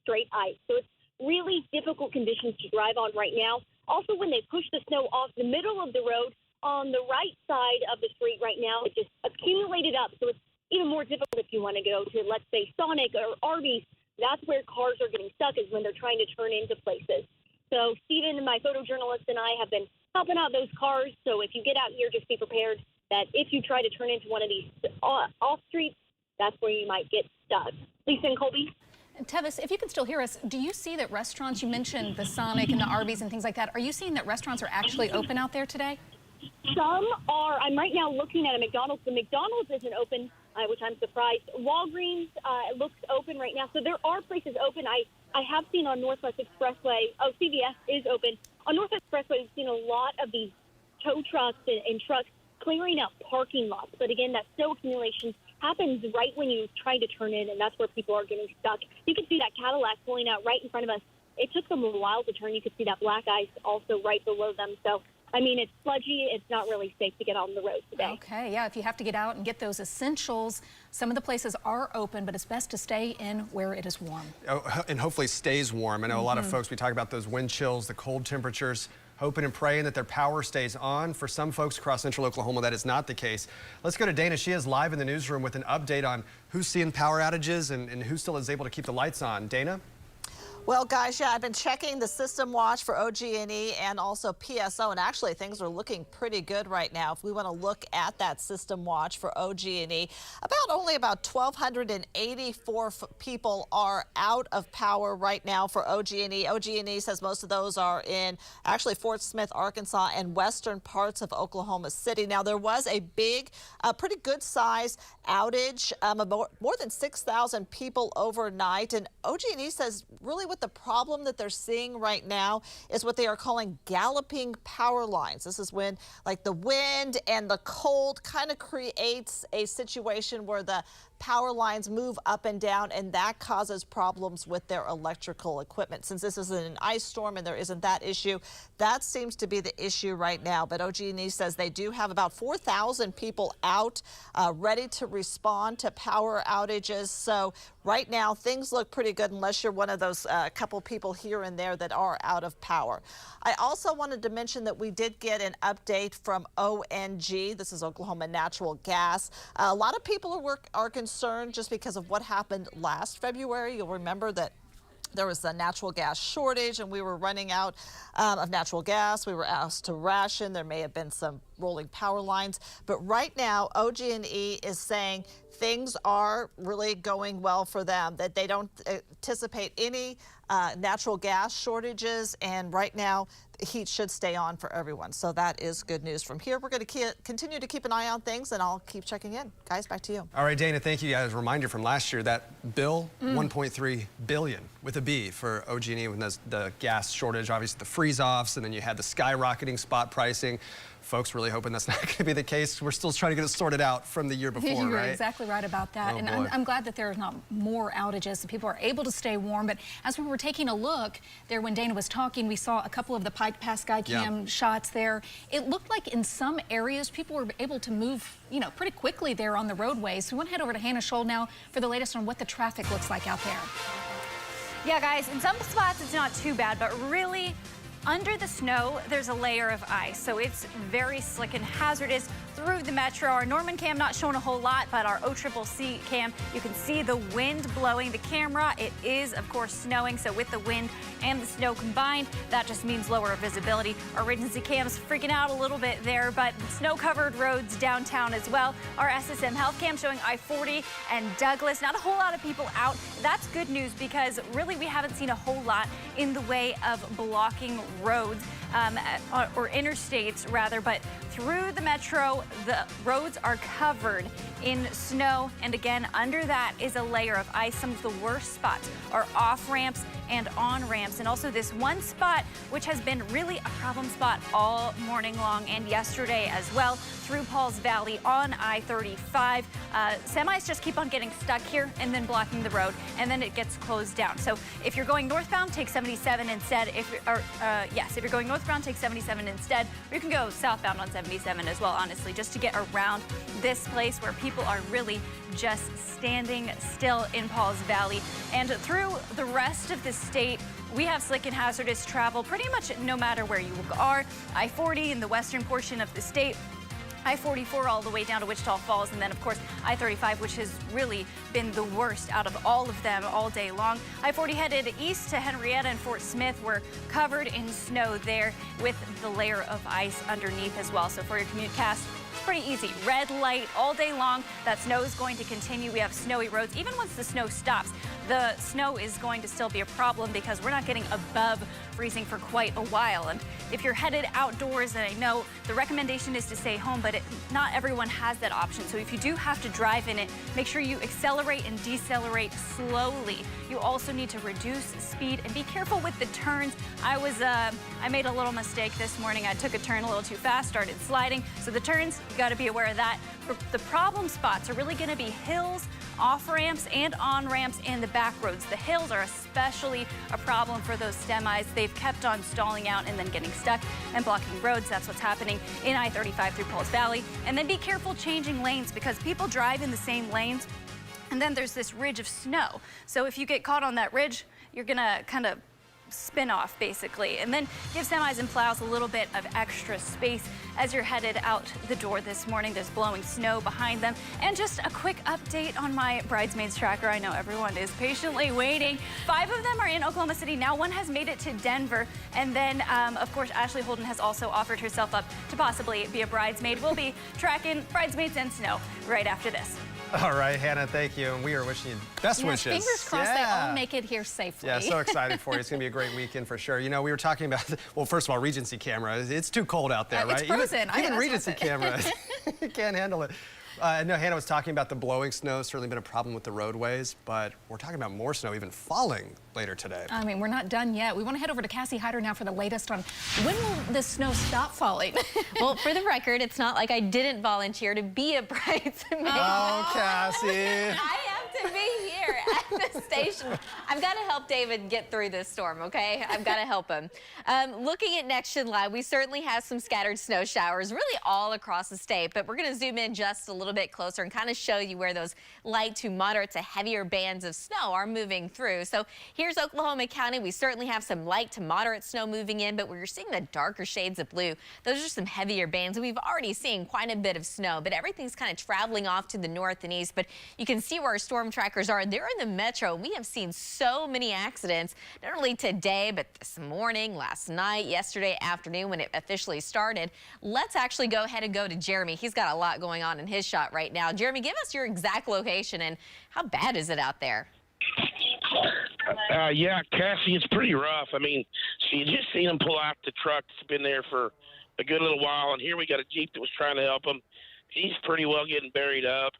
straight ice. So it's really difficult conditions to drive on right now. Also, when they push the snow off the middle of the road, on the right side of the street right now, it just accumulated up. So it's even more difficult if you want to go to, let's say, Sonic or Arby's. That's where cars are getting stuck, is when they're trying to turn into places. So Steven, my photojournalist, and I have been helping out those cars. So if you get out here, just be prepared that if you try to turn into one of these off streets, that's where you might get stuck. Lisa and Colby? Tevis, if you can still hear us, do you see that restaurants, you mentioned the Sonic and the Arby's and things like that, are you seeing that restaurants are actually open out there today? Some are. I'm right now looking at a McDonald's. The McDonald's isn't open, which I'm surprised. Walgreens looks open right now. So there are places open. I have seen on Northwest Expressway, CVS is open. On Northwest Expressway, we've seen a lot of these tow trucks and trucks clearing out parking lots. But again, that snow accumulation happens right when you try to turn in, and that's where people are getting stuck. You can see that Cadillac pulling out right in front of us. It took them a while to turn. You could see that black ice also right below them. So I mean, it's sludgy. It's not really safe to get on the road today. Okay, yeah, if you have to get out and get those essentials, some of the places are open, but it's best to stay in where it is warm. Oh, and hopefully stays warm. I know a lot of folks, we talk about those wind chills, the cold temperatures, hoping and praying that their power stays on. For some folks across central Oklahoma, that is not the case. Let's go to Dana. She is live in the newsroom with an update on who's seeing power outages and who still is able to keep the lights on. Dana? Well, guys, yeah, I've been checking the system watch for OG&E and also PSO, and actually things are looking pretty good right now. If we want to look at that system watch for OG&E, only about 1,284 people are out of power right now for OG&E. OG&E says most of those are in actually Fort Smith, Arkansas, and western parts of Oklahoma City. Now, there was a big, pretty good size outage, more than 6,000 people overnight, and OG&E says really what the problem that they're seeing right now is what they are calling galloping power lines. This is when like the wind and the cold kind of creates a situation where the power lines move up and down, and that causes problems with their electrical equipment. Since this isn't an ice storm and there isn't that issue, that seems to be the issue right now. But OG&E says they do have about 4,000 people out ready to respond to power outages. So right now things look pretty good unless you're one of those couple people here and there that are out of power. I also wanted to mention that we did get an update from ONG. This is Oklahoma Natural Gas. A lot of people are concerned just because of what happened last February. You'll remember that there was a natural gas shortage and we were running out of natural gas. We were asked to ration. There may have been some rolling power lines. But right now, OG&E is saying things are really going well for them, that they don't anticipate any natural gas shortages. And right now, heat should stay on for everyone. So that is good news. From here, we're going to continue to keep an eye on things, and I'll keep checking in. Guys, back to you. All right, Dana, thank you. As a reminder from last year, that bill, $1.3 billion with a B for OG&E when the gas shortage, obviously the freeze-offs, and then you had the skyrocketing spot pricing. Folks really hoping that's not going to be the case. We're still trying to get it sorted out from the year before, You're right? exactly right about that. Oh, and I'm glad that there are not more outages, so people are able to stay warm. But as we were taking a look there when Dana was talking, we saw a couple of the Pike Pass Skycam shots there. It looked like in some areas people were able to move, pretty quickly there on the roadways. So we want to head over to Hannah Scholl now for the latest on what the traffic looks like out there. Yeah, guys, in some spots it's not too bad, but really under the snow, there's a layer of ice, so it's very slick and hazardous through the metro. Our Norman cam not showing a whole lot, but our OCCC cam, you can see the wind blowing the camera. It is, of course, snowing, so with the wind and the snow combined, that just means lower visibility. Our Regency cam's freaking out a little bit there, but snow-covered roads downtown as well. Our SSM Health cam showing I-40 and Douglas. Not a whole lot of people out. That's good news because really we haven't seen a whole lot in the way of blocking roads or interstates rather, but through the metro, the roads are covered in snow, and again, under that is a layer of ice. Some of the worst spots are off ramps and on ramps, and also this one spot which has been really a problem spot all morning long and yesterday as well, through Pauls Valley on I-35. Semis just keep on getting stuck here and then blocking the road, and then it gets closed down. So if you're going northbound, take 77 instead. If you're going northbound, take 77 instead, or you can go southbound on 77 as well, honestly, just to get around this place where people are really just standing still in Pauls Valley. And through the rest of the state, we have slick and hazardous travel pretty much no matter where you are. I-40 in the western portion of the state, I-44 all the way down to Wichita Falls, and then, of course, I-35, which has really been the worst out of all of them all day long. I-40 headed east to Henrietta and Fort Smith. We're covered in snow there with the layer of ice underneath as well. So for your commute cast, pretty easy. Red light all day long. That snow is going to continue. We have snowy roads. Even once the snow stops, the snow is going to still be a problem because we're not getting above freezing for quite a while. And if you're headed outdoors, and I know the recommendation is to stay home, but not everyone has that option. So if you do have to drive in it, make sure you accelerate and decelerate slowly. You also need to reduce speed and be careful with the turns. I made a little mistake this morning. I took a turn a little too fast, started sliding. So the turns, you got to be aware of that. The problem spots are really going to be hills, off ramps and on ramps, and the back roads. The hills are especially a problem for those semis. They've kept on stalling out and then getting stuck and blocking roads. That's what's happening in I-35 through Pauls Valley. And then be careful changing lanes because people drive in the same lanes, and then there's this ridge of snow. So if you get caught on that ridge, you're gonna kind of spin off basically, and then give semis and plows a little bit of extra space as you're headed out the door this morning. There's blowing snow behind them. And just a quick update on my bridesmaids tracker. I know everyone is patiently waiting. 5 of them are in Oklahoma City now. 1 has made it to Denver, and then of course Ashley Holden has also offered herself up to possibly be a bridesmaid. We'll be tracking bridesmaids and snow right after this. All right, Hannah, thank you. And we are wishing you best wishes. Fingers crossed they all make it here safely. Yeah, so excited for you. It's going to be a great weekend for sure. You know, we were talking about, well, first of all, Regency camera. It's too cold out there, right? It's frozen. Even Regency camera can't handle it. I know Hannah was talking about the blowing snow. Certainly been a problem with the roadways, but we're talking about more snow even falling later today. I mean, we're not done yet. We want to head over to Cassie Hyder now for the latest on when will the snow stop falling? Well, for the record, it's not like I didn't volunteer to be a bridesmaid. Oh, Cassie. I have to be here at the station. I've got to help David get through this storm, okay? I've got to help him. Looking at Next Gen Live, we certainly have some scattered snow showers really all across the state, but we're going to zoom in just a little bit closer and kind of show you where those light to moderate to heavier bands of snow are moving through. So here's Oklahoma County. We certainly have some light to moderate snow moving in, but we're seeing the darker shades of blue. Those are some heavier bands. We've already seen quite a bit of snow, but everything's kind of traveling off to the north and east. But you can see where our storm trackers are. They're in the metro. We have seen so many accidents, not only today, but this morning, last night, yesterday afternoon when it officially started. Let's actually go ahead and go to Jeromy. He's got a lot going on in his shot right now. Jeromy, give us your exact location and how bad is it out there? Yeah, Cassie, it's pretty rough. I mean, so you just seen them pull out the truck. It's been there for a good little while, and here we got a Jeep that was trying to help him. He's pretty well getting buried up.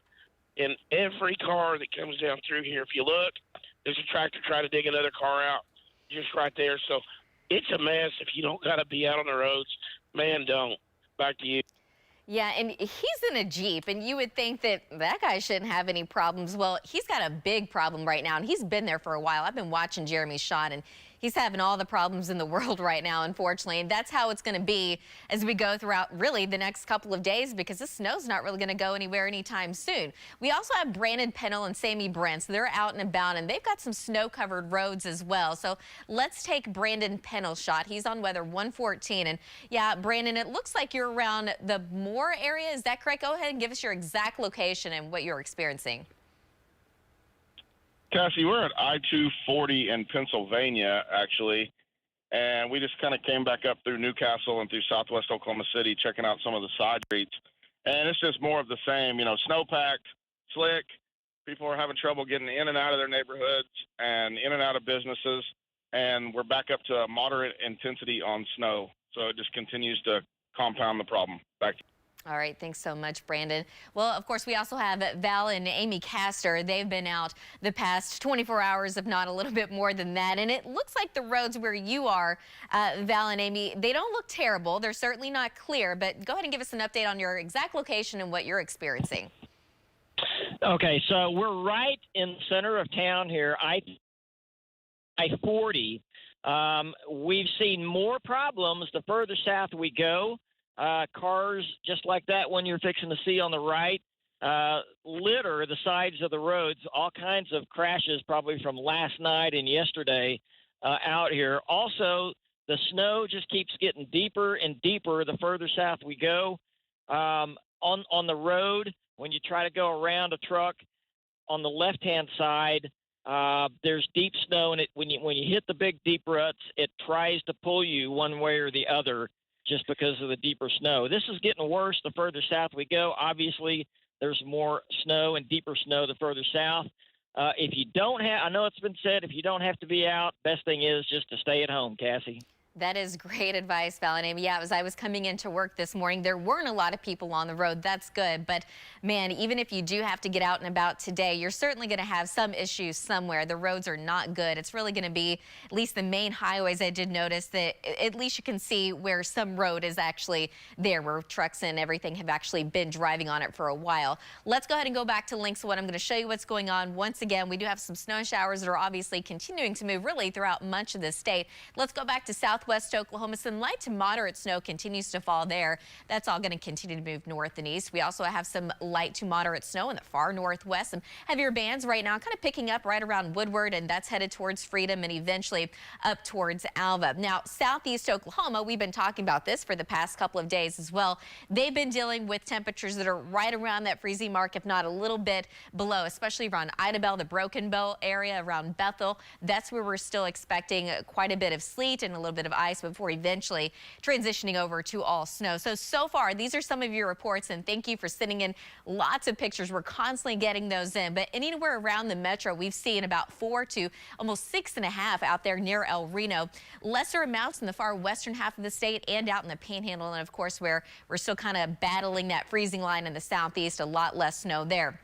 And every car that comes down through here, if you look, there's a tractor trying to dig another car out just right there. So it's a mess. If you don't got to be out on the roads, man, don't. Back to you. Yeah, and he's in a Jeep, and you would think that that guy shouldn't have any problems. Well, he's got a big problem right now, and he's been there for a while. I've been watching Jeremy's shot, and He's having all the problems in the world right now, unfortunately. And that's how it's going to be as we go throughout really the next couple of days, because the snow's not really going to go anywhere anytime soon. We also have Brandon Pennell and Sammy Brent. So they're out and about, and they've got some snow-covered roads as well. So let's take Brandon Pennell's shot. He's on weather 114. And yeah, Brandon, it looks like you're around the Moore area. Is that correct? Go ahead and give us your exact location and what you're experiencing. Cassie, we're at I-240 in Pennsylvania, actually, and we just kind of came back up through Newcastle and through southwest Oklahoma City, checking out some of the side streets, and it's just more of the same, snow-packed, slick. People are having trouble getting in and out of their neighborhoods and in and out of businesses, and we're back up to a moderate intensity on snow, so it just continues to compound the problem. Back to All right, thanks so much, Brandon. Well, of course, we also have Val and Amy Castor. They've been out the past 24 hours, if not a little bit more than that. And it looks like the roads where you are, Val and Amy, they don't look terrible. They're certainly not clear, but go ahead and give us an update on your exact location and what you're experiencing. Okay, so we're right in the center of town here, I-40. We've seen more problems the further south we go. Cars just like that one you're fixing to see on the right litter the sides of the roads. All kinds of crashes probably from last night and yesterday out here. Also, the snow just keeps getting deeper and deeper the further south we go. On the road, when you try to go around a truck on the left-hand side, there's deep snow, and when you hit the big deep ruts, it tries to pull you one way or the other, just because of the deeper snow. This is getting worse the further south we go. Obviously, there's more snow and deeper snow the further south. If you don't have, I know it's been said, if you don't have to be out, best thing is just to stay at home, Cassie. That is great advice, Val and Amy. Yeah, as I was coming into work this morning, there weren't a lot of people on the road. That's good. But, man, even if you do have to get out and about today, you're certainly going to have some issues somewhere. The roads are not good. It's really going to be, at least the main highways, I did notice that at least you can see where some road is actually there, where trucks and everything have actually been driving on it for a while. Let's go ahead and go back to Links One. I'm going to show you what's going on. Once again, we do have some snow showers that are obviously continuing to move really throughout much of the state. Let's go back to southwest Oklahoma. Some light to moderate snow continues to fall there. That's all going to continue to move north and east. We also have some light to moderate snow in the far northwest. Some heavier bands right now kind of picking up right around Woodward, and that's headed towards Freedom and eventually up towards Alva. Now, southeast Oklahoma, we've been talking about this for the past couple of days as well. They've been dealing with temperatures that are right around that freezing mark, if not a little bit below, especially around Idabel, the Broken Bow area, around Bethel. That's where we're still expecting quite a bit of sleet and a little bit of ice before eventually transitioning over to all snow. So far, these are some of your reports, and thank you for sending in lots of pictures. We're constantly getting those in, but anywhere around the metro, we've seen about 4 to almost 6.5 out there near El Reno. Lesser amounts in the far western half of the state and out in the Panhandle, and of course, where we're still kind of battling that freezing line in the southeast, a lot less snow there.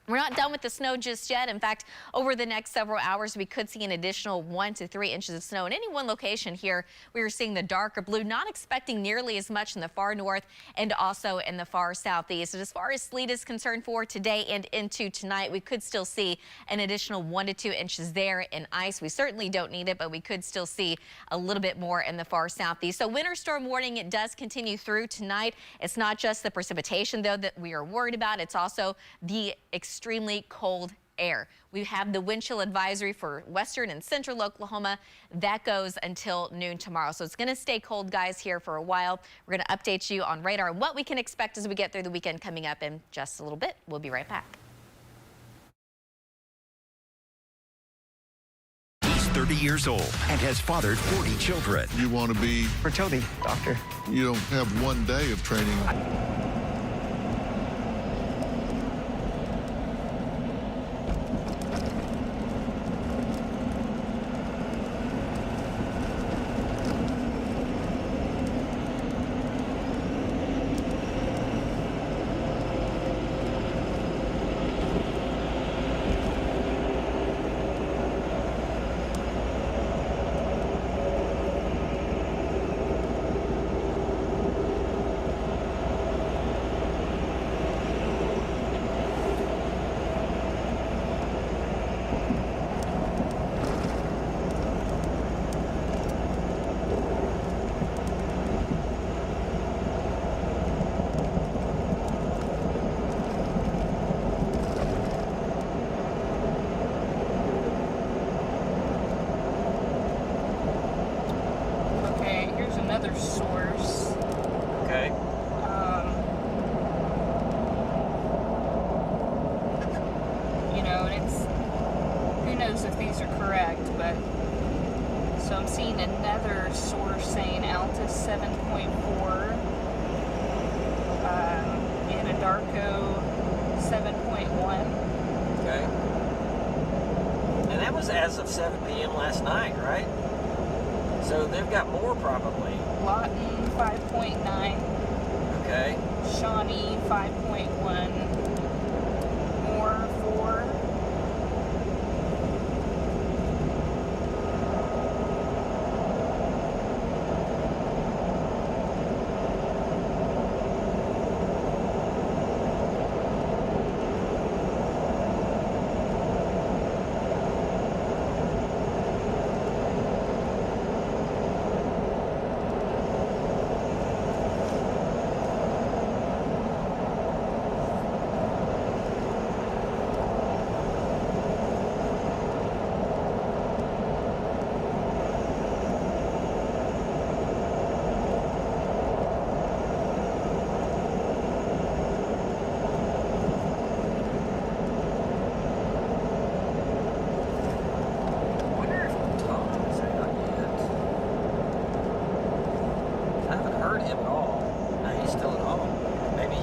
We're not done with the snow just yet. In fact, over the next several hours, we could see an additional 1 to 3 inches of snow in any one location here. We are seeing the darker blue, not expecting nearly as much in the far north and also in the far southeast. And as far as sleet is concerned for today and into tonight, we could still see an additional 1 to 2 inches there in ice. We certainly don't need it, but we could still see a little bit more in the far southeast. So winter storm warning, it does continue through tonight. It's not just the precipitation, though, that we are worried about. It's also the extremely cold air. We have the wind chill advisory for western and central Oklahoma. That goes until noon tomorrow. So it's going to stay cold, guys, here for a while. We're going to update you on radar and what we can expect as we get through the weekend coming up in just a little bit. We'll be right back. He's 30 years old and has fathered 40 children. You want to be for Toby, doctor. You don't have one day of training. So I'm seeing another source saying Altus 7.4, Anadarko 7.1. Okay. And that was as of 7 p.m. last night, right? So they've got more probably. Lawton 5.9. Okay. Shawnee 5.1. Moore 4.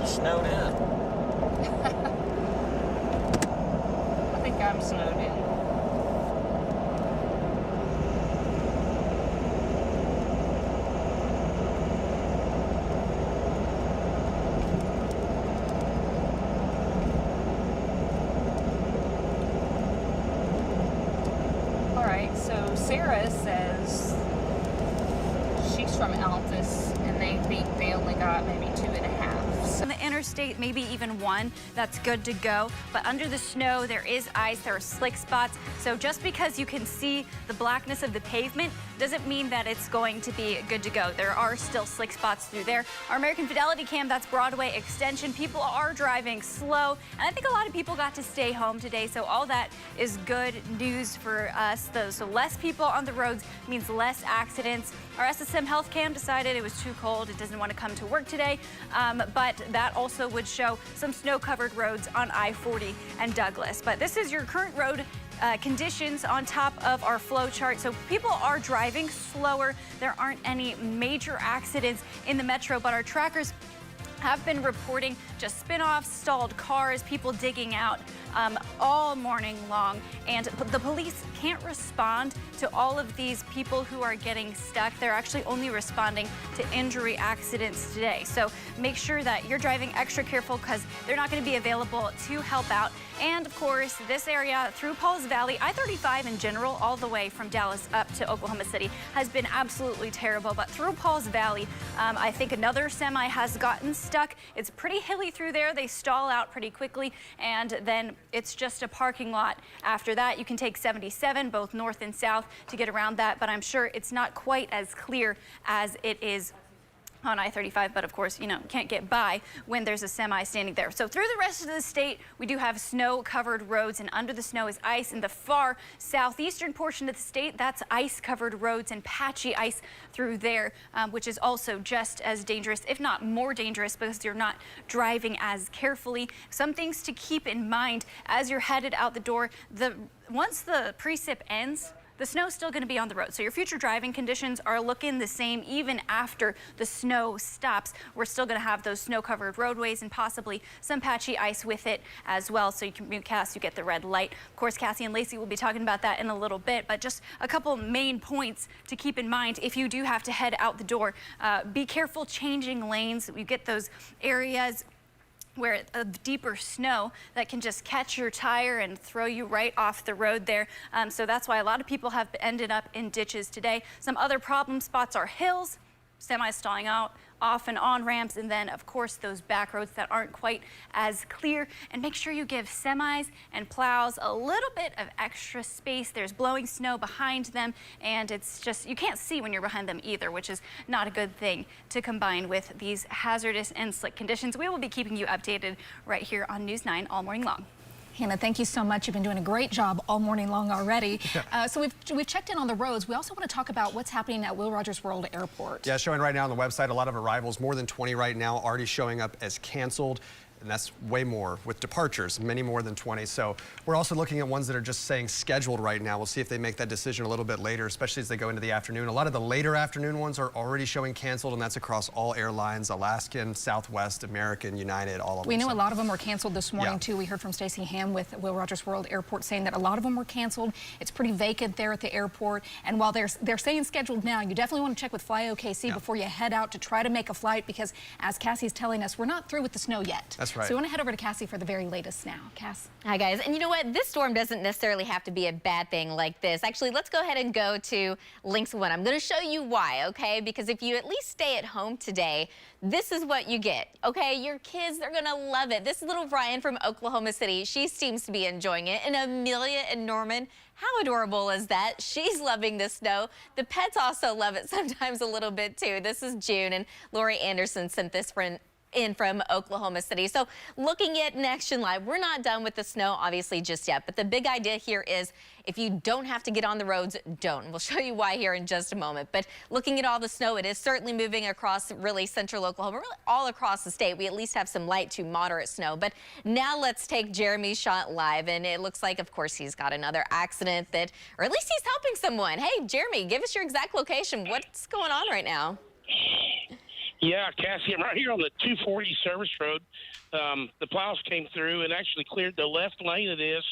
Snowed in. I think I'm snowed in. All right, so Sarah says she's from Altus, and they think they only got maybe 2.5. On the interstate, maybe even 1, that's good to go. But under the snow, there is ice, there are slick spots. So just because you can see the blackness of the pavement doesn't mean that it's going to be good to go. There are still slick spots through there. Our American Fidelity Cam, that's Broadway Extension. People are driving slow, and I think a lot of people got to stay home today. So all that is good news for us, though. So less people on the roads means less accidents. Our SSM Health Cam decided it was too cold. It doesn't want to come to work today, but that also would show some snow-covered roads on I-40 and Douglas. But this is your current road conditions on top of our flow chart. So people are driving slower. There aren't any major accidents in the metro, but our trackers have been reporting just spin-offs, stalled cars, people digging out all morning long. And the police can't respond to all of these people who are getting stuck. They're actually only responding to injury accidents today. So make sure that you're driving extra careful because they're not going to be available to help out. And of course, this area through Pauls Valley, I-35 in general, all the way from Dallas up to Oklahoma City, has been absolutely terrible. But through Pauls Valley, I think another semi has gotten stuck. It's pretty hilly through there. They stall out pretty quickly, and then it's just a parking lot. After that, you can take 77, both north and south, to get around that, but I'm sure it's not quite as clear as it is on I-35, but of course, you know, can't get by when there's a semi standing there. So through the rest of the state, we do have snow-covered roads, and under the snow is ice. In the far southeastern portion of the state, that's ice-covered roads and patchy ice through there, which is also just as dangerous, if not more dangerous, because you're not driving as carefully. Some things to keep in mind as you're headed out the door. Once the precip ends, the snow's still going to be on the road. So your future driving conditions are looking the same even after the snow stops. We're still going to have those snow-covered roadways and possibly some patchy ice with it as well. So you can commute, you get the red light. Of course, Cassie and Lacey will be talking about that in a little bit, but just a couple main points to keep in mind if you do have to head out the door. Be careful changing lanes. You get those areas where a deeper snow that can just catch your tire and throw you right off the road there. So that's why a lot of people have ended up in ditches today. Some other problem spots are hills, semis stalling out, off and on ramps, and then of course those back roads that aren't quite as clear. And make sure you give semis and plows a little bit of extra space. There's blowing snow behind them, and it's just, you can't see when you're behind them either, which is not a good thing to combine with these hazardous and slick conditions. We will be keeping you updated right here on News 9 all morning long. Hannah, thank you so much. You've been doing a great job all morning long already. So we've checked in on the roads. We also want to talk about what's happening at Will Rogers World Airport. Yeah, showing right now on the website, a lot of arrivals, more than 20 right now, already showing up as canceled. and that's way more with departures, many more than 20. So we're also looking at ones that are just saying scheduled right now. We'll see if they make that decision a little bit later, especially as they go into the afternoon. A lot of the later afternoon ones are already showing canceled, and that's across all airlines: Alaskan, Southwest, American, United, all of them. We know a lot of them were canceled this morning, too. We heard from Stacey Ham with Will Rogers World Airport saying that a lot of them were canceled. It's pretty vacant there at the airport. And while they're saying scheduled now, you definitely want to check with FlyOKC before you head out to try to make a flight, because as Cassie's telling us, we're not through with the snow yet. That's right. So we want to head over to Cassie for the very latest now. Cass. Hi, guys. And you know what? This storm doesn't necessarily have to be a bad thing like this. Actually, let's go ahead and go to Links 1. I'm going to show you why, okay? Because if you at least stay at home today, this is what you get, okay? Your kids, they're going to love it. This little Brian from Oklahoma City, she seems to be enjoying it. And Amelia and Norman, how adorable is that? She's loving the snow. The pets also love it sometimes a little bit, too. This is June, and Lori Anderson sent this in from Oklahoma City. So looking at Action Live, we're not done with the snow, obviously, just yet. But the big idea here is if you don't have to get on the roads, don't. We'll show you why here in just a moment. But looking at all the snow, it is certainly moving across really central Oklahoma, really all across the state. We at least have some light to moderate snow. But now let's take Jeremy's shot live. And it looks like, of course, he's got another accident that, or at least he's helping someone. Hey, Jeremy, give us your exact location. What's going on right now? Yeah, Cassie, I'm right here on the 240 service road. The plows came through and actually cleared the left lane of this,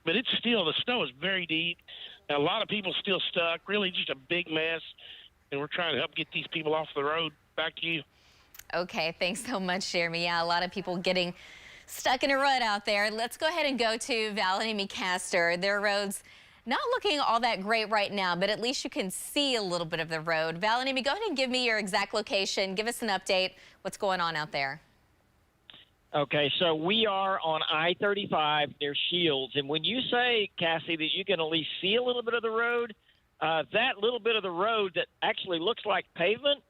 but it's still, the snow is very deep. And a lot of people still stuck, really just a big mess, and we're trying to help get these people off the road. Back to you. Okay, thanks so much, Jeromy. Yeah, a lot of people getting stuck in a rut out there. Let's go ahead and go to Val and Castor. Their roads not looking all that great right now, but at least you can see a little bit of the road. Val and Amy, go ahead and give me your exact location. Give us an update. What's going on out there? Okay, so we are on I-35 near Shields. And when you say, Cassie, that you can at least see a little bit of the road, that little bit of the road that actually looks like pavement,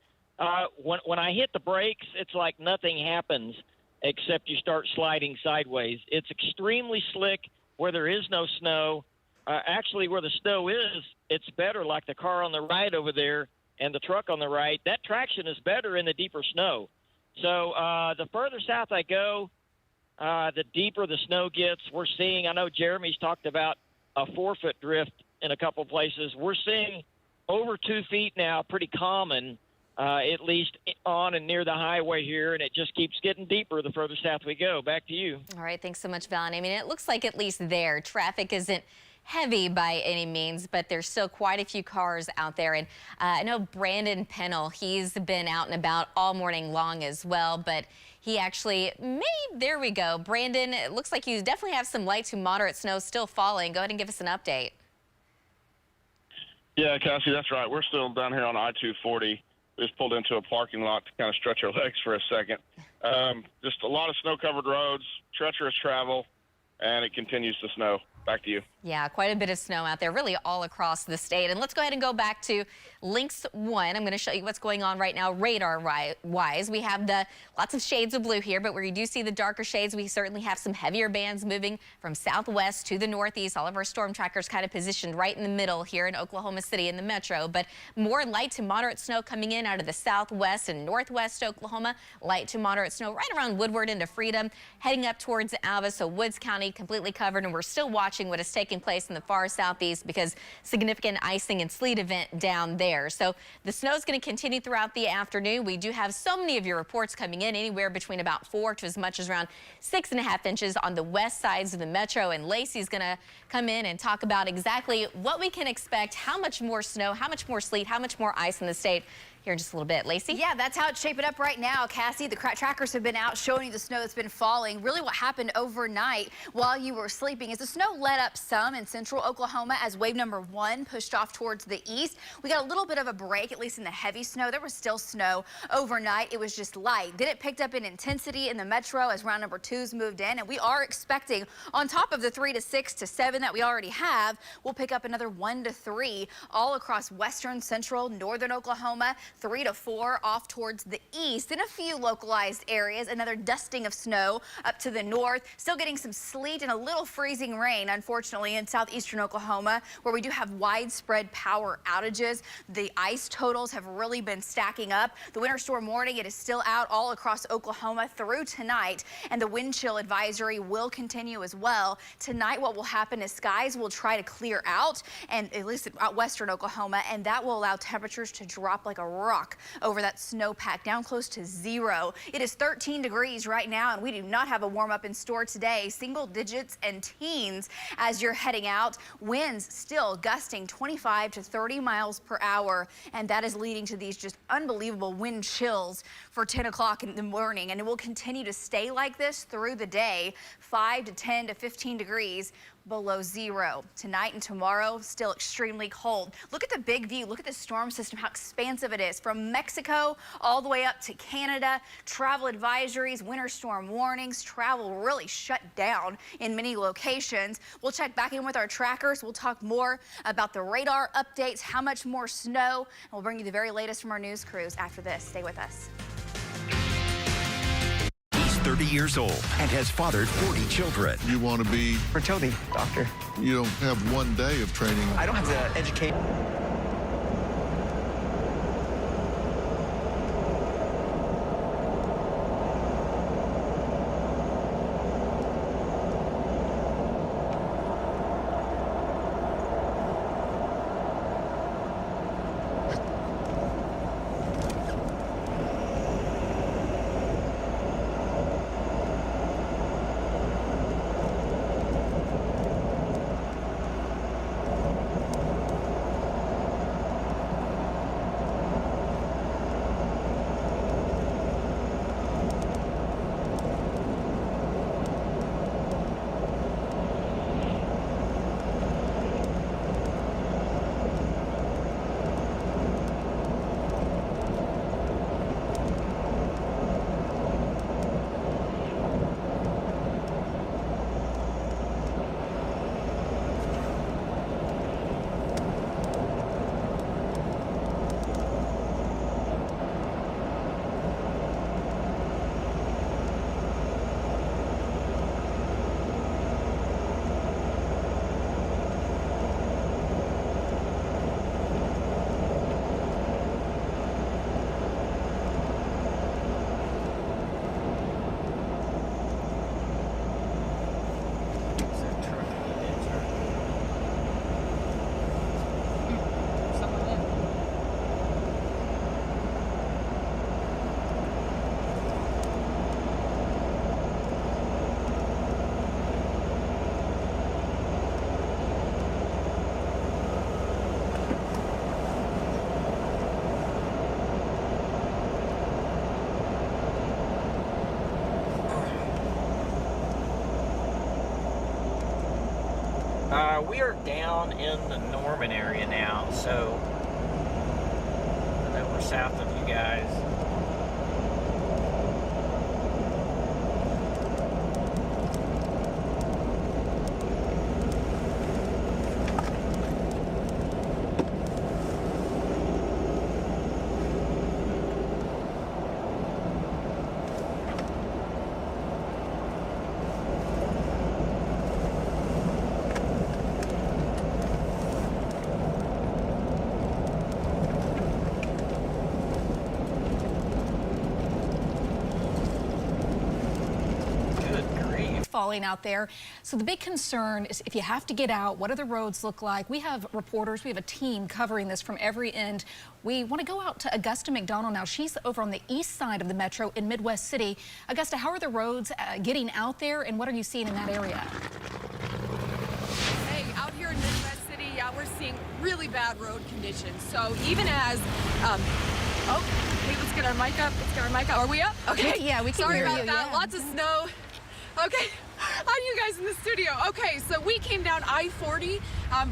when I hit the brakes, it's like nothing happens except you start sliding sideways. It's extremely slick where there is no snow. Actually, where the snow is, it's better, like the car on the right over there and the truck on the right. That traction is better in the deeper snow. So the further south I go, the deeper the snow gets. We're seeing, I know Jeremy's talked about a 4-foot drift in a couple places. We're seeing over 2 feet now, pretty common, at least on and near the highway here, and it just keeps getting deeper the further south we go. Back to you. All right, thanks so much, Val. I mean, it looks like at least there, traffic isn't heavy by any means, but there's still quite a few cars out there. And I know Brandon Pennell, he's been out and about all morning long as well, but he actually there we go. Brandon, it looks like you definitely have some light to moderate snow still falling. Go ahead and give us an update. Yeah, Cassie, that's right. We're still down here on I-240. We just pulled into a parking lot to kind of stretch our legs for a second. Just a lot of snow-covered roads, treacherous travel, and it continues to snow. Back to you. Yeah, quite a bit of snow out there, really all across the state. And let's go ahead and go back to Links 1. I'm going to show you what's going on right now radar-wise. We have lots of shades of blue here, but where you do see the darker shades, we certainly have some heavier bands moving from southwest to the northeast. All of our storm trackers kind of positioned right in the middle here in Oklahoma City in the metro. But more light to moderate snow coming in out of the southwest and northwest Oklahoma. Light to moderate snow right around Woodward into Freedom, heading up towards Alva. So Woods County completely covered, and we're still watching what is taking place in the far southeast because significant icing and sleet event down there. So the snow is going to continue throughout the afternoon. We do have so many of your reports coming in, anywhere between about 4 to as much as around 6.5 inches on the west sides of the metro. And Lacey's going to come in and talk about exactly what we can expect, how much more snow, how much more sleet, how much more ice in the state here in just a little bit. Lacey? Yeah, that's how it's shaping up right now, Cassie. The trackers have been out showing you the snow that's been falling. Really what happened overnight while you were sleeping is the snow let up some in central Oklahoma as wave number 1 pushed off towards the east. We got a little bit of a break, at least in the heavy snow. There was still snow overnight. It was just light. Then it picked up in intensity in the metro as round number 2's moved in. And we are expecting, on top of the 3 to 6 to 7 that we already have, we'll pick up another 1 to 3 all across western, central, northern Oklahoma. 3 to 4 off towards the east. In a few localized areas, another dusting of snow up to the north. Still getting some sleet and a little freezing rain, unfortunately, in southeastern Oklahoma, where we do have widespread power outages. The ice totals have really been stacking up. The winter storm warning, it is still out all across Oklahoma through tonight, and the wind chill advisory will continue as well. Tonight, what will happen is skies will try to clear out, and at least out western Oklahoma, and that will allow temperatures to drop like a rock over that snowpack down close to 0. It is 13 degrees right now, and we do not have a warm up in store today. Single digits and teens as you're heading out. Winds still gusting 25 to 30 miles per hour, and that is leading to these just unbelievable wind chills for 10 o'clock in the morning, and it will continue to stay like this through the day. 5 to 10 to 15 degrees below 0. Tonight and tomorrow, still extremely cold. Look at the big view. Look at the storm system, how expansive it is. From Mexico all the way up to Canada. Travel advisories, winter storm warnings. Travel really shut down in many locations. We'll check back in with our trackers. We'll talk more about the radar updates, how much more snow, and we'll bring you the very latest from our news crews after this. Stay with us. 30 years old and has fathered 40 children. You want to be fertility doctor. You don't have one day of training. I don't have to educate. We are down in the Norman area now, so I know we're south of you guys. Falling out there. So the big concern is if you have to get out, what do the roads look like? We have reporters, we have a team covering this from every end. We want to go out to Augusta McDonald now. She's over on the east side of the metro in Midwest City. Augusta, how are the roads getting out there, and what are you seeing in that area? Hey, out here in Midwest City, yeah, we're seeing really bad road conditions. So even as, oh, hey, let's get our mic up. Let's get our mic up. Are we up? Okay. Yeah, we can Sorry hear about you, that. yeah. Lots of snow. Okay, how are you guys in the studio? Okay, so we came down I-40,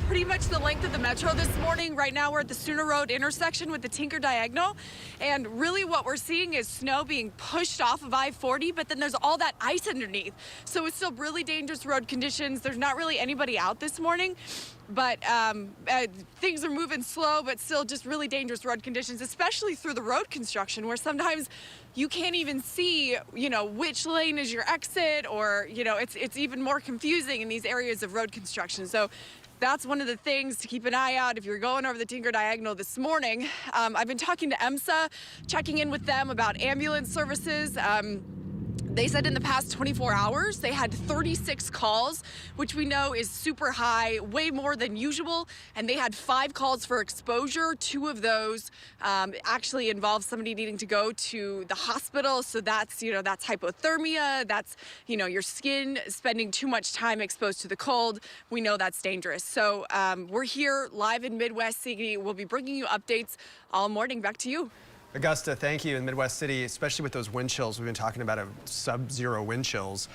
pretty much the length of the metro this morning. Right now we're at the Sooner Road intersection with the Tinker Diagonal, and really what we're seeing is snow being pushed off of I-40, but then there's all that ice underneath. So it's still really dangerous road conditions. There's not really anybody out this morning. but things are moving slow, but still just really dangerous road conditions, especially through the road construction, where sometimes you can't even see, which lane is your exit, or, it's even more confusing in these areas of road construction. So that's one of the things to keep an eye out if you're going over the Tinker Diagonal this morning. I've been talking to EMSA, checking in with them about ambulance services. They said in the past 24 hours, they had 36 calls, which we know is super high, way more than usual. And they had 5 calls for exposure. 2 of those actually involved somebody needing to go to the hospital. So that's, that's hypothermia. That's, your skin spending too much time exposed to the cold. We know that's dangerous. So we're here live in Midwest City. We'll be bringing you updates all morning. Back to you. Augusta, thank you. In Midwest City, especially with those wind chills, we've been talking about sub-zero wind chills.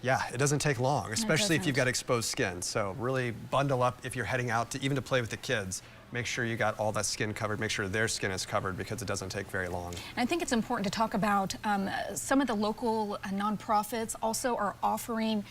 Yeah, it doesn't take long, especially if you've got exposed skin. So really bundle up if you're heading out even to play with the kids. Make sure you got all that skin covered. Make sure their skin is covered, because it doesn't take very long. And I think it's important to talk about some of the local nonprofits also are offering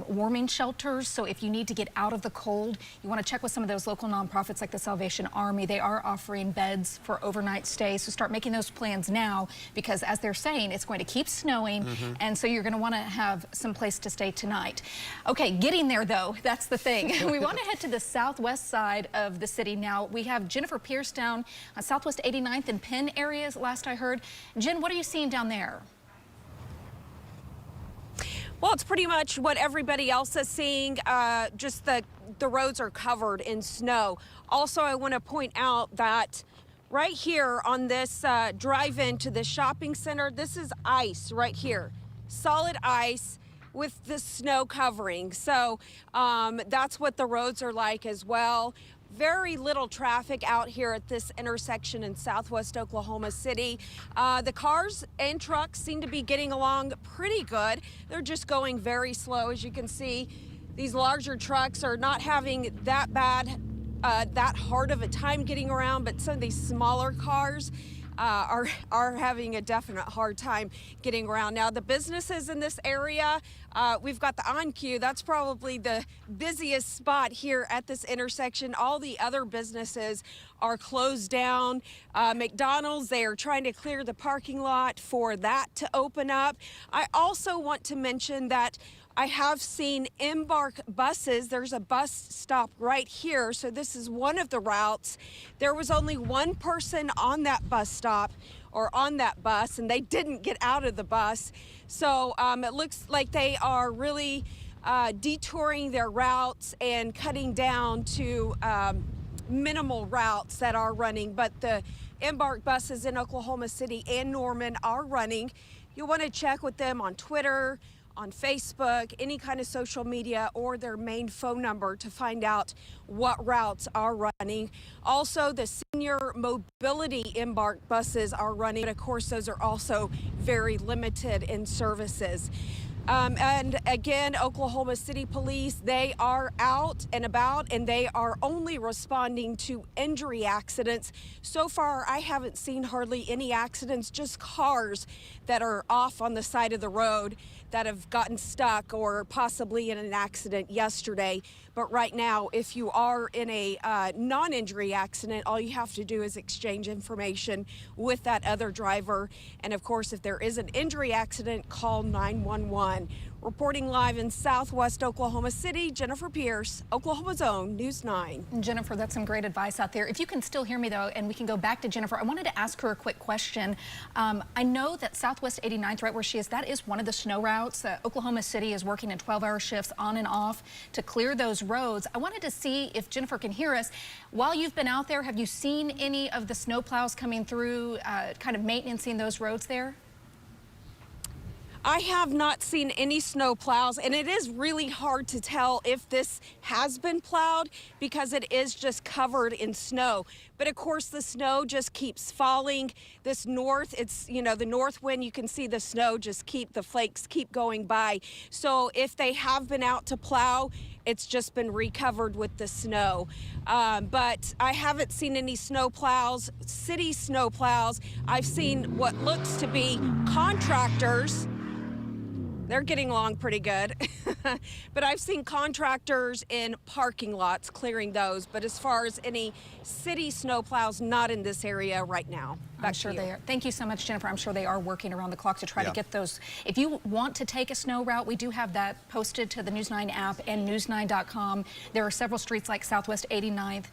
warming shelters. So if you need to get out of the cold, you want to check with some of those local nonprofits like the Salvation Army. They are offering beds for overnight stays. So start making those plans now, because as they're saying, it's going to keep snowing. And so you're going to want to have some place to stay tonight. Okay, getting there though, that's the thing. We want to head to the southwest side of the city now. We have Jennifer Pierce down on Southwest 89th and Penn areas, last I heard. Jen, what are you seeing down there? Well, it's pretty much what everybody else is seeing. Just the roads are covered in snow. Also, I want to point out that right here on this drive-in to the shopping center, this is ice right here, solid ice with the snow covering. So that's what the roads are like as well. Very little traffic out here at this intersection in southwest Oklahoma City. The cars and trucks seem to be getting along pretty good. They're just going very slow. As you can see, these larger trucks are not having that hard of a time getting around, but some of these smaller cars are having a definite hard time getting around. Now, the businesses in this area, we've got the on-queue. That's probably the busiest spot here at this intersection. All the other businesses are closed down. McDonald's, they are trying to clear the parking lot for that to open up. I also want to mention that I have seen Embark buses. There's a bus stop right here. So this is one of the routes. There was only one person on that bus stop or on that bus, and they didn't get out of the bus. So it looks like they are really detouring their routes and cutting down to minimal routes that are running. But the Embark buses in Oklahoma City and Norman are running. You'll want to check with them on Twitter, on Facebook, any kind of social media, or their main phone number to find out what routes are running. Also, the senior mobility Embark buses are running, but of course those are also very limited in services. And again, Oklahoma City Police, they are out and about, and they are only responding to injury accidents. So far, I haven't seen hardly any accidents, just cars that are off on the side of the road that have gotten stuck or possibly in an accident yesterday. But right now, if you are in a non-injury accident, all you have to do is exchange information with that other driver. And of course, if there is an injury accident, call 911. Reporting live in southwest Oklahoma City, Jennifer Pierce, Oklahoma's own News 9. Jennifer, that's some great advice out there. If you can still hear me, though, and we can go back to Jennifer, I wanted to ask her a quick question. I know that Southwest 89th, right where she is, that is one of the snow routes. Oklahoma City is working in 12-hour shifts on and off to clear those roads. I wanted to see if Jennifer can hear us. While you've been out there, have you seen any of the snow plows coming through, kind of maintaining those roads there? I have not seen any snow plows, and it is really hard to tell if this has been plowed because it is just covered in snow. But of course, the snow just keeps falling. This north, it's, the north wind, you can see the snow the flakes keep going by. So if they have been out to plow, it's just been recovered with the snow. But I haven't seen any snow plows, city snow plows. I've seen what looks to be contractors they're getting along pretty good. But I've seen contractors in parking lots clearing those. But as far as any city snowplows, not in this area right now. I'm sure they are. Thank you so much, Jennifer. I'm sure they are working around the clock to try to get those. If you want to take a snow route, we do have that posted to the News 9 app and news9.com. There are several streets like Southwest 89th,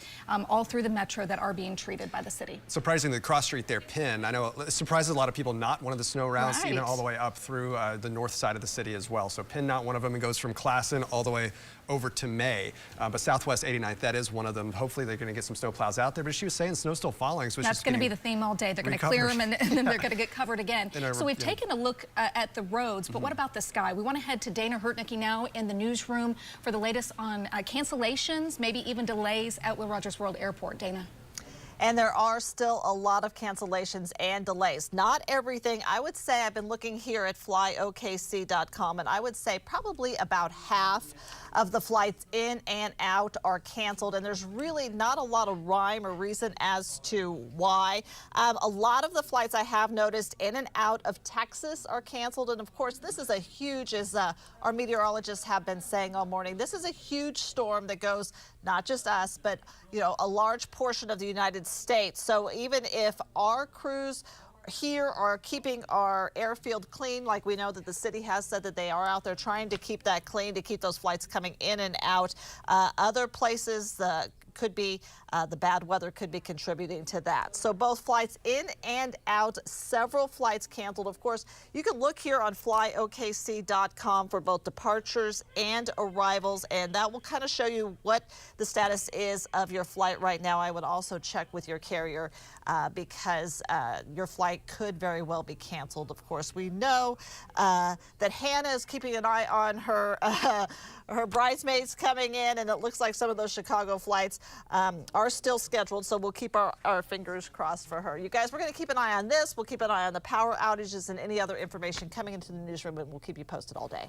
all through the metro that are being treated by the city. Surprisingly, the cross street there, Penn, I know it surprises a lot of people, not one of the snow routes, even all the way up through the north side of the city as well. So Penn, not one of them. It goes from Classen all the way over to May. But Southwest 89th, that is one of them. Hopefully they're going to get some snow plows out there. But she was saying snow's still falling. So that's going to be the theme all day. They're going to clear them and then they're going to get covered again. So we've taken a look at the roads, but what about the sky? We want to head to Dana Hurtnicki now in the newsroom for the latest on cancellations, maybe even delays at Will Rogers World Airport. Dana. And there are still a lot of cancellations and delays. Not everything. I would say I've been looking here at flyokc.com, and I would say probably about half of the flights in and out are canceled, and there's really not a lot of rhyme or reason as to why. A lot of the flights I have noticed in and out of Texas are canceled, and of course this is a huge, as our meteorologists have been saying all morning, this is a huge storm that goes not just us, but a large portion of the United States. So even if our crews here are keeping our airfield clean, like we know that the city has said that they are out there trying to keep that clean, to keep those flights coming in and out. Other places could be the bad weather could be contributing to that. So both flights in and out, several flights canceled. Of course, you can look here on flyokc.com for both departures and arrivals, and that will kind of show you what the status is of your flight right now. I would also check with your carrier because your flight could very well be canceled. Of course, we know that Hannah is keeping an eye on her her bridesmaids coming in, and it looks like some of those Chicago flights are still scheduled, so we'll keep our fingers crossed for her. You guys, we're going to keep an eye on this. We'll keep an eye on the power outages and any other information coming into the newsroom, and we'll keep you posted all day.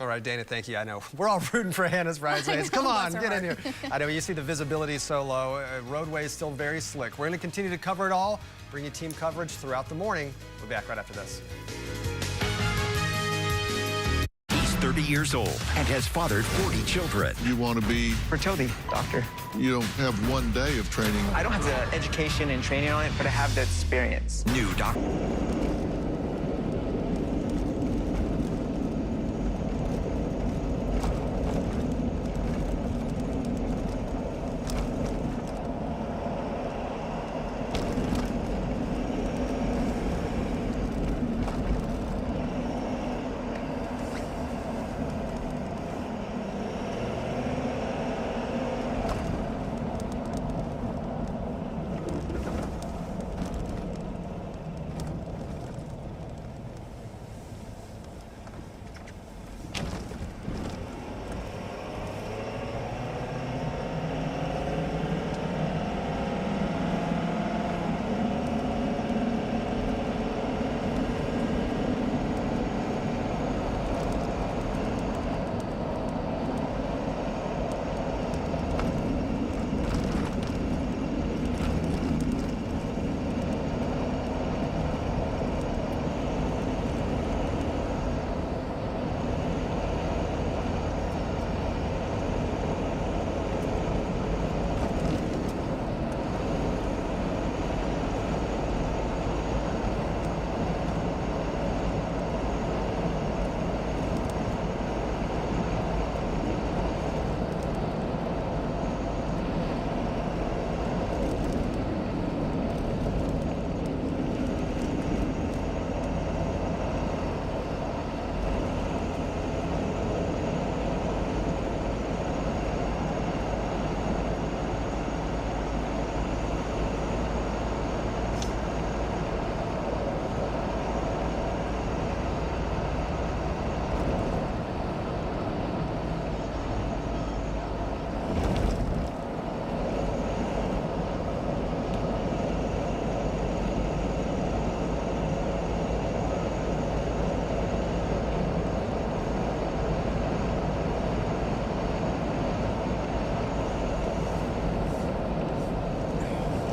All right, Dana, thank you. I know we're all rooting for Hannah's bridesmaids. Come on, get in here. I know you see the visibility so low. Roadway is still very slick. We're going to continue to cover it all, bring you team coverage throughout the morning. We'll be back right after this. 30 years old and has fathered 40 children. You want to be fertility doctor. You don't have one day of training. I don't have the education and training on it, but I have the experience. New doctor.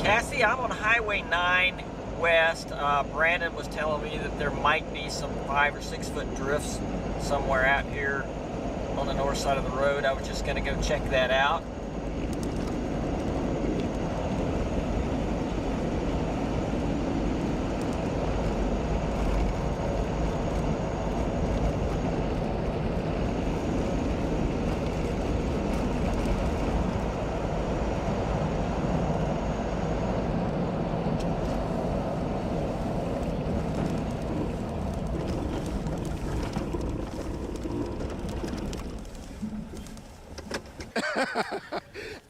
Cassie, I'm on Highway 9 west. Brandon was telling me that there might be some 5 or 6 foot drifts somewhere out here on the north side of the road. I was just going to go check that out.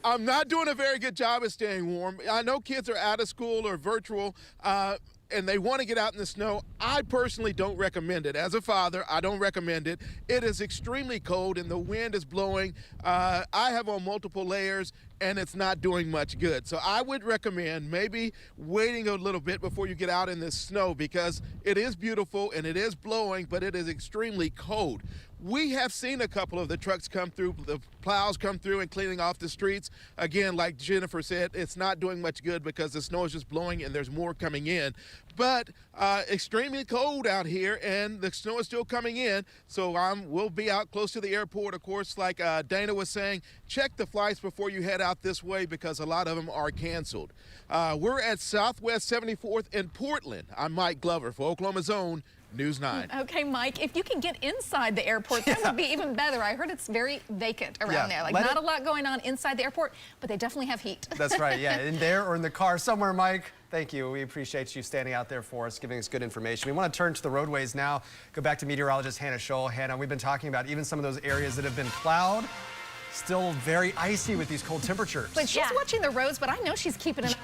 I'm not doing a very good job of staying warm. I know kids are out of school or virtual, and they want to get out in the snow. I personally don't recommend it. As a father, I don't recommend it. It is extremely cold and the wind is blowing. I have on multiple layers and it's not doing much good. So I would recommend maybe waiting a little bit before you get out in this snow, because it is beautiful and it is blowing, but it is extremely cold. We have seen a couple of the trucks come through, the plows come through and cleaning off the streets. Again, like Jennifer said, it's not doing much good because the snow is just blowing and there's more coming in. But extremely cold out here and the snow is still coming in. So we'll be out close to the airport. Of course, like Dana was saying, check the flights before you head out this way because a lot of them are canceled. We're at Southwest 74th in Portland. I'm Mike Glover for Oklahoma's Own News 9. Okay, Mike, if you can get inside the airport, that would be even better. I heard it's very vacant around there. Like, not a lot going on inside the airport, but they definitely have heat. That's right, yeah. In there or in the car somewhere, Mike. Thank you. We appreciate you standing out there for us, giving us good information. We want to turn to the roadways now. Go back to meteorologist Hannah Scholl. Hannah, we've been talking about even some of those areas that have been plowed. Still very icy with these cold temperatures. But she's watching the roads, but I know she's keeping an eye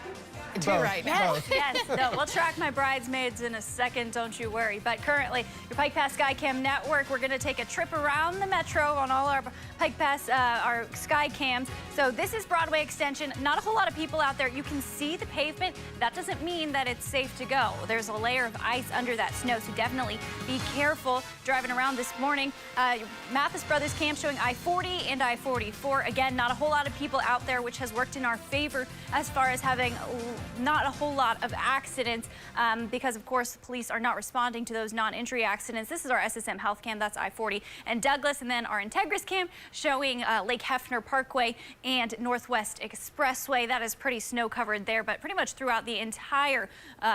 too right now. Yes, no, we'll track my bridesmaids in a second, don't you worry. But currently, your Pike Pass Skycam network, we're going to take a trip around the metro on all our Pike Pass, our Skycams. So this is Broadway Extension. Not a whole lot of people out there. You can see the pavement. That doesn't mean that it's safe to go. There's a layer of ice under that snow, so definitely be careful driving around this morning. Mathis Brothers Camp showing I-40 and I-44. Again, not a whole lot of people out there, which has worked in our favor as far as having not a whole lot of accidents because, of course, the police are not responding to those non-injury accidents. This is our SSM Health Cam. That's I-40 and Douglas. And then our Integris Cam showing Lake Hefner Parkway and Northwest Expressway. That is pretty snow-covered there, but pretty much throughout the entire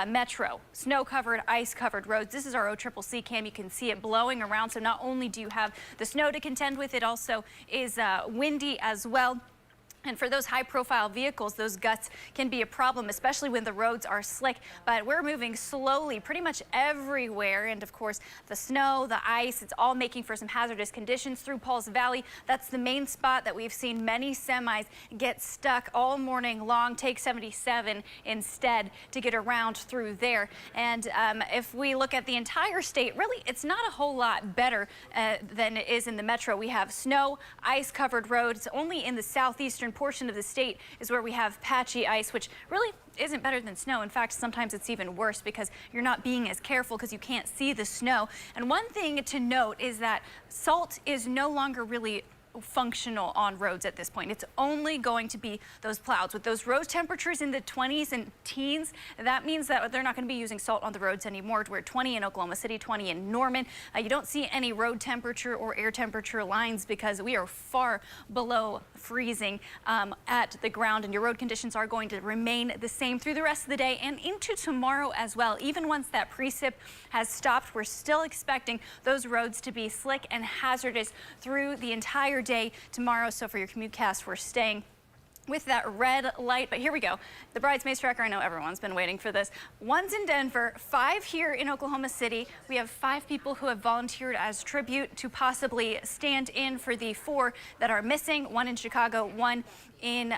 metro. Snow-covered, ice-covered roads. This is our OCCC Cam. You can see it blowing around. So not only do you have the snow to contend with, it also is windy as well. And for those high-profile vehicles, those gusts can be a problem, especially when the roads are slick. But we're moving slowly pretty much everywhere. And, of course, the snow, the ice, it's all making for some hazardous conditions through Pauls Valley. That's the main spot that we've seen many semis get stuck all morning long. Take 77 instead to get around through there. And if we look at the entire state, really, it's not a whole lot better than it is in the metro. We have snow, ice-covered roads. Only in the southeastern portion of the state is where we have patchy ice, which really isn't better than snow. In fact, sometimes it's even worse because you're not being as careful because you can't see the snow. And one thing to note is that salt is no longer really functional on roads at this point. It's only going to be those clouds. With those road temperatures in the 20s and teens, that means that they're not going to be using salt on the roads anymore. We're 20 in Oklahoma City, 20 in Norman. You don't see any road temperature or air temperature lines because we are far below freezing at the ground, and your road conditions are going to remain the same through the rest of the day and into tomorrow as well. Even once that precip has stopped, we're still expecting those roads to be slick and hazardous through the entire day tomorrow. So for your commute cast, we're staying with that red light. But here we go. The bridesmaids tracker, I know everyone's been waiting for this. 1's in Denver, 5 here in Oklahoma City. We have 5 people who have volunteered as tribute to possibly stand in for the 4 that are missing. 1 in Chicago, 1 in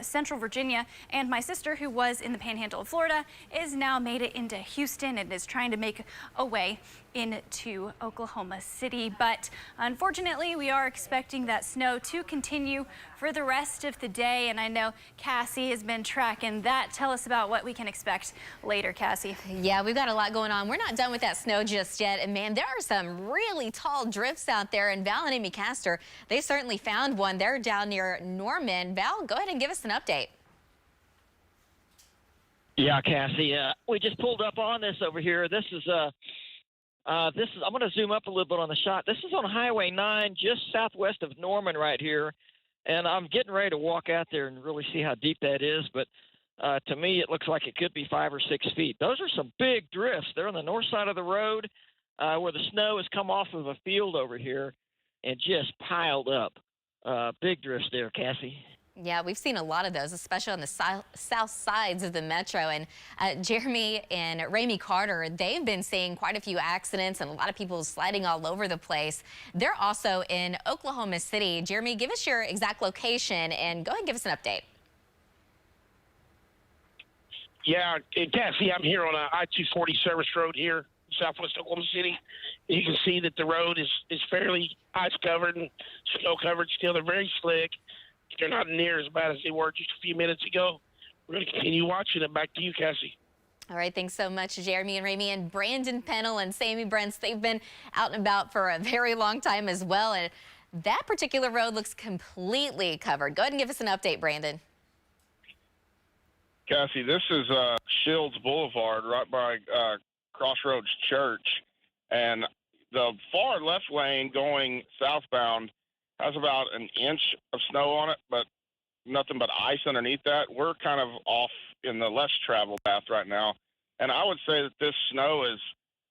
Central Virginia, and my sister, who was in the Panhandle of Florida, is now made it into Houston and is trying to make a way into Oklahoma City. But unfortunately, we are expecting that snow to continue for the rest of the day, and I know Cassie has been tracking that. Tell us about what we can expect later, Cassie. Yeah, we've got a lot going on. We're not done with that snow just yet, and man, there are some really tall drifts out there, and Val and Amy Castor, they certainly found one. They're down near Norman. Val, go ahead and give us an update. Yeah, Cassie, we just pulled up on this over here. This is I'm going to zoom up a little bit on the shot. This is on Highway 9, just southwest of Norman right here. And I'm getting ready to walk out there and really see how deep that is. But to me, it looks like it could be 5 or 6 feet. Those are some big drifts. They're on the north side of the road where the snow has come off of a field over here and just piled up. Big drifts there, Cassie. Yeah, we've seen a lot of those, especially on the south sides of the metro. And Jeromy and Ramey Carter, they've been seeing quite a few accidents and a lot of people sliding all over the place. They're also in Oklahoma City. Jeromy, give us your exact location and go ahead and give us an update. Yeah, Cassie, I'm here on I-240 service road here, southwest Oklahoma City. You can see that the road is fairly ice covered and snow covered still. They're very slick. They're not near as bad as they were just a few minutes ago. We're going to continue watching it. Back to you, Cassie. All right, thanks so much, Jeromy and Ramey. And Brandon Pennell and Sammy Brents, they've been out and about for a very long time as well. And that particular road looks completely covered. Go ahead and give us an update, Brandon. Cassie, this is Shields Boulevard right by Crossroads Church. And the far left lane going southbound has about an inch of snow on it, but nothing but ice underneath that. We're kind of off in the less traveled path right now. And I would say that this snow is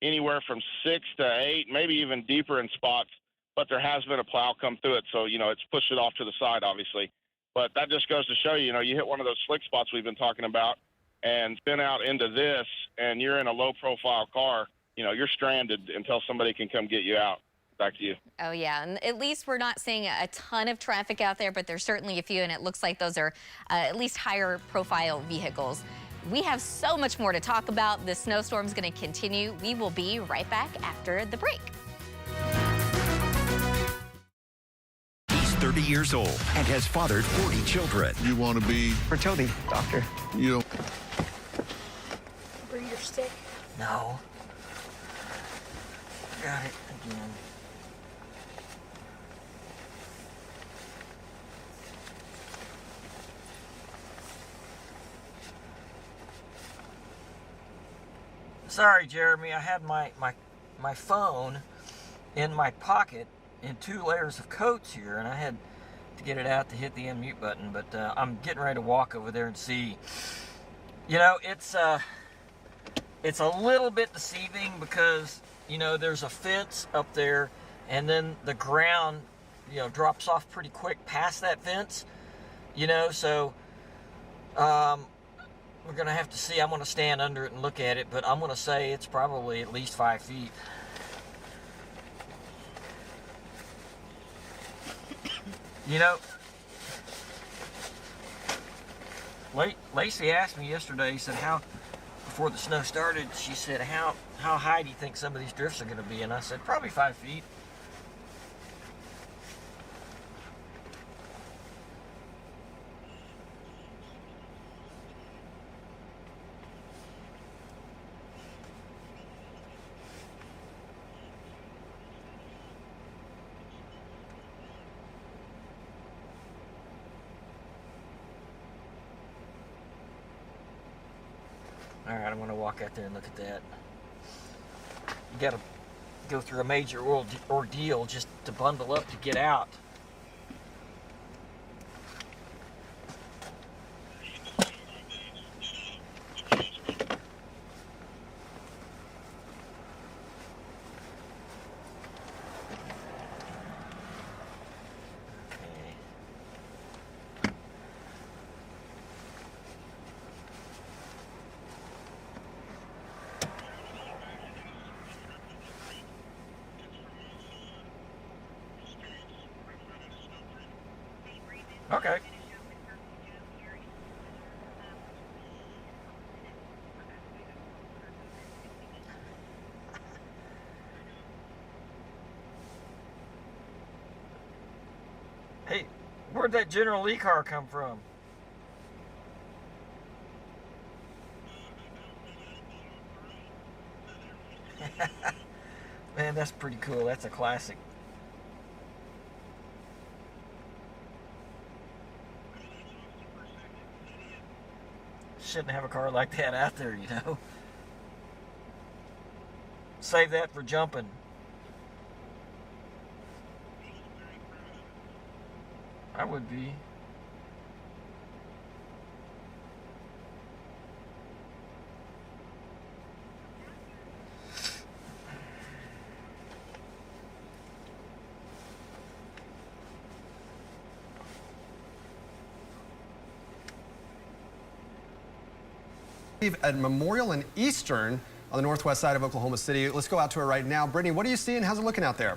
anywhere from 6 to 8, maybe even deeper in spots, but there has been a plow come through it. So, it's pushed it off to the side, obviously. But that just goes to show you, you hit one of those slick spots we've been talking about and spin out into this, and you're in a low-profile car, you're stranded until somebody can come get you out. Back to you. Oh, yeah. And at least we're not seeing a ton of traffic out there, but there's certainly a few, and it looks like those are at least higher profile vehicles. We have so much more to talk about. The snowstorm's going to continue. We will be right back after the break. He's 30 years old and has fathered 40 children. You want to be... For Toby, doctor. You know... Bring your stick. No. Got it again. Sorry, Jeromy, I had my phone in my pocket in 2 layers of coats here, and I had to get it out to hit the unmute button, but I'm getting ready to walk over there and see. It's a little bit deceiving because, there's a fence up there, and then the ground, drops off pretty quick past that fence, so we're going to have to see. I'm going to stand under it and look at it, but I'm going to say it's probably at least 5 feet. Lacey asked me yesterday, he said, before the snow started, she said, how high do you think some of these drifts are going to be? And I said, probably 5 feet. All right, I'm going to walk out there and look at that. You got to go through a major ordeal just to bundle up to get out. Okay. Hey, where'd that General Lee car come from? Man, that's pretty cool. That's a classic. shouldn't have a car like that out there, you know. Save that for jumping. I would be. At Memorial and Eastern on the northwest side of Oklahoma City. Let's go out to her right now. Brittany, what are you seeing? How's it looking out there?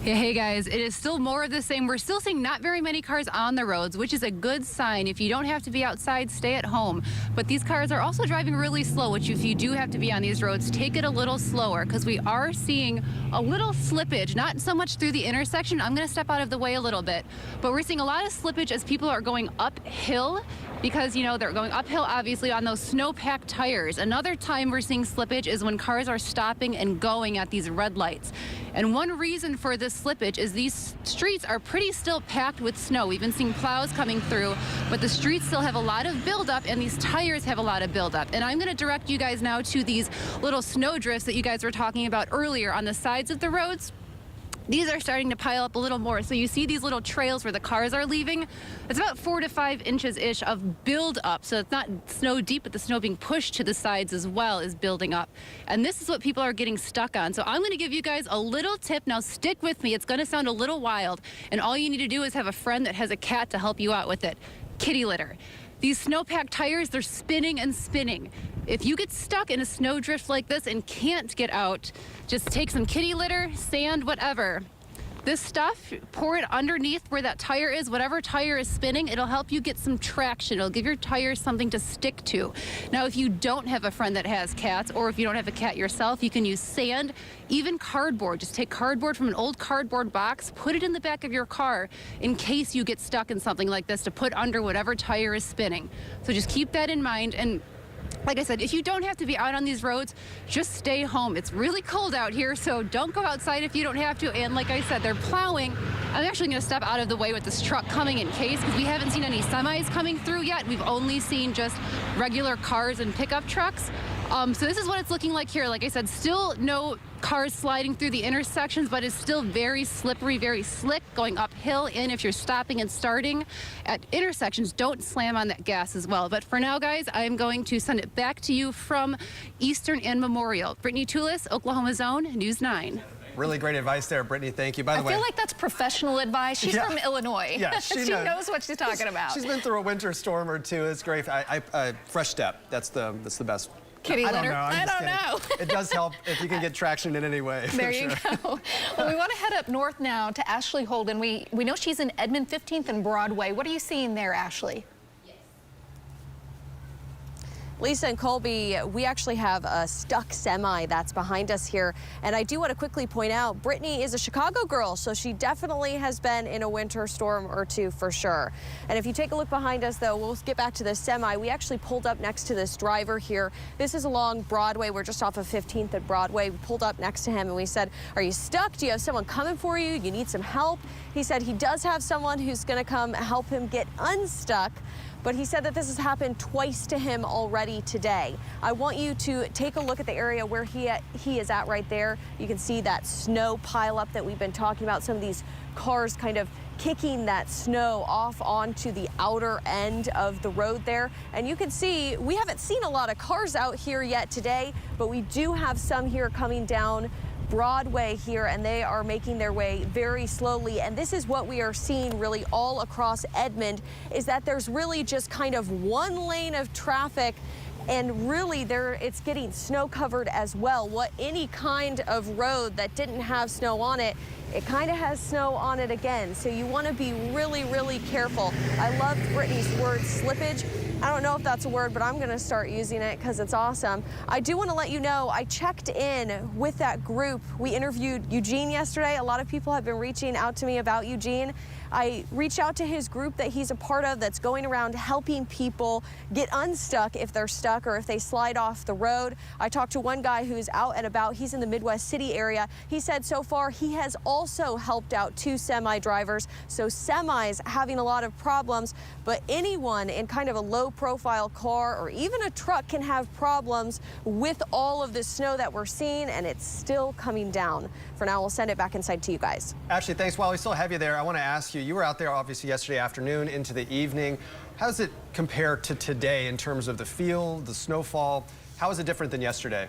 Hey guys, it is still more of the same. We're still seeing not very many cars on the roads, which is a good sign. If you don't have to be outside, stay at home. But these cars are also driving really slow, which if you do have to be on these roads, take it a little slower because we are seeing a little slippage, not so much through the intersection. I'm going to step out of the way a little bit, but we're seeing a lot of slippage as people are going uphill because, you know, they're going uphill obviously on those snow-packed tires. Another time we're seeing slippage is when cars are stopping and going at these red lights. And one reason for this slippage is these streets are pretty still packed with snow. We've been seeing plows coming through, but the streets still have a lot of buildup and these tires have a lot of buildup. And I'm going to direct you guys now to these little snow drifts that you guys were talking about earlier on the sides of the roads. These are starting to pile up a little more. So you see these little trails where the cars are leaving. It's about 4 to 5 inches-ish of build up. So it's not snow deep, but the snow being pushed to the sides as well is building up. And this is what people are getting stuck on. So I'm going to give you guys a little tip. Now stick with me. It's going to sound a little wild. And all you need to do is have a friend that has a cat to help you out with it. Kitty litter. These snow-packed tires, they're spinning and spinning. If you get stuck in a snowdrift like this and can't get out, just take some kitty litter, sand, whatever. This stuff, pour it underneath where that tire is, whatever tire is spinning, it'll help you get some traction. It'll give your tires something to stick to. Now, if you don't have a friend that has cats, or if you don't have a cat yourself, you can use sand, even cardboard. Just take cardboard from an old cardboard box, put it in the back of your car in case you get stuck in something like this to put under whatever tire is spinning. So just keep that in mind. And like I said, if you don't have to be out on these roads, just stay home. It's really cold out here, so don't go outside if you don't have to. And like I said, they're plowing. I'm actually going to step out of the way with this truck coming in case, because we haven't seen any semis coming through yet. We've only seen just regular cars and pickup trucks. So this is what it's looking like here. Like I said, still no cars sliding through the intersections, but it's still very slippery, very slick going uphill. And if you're stopping and starting at intersections, don't slam on that gas as well. But for now, guys, I'm going to send it back to you from Eastern and Memorial. Brittany Toulis, Oklahoma Zone, News 9. Really great advice there, Brittany. Thank you. By the way, I feel like that's professional advice. She's from Illinois. Yeah, she knows what she's talking about. She's been through a winter storm or two. It's great. Fresh Step. That's the best. Kitty litter? I don't know. It does help if you can get traction in any way. There you go. Well, we want to head up north now to Ashley Holden. We know she's in Edmond 15th and Broadway. What are you seeing there, Ashley? Lisa and Colby, we actually have a stuck semi that's behind us here. And I do want to quickly point out, Brittany is a Chicago girl, so she definitely has been in a winter storm or two for sure. And if you take a look behind us, though, we'll get back to the semi. We actually pulled up next to this driver here. This is along Broadway. We're just off of 15th and Broadway. We pulled up next to him and we said, are you stuck? Do you have someone coming for you? You need some help? He said he does have someone who's going to come help him get unstuck. But he said that this has happened twice to him already today. I want you to take a look at the area where he is at right there. You can see that snow pileup that we've been talking about. Some of these cars kind of kicking that snow off onto the outer end of the road there. And you can see we haven't seen a lot of cars out here yet today, but we do have some here coming down Broadway here, and they are making their way very slowly. And this is what we are seeing really all across Edmond, is that there's really just kind of one lane of traffic, and really it's getting snow covered as well. Any kind of road that didn't have snow on it, it kind of has snow on it again. So you want to be really, really careful. I loved Brittany's word, slippage. I don't know if that's a word, but I'm going to start using it because it's awesome. I do want to let you know I checked in with that group. We interviewed Eugene yesterday. A lot of people have been reaching out to me about Eugene. I reached out to his group that he's a part of that's going around helping people get unstuck if they're stuck or if they slide off the road. I talked to one guy who's out and about. He's in the Midwest City area. He said so far he has also helped out 2 semi drivers. So semis having a lot of problems, but anyone in kind of a low profile car or even a truck can have problems with all of the snow that we're seeing, and it's still coming down. For now, we'll send it back inside to you guys. Ashley, thanks. While we still have you there, I want to ask you, you were out there obviously yesterday afternoon into the evening. How does it compare to today in terms of the feel, the snowfall? How is it different than yesterday?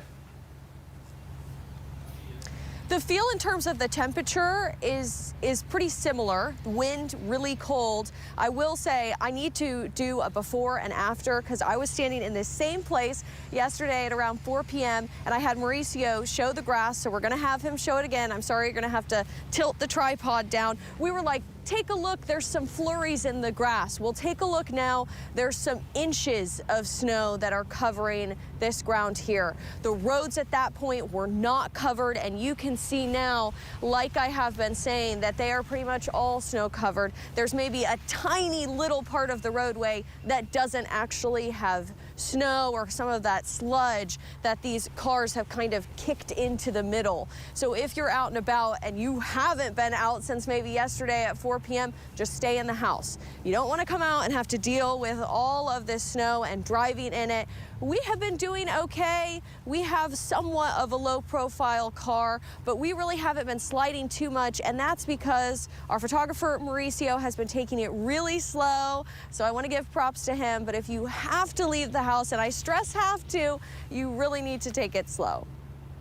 The feel in terms of the temperature is pretty similar. Wind really cold. I will say I need to do a before and after because I was standing in this same place yesterday at around 4 p.m. and I had Mauricio show the grass, so we're going to have him show it again. I'm sorry, you're going to have to tilt the tripod down. We were like, take a look, there's some flurries in the grass. We'll take a look now. There's some inches of snow that are covering this ground here. The roads at that point were not covered, and you can see now, like I have been saying, that they are pretty much all snow covered. There's maybe a tiny little part of the roadway that doesn't actually have snow or some of that sludge that these cars have kind of kicked into the middle. So if you're out and about and you haven't been out since maybe yesterday at 4 p.m., just stay in the house. You don't want to come out and have to deal with all of this snow and driving in it. We have been doing okay. We have somewhat of a low profile car, but we really haven't been sliding too much, and that's because our photographer Mauricio has been taking it really slow, so I want to give props to him. But if you have to leave the house, and I stress have to, you really need to take it slow.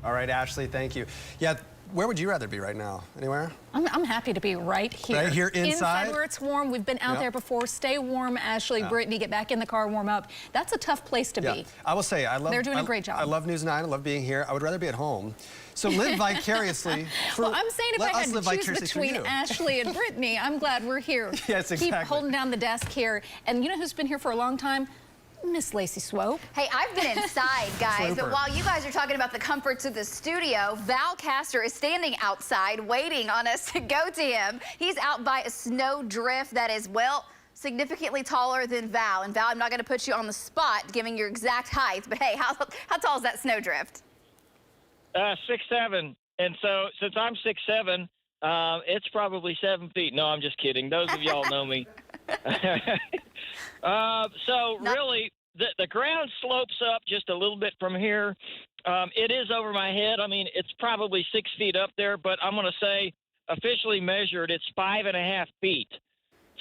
All right, Ashley, thank you. Yeah, where would you rather be right now? Anywhere? I'm happy to be right here. Right here inside? Inside where it's warm. We've been out there before. Stay warm, Ashley, Brittany, get back in the car, warm up. That's a tough place to be. I will say, they're doing a great job. I love News 9. I love being here. I would rather be at home. So live vicariously. Well, I'm saying if I had to choose between Ashley and Brittany, I'm glad we're here. Yes, exactly. Keep holding down the desk here. And you know who's been here for a long time? Miss Lacey Swope. Hey, I've been inside, guys, but while you guys are talking about the comforts of the studio, Val Castor is standing outside waiting on us to go to him. He's out by a snow drift that is, well, significantly taller than Val. And Val, I'm not going to put you on the spot giving your exact height, but hey, how tall is that snow drift? 6'7". And so since I'm 6'7", it's probably 7 feet. No, I'm just kidding. Those of y'all know me. Really, the ground slopes up just a little bit from here. It is over my head. I mean, it's probably 6 feet up there, but I'm going to say officially measured, it's 5.5 feet.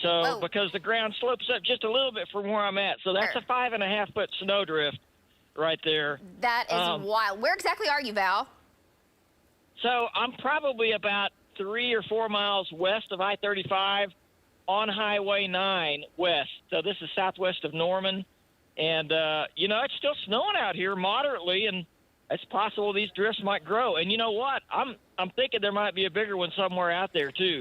So because the ground slopes up just a little bit from where I'm at. So that's a 5.5 foot snowdrift right there. That is wild. Where exactly are you, Val? So I'm probably about 3 or 4 miles west of I-35 on Highway 9 west. So this is southwest of Norman. And, you know, it's still snowing out here moderately, and it's possible these drifts might grow. And you know what? I'm thinking there might be a bigger one somewhere out there, too.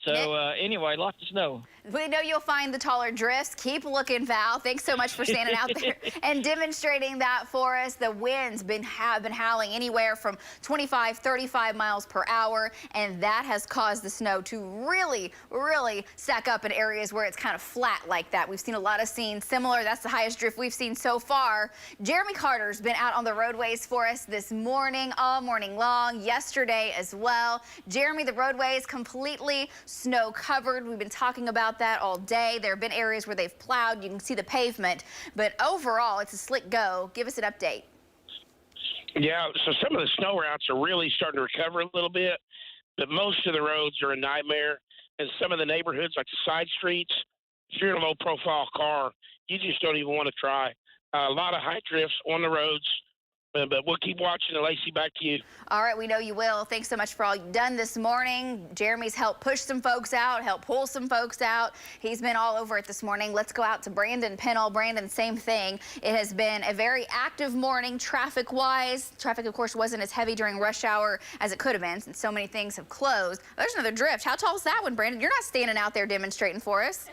So, anyway, lots of snow. We know you'll find the taller drifts. Keep looking, Val. Thanks so much for standing out there and demonstrating that for us. The winds have been howling anywhere from 25, 35 miles per hour, and that has caused the snow to really, really stack up in areas where it's kind of flat like that. We've seen a lot of scenes similar. That's the highest drift we've seen so far. Jeromy Carter's been out on the roadways for us this morning, all morning long, yesterday as well. Jeromy, the roadways completely snow covered. We've been talking about that all day. There have been areas where they've plowed. You can see the pavement, but overall it's a slick go. Give us an update. Yeah, so some of the snow routes are really starting to recover a little bit, but most of the roads are a nightmare. And some of the neighborhoods, like the side streets, if you're in a low profile car, you just don't even want to try. A lot of high drifts on the roads. But we'll keep watching it. Lacey, back to you. All right, we know you will. Thanks so much for all you've done this morning. Jeremy's helped push some folks out, helped pull some folks out. He's been all over it this morning. Let's go out to Brandon Pennell. Brandon, same thing. It has been a very active morning traffic-wise. Traffic, of course, wasn't as heavy during rush hour as it could have been since so many things have closed. There's another drift. How tall is that one, Brandon? You're not standing out there demonstrating for us.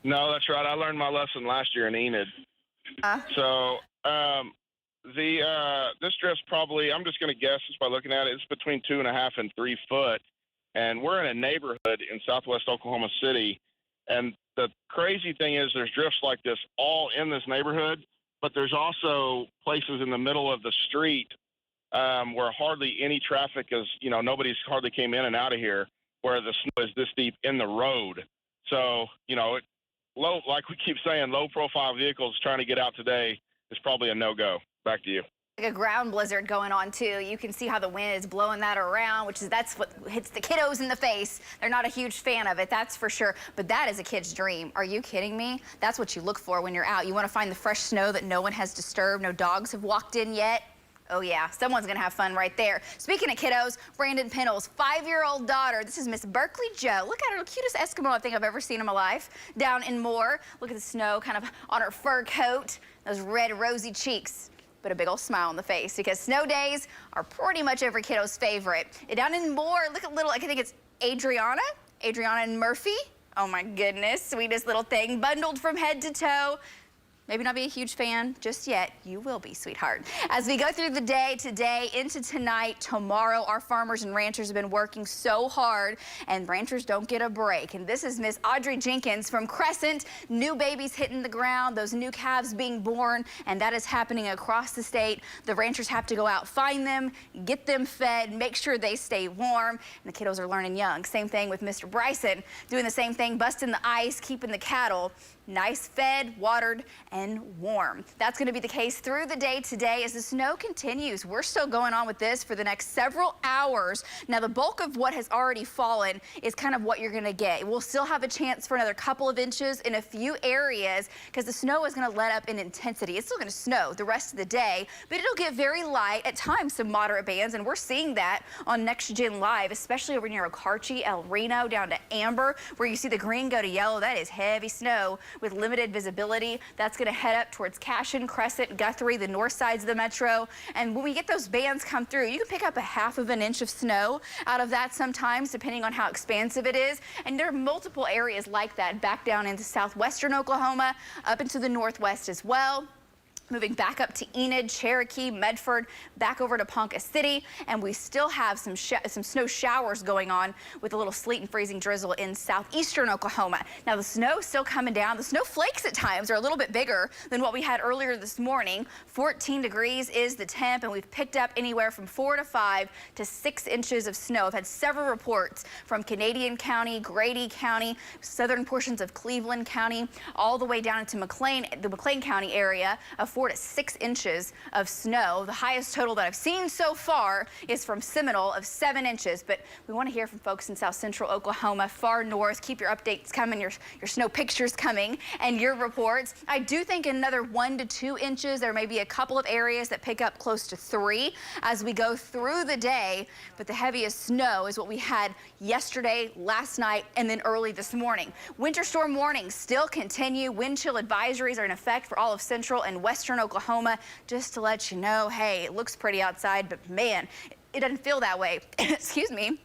No, that's right. I learned my lesson last year in Enid. So this drift's probably, I'm just going to guess just by looking at it, it's between 2.5 and 3 foot. And we're in a neighborhood in southwest Oklahoma City. And the crazy thing is there's drifts like this all in this neighborhood, but there's also places in the middle of the street where hardly any traffic is, nobody's hardly came in and out of here, where the snow is this deep in the road. So, low, like we keep saying, low profile vehicles trying to get out today is probably a no-go. Back to you. Like a ground blizzard going on too. You can see how the wind is blowing that around, that's what hits the kiddos in the face. They're not a huge fan of it, that's for sure. But that is a kid's dream. Are you kidding me? That's what you look for when you're out. You want to find the fresh snow that no one has disturbed, no dogs have walked in yet. Oh yeah, someone's gonna have fun right there. Speaking of kiddos, Brandon Pennell's 5-year-old daughter, this is Miss Berkeley Joe. Look at her, the cutest Eskimo I think I've ever seen in my life. Down in Moore, look at the snow kind of on her fur coat, those red rosy cheeks, but a big old smile on the face because snow days are pretty much every kiddo's favorite. And down in Moore, look at little, I think it's Adriana and Murphy. Oh my goodness, sweetest little thing, bundled from head to toe. Maybe not be a huge fan just yet. You will be, sweetheart. As we go through the day today into tonight, tomorrow, our farmers and ranchers have been working so hard, and ranchers don't get a break. And this is Miss Audrey Jenkins from Crescent. New babies hitting the ground, those new calves being born, and that is happening across the state. The ranchers have to go out, find them, get them fed, make sure they stay warm, and the kiddos are learning young. Same thing with Mr. Bryson, doing the same thing, busting the ice, keeping the cattle nice fed, watered, and warm. That's going to be the case through the day today as the snow continues. We're still going on with this for the next several hours. Now, the bulk of what has already fallen is kind of what you're going to get. We'll still have a chance for another couple of inches in a few areas because the snow is going to let up in intensity. It's still going to snow the rest of the day, but it'll get very light, at times some moderate bands, and we're seeing that on Next Gen Live, especially over near Okarche, El Reno, down to Amber, where you see the green go to yellow. That is heavy snow with limited visibility. That's going to head up towards Cashin, Crescent, Guthrie, the north sides of the metro. And when we get those bands come through, you can pick up a 1/2 inch of snow out of that sometimes, depending on how expansive it is. And there are multiple areas like that back down into southwestern Oklahoma, up into the northwest as well. Moving back up to Enid, Cherokee, Medford, back over to Ponca City, and we still have some snow showers going on with a little sleet and freezing drizzle in southeastern Oklahoma. Now the snow's still coming down. The snow flakes at times are a little bit bigger than what we had earlier this morning. 14 degrees is the temp, and we've picked up anywhere from 4 to 5 to 6 inches of snow. I've had several reports from Canadian County, Grady County, southern portions of Cleveland County, all the way down into the McLean County area of 4 to 6 inches of snow. The highest total that I've seen so far is from Seminole of 7 inches, but we want to hear from folks in south central Oklahoma, far north. Keep your updates coming, your snow pictures coming, and your reports. I do think another 1 to 2 inches. There may be a couple of areas that pick up close to 3 as we go through the day, but the heaviest snow is what we had yesterday, last night, and then early this morning. Winter storm warnings still continue. Wind chill advisories are in effect for all of central and western Oklahoma, just to let you know, hey, it looks pretty outside, but man, it doesn't feel that way. Excuse me.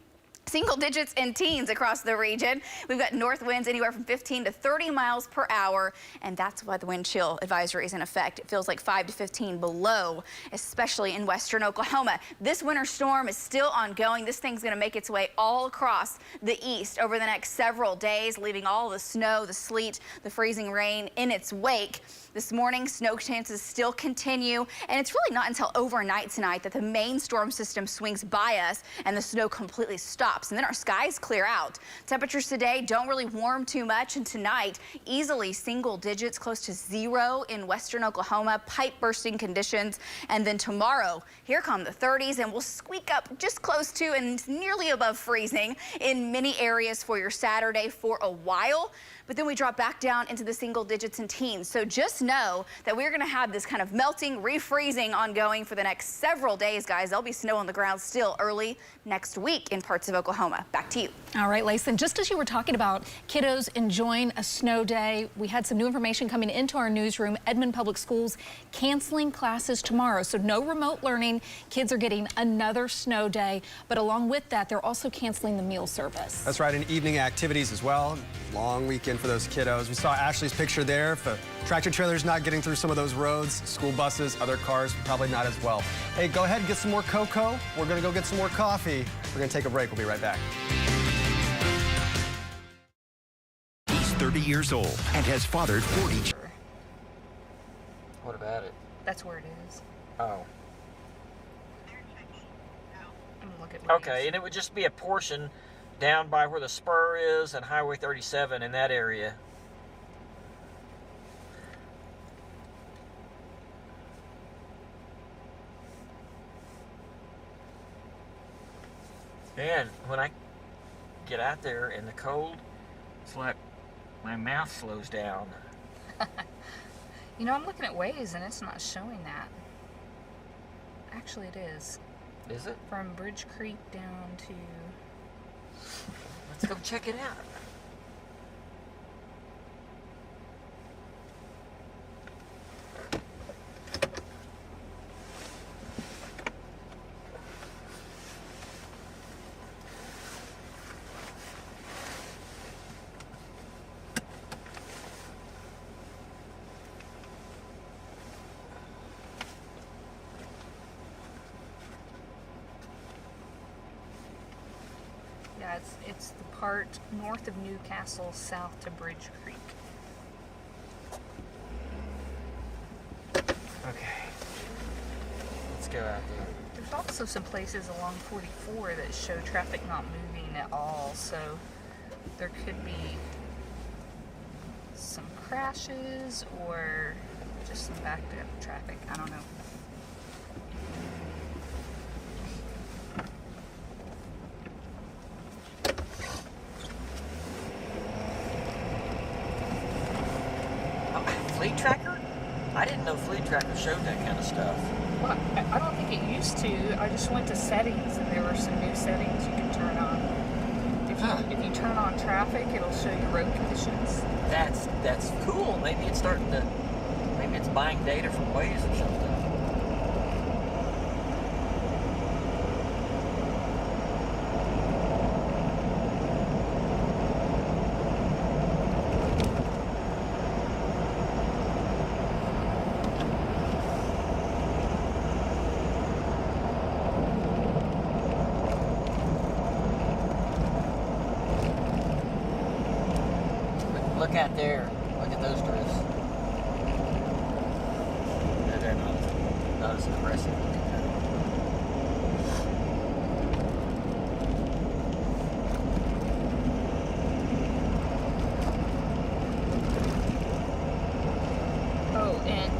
Single digits in teens across the region. We've got north winds anywhere from 15 to 30 miles per hour, and that's why the wind chill advisory is in effect. It feels like 5 to 15 below, especially in western Oklahoma. This winter storm is still ongoing. This thing's going to make its way all across the east over the next several days, leaving all the snow, the sleet, the freezing rain in its wake. This morning, snow chances still continue, and it's really not until overnight tonight that the main storm system swings by us and the snow completely stops, and then our skies clear out. Temperatures today don't really warm too much, and tonight, easily single digits, close to 0 in western Oklahoma, pipe bursting conditions. And then tomorrow, here come the 30s, and we'll squeak up just close to and nearly above freezing in many areas for your Saturday for a while. But then we drop back down into the single digits and teens. So just know that we're going to have this kind of melting, refreezing ongoing for the next several days, guys. There'll be snow on the ground still early next week in parts of Oklahoma. Back to you. All right, Layson, just as you were talking about kiddos enjoying a snow day, we had some new information coming into our newsroom. Edmond Public Schools canceling classes tomorrow. So no remote learning. Kids are getting another snow day. But along with that, they're also canceling the meal service. That's right, and evening activities as well. Long weekend weekend for those kiddos. We saw Ashley's picture there. If a tractor trailer's not getting through some of those roads, school buses, other cars, probably not as well. Hey, go ahead and get some more cocoa. We're going to go get some more coffee. We're going to take a break. We'll be right back. He's 30 years old and has fathered 40 children. What about it? That's where it is. Oh. Look at Okay, and it would just be a portion down by where the spur is and Highway 37 in that area. And when I get out there in the cold, it's like my mouth slows down. You know, I'm looking at Waze and it's not showing that. Actually, it is. Is it? From Bridge Creek down to... Let's go check it out. Yeah, it's the part north of Newcastle, south to Bridge Creek. Okay. Let's go out there. There's also some places along 44 that show traffic not moving at all, so there could be some crashes or just some backed up traffic. I don't know. Fleet Tracker? I didn't know Fleet Tracker showed that kind of stuff. Well, I don't think it used to. I just went to settings and there were some new settings you can turn on. If you turn on traffic, it'll show you road conditions. That's cool. Maybe it's maybe it's buying data from Waze or something. Look out there. Look at those drifts. They're not as impressive. Oh, and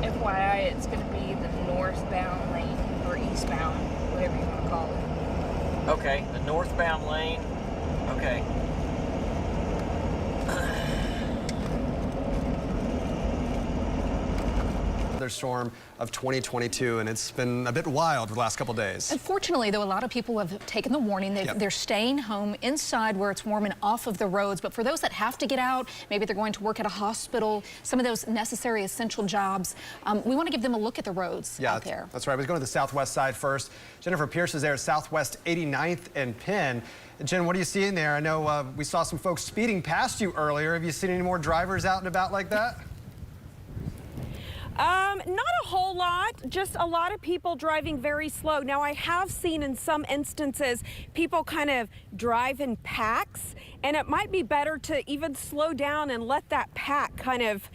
FYI, it's going to be the northbound lane, or eastbound, whatever you want to call it. Okay, the northbound lane. Okay. Storm of 2022, and it's been a bit wild the last couple days. Unfortunately, though, a lot of people have taken the warning. They're staying home inside where it's warm and off of the roads. But for those that have to get out, maybe they're going to work at a hospital, some of those necessary essential jobs, we want to give them a look at the roads out there. That's right. We're going to the southwest side first. Jennifer Pierce is there at Southwest 89th and Penn. Jen, what are you seeing there? I know we saw some folks speeding past you earlier. Have you seen any more drivers out and about like that? Not a whole lot, just a lot of people driving very slow. Now, I have seen in some instances people kind of drive in packs, and it might be better to even slow down and let that pack kind of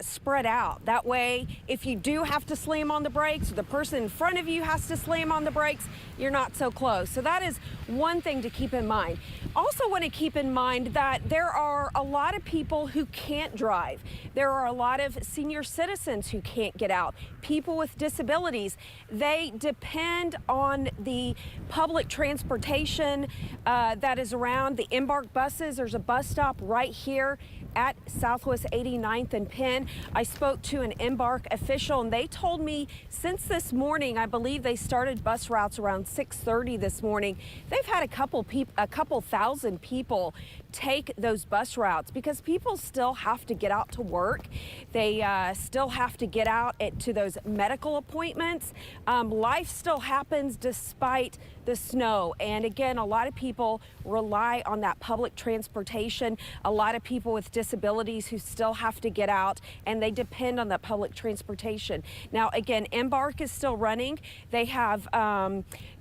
spread out. That way, if you do have to slam on the brakes, or the person in front of you has to slam on the brakes, you're not so close. So that is one thing to keep in mind. Also want to keep in mind that there are a lot of people who can't drive. There are a lot of senior citizens who can't get out. People with disabilities, they depend on the public transportation that is around. The Embark buses, there's a bus stop right here at Southwest 89th and Penn. 10. I spoke to an Embark official, and they told me since this morning, I believe they started bus routes around 6:30 this morning, they've had a couple thousand people take those bus routes because people still have to get out to work. They still have to get out to those medical appointments. Life still happens despite the snow. And again, a lot of people rely on that public transportation. A lot of people with disabilities who still have to get out, and they depend on that public transportation. Now, again, Embark is still running. They have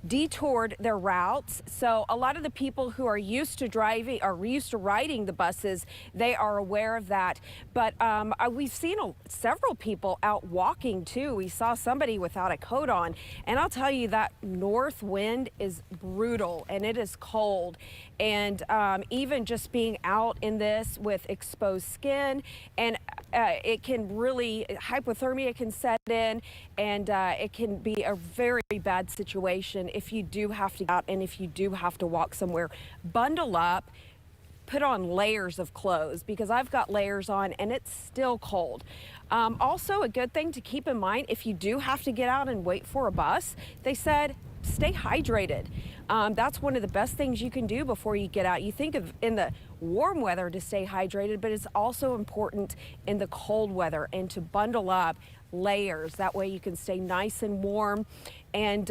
detoured their routes. So a lot of the people who are used to driving or used to riding the buses, they are aware of that. But we've seen several people out walking too. We saw somebody without a coat on, and I'll tell you that north wind is brutal and it is cold. And even just being out in this with exposed skin, and it can really, hypothermia can set in, and it can be a very bad situation if you do have to get out and if you do have to walk somewhere. Bundle up, put on layers of clothes, because I've got layers on and it's still cold. Also, a good thing to keep in mind, if you do have to get out and wait for a bus, they said stay hydrated. That's one of the best things you can do before you get out. You think of in the warm weather to stay hydrated, but it's also important in the cold weather and to bundle up layers. That way you can stay nice and warm, and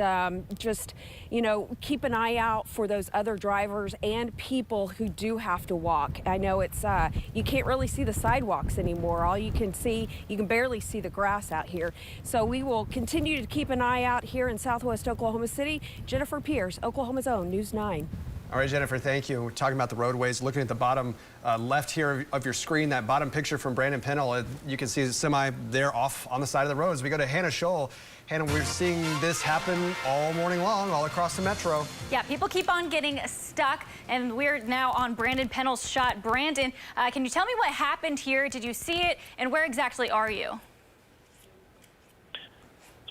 just, you know, keep an eye out for those other drivers and people who do have to walk. I know it's, you can't really see the sidewalks anymore. All you can see, you can barely see the grass out here. So we will continue to keep an eye out here in Southwest Oklahoma City. Jennifer Pierce, Oklahoma's own News 9. All right, Jennifer, thank you. We're talking about the roadways. Looking at the bottom left here of your screen, that bottom picture from Brandon Pennell, you can see the semi there off on the side of the roads. We go to Hannah Scholl. Hannah, we're seeing this happen all morning long, all across the metro. Yeah, people keep on getting stuck, and we're now on Brandon Pennell's shot. Brandon, can you tell me what happened here? Did you see it, and where exactly are you?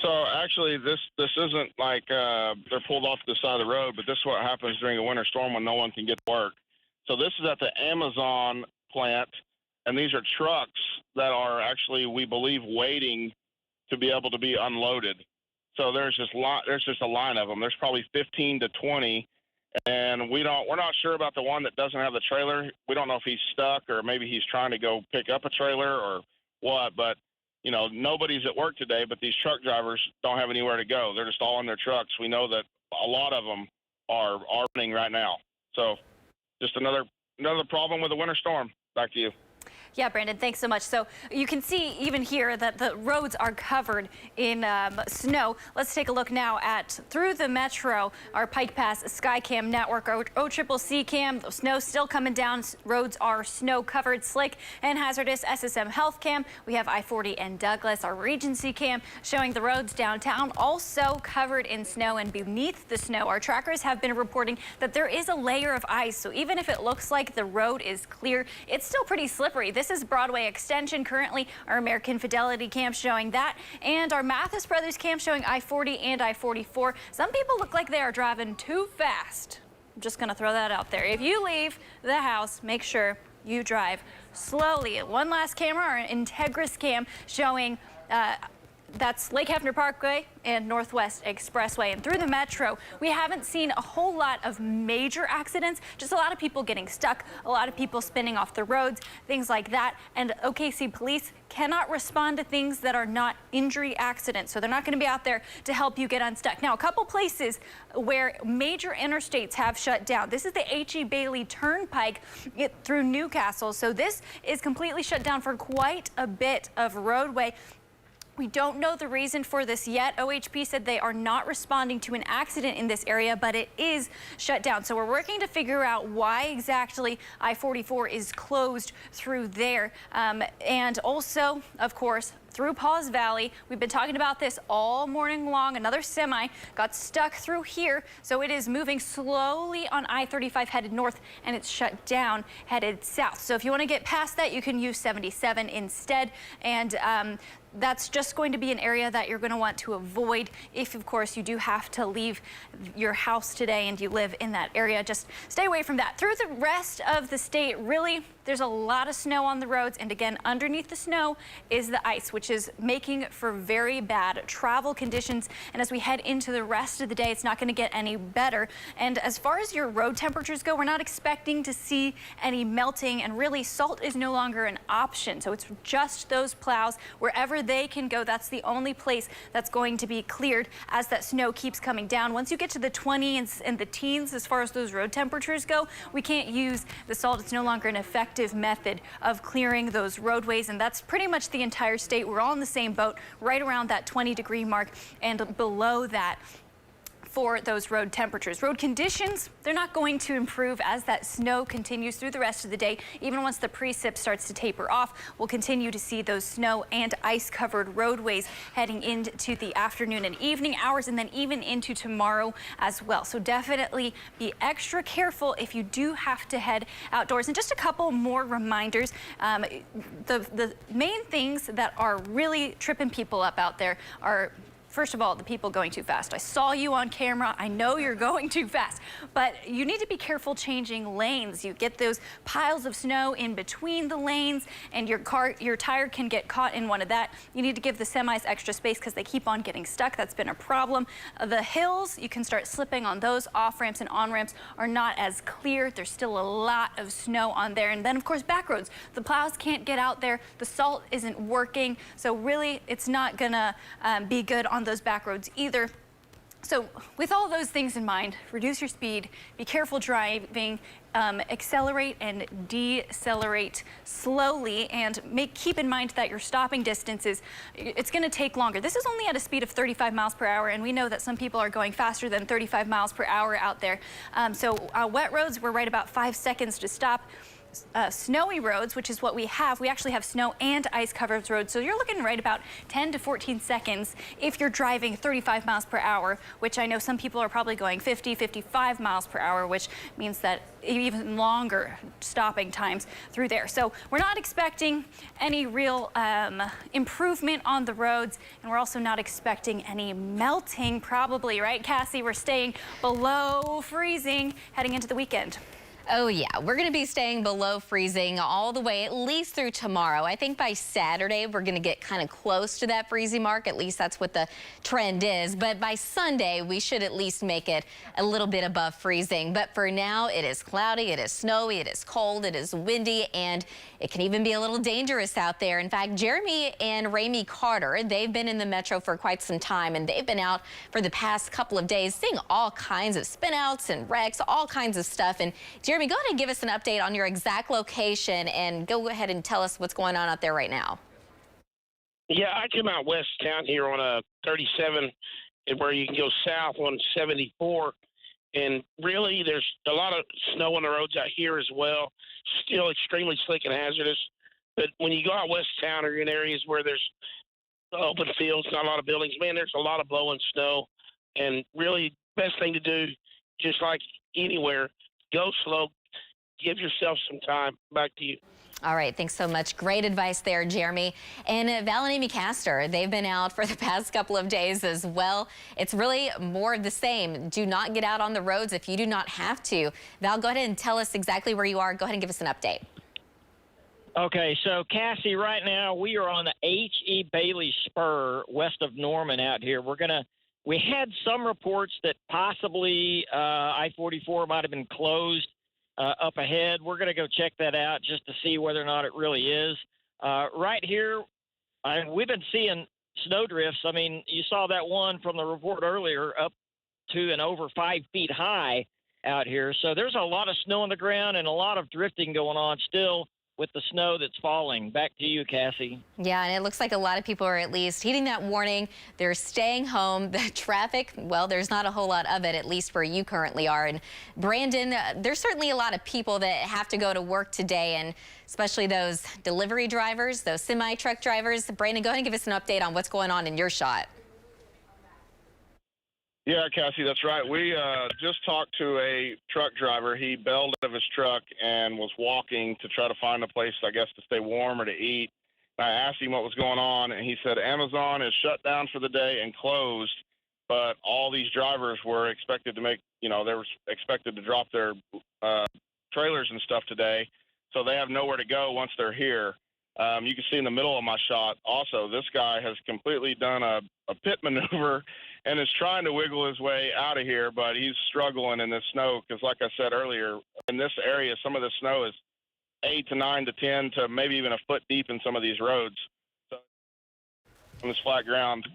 So actually, this isn't like they're pulled off the side of the road, but this is what happens during a winter storm when no one can get to work. So this is at the Amazon plant, and these are trucks that are actually, we believe, waiting to be able to be unloaded. So there's just a line of them. There's probably 15 to 20, and we're not sure about the one that doesn't have the trailer. We don't know if he's stuck or maybe he's trying to go pick up a trailer or what, but you know, nobody's at work today, but these truck drivers don't have anywhere to go. They're just all in their trucks. We know that a lot of them are running right now. So just another problem with the winter storm. Back to you. Yeah, Brandon, thanks so much. So you can see even here that the roads are covered in snow. Let's take a look now at through the metro, our Pike Pass SkyCam network, our OCCC cam. The snow's still coming down. Roads are snow covered, slick and hazardous. SSM Health Cam. We have I-40 and Douglas, our Regency cam, showing the roads downtown also covered in snow, and beneath the snow, our trackers have been reporting that there is a layer of ice. So even if it looks like the road is clear, it's still pretty slippery. This is Broadway Extension. Currently, our American Fidelity camp showing that, and our Mathis Brothers camp showing I-40 and I-44. Some people look like they are driving too fast. I'm just going to throw that out there. If you leave the house, make sure you drive slowly. One last camera, our Integris cam showing that's Lake Hefner Parkway and Northwest Expressway. And through the metro, we haven't seen a whole lot of major accidents, just a lot of people getting stuck, a lot of people spinning off the roads, things like that. And OKC police cannot respond to things that are not injury accidents, so they're not going to be out there to help you get unstuck. Now, a couple places where major interstates have shut down. This is the H.E. Bailey Turnpike through Newcastle. So this is completely shut down for quite a bit of roadway. We don't know the reason for this yet. OHP said they are not responding to an accident in this area, but it is shut down. So we're working to figure out why exactly I-44 is closed through there. And also, of course, through Paws Valley. We've been talking about this all morning long. Another semi got stuck through here, so it is moving slowly on I-35 headed north, and it's shut down headed south. So if you want to get past that, you can use 77 instead, and that's just going to be an area that you're going to want to avoid if, of course, you do have to leave your house today and you live in that area. Just stay away from that. Through the rest of the state, really there's a lot of snow on the roads, and again, underneath the snow is the ice, which is making for very bad travel conditions. And as we head into the rest of the day, it's not going to get any better. And as far as your road temperatures go, we're not expecting to see any melting, and really salt is no longer an option. So it's just those plows, wherever they can go, that's the only place that's going to be cleared as that snow keeps coming down. Once you get to the 20s and the teens, as far as those road temperatures go, we can't use the salt. It's no longer an effective method of clearing those roadways, and that's pretty much the entire state. We're all in the same boat, right around that 20-degree mark and below that for those road temperatures. Road conditions, they're not going to improve as that snow continues through the rest of the day. Even once the precip starts to taper off, we'll continue to see those snow and ice-covered roadways heading into the afternoon and evening hours, and then even into tomorrow as well. So definitely be extra careful if you do have to head outdoors. And just a couple more reminders. The main things that are really tripping people up out there are, first of all, the people going too fast. I saw you on camera. I know you're going too fast, but you need to be careful changing lanes. You get those piles of snow in between the lanes, and your tire can get caught in one of that. You need to give the semis extra space because they keep on getting stuck. That's been a problem. The hills, you can start slipping on those. Off-ramps and on-ramps are not as clear. There's still a lot of snow on there. And then, of course, back roads. The plows can't get out there. The salt isn't working. So really, it's not gonna be good on those back roads either. So with all those things in mind, reduce your speed, be careful driving, accelerate and decelerate slowly, and keep in mind that your stopping distances, it's going to take longer. This is only at a speed of 35 miles per hour, and we know that some people are going faster than 35 miles per hour out there. So wet roads, we're right about 5 seconds to stop. Snowy roads, which is what we actually have snow and ice covered roads. So you're looking right about 10 to 14 seconds if you're driving 35 miles per hour, which I know some people are probably going 50, 55 miles per hour, which means that even longer stopping times through there. So we're not expecting any real improvement on the roads, and we're also not expecting any melting probably, right, Cassie? We're staying below freezing heading into the weekend. Oh, yeah. We're going to be staying below freezing all the way at least through tomorrow. I think by Saturday, we're going to get kind of close to that freezing mark. At least that's what the trend is. But by Sunday, we should at least make it a little bit above freezing. But for now, it is cloudy, it is snowy, it is cold, it is windy, and it can even be a little dangerous out there. In fact, Jeromy and Jeromy Carter, they've been in the metro for quite some time, and they've been out for the past couple of days seeing all kinds of spinouts and wrecks, all kinds of stuff. And Jeromy, go ahead and give us an update on your exact location, and go ahead and tell us what's going on out there right now. Yeah, I come out west town here on a 37, where you can go south on 74. And really, there's a lot of snow on the roads out here as well. Still extremely slick and hazardous. But when you go out west town, or you're in areas where there's open fields, not a lot of buildings, man, there's a lot of blowing snow. And really, best thing to do, just like anywhere, go slow, give yourself some time. Back to you. All right, thanks so much. Great advice there, Jeromy. And Val and Amy Castor, they've been out for the past couple of days as well. It's really more of the same. Do not get out on the roads if you do not have to. Val, go ahead and tell us exactly where you are. Go ahead and give us an update. Okay, so Cassie, right now we are on the H.E. Bailey Spur west of Norman out here. We had some reports that possibly I-44 might have been closed up ahead. We're going to go check that out just to see whether or not it really is. Right here, we've been seeing snow drifts. I mean, you saw that one from the report earlier, up to and over 5 feet high out here. So there's a lot of snow on the ground and a lot of drifting going on still with the snow that's falling. Back to you, Cassie. Yeah, and it looks like a lot of people are at least heeding that warning. They're staying home. The traffic, well, there's not a whole lot of it, at least where you currently are. And Brandon, there's certainly a lot of people that have to go to work today, and especially those delivery drivers, those semi-truck drivers. Brandon, go ahead and give us an update on what's going on in your shot. Yeah, Cassie, that's right. We just talked to a truck driver. He bailed out of his truck and was walking to try to find a place, I guess, to stay warm or to eat. I asked him what was going on, and he said Amazon is shut down for the day and closed, but all these drivers were expected to make, they were expected to drop their trailers and stuff today. so they have nowhere to go once they're here. You can see in the middle of my shot also, this guy has completely done a pit maneuver and is trying to wiggle his way out of here, but he's struggling in this snow because, like I said earlier, in this area, some of the snow is 8 to 9 to 10 to maybe even a foot deep in some of these roads. So, on this flat ground,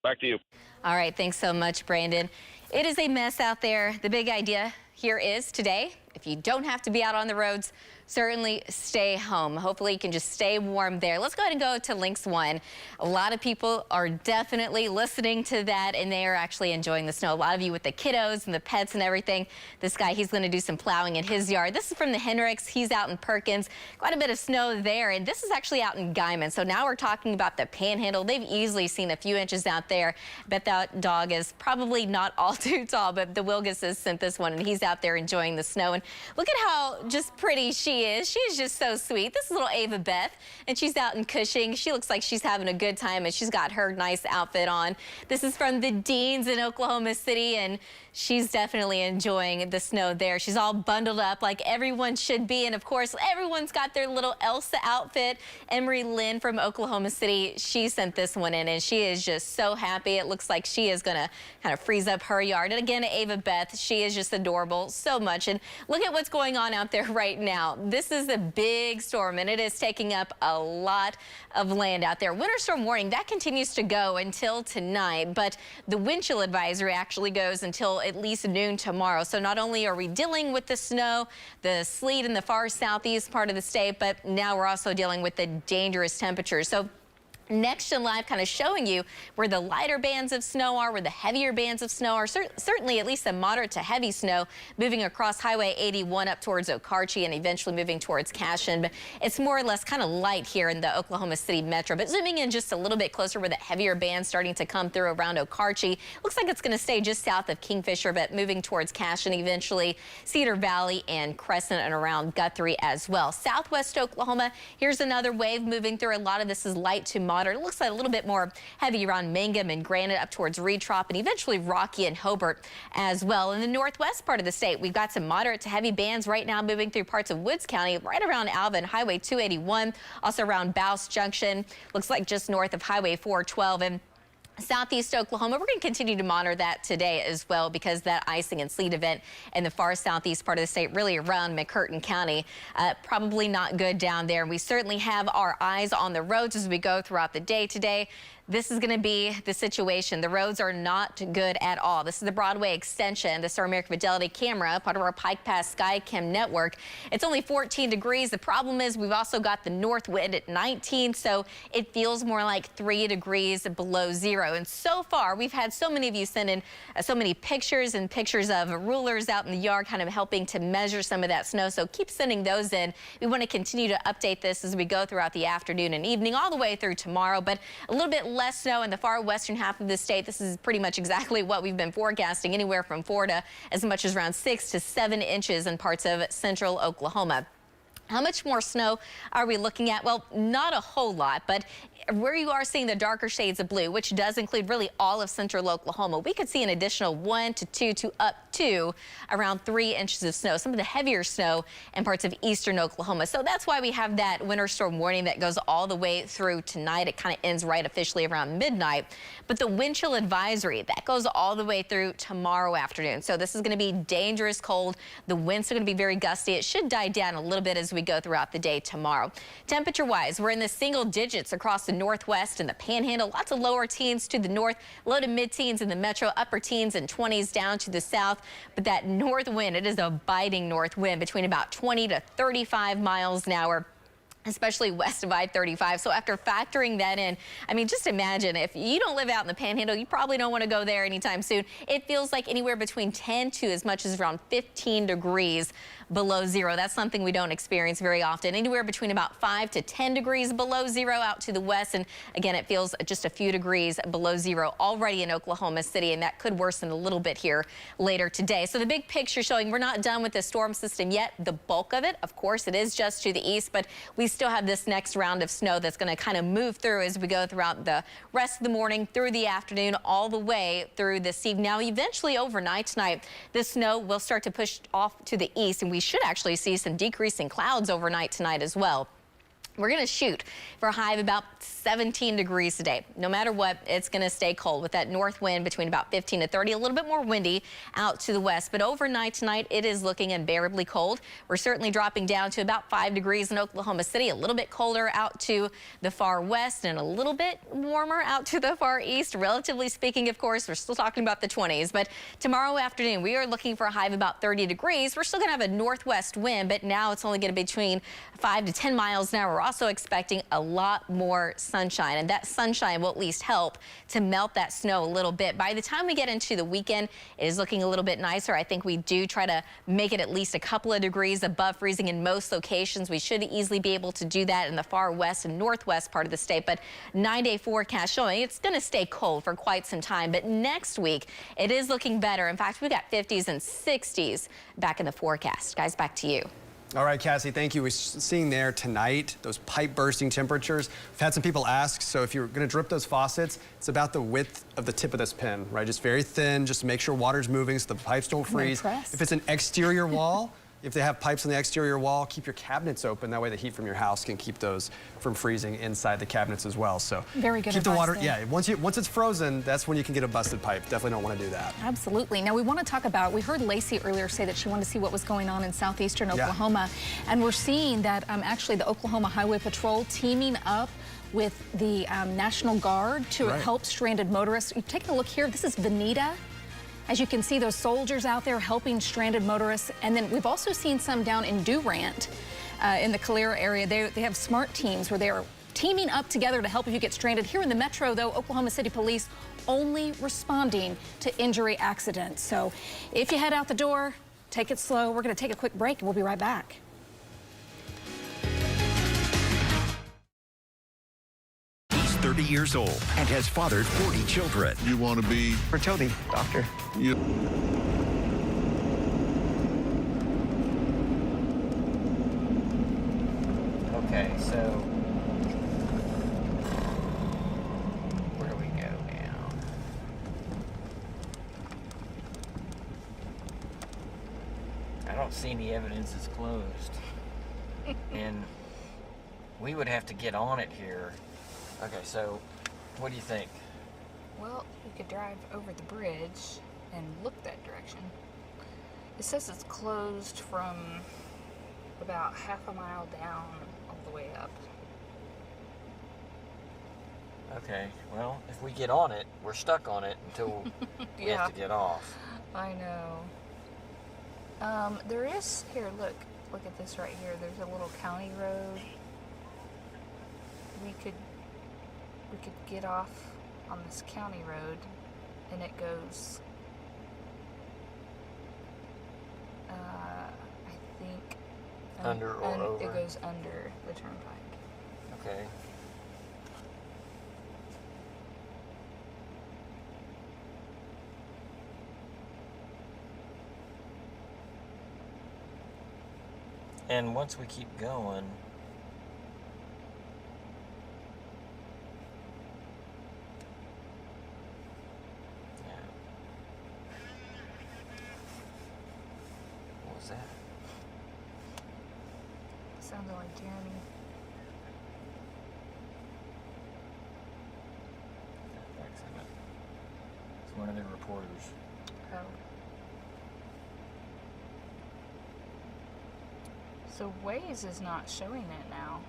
back to you. All right, thanks so much, Brandon. It is a mess out there. The big idea here is today, if you don't have to be out on the roads, certainly stay home. Hopefully you can just stay warm there. Let's go ahead and go to Lynx 1. A lot of people are definitely listening to that, and they are actually enjoying the snow. A lot of you with the kiddos and the pets and everything. This guy, he's going to do some plowing in his yard. This is from the Hendricks. He's out in Perkins. Quite a bit of snow there, and this is actually out in Guyman. So now we're talking about the Panhandle. They've easily seen a few inches out there. I bet that dog is probably not all too tall, but the Wilguses sent this one, and he's out there enjoying the snow. And look at how just pretty she is. She is just so sweet. This is little Ava Beth, and she's out in Cushing. She looks like she's having a good time, and she's got her nice outfit on. This is from the Deans in Oklahoma City, and she's definitely enjoying the snow there. She's all bundled up like everyone should be, and of course, everyone's got their little Elsa outfit. Emery Lynn from Oklahoma City, she sent this one in, and she is just so happy. It looks like she is gonna kind of freeze up her yard. And again, Ava Beth, she is just adorable so much. And look at what's going on out there right now. This is a big storm, and it is taking up a lot of land out there. Winter storm warning, that continues to go until tonight, but the wind chill advisory actually goes until at least noon tomorrow. So not only are we dealing with the snow, the sleet in the far southeast part of the state, but now we're also dealing with the dangerous temperatures. So Next Gen Live kind of showing you where the lighter bands of snow are, where the heavier bands of snow are. Certainly at least the moderate to heavy snow moving across Highway 81 up towards Okarche and eventually moving towards Cashin. But it's more or less kind of light here in the Oklahoma City metro. But zooming in just a little bit closer where the heavier bands starting to come through around Okarche. Looks like it's going to stay just south of Kingfisher, but moving towards Cashin, eventually Cedar Valley and Crescent and around Guthrie as well. Southwest Oklahoma, here's another wave moving through. A lot of this is light to moderate. It looks like a little bit more heavy around Mangum and Granite up towards Reed Trop and eventually Rocky and Hobart as well. In the northwest part of the state, we've got some moderate to heavy bands right now moving through parts of Woods County, right around Alva and Highway 281, also around Bouse Junction. Looks like just north of Highway 412 and Southeast Oklahoma. We're going to continue to monitor that today as well because that icing and sleet event in the far southeast part of the state, really around McCurtain County, probably not good down there. We certainly have our eyes on the roads as we go throughout the day today. This is going to be the situation. The roads are not good at all. This is the Broadway extension. This is our American Fidelity camera, part of our Pike Pass SkyCam network. It's only 14 degrees. The problem is we've also got the north wind at 19, so it feels more like 3 degrees below zero. And so far, we've had so many of you send in so many pictures and pictures of rulers out in the yard kind of helping to measure some of that snow. So keep sending those in. We want to continue to update this as we go throughout the afternoon and evening all the way through tomorrow, but a little bit less snow in the far western half of the state. This is pretty much exactly what we've been forecasting, anywhere from 4 to as much as around 6 to 7 inches in parts of central Oklahoma. How much more snow are we looking at? Well, not a whole lot, but where you are seeing the darker shades of blue, which does include really all of central Oklahoma, we could see an additional 1 to 2 to up to around 3 inches of snow, some of the heavier snow in parts of eastern Oklahoma. So that's why we have that winter storm warning that goes all the way through tonight. It kind of ends right officially around midnight. But the wind chill advisory, that goes all the way through tomorrow afternoon. So this is going to be dangerous cold. The winds are going to be very gusty. It should die down a little bit as we go throughout the day tomorrow. Temperature-wise, we're in the single digits across the northwest and the panhandle. Lots of lower teens to the north, low to mid-teens in the metro, upper teens and 20s down to the south. But that north wind, it is a biting north wind between about 20 to 35 miles an hour, especially west of I-35. So after factoring that in, I mean, just imagine if you don't live out in the panhandle, you probably don't want to go there anytime soon. It feels like anywhere between 10 to as much as around 15 degrees below zero. That's something we don't experience very often. Anywhere between about 5 to 10 degrees below zero out to the west. And again, it feels just a few degrees below zero already in Oklahoma City, and that could worsen a little bit here later today. So the big picture showing we're not done with the storm system yet. The bulk of it, of course, it is just to the east, but we still have this next round of snow that's going to kind of move through as we go throughout the rest of the morning, through the afternoon, all the way through this evening. Now, eventually overnight tonight, the snow will start to push off to the east, and we should actually see some decreasing clouds overnight tonight as well. We're going to shoot for a high of about 17 degrees today. No matter what, it's going to stay cold with that north wind between about 15 to 30, a little bit more windy out to the west. But overnight tonight, it is looking unbearably cold. We're certainly dropping down to about 5 degrees in Oklahoma City, a little bit colder out to the far west and a little bit warmer out to the far east. Relatively speaking, of course, we're still talking about the 20s. But tomorrow afternoon, we are looking for a high of about 30 degrees. We're still going to have a northwest wind, but now it's only going to be between 5 to 10 miles an hour. We're also expecting a lot more sunshine, and that sunshine will at least help to melt that snow a little bit. By the time we get into the weekend, it is looking a little bit nicer. I think we do try to make it at least a couple of degrees above freezing in most locations. We should easily be able to do that in the far west and northwest part of the state, but 9-day forecast showing it's going to stay cold for quite some time. But next week, it is looking better. In fact, we got 50s and 60s back in the forecast. Guys, back to you. All right, Cassie, thank you. We're seeing there tonight those pipe bursting temperatures. We've had some people ask, so if you're going to drip those faucets, it's about the width of the tip of this pin, right? Just very thin, just to make sure water's moving so the pipes don't freeze. If it's an exterior wall, if they have pipes on the exterior wall, keep your cabinets open. That way the heat from your house can keep those from freezing inside the cabinets as well. So very good keep the advice water, there. yeah, once it's frozen, that's when you can get a busted pipe. Definitely don't want to do that. Absolutely. Now we want to talk about, we heard Lacey earlier say that she wanted to see what was going on in southeastern Oklahoma. And we're seeing that actually the Oklahoma Highway Patrol teaming up with the National Guard to help stranded motorists. You're taking a look here. This is Veneta. As you can see, those soldiers out there helping stranded motorists. And then we've also seen some down in Durant in the Calera area. They have smart teams where they're teaming up together to help if you get stranded. Here in the metro, though, Oklahoma City Police only responding to injury accidents. So if you head out the door, take it slow. We're going to take a quick break and we'll be right back. He's 30 years old and has fathered 40 children. You want to be fertility doctor. You. Okay, so where do we go now? I don't see any evidence it's closed. And we would have to get on it here. Okay, so what do you think? Well, we could drive over the bridge and look that direction. It says it's closed from about half a mile down all the way up. Okay, well, if we get on it, we're stuck on it until we have to get off. I know. There is, here, look at this right here. There's a little county road. We could get off on this county road, and it goes, I think, under or over? It goes under the turnpike. Okay. And once we keep going, what was that? Sounded like Jeromy. It's one of their reporters. Oh. So Waze is not showing it now.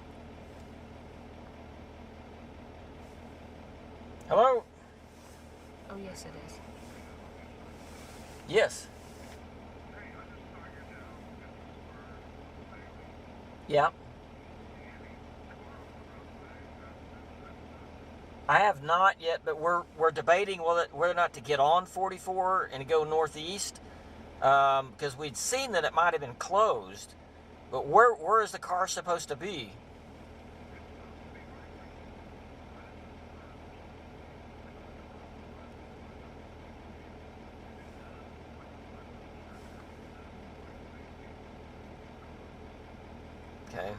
Hello? Oh, yes, it is. Yes. Yeah. I have not yet, but we're debating whether or not to get on 44 and go northeast, because we'd seen that it might have been closed. But where is the car supposed to be? Okay.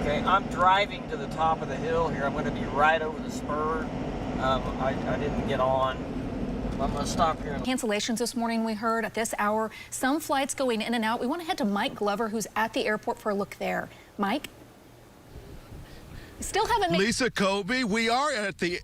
Okay, I'm driving to the top of the hill here. I'm going to be right over the spur. I didn't get on. I'm going to stop here. Cancellations this morning, we heard at this hour. Some flights going in and out. We want to head to Mike Glover, who's at the airport, for a look there. Mike? Still haven't made... Lisa, Colby, we are at the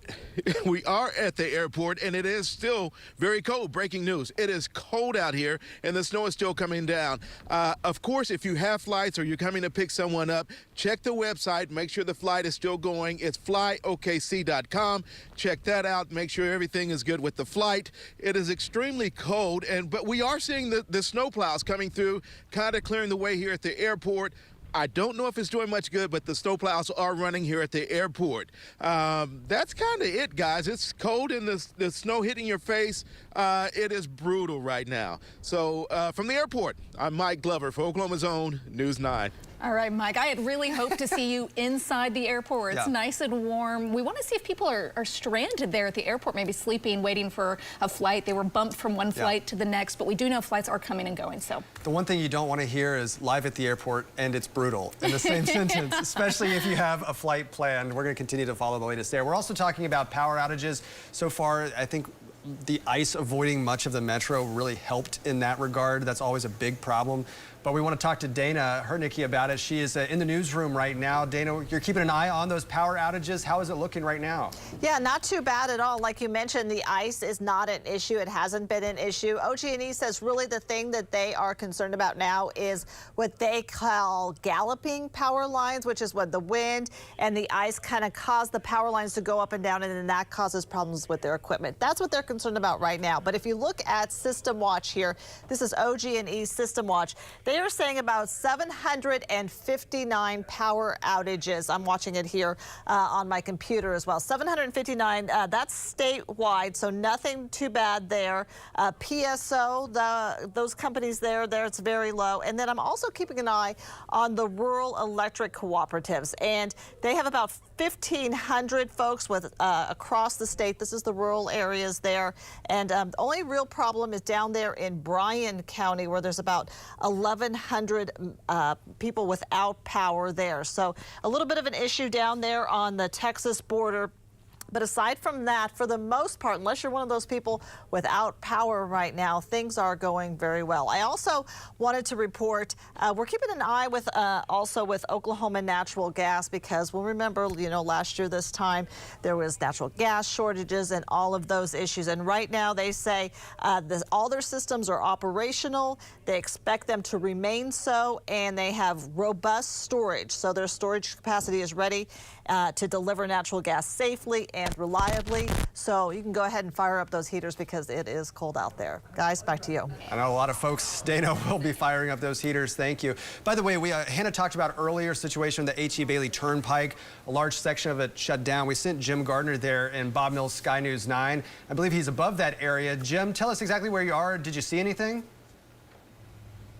airport, and it is still very cold. Breaking news: it is cold out here, and the snow is still coming down. Of course, if you have flights or you're coming to pick someone up, check the website. Make sure the flight is still going. It's flyokc.com. Check that out. Make sure everything is good with the flight. It is extremely cold, but we are seeing the snow plows coming through, kind of clearing the way here at the airport. I don't know if it's doing much good, but the snowplows are running here at the airport. That's kind of it, guys. It's cold and the snow hitting your face. It is brutal right now. So from the airport, I'm Mike Glover for Oklahoma's Own News 9. All right, Mike, I had really hoped to see you inside the airport. It's nice and warm. We want to see if people are stranded there at the airport, maybe sleeping, waiting for a flight. They were bumped from one flight to the next, but we do know flights are coming and going. So the one thing you don't want to hear is live at the airport and it's brutal in the same sentence, especially if you have a flight planned. We're going to continue to follow the latest there. We're also talking about power outages. So far, I think the ice avoiding much of the metro really helped in that regard. That's always a big problem. But we want to talk to Dana Hernicki about it. She is in the newsroom right now. Dana, you're keeping an eye on those power outages. How is it looking right now? Yeah, not too bad at all. Like you mentioned, the ice is not an issue. It hasn't been an issue. OG&E says really the thing that they are concerned about now is what they call galloping power lines, which is when the wind and the ice kind of cause the power lines to go up and down, and then that causes problems with their equipment. That's what they're concerned about right now. But if you look at System Watch here, this is OG&E System Watch. They are saying about 759 power outages. I'm watching it here on my computer as well. 759, that's statewide, so nothing too bad there. PSO, those companies there, it's very low. And then I'm also keeping an eye on the rural electric cooperatives. And they have about 1,500 folks with across the state. This is the rural areas there. And the only real problem is down there in Bryan County, where there's about 1,100 people without power there. So a little bit of an issue down there on the Texas border. But aside from that, for the most part, unless you're one of those people without power right now, things are going very well. I also wanted to report, we're keeping an eye with also with Oklahoma Natural Gas, because we'll remember, you know, last year this time there was natural gas shortages and all of those issues. And right now they say all their systems are operational. They expect them to remain so, and they have robust storage. So their storage capacity is ready to deliver natural gas safely and reliably. So you can go ahead and fire up those heaters because it is cold out there. Guys, back to you. I know a lot of folks, Dana, will be firing up those heaters. Thank you. By the way, Hannah talked about earlier situation with the H.E. Bailey Turnpike. A large section of it shut down. We sent Jim Gardner there in Bob Mills SkyNews 9. I believe he's above that area. Jim, tell us exactly where you are. Did you see anything?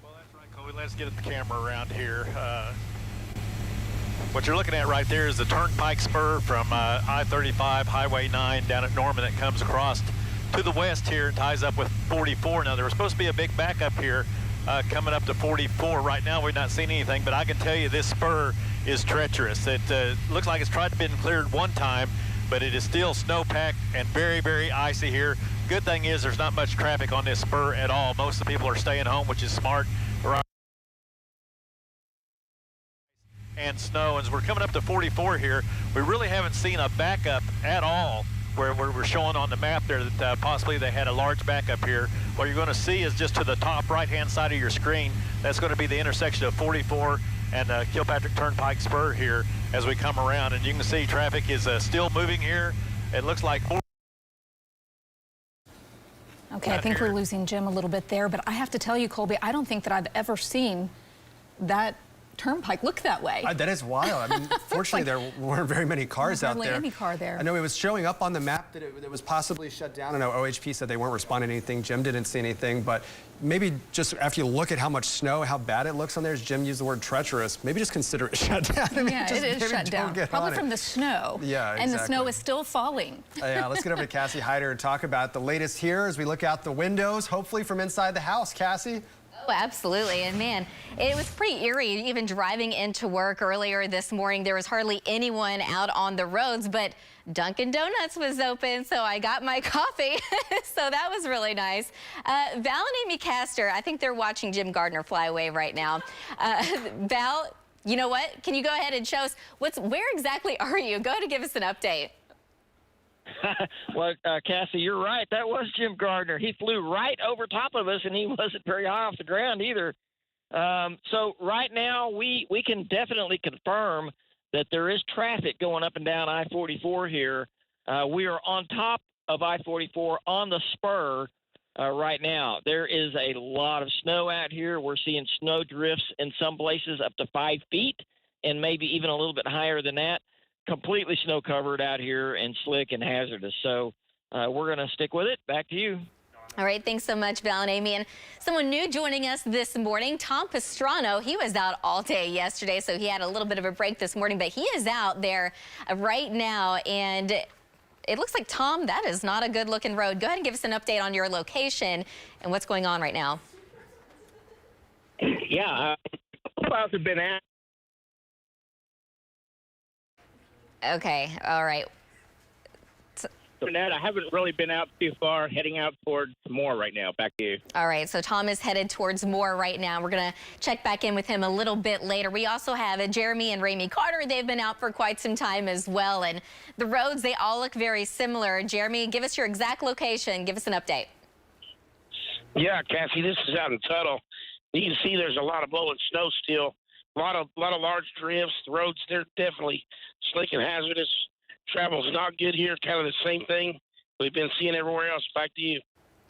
Well, that's right, Colby. Let's get the camera around here. What you're looking at right there is the Turnpike spur from I-35, Highway 9 down at Norman that comes across to the west here and ties up with 44. Now, there was supposed to be a big backup here coming up to 44. Right now, we've not seen anything, but I can tell you this spur is treacherous. It looks like it's tried to be cleared one time, but it is still snowpacked and very, very icy here. Good thing is there's not much traffic on this spur at all. Most of the people are staying home, which is smart. And snow. As we're coming up to 44 here, we really haven't seen a backup at all where we're showing on the map there that possibly they had a large backup here. What you're going to see is just to the top right-hand side of your screen, that's going to be the intersection of 44 and Kilpatrick Turnpike Spur here as we come around. And you can see traffic is still moving here. It looks like... Okay, I think we're losing Jim a little bit there, but I have to tell you, Colby, I don't think that I've ever seen that turnpike look that way. That is wild. I mean, fortunately, there weren't very many cars out there. Hardly any car there. I know it was showing up on the map that it was possibly shut down. I know OHP said they weren't responding to anything. Jim didn't see anything, but maybe just after you look at how much snow, how bad it looks on there, as Jim used the word treacherous, maybe just consider it shut down. I mean, yeah, it is shut down. Probably from the snow. Yeah, exactly. And the snow is still falling. Yeah, let's get over to Cassie Hyder and talk about the latest here as we look out the windows, hopefully from inside the house. Cassie? Oh, absolutely. And man, it was pretty eerie even driving into work earlier this morning. There was hardly anyone out on the roads, but Dunkin' Donuts was open, so I got my coffee. So that was really nice. Val and Amy Castor, I think they're watching Jim Gardner fly away right now. Val, you know what? Can you go ahead and show us where exactly are you? Go ahead and give us an update. Well, Cassie, you're right. That was Jim Gardner. He flew right over top of us, and he wasn't very high off the ground either. So right now, we can definitely confirm that there is traffic going up and down I-44 here. We are on top of I-44 on the spur right now. There is a lot of snow out here. We're seeing snow drifts in some places up to 5 feet and maybe even a little bit higher than that. Completely snow covered out here and slick and hazardous. So we're going to stick with it. Back to you. All right, thanks so much, Val and Amy. And someone new joining us this morning, Tom Pastrano. He was out all day yesterday, so he had a little bit of a break this morning, but he is out there right now. And it looks like, Tom, that is not a good looking road. Go ahead and give us an update on your location and what's going on right now. Yeah, clouds have been out. Okay, all right. I haven't really been out too far, heading out towards more right now. Back to you. All right, so Tom is headed towards Moore right now. We're going to check back in with him a little bit later. We also have Jeromy and Ramy Carter. They've been out for quite some time as well. And the roads, they all look very similar. Jeromy, give us your exact location. Give us an update. Yeah, Cassie, this is out in Tuttle. You can see there's a lot of blowing snow still. A lot of large drifts. The roads, they're definitely slick and hazardous. Travel's not good here. Kind of the same thing we've been seeing everywhere else. Back to you.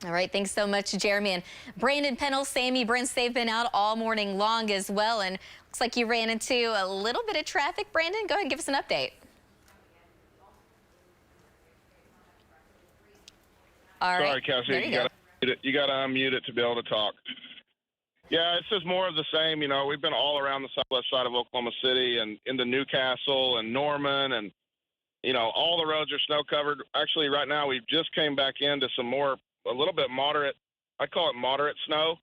All right, thanks so much, Jeromy. And Brandon Pennell, Sammy Brents, they've been out all morning long as well. And looks like you ran into a little bit of traffic. Brandon, go ahead and give us an update. All right. Sorry, Cassie. You got to unmute it to be able to talk. Yeah, it's just more of the same. You know, we've been all around the southwest side of Oklahoma City and into Newcastle and Norman, and you know, all the roads are snow covered. Actually, right now we've just came back into some a little bit moderate. I call it moderate snow.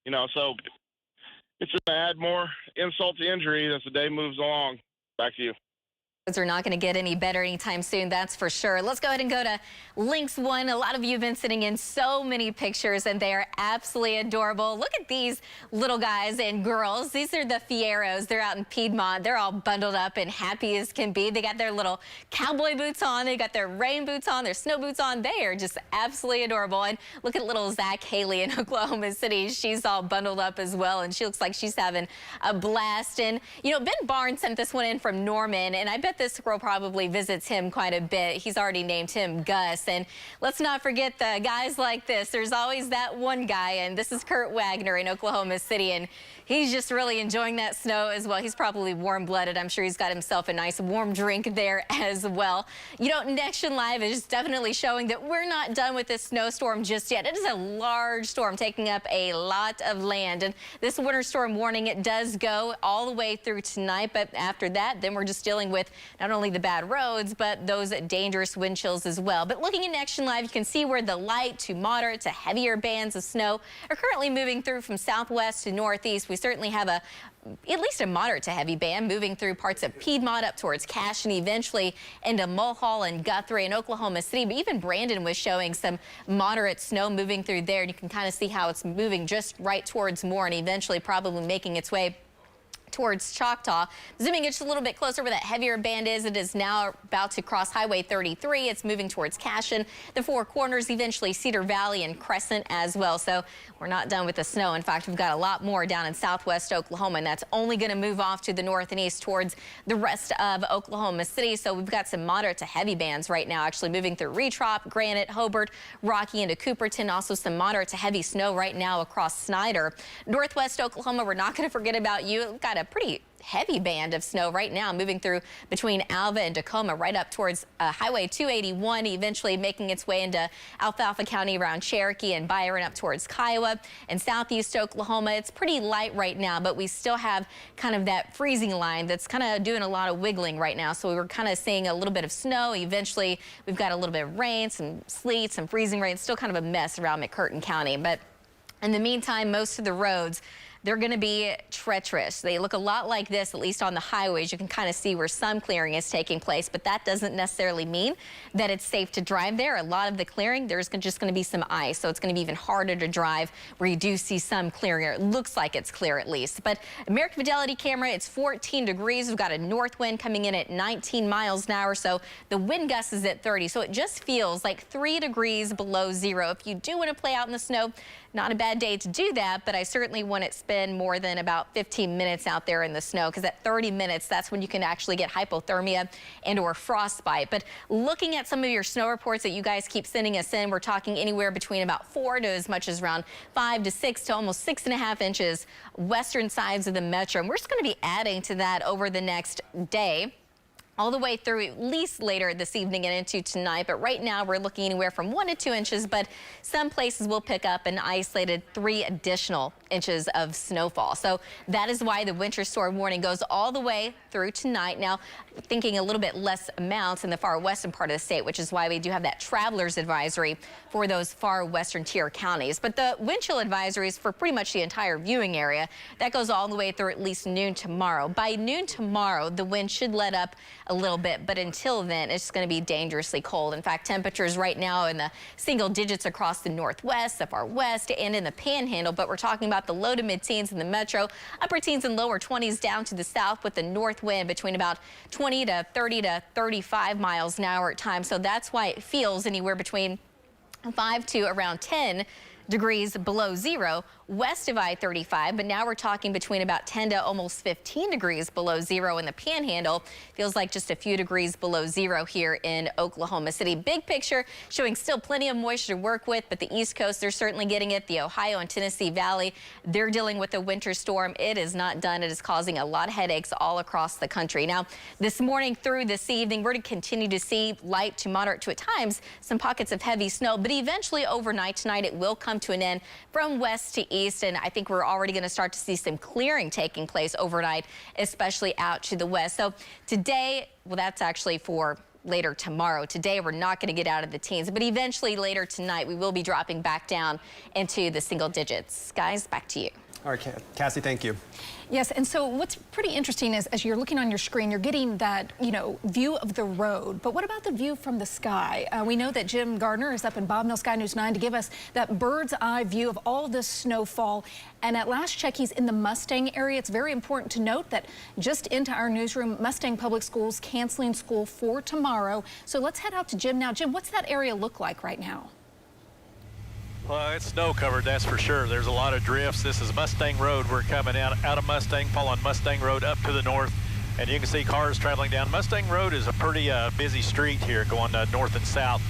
You know, so it's just to add more insult to injury as the day moves along. Back to you. Roads are not going to get any better anytime soon, that's for sure. Let's go ahead and go to Lynx 1. A lot of you have been sending in so many pictures, and they are absolutely adorable. Look at these little guys and girls. These are the Fieros. They're out in Piedmont. They're all bundled up and happy as can be. They got their little cowboy boots on. They got their rain boots on, their snow boots on. They are just absolutely adorable. And look at little Zach Haley in Oklahoma City. She's all bundled up as well, and she looks like she's having a blast. And, you know, Ben Barnes sent this one in from Norman, and I bet this girl probably visits him quite a bit. He's already named him Gus. And let's not forget the guys like this. There's always that one guy, and this is Kurt Wagner in Oklahoma City, and he's just really enjoying that snow as well. He's probably warm-blooded. I'm sure he's got himself a nice warm drink there as well. You know, Nexion Live is definitely showing that we're not done with this snowstorm just yet. It is a large storm taking up a lot of land, and this winter storm warning, it does go all the way through tonight, but after that, then we're just dealing with not only the bad roads, but those dangerous wind chills as well. But looking at Nexion Live, you can see where the light to moderate to heavier bands of snow are currently moving through from southwest to northeast. We certainly have at least a moderate to heavy band moving through parts of Piedmont up towards Cache and eventually into Mulhall and Guthrie and Oklahoma City. But even Brandon was showing some moderate snow moving through there. And you can kind of see how it's moving just right towards Moore and eventually probably making its way towards Choctaw. Zooming just a little bit closer where that heavier band is, it is now about to cross Highway 33. It's moving towards Cashin, the Four Corners, eventually Cedar Valley and Crescent as well. So we're not done with the snow. In fact, we've got a lot more down in southwest Oklahoma, and that's only going to move off to the north and east towards the rest of Oklahoma City. So we've got some moderate to heavy bands right now actually moving through Retrop, Granite, Hobart, Rocky into Cooperton. Also some moderate to heavy snow right now across Snyder. Northwest Oklahoma, we're not going to forget about you. We've got a pretty heavy band of snow right now moving through between Alva and Tacoma right up towards Highway 281, eventually making its way into Alfalfa County around Cherokee and Byron up towards Kiowa and southeast Oklahoma. It's pretty light right now, but we still have kind of that freezing line that's kind of doing a lot of wiggling right now. So we were kind of seeing a little bit of snow. Eventually, we've got a little bit of rain, some sleet, some freezing rain. It's still kind of a mess around McCurtain County, but In the meantime, most of the roads, they're going to be treacherous. They look a lot like this, at least on the highways. You can kind of see where some clearing is taking place, but that doesn't necessarily mean that it's safe to drive there. A lot of the clearing, there's just going to be some ice, so it's going to be even harder to drive where you do see some clearing. It looks like it's clear at least. But American Fidelity camera, it's 14 degrees. We've got a north wind coming in at 19 miles an hour, so the wind gust is at 30. So it just feels like 3 degrees below zero. If you do want to play out in the snow, not a bad day to do that, but I certainly wouldn't spend more than about 15 minutes out there in the snow, because at 30 minutes, that's when you can actually get hypothermia and or frostbite. But looking at some of your snow reports that you guys keep sending us in, we're talking anywhere between about 4 to as much as around 5 to 6 to almost 6.5 inches western sides of the metro. And we're just going to be adding to that over the next day, all the way through at least later this evening and into tonight. But right now we're looking anywhere from 1 to 2 inches, but some places will pick up an isolated 3 additional inches of snowfall. So that is why the winter storm warning goes all the way through tonight. Now, thinking a little bit less amounts in the far western part of the state, which is why we do have that traveler's advisory for those far western tier counties. But the wind chill advisories for pretty much the entire viewing area, that goes all the way through at least noon tomorrow. By noon tomorrow, the wind should let up a little bit, but until then, it's going to be dangerously cold. In fact, temperatures right now in the single digits across the northwest, the far west, and in the panhandle, but we're talking about the low to mid-teens in the metro, upper teens and lower 20s down to the south, with the north wind between about 20 to 30 to 35 miles an hour at times. So that's why it feels anywhere between 5 to around 10 degrees below zero west of I-35, but now we're talking between about 10 to almost 15 degrees below zero in the panhandle. Feels like just a few degrees below zero here in Oklahoma City. Big picture showing still plenty of moisture to work with, but the East Coast, they're certainly getting it. The Ohio and Tennessee Valley, they're dealing with a winter storm. It is not done. It is causing a lot of headaches all across the country. Now, this morning through this evening, we're to continue to see light to moderate to at times some pockets of heavy snow, but eventually overnight tonight it will come to an end from west to east, and I think we're already going to start to see some clearing taking place overnight, especially out to the west. So today, well, that's actually for later tomorrow. Today, we're not going to get out of the teens, but eventually later tonight, we will be dropping back down into the single digits. Guys, back to you. All right, Cassie, thank you. Yes, and so what's pretty interesting is as you're looking on your screen, you're getting that, view of the road. But what about the view from the sky? We know that Jim Gardner is up in Mills SkyNews 9 to give us that bird's eye view of all this snowfall. And at last check, he's in the Mustang area. It's very important to note that just into our newsroom, Mustang Public Schools canceling school for tomorrow. So let's head out to Jim now. Jim, what's that area look like right now? Well, it's snow covered, that's for sure. There's a lot of drifts. This is Mustang Road. We're coming out of Mustang, following Mustang Road up to the north, and you can see cars traveling down. Mustang Road is a pretty busy street here going north and south.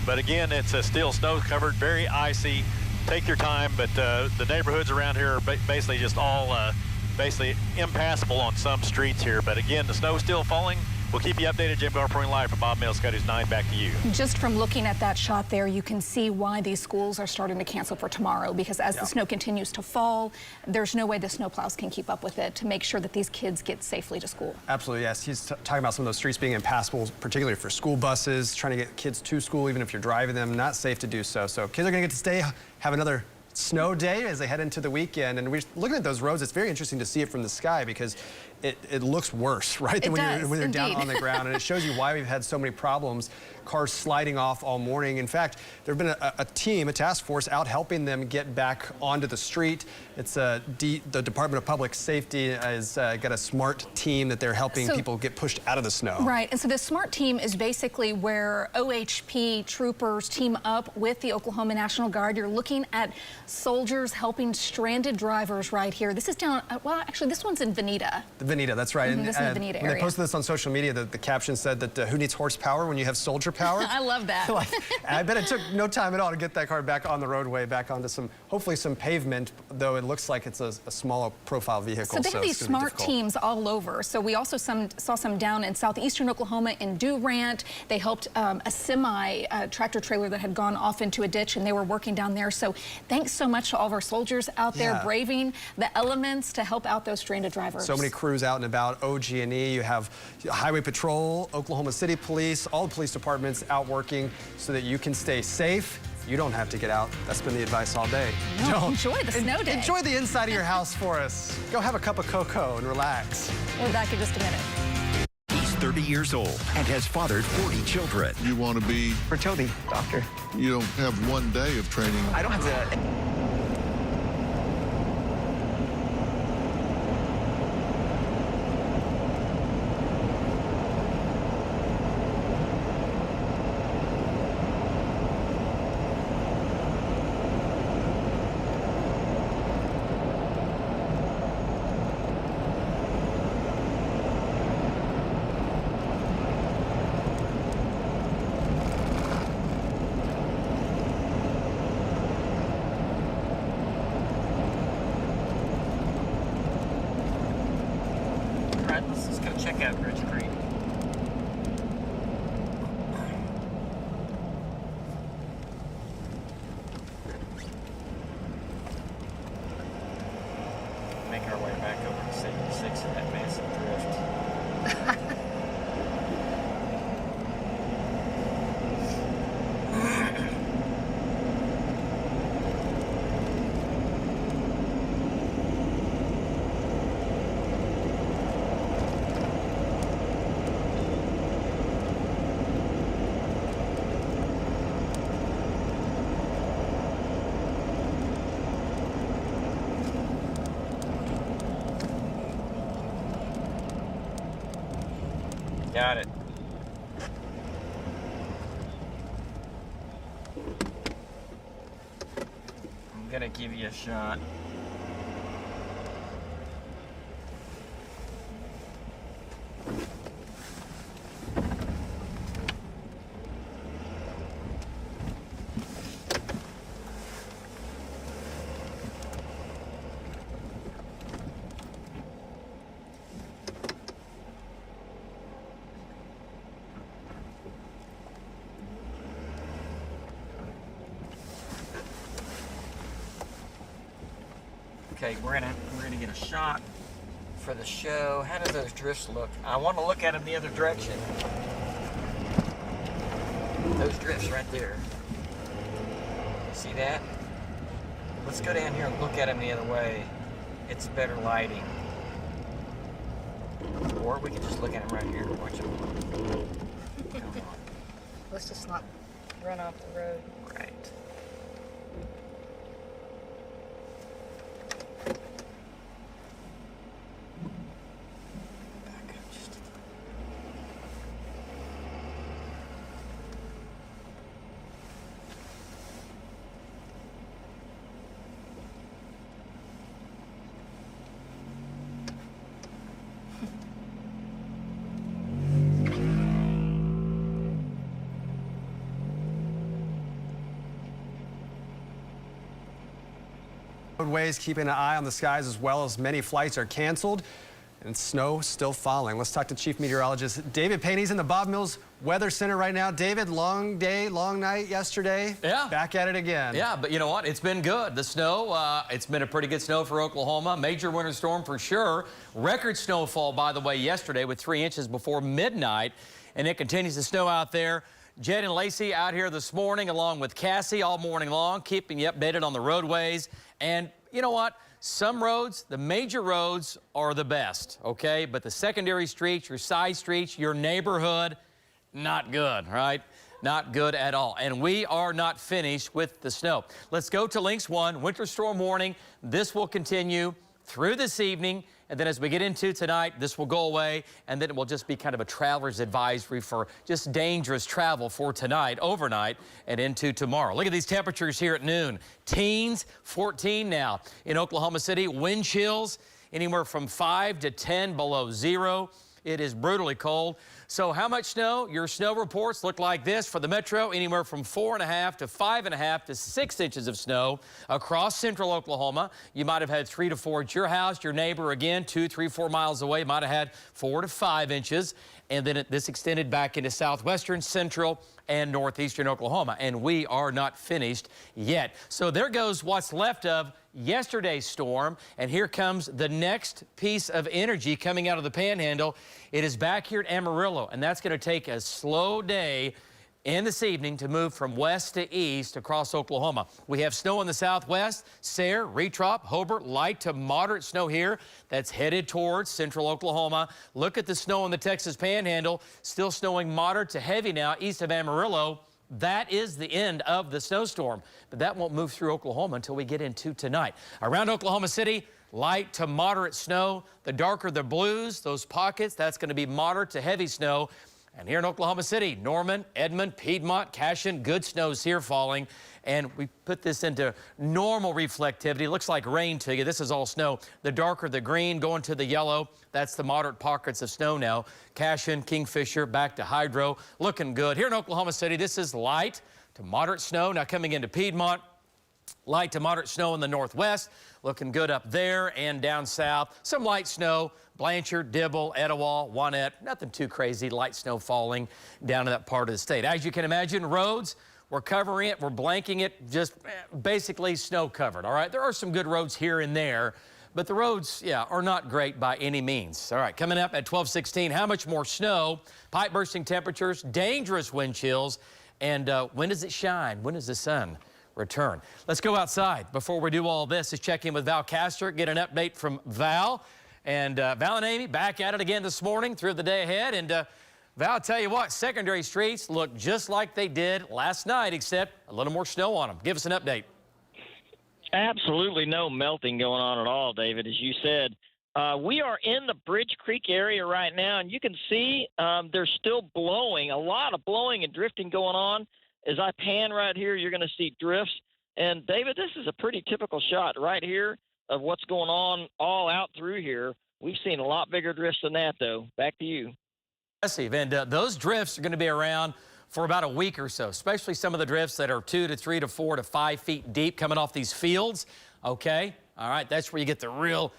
But again, it's still snow covered, very icy. Take your time, but the neighborhoods around here are basically just all basically impassable on some streets here. But again, the snow's still falling. We'll keep you updated. Jim Gardner reporting live from Mills SkyNews 9. Back to you. Just from looking at that shot there, you can see why these schools are starting to cancel for tomorrow, because as the snow continues to fall, there's no way the snowplows can keep up with it to make sure that these kids get safely to school. Absolutely, yes. He's talking about some of those streets being impassable, particularly for school buses, trying to get kids to school, even if you're driving them, not safe to do so. So kids are going to get to stay, have another snow day as they head into the weekend. And we're looking at those roads. It's very interesting to see it from the sky because it looks worse, right, than when you're down on the ground. And it shows you why we've had so many problems, cars sliding off all morning. In fact, there have been a task force out helping them get back onto the street. It's the Department of Public Safety has got a SMART team that they're helping people get pushed out of the snow. Right, and so the SMART team is basically where OHP troopers team up with the Oklahoma National Guard. You're looking at soldiers helping stranded drivers right here. This is down, well, actually, this one's in Veneta. Veneta, that's right. This is the Veneta area. When they posted this on social media, the caption said that who needs horsepower when you have soldier power? I love that. I bet it took no time at all to get that car back on the roadway, back onto hopefully some pavement, though it looks like it's a smaller profile vehicle. So they have these SMART teams all over. So we also saw some down in southeastern Oklahoma in Durant. They helped a semi tractor trailer that had gone off into a ditch, and they were working down there. So thanks so much to all of our soldiers out there braving the elements to help out those stranded drivers. So many crews out and about. OG&E, you have Highway Patrol, Oklahoma City Police, all the police departments out working so that you can stay safe. you don't have to get out. That's been the advice all day. No, Don't. enjoy the snow day. Enjoy the inside of your house for us. Go have a cup of cocoa and relax. We'll be back in just a minute. He's 30 years old and has fathered 40 children. You want to be fertility doctor. You don't have one day of training. I don't have to. Let's just go check out Bridge Creek. Make our way back over to 76 in that massive drift. Got it. I'm gonna give you a shot. Okay, we're gonna get a shot for the show. How do those drifts look? I want to look at them the other direction. Those drifts right there. See that? Let's go down here and look at them the other way. It's better lighting. Or we can just look at them right here. Watch them. Come on. Let's just not run off the road. Right. Roadways keeping an eye on the skies as well as many flights are canceled and snow still falling. Let's talk to Chief Meteorologist David Payne. He's in the Bob Mills Weather Center right now. David, long day, long night yesterday. Yeah. Back at it again. Yeah, but you know what? It's been good. The snow, it's been a pretty good snow for Oklahoma. Major winter storm for sure. Record snowfall, by the way, yesterday with 3 inches before midnight. And it continues to snow out there. Jed and Lacey out here this morning along with Cassie all morning long, keeping you updated on the roadways. And you know what? Some roads, the major roads are the best, okay? But the secondary streets, your side streets, your neighborhood, not good, right? Not good at all. And we are not finished with the snow. Let's go to Links 1, winter storm warning. This will continue through this evening. And then as we get into tonight, this will go away, and then it will just be kind of a traveler's advisory for just dangerous travel for tonight, overnight, and into tomorrow. Look at these temperatures here at noon. Teens, 14 now in Oklahoma City. Wind chills anywhere from 5 to 10 below zero. It is brutally cold. So how much snow? Your snow reports look like this for the metro, anywhere from 4.5 to 5.5 to 6 inches of snow across central Oklahoma. You might have had 3 to 4 at your house. Your neighbor, again, 2, 3, 4 miles away, might have had 4 to 5 inches. And then this extended back into southwestern, central, and northeastern Oklahoma. And we are not finished yet. So there goes what's left of yesterday's storm. And here comes the next piece of energy coming out of the panhandle. It is back here at Amarillo, and that's going to take a slow day in this evening to move from west to east across Oklahoma. We have snow in the southwest, Sayre, Retrop, Hobart, light to moderate snow here. That's headed towards central Oklahoma. Look at the snow in the Texas Panhandle, still snowing moderate to heavy now east of Amarillo. That is the end of the snowstorm, but that won't move through Oklahoma until we get into tonight. Around Oklahoma City, light to moderate snow. The darker the blues, those pockets, that's going to be moderate to heavy snow. And here in Oklahoma City, Norman, Edmond, Piedmont, Cashion, good snows here falling. And we put this into normal reflectivity. Looks like rain to you. This is all snow. The darker the green going to the yellow, that's the moderate pockets of snow now. Cashion, Kingfisher, back to hydro, looking good. Here in Oklahoma City, this is light to moderate snow. Now coming into Piedmont, light to moderate snow in the northwest, looking good up there and down south. Some light snow, Blanchard, Dibble, Etowah, Wanette, nothing too crazy, light snow falling down to that part of the state. As you can imagine, roads, we're covering it, we're blanking it, just basically snow covered, all right? There are some good roads here and there, but the roads, yeah, are not great by any means. All right, coming up at 12:16, how much more snow, pipe bursting temperatures, dangerous wind chills, and when does it shine? When does the sun return? Let's go outside. Before we do all this, let's check in with Val Castor, get an update from Val. And Val and Amy back at it again this morning through the day ahead. And Val, I'll tell you what, secondary streets look just like they did last night, except a little more snow on them. Give us an update. Absolutely no melting going on at all, David. As you said, we are in the Bridge Creek area right now, and you can see there's still blowing, a lot of blowing and drifting going on. As I pan right here, you're going to see drifts. And, David, this is a pretty typical shot right here of what's going on all out through here. We've seen a lot bigger drifts than that, though. Back to you. Impressive. And those drifts are going to be around for about a week or so, especially some of the drifts that are 2 to 3 to 4 to 5 feet deep coming off these fields. Okay? All right, that's where you get the real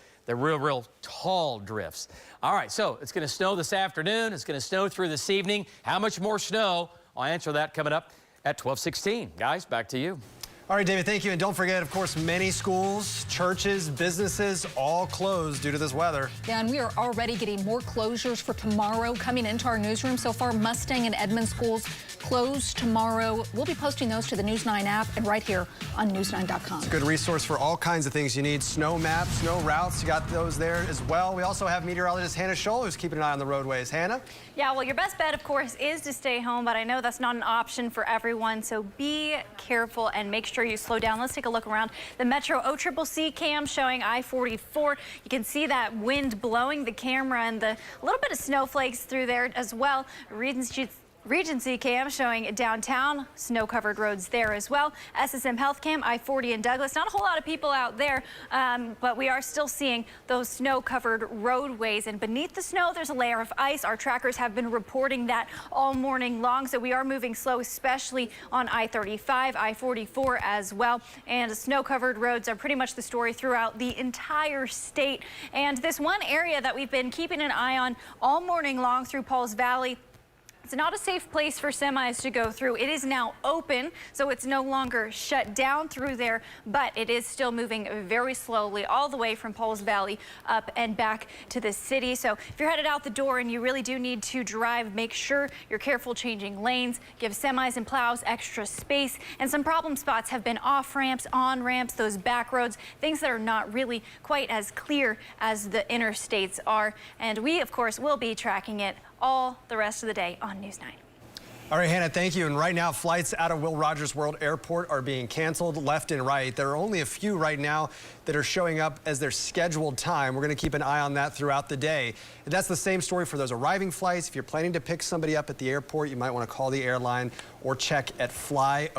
tall drifts. All right, so it's going to snow this afternoon. It's going to snow through this evening. How much more snow? I'll answer that coming up at 12:16. Guys, back to you. All right, David, thank you. And don't forget, of course, many schools, churches, businesses, all closed due to this weather. Yeah, and we are already getting more closures for tomorrow coming into our newsroom. So far, Mustang and Edmond schools closed tomorrow. We'll be posting those to the News 9 app and right here on news9.com. It's a good resource for all kinds of things you need. Snow maps, snow routes, you got those there as well. We also have meteorologist Hannah Scholl, who's keeping an eye on the roadways. Hannah? Yeah, well, your best bet, of course, is to stay home, but I know that's not an option for everyone, so be careful and make sure you slow down. Let's take a look around the Metro OCCC cam showing I-44. You can see that wind blowing the camera and the little bit of snowflakes through there as well. Regency cam showing downtown, snow-covered roads there as well. SSM Health Cam, I-40 in Douglas. Not a whole lot of people out there, but we are still seeing those snow-covered roadways. And beneath the snow, there's a layer of ice. Our trackers have been reporting that all morning long, so we are moving slow, especially on I-35, I-44 as well. And snow-covered roads are pretty much the story throughout the entire state. And this one area that we've been keeping an eye on all morning long through Pauls Valley, it's not a safe place for semis to go through. It is now open, so it's no longer shut down through there, but it is still moving very slowly all the way from Pauls Valley up and back to the city. So if you're headed out the door and you really do need to drive, make sure you're careful changing lanes, give semis and plows extra space. And some problem spots have been off ramps, on ramps, those back roads, things that are not really quite as clear as the interstates are. And we, of course, will be tracking it all the rest of the day on News 9. All right, Hannah, thank you. And right now, flights out of Will Rogers World Airport are being canceled left and right. There are only a few right now that are showing up as their scheduled time. We're going to keep an eye on that throughout the day. And that's the same story for those arriving flights. If you're planning to pick somebody up at the airport, you might want to call the airline or check at flyokc.com.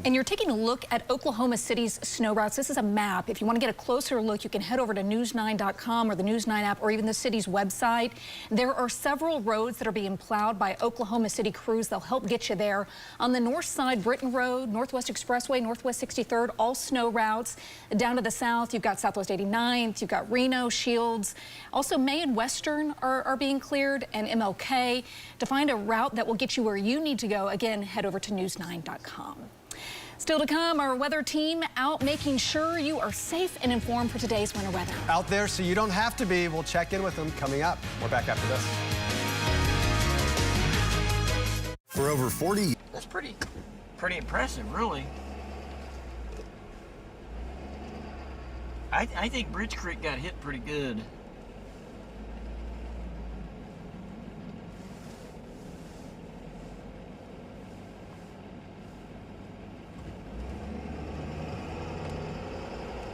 And you're taking a look at Oklahoma City's snow routes. This is a map. If you want to get a closer look, you can head over to news9.com or the News 9 app or even the city's website. There are several roads that are being plowed by Oklahoma City crews. They'll help get you there. On the north side, Britton Road, Northwest Expressway, Northwest 63rd, all snow routes. Down to the south, you've got Southwest 89th, you've got Reno, Shields. Also, May and Western are being cleared, and MLK. To find a route that will get you where you need to go, again, head over to news9.com. Still to come, our weather team out making sure you are safe and informed for today's winter weather. Out there so you don't have to be. We'll check in with them coming up. We're back after this. over 40. That's pretty impressive, really. I think Bridge Creek got hit pretty good.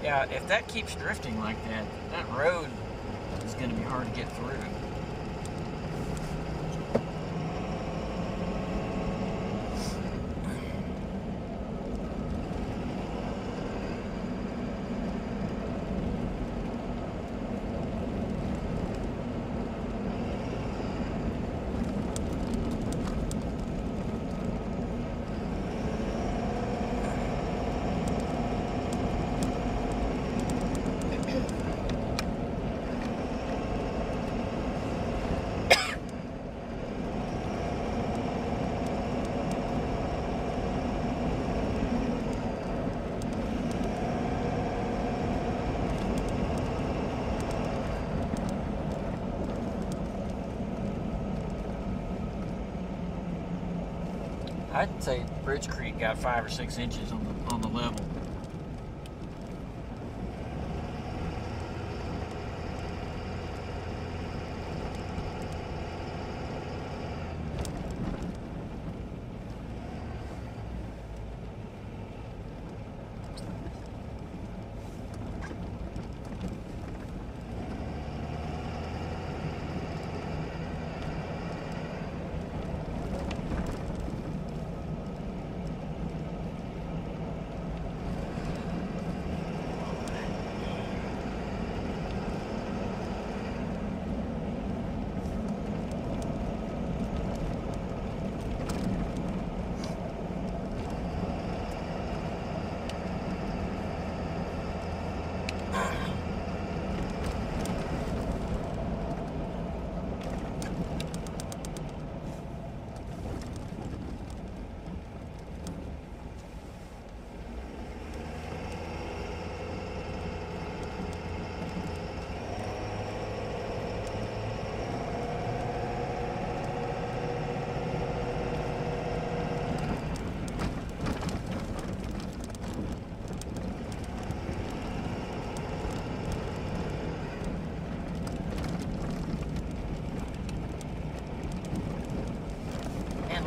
Yeah, if that keeps drifting like that, that road is going to be hard to get through. I'd say Bridge Creek got 5 or 6 inches on the level.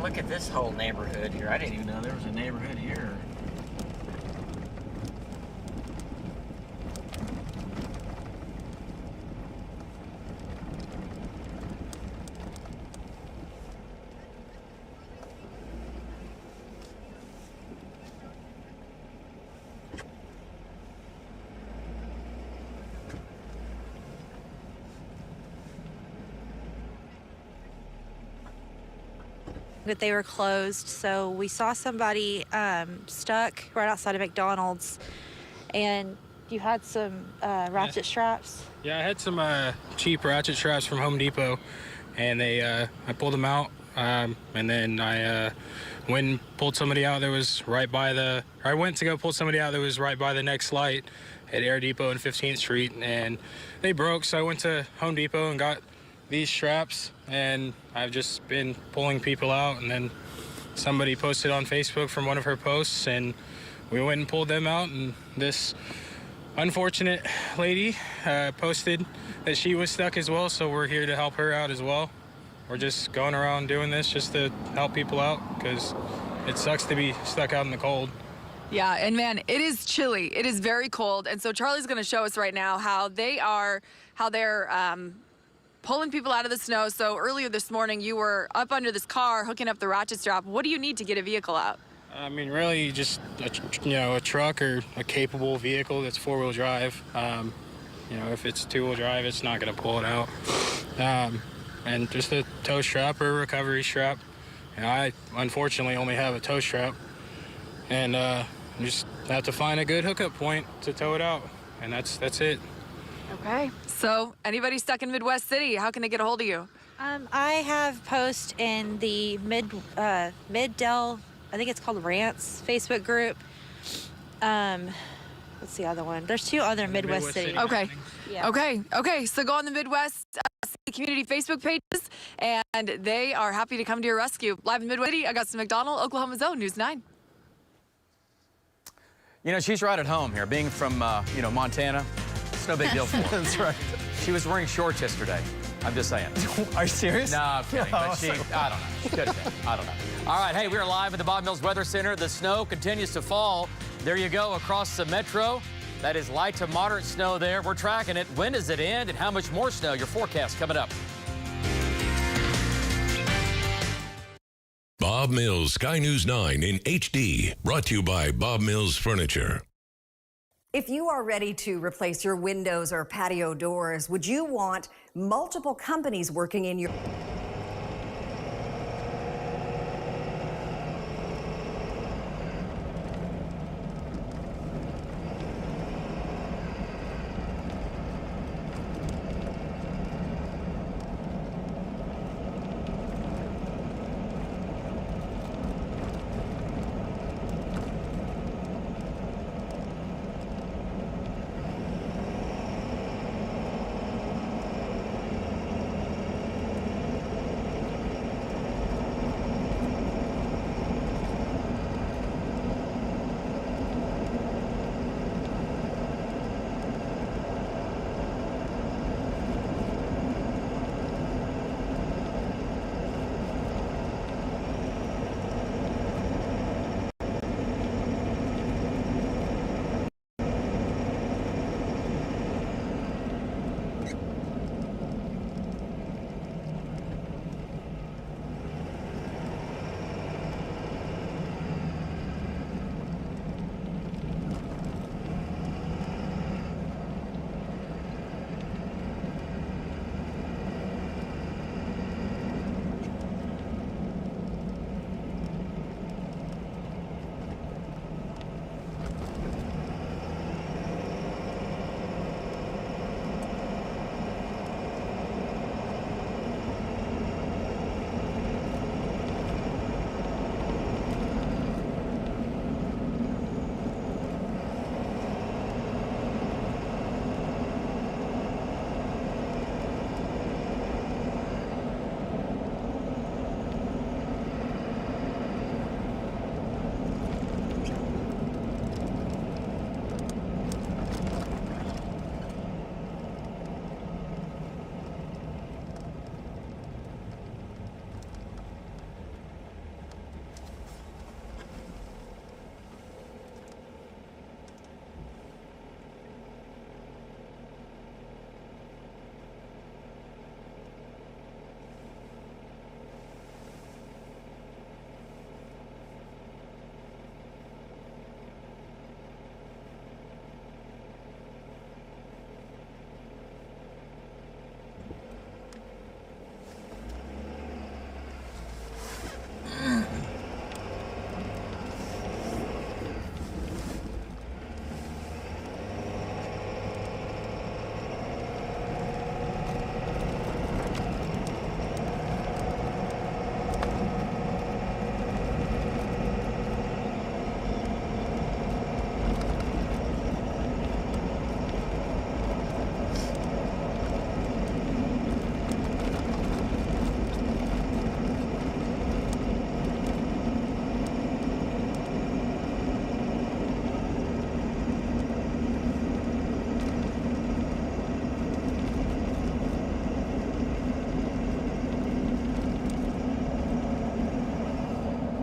Look at this whole neighborhood here. I didn't even know there was a neighborhood here. But they were closed, so we saw somebody stuck right outside of McDonald's, and you had some ratchet straps. Yeah, I had some cheap ratchet straps from Home Depot, and I pulled them out, and then I went and pulled somebody out that was right by I went to go pull somebody out that was right by the next light at Air Depot and 15th Street, and they broke, so I went to Home Depot and got these straps, and I've just been pulling people out, and then somebody posted on Facebook from one of her posts, and we went and pulled them out, and this unfortunate lady posted that she was stuck as well, so we're here to help her out as well. We're just going around doing this just to help people out, because it sucks to be stuck out in the cold. Yeah, and man, it is chilly. It is very cold, and so Charlie's going to show us right now how they're pulling people out of the snow. So earlier this morning, you were up under this car hooking up the ratchet strap. What do you need to get a vehicle out? I mean, really just a truck or a capable vehicle that's four-wheel drive. If it's two-wheel drive, it's not going to pull it out. And just a tow strap or a recovery strap. I unfortunately only have a tow strap, and just have to find a good hookup point to tow it out, and that's it. Okay. So anybody stuck in Midwest City, how can they get a hold of you? I have posts in the Mid-Del, I think it's called Rants Facebook group. What's the other one? There's two other Midwest cities. Okay. Yeah. Okay. So go on the Midwest City the community Facebook pages, and they are happy to come to your rescue. Live in Midway City, Augusta McDonald, Oklahoma's own News 9. You know, she's right at home here. Being from, you know, Montana, it's no big deal for her. That's right. She was wearing shorts yesterday. I'm just saying. Are you serious? No, I'm kidding. But she, I don't know. She could have been. I don't know. All right, hey, we're live at the Bob Mills Weather Center. The snow continues to fall. There you go across the metro. That is light to moderate snow there. We're tracking it. When does it end and how much more snow? Your forecast coming up. Bob Mills SkyNews 9 in HD. Brought to you by Bob Mills Furniture. If you are ready to replace your windows or patio doors, would you want multiple companies working in your...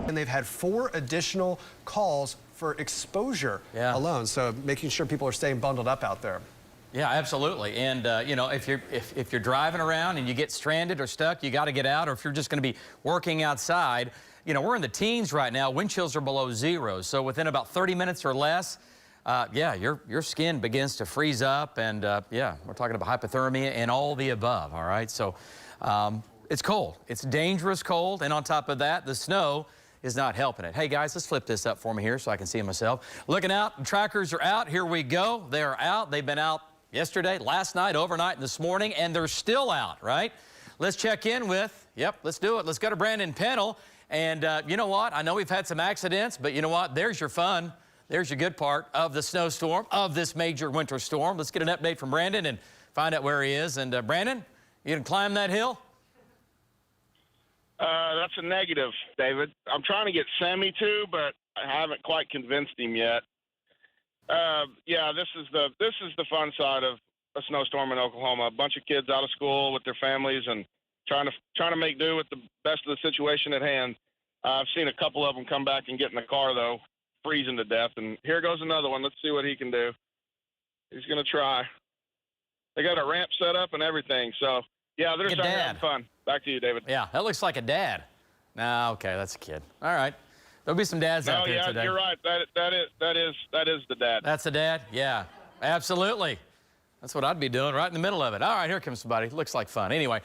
And they've had 4 additional calls for exposure alone. So making sure people are staying bundled up out there. Yeah, absolutely. And you know, if you're driving around and you get stranded or stuck, you got to get out. Or if you're just going to be working outside, you know, we're in the teens right now. Wind chills are below 0. So within about 30 minutes or less, yeah, your skin begins to freeze up. And yeah, we're talking about hypothermia and all the above. All right. So it's cold. It's dangerous cold. And on top of that, the snow is not helping it. Hey guys, let's flip this up for me here so I can see myself. Looking out, trackers are out. Here we go. They're out. They've been out yesterday, last night, overnight, and this morning, and they're still out, right? Let's check in with, let's do it. Let's go to Brandon Pennell. And you know what? I know we've had some accidents, but you know what? There's your fun. There's your good part of the snowstorm, of this major winter storm. Let's get an update from Brandon and find out where he is. And Brandon, You gonna climb that hill? That's a negative, David. I'm trying to get Sammy to, but I haven't quite convinced him yet. Yeah, this is the fun side of a snowstorm in Oklahoma. A bunch of kids out of school with their families and trying to make do with the best of the situation at hand. I've seen a couple of them come back and get in the car though, freezing to death. And here goes another one. Let's see what he can do. He's gonna try. They got a ramp set up and everything. So yeah, they're just having fun. Back to you, David. Yeah, that looks like a dad. No, okay, that's a kid. All right. There'll be some dads out there today. You're right. That is the dad. That's the dad? Yeah, absolutely. That's what I'd be doing right in the middle of it. All right, here comes somebody. Looks like fun. Anyway,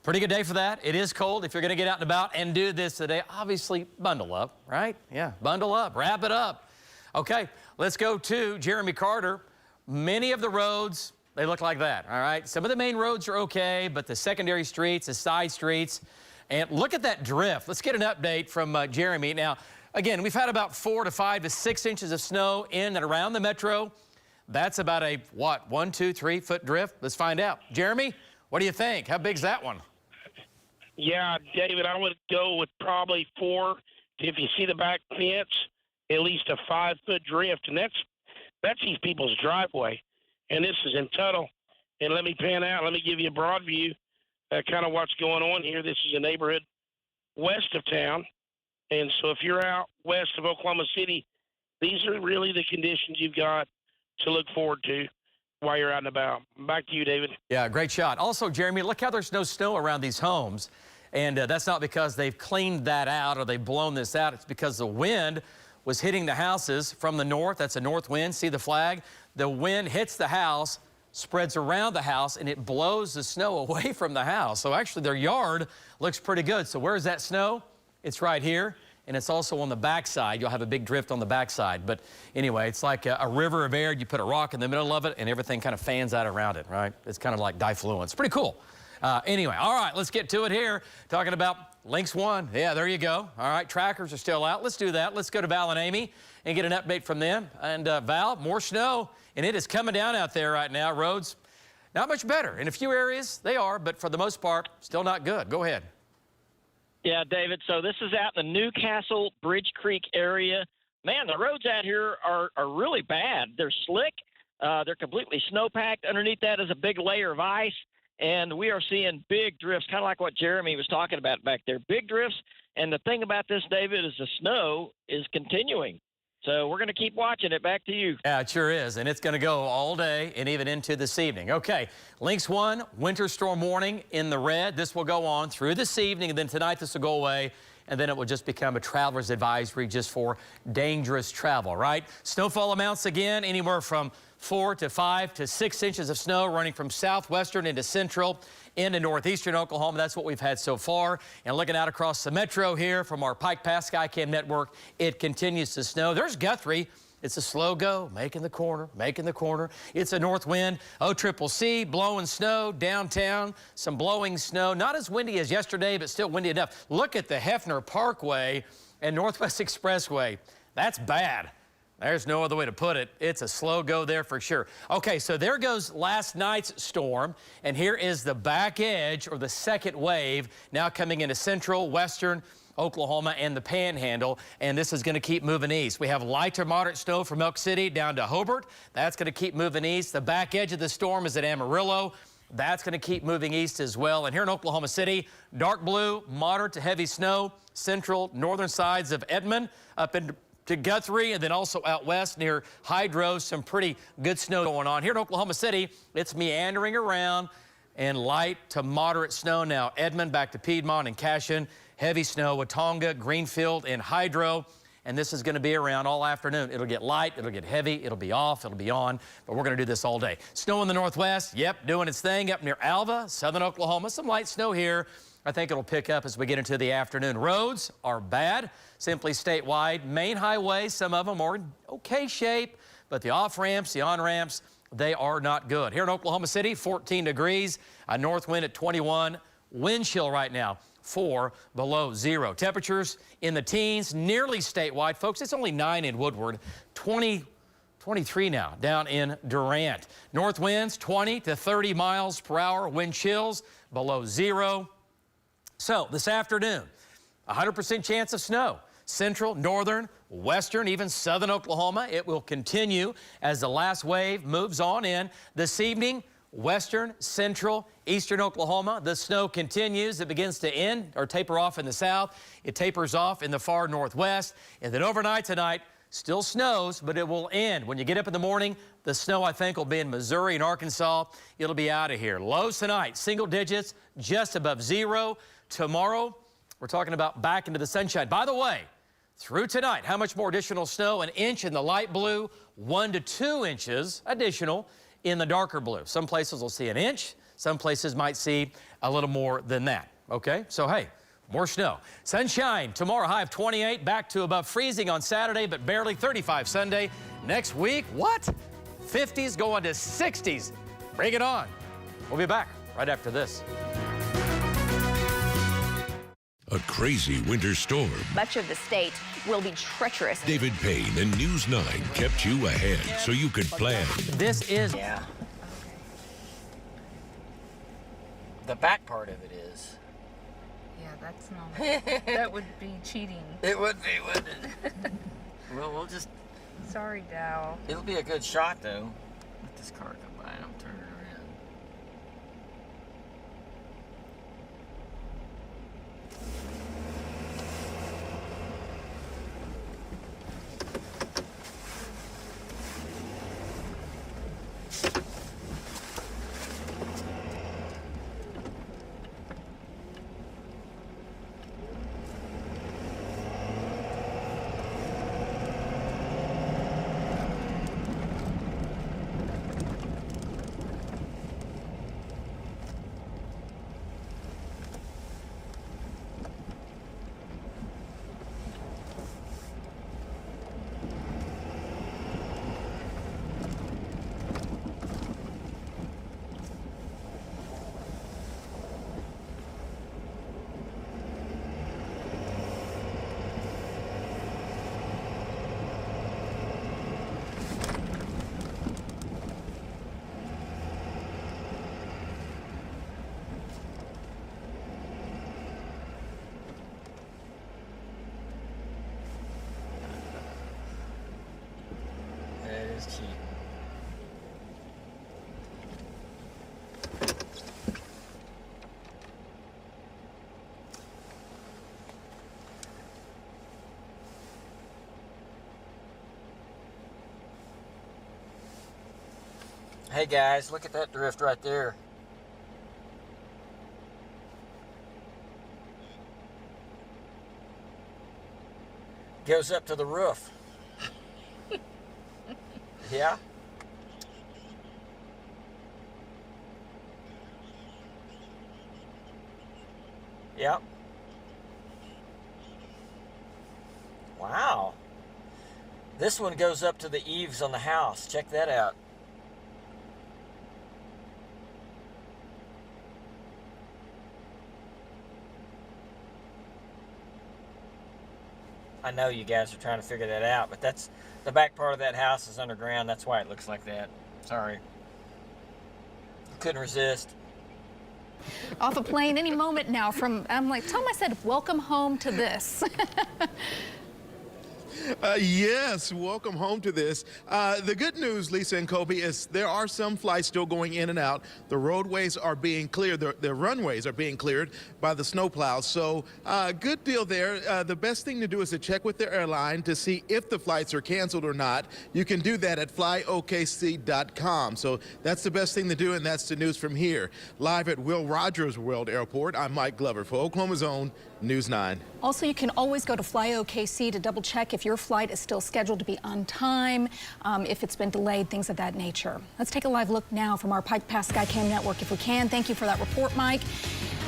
pretty good day for that. It is cold. If you're going to get out and about and do this today, obviously bundle up, right? Yeah, bundle up, wrap it up. Okay, let's go to Jeromy Carter. Many of the roads, they look like that, all right? Some of the main roads are okay, but the secondary streets, the side streets, and look at that drift. Let's get an update from Jeromy. Now, again, we've had about 4 to 5 to 6 inches of snow in and around the metro. That's about a, what, 1, 2, 3 foot drift? Let's find out. Jeromy, what do you think? How big's that one? Yeah, David, I would go with probably 4. If you see the back fence, at least a 5-foot drift, and that's these people's driveway. And this is in Tuttle. And let me pan out. Let me give you a broad view, kind of what's going on here. This is a neighborhood west of town. And so if you're out west of Oklahoma City, these are really the conditions you've got to look forward to while you're out and about. Back to you, David. Yeah, great shot. Also, Jeromy, look how there's no snow around these homes. And that's not because they've cleaned that out or they've blown this out. It's because the wind was hitting the houses from the north. That's a north wind. See the flag? The wind hits the house, spreads around the house, and it blows the snow away from the house. So actually their yard looks pretty good. So where's that snow? It's right here, and it's also on the backside. You'll have a big drift on the backside. But anyway, it's like a river of air. You put a rock in the middle of it, and everything kind of fans out around it, right? It's kind of like difluence. Pretty cool. Anyway, all right, let's get to it here. Talking about Lynx 1. Yeah, there you go. All right, trackers are still out. Let's do that. Let's go to Val and Amy and get an update from them. And Val, more snow, and it is coming down out there right now. Roads, not much better. In a few areas, they are, but for the most part, still not good. Go ahead. Yeah, David, so this is out in the Newcastle Bridge Creek area. Man, the roads out here are really bad. They're slick. They're completely snow-packed. Underneath that is a big layer of ice. And we are seeing big drifts, kind of like what Jeromy was talking about back there. Big drifts. And the thing about this, David, is the snow is continuing. So we're going to keep watching it. Back to you. Yeah, it sure is. And it's going to go all day and even into this evening. Okay, Lynx 1, winter storm warning in the red. This will go on through this evening, and then tonight this will go away. And then it will just become a traveler's advisory just for dangerous travel, right? Snowfall amounts again, anywhere from 4 to 5 to 6 inches of snow running from southwestern into central into northeastern Oklahoma. That's what we've had so far. And looking out across the metro here from our Pike Pass Skycam network, it continues to snow. There's Guthrie. It's a slow go, making the corner, making the corner. It's a north wind, OCCC, blowing snow downtown, some blowing snow. Not as windy as yesterday, but still windy enough. Look at the Hefner Parkway and Northwest Expressway. That's bad. There's no other way to put it. It's a slow go there for sure. Okay, so there goes last night's storm, and here is the back edge, or the second wave, now coming into central, western Oklahoma and the Panhandle, and this is going to keep moving east. We have light to moderate snow from Elk City down to Hobart. That's going to keep moving east. The back edge of the storm is at Amarillo. That's going to keep moving east as well. And here in Oklahoma City, dark blue, moderate to heavy snow, central, northern sides of Edmond, up into Guthrie, and then also out west near Hydro, some pretty good snow going on. Here in Oklahoma City, it's meandering around and light to moderate snow now. Edmond back to Piedmont and Cashin. Heavy snow, Watonga, Greenfield, and Hydro. And this is going to be around all afternoon. It'll get light, it'll get heavy, it'll be off, it'll be on, but we're going to do this all day. Snow in the northwest, yep, doing its thing up near Alva, southern Oklahoma. Some light snow here. I think it'll pick up as we get into the afternoon. Roads are bad, simply statewide. Main highways, some of them are in okay shape, but the off-ramps, the on-ramps, they are not good. Here in Oklahoma City, 14 degrees, a north wind at 21, wind chill right now, 4 below 0. Temperatures in the teens, nearly statewide. Folks, it's only 9 in Woodward, 23 now down in Durant. North winds 20 to 30 miles per hour, wind chills below 0. So this afternoon, 100% chance of snow. Central, northern, western, even southern Oklahoma. It will continue as the last wave moves on in. This evening, western, central, eastern Oklahoma. The snow continues. It begins to end or taper off in the south. It tapers off in the far northwest. And then overnight tonight, still snows, but it will end. When you get up in the morning, the snow, I think, will be in Missouri and Arkansas. It'll be out of here. Lows tonight, single digits, just above 0. Tomorrow, we're talking about back into the sunshine. By the way, through tonight, how much more additional snow? An inch in the light blue, 1 to 2 inches additional in the darker blue. Some places will see an inch. Some places might see a little more than that. Okay, so hey, more snow. Sunshine tomorrow, high of 28, back to above freezing on Saturday, but barely 35 Sunday. Next week, what? 50s going to 60s. Bring it on. We'll be back right after this. A crazy winter storm. Much of the state will be treacherous. David Payne and News 9 kept you ahead so you could plan. This is... Yeah. The back part of it is. Yeah, that's not. That would be cheating. It would be, wouldn't it? Well, we'll just. Sorry, Dow. It'll be a good shot, though. Let this car come by and I'll turn it around. Cheap. Hey guys, look at that drift right there. Goes up to the roof. Yeah. Yep. Wow. This one goes up to the eaves on the house. Check that out. I know you guys are trying to figure that out, but that's the back part of that house is underground. That's why it looks like that. Sorry. Couldn't resist. Off a plane any moment now from, I'm like, tell them I said, welcome home to this. Yes, welcome home to this. The good news, Lisa and Kobe, is there are some flights still going in and out. The roadways are being cleared. The runways are being cleared by the snowplows. So good deal there. The best thing to do is to check with the airline to see if the flights are canceled or not. You can do that at flyokc.com. So that's the best thing to do, and that's the news from here. Live at Will Rogers World Airport, I'm Mike Glover for Oklahoma's Own News 9. Also, you can always go to FlyOKC to double check if your flight is still scheduled to be on time, if it's been delayed, things of that nature. Let's take a live look now from our Pike Pass Skycam network if we can. Thank you for that report, Mike.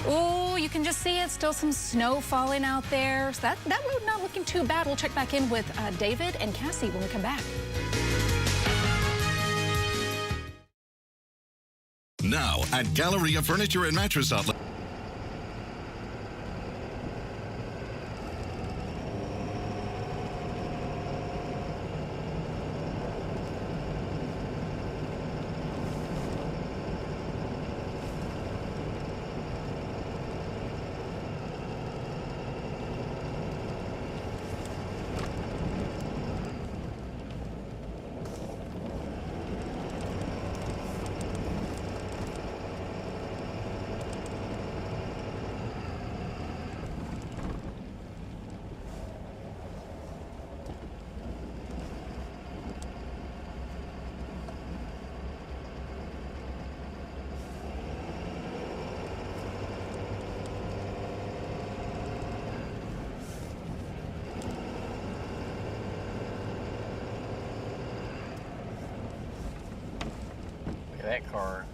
Oh, you can just see it. Still some snow falling out there. So that road not looking too bad. We'll check back in with David and Cassie when we come back. Now at Galleria Furniture and Mattress Outlet. that car.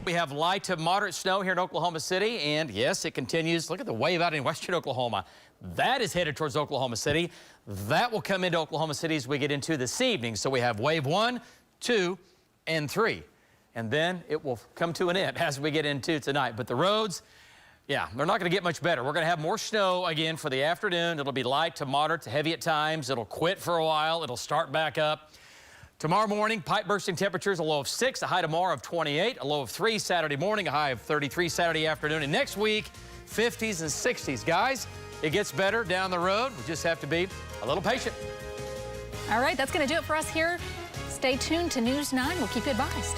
We have light to moderate snow here in Oklahoma City, and yes, it continues. Look at the wave out in western Oklahoma. That is headed towards Oklahoma City. That will come into Oklahoma City as we get into this evening. So we have wave 1, 2, and 3. And then it will come to an end as we get into tonight. But the roads, yeah, they're not going to get much better. We're going to have more snow again for the afternoon. It'll be light to moderate to heavy at times. It'll quit for a while. It'll start back up. Tomorrow morning, pipe bursting temperatures, a low of 6, a high tomorrow of 28, a low of 3 Saturday morning, a high of 33 Saturday afternoon. And next week, 50s and 60s. Guys, it gets better down the road. We just have to be a little patient. All right, that's going to do it for us here. Stay tuned to News 9. We'll keep you advised.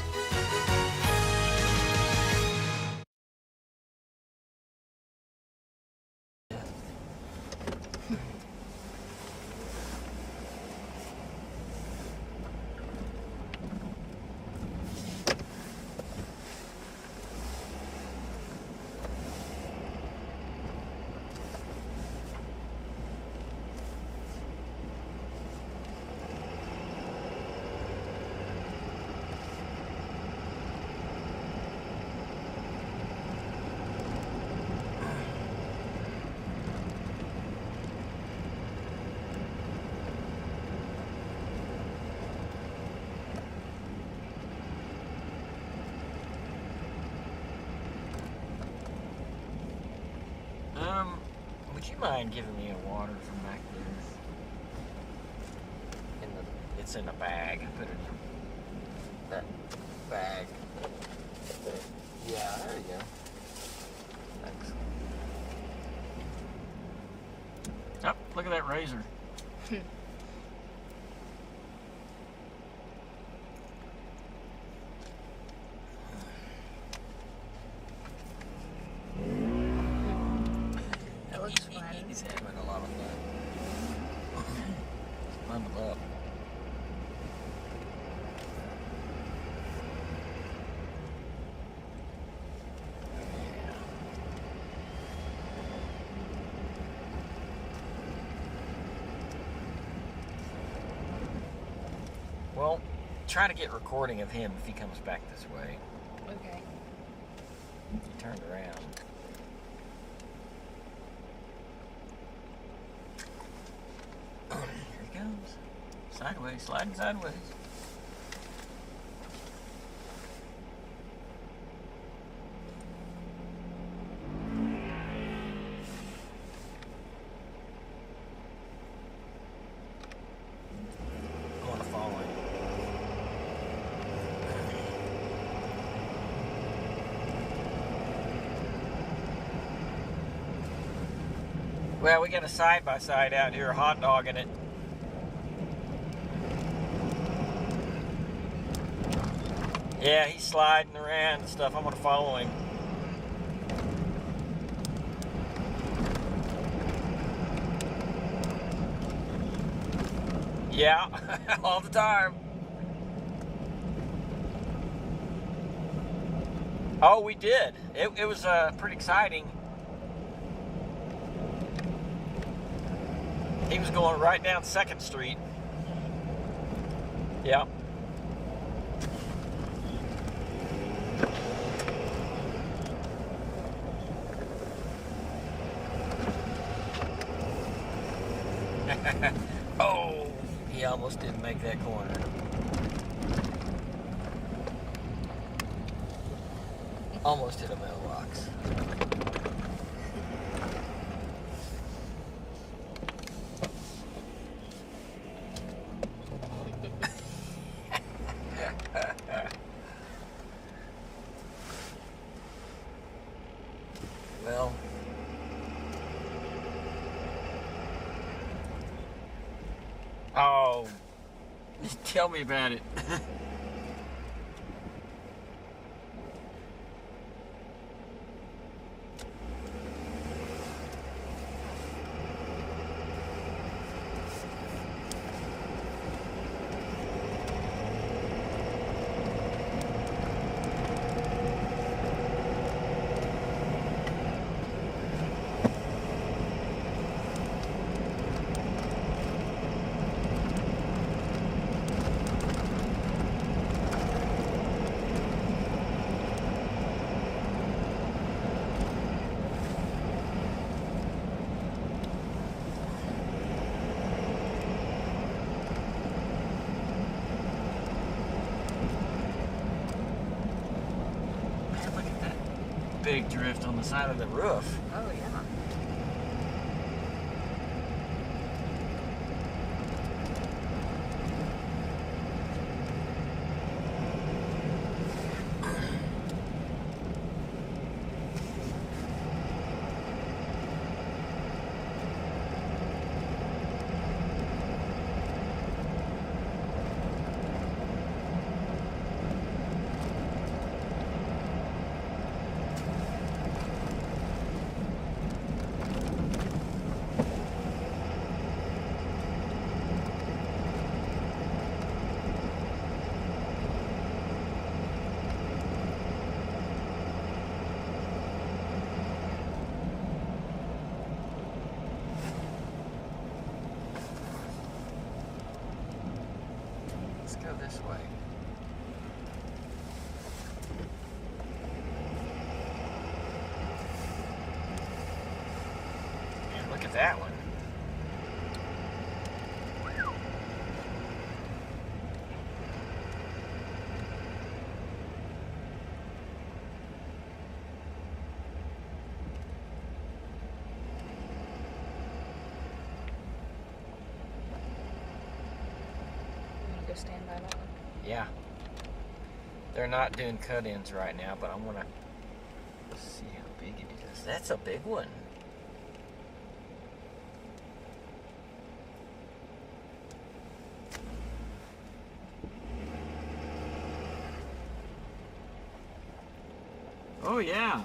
Would you mind giving me a water from back there? It's in a bag. I put it in that bag. Yeah, there you go. Thanks. Oh, look at that razor. He's having a lot of fun. Bundle up. Well, try to get recording of him if he comes back this way. Okay. He turned around. Here he comes. Sideways, sliding sideways. I want to follow him. Well, we got a side-by-side out here, hot dogging it. Yeah, he's sliding around and stuff. I'm gonna follow him. Yeah, all the time. Oh, we did. It was pretty exciting. He was going right down 2nd Street. Yeah. Oh, he almost didn't make that corner. Almost hit a mailbox. Well, oh, tell me about it. Big drift on the side of the roof. Oh, yeah. Let's go this way. Man, look at that one. Go stand by that one. Yeah. They're not doing cut-ins right now, but I want to see how big it is. That's a big one. Oh, yeah.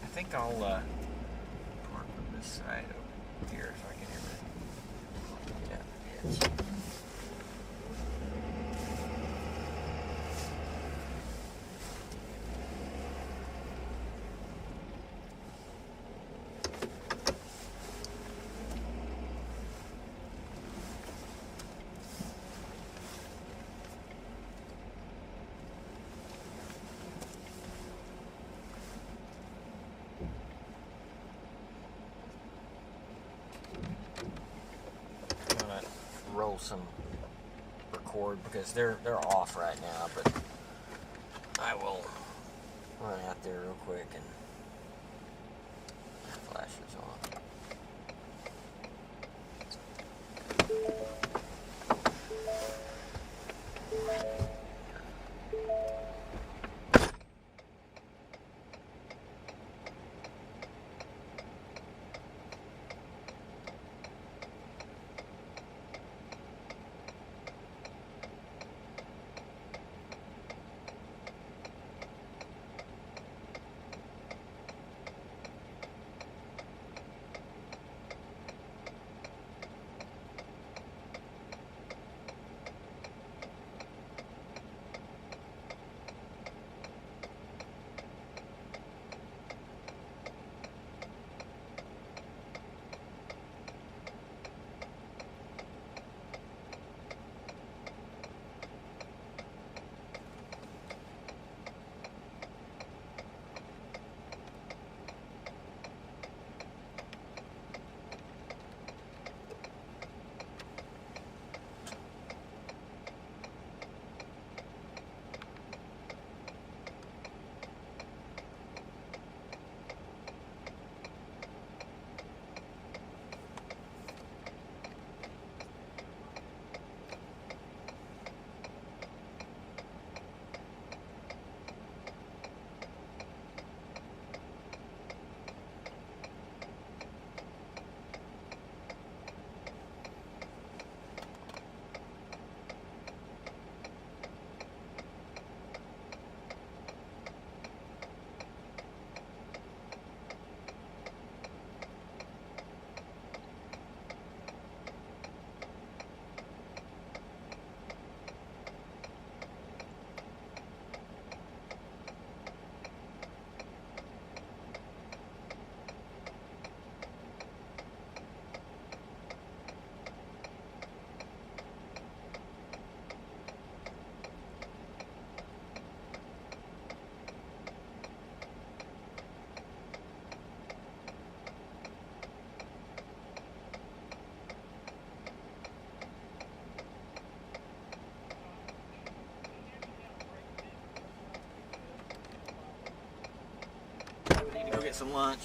I think I'll park on this side over here if I can hear it. Yeah, it is. Roll some record because they're off right now, but I will run out there real quick and flashes on. get some lunch.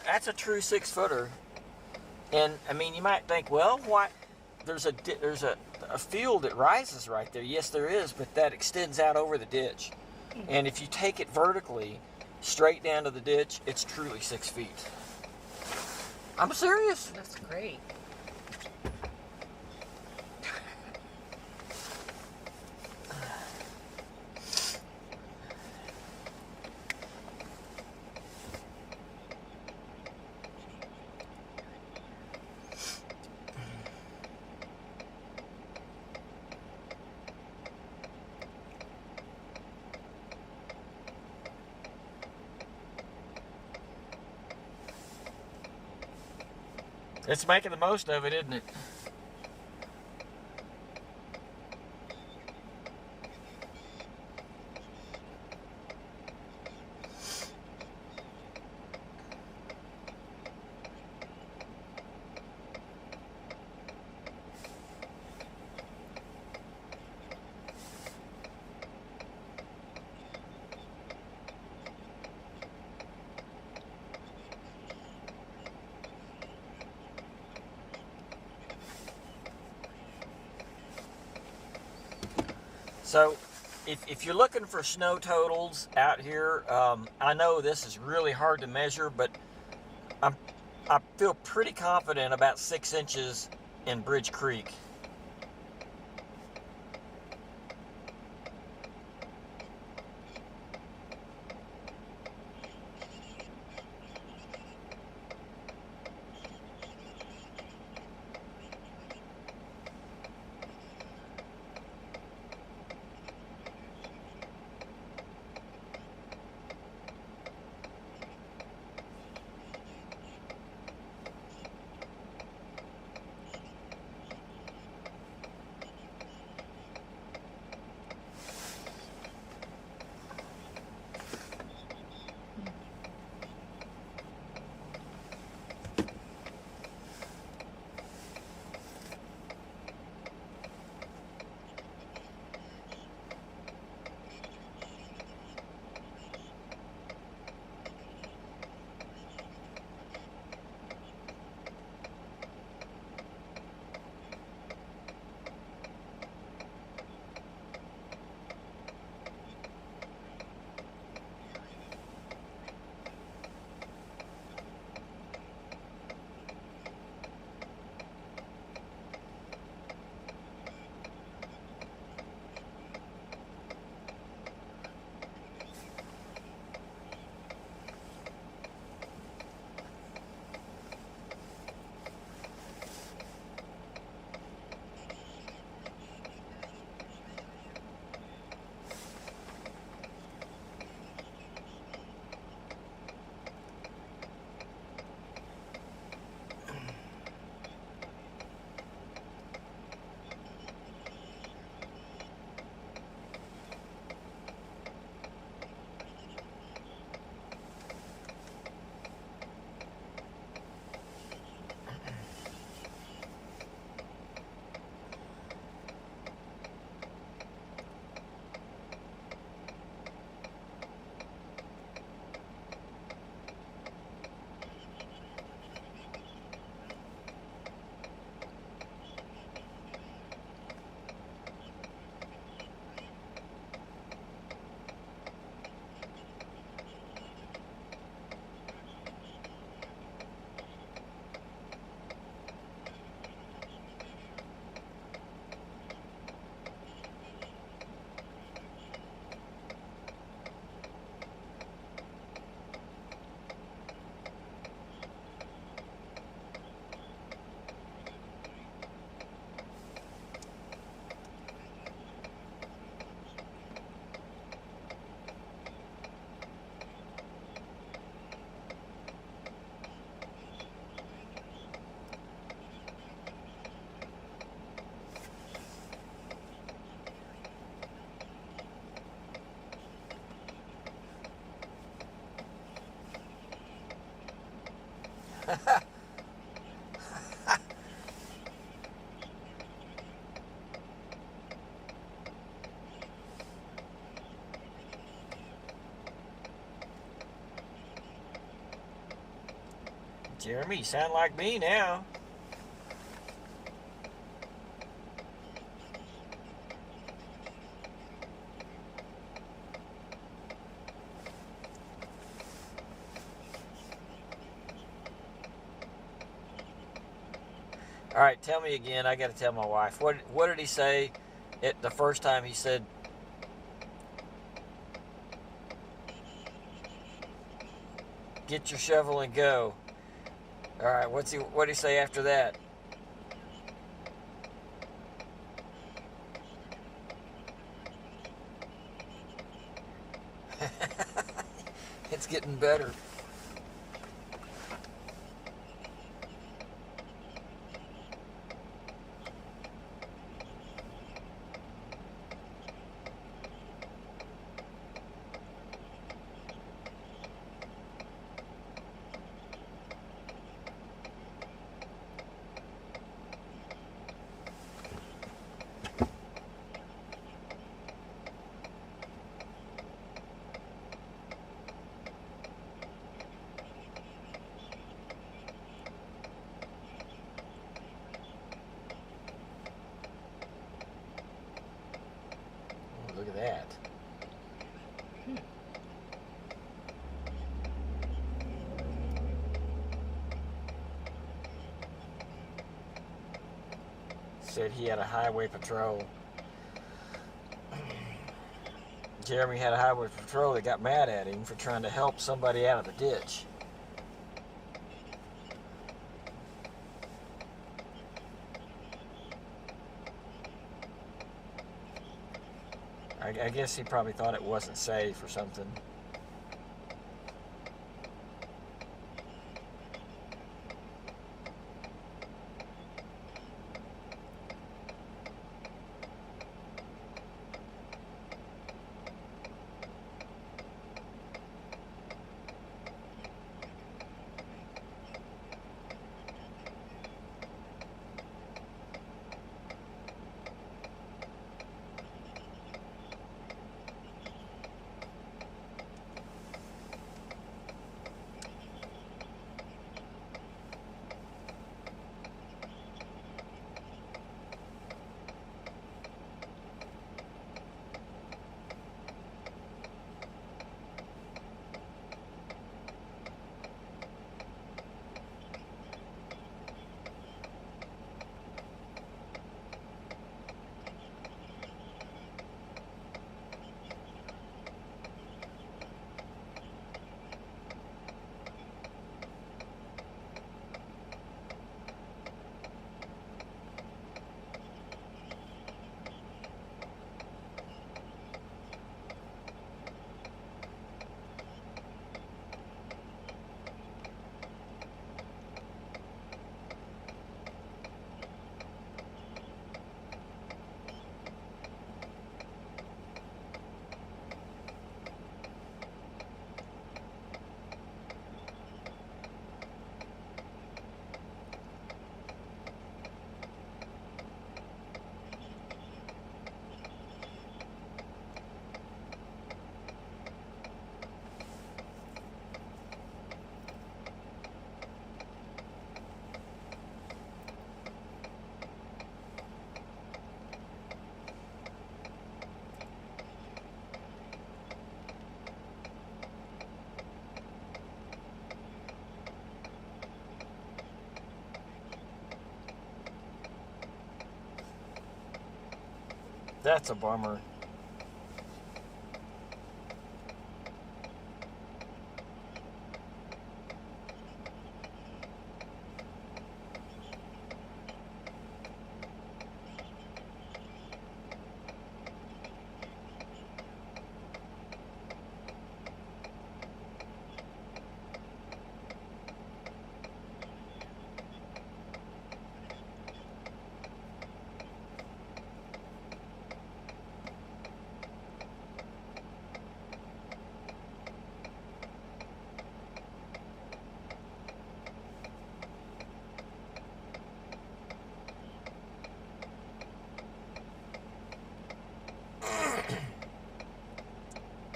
That's a true 6-footer, and I mean, you might think, well, why? There's a field that rises right there. Yes, there is, but that extends out over the ditch, and if you take it vertically, straight down to the ditch, it's truly 6 feet. I'm serious. That's great. It's making the most of it, isn't it? So, if you're looking for snow totals out here, I know this is really hard to measure, but I feel pretty confident about 6 inches in Bridge Creek. Jeromy, you sound like me now. All right, tell me again. I got to tell my wife. What did he say the first time he said, "Get your shovel and go"? All right, what did he say after that? It's getting better. Look at that. Said he had a highway patrol. Jeromy had a highway patrol that got mad at him for trying to help somebody out of the ditch. I guess he probably thought it wasn't safe or something. That's a bummer.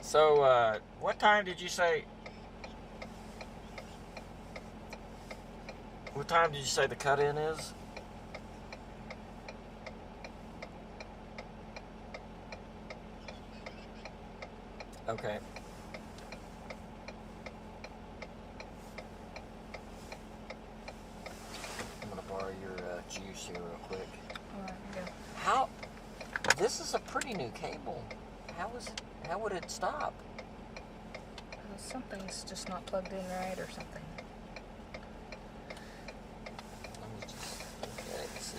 So, what time did you say? What time did you say the cut-in is? Okay. I'm gonna borrow your juice here real quick. All right, go. How? This is a pretty new cable. How would it stop? Something's just not plugged in right or something. Let me just look at it and see.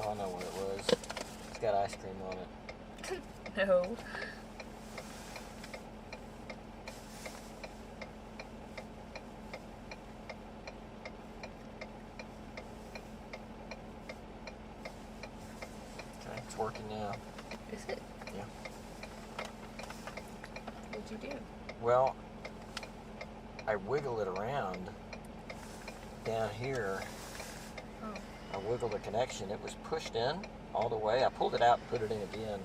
Oh, I know what it was. It's got ice cream on it. No. Okay, it's working now. Is it? Yeah. What'd you do? Well, I wiggle it around down here. Oh. I wiggled the connection. It was pushed in all the way. I pulled it out and put it in again.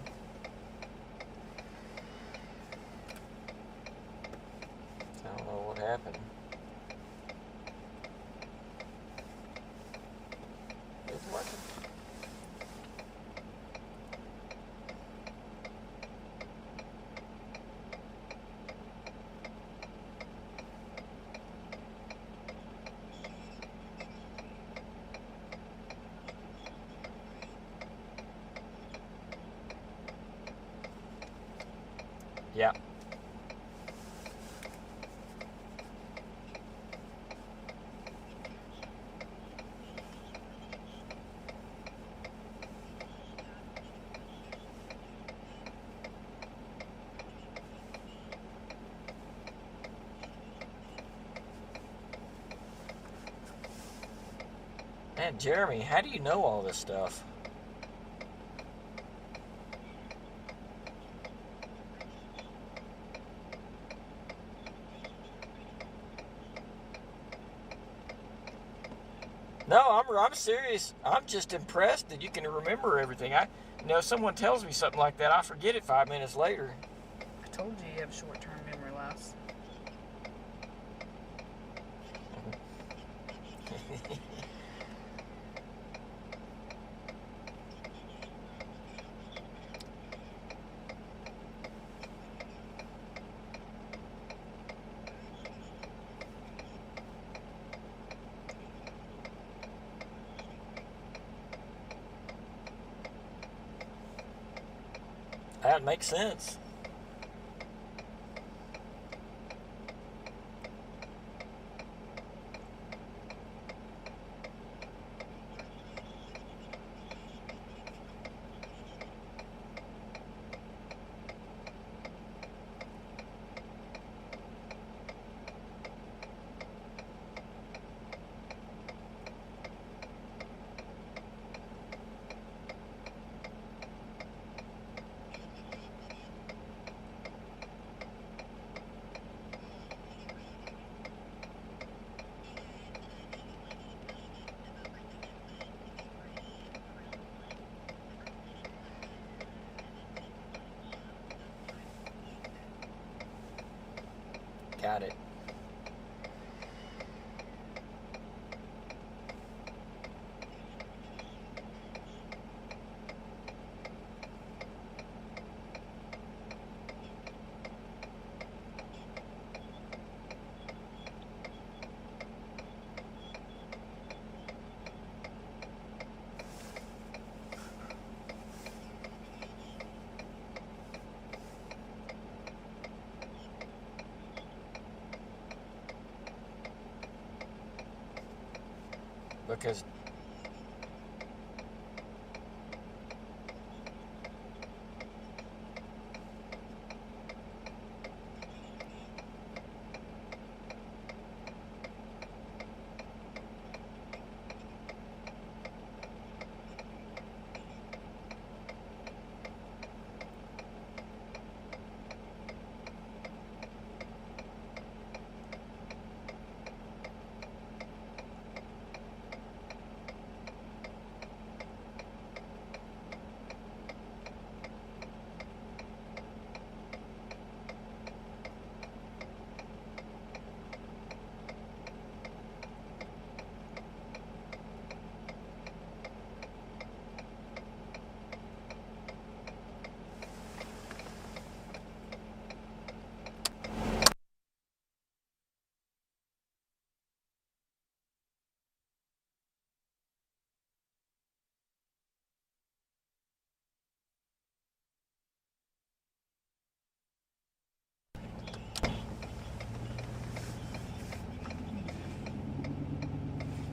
I don't know what happened. It's working. Yeah. Man, Jeromy, how do you know all this stuff? No, I'm serious. I'm just impressed that you can remember everything. Someone tells me something like that, I forget it 5 minutes later. I told you you have short-term memory loss. That makes sense. Got it. Because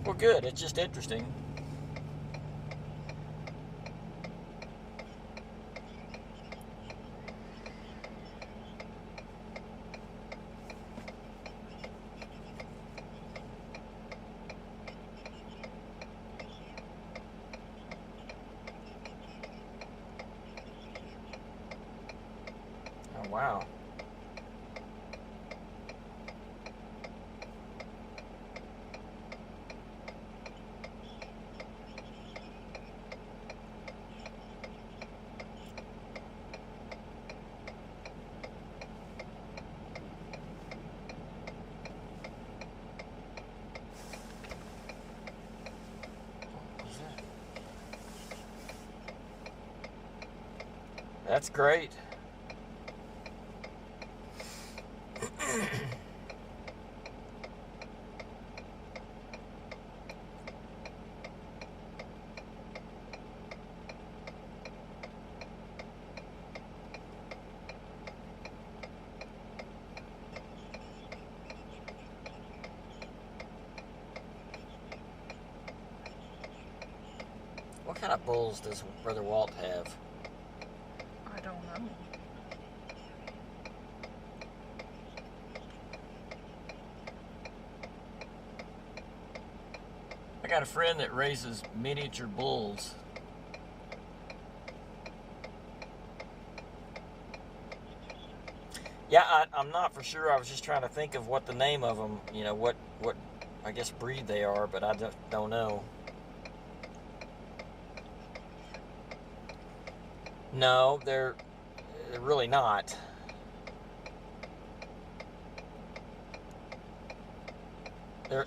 Well, good. It's just interesting. Oh, wow. That's great. What kind of bulls does Brother Walt have? I don't know. I got a friend that raises miniature bulls. Yeah, I'm not for sure. I was just trying to think of what the name of them, you know, what I guess breed they are, but I don't know. No, they're really not. They're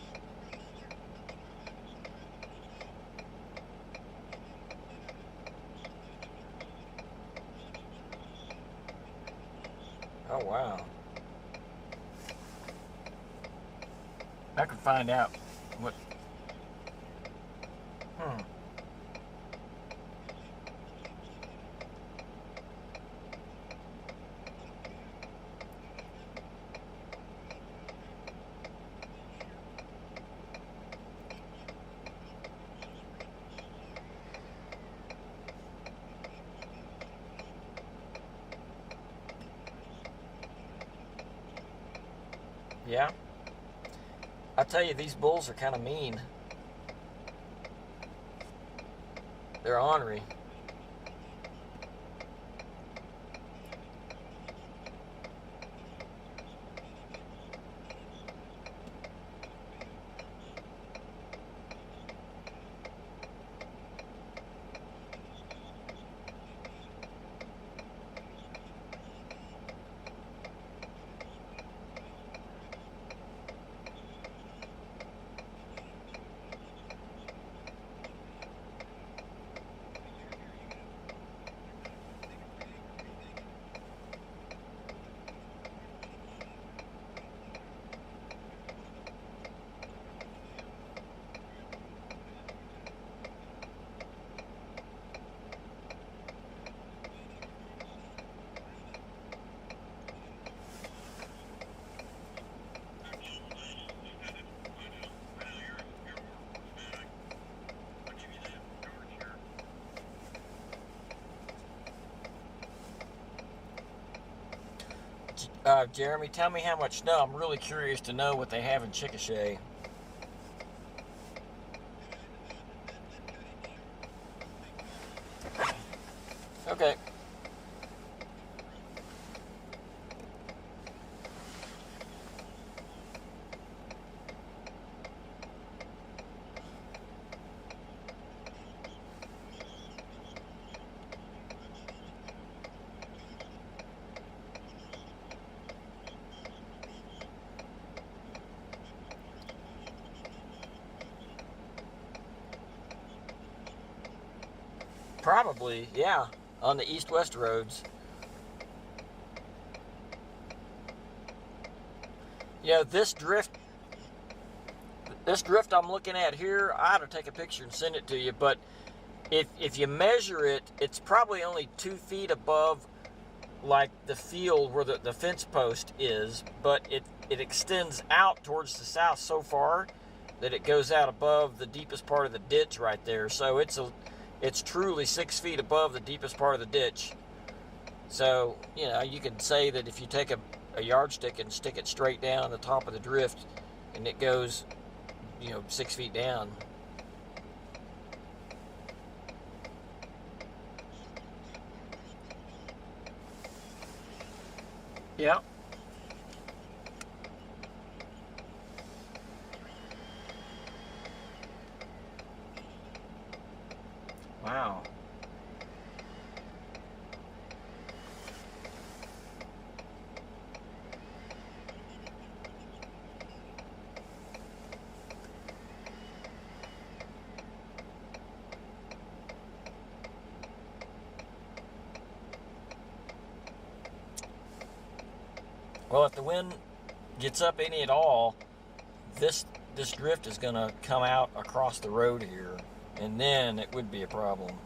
Oh, wow. I could find out what. Yeah. I tell you, these bulls are kind of mean. They're ornery. Jeromy, tell me how much snow. I'm really curious to know what they have in Chickasha. Okay. Probably, yeah, on the east-west roads. You know, this drift I'm looking at here, I ought to take a picture and send it to you, but if you measure it, it's probably only 2 feet above, like, the field where the fence post is, but it extends out towards the south so far, that it goes out above the deepest part of the ditch right there. So it's truly 6 feet above the deepest part of the ditch. So, you know, you could say that if you take a yardstick and stick it straight down the top of the drift, and it goes, you know, 6 feet down. Yeah. Wow. Well, if the wind gets up any at all, this drift is going to come out across the road here, and then it would be a problem.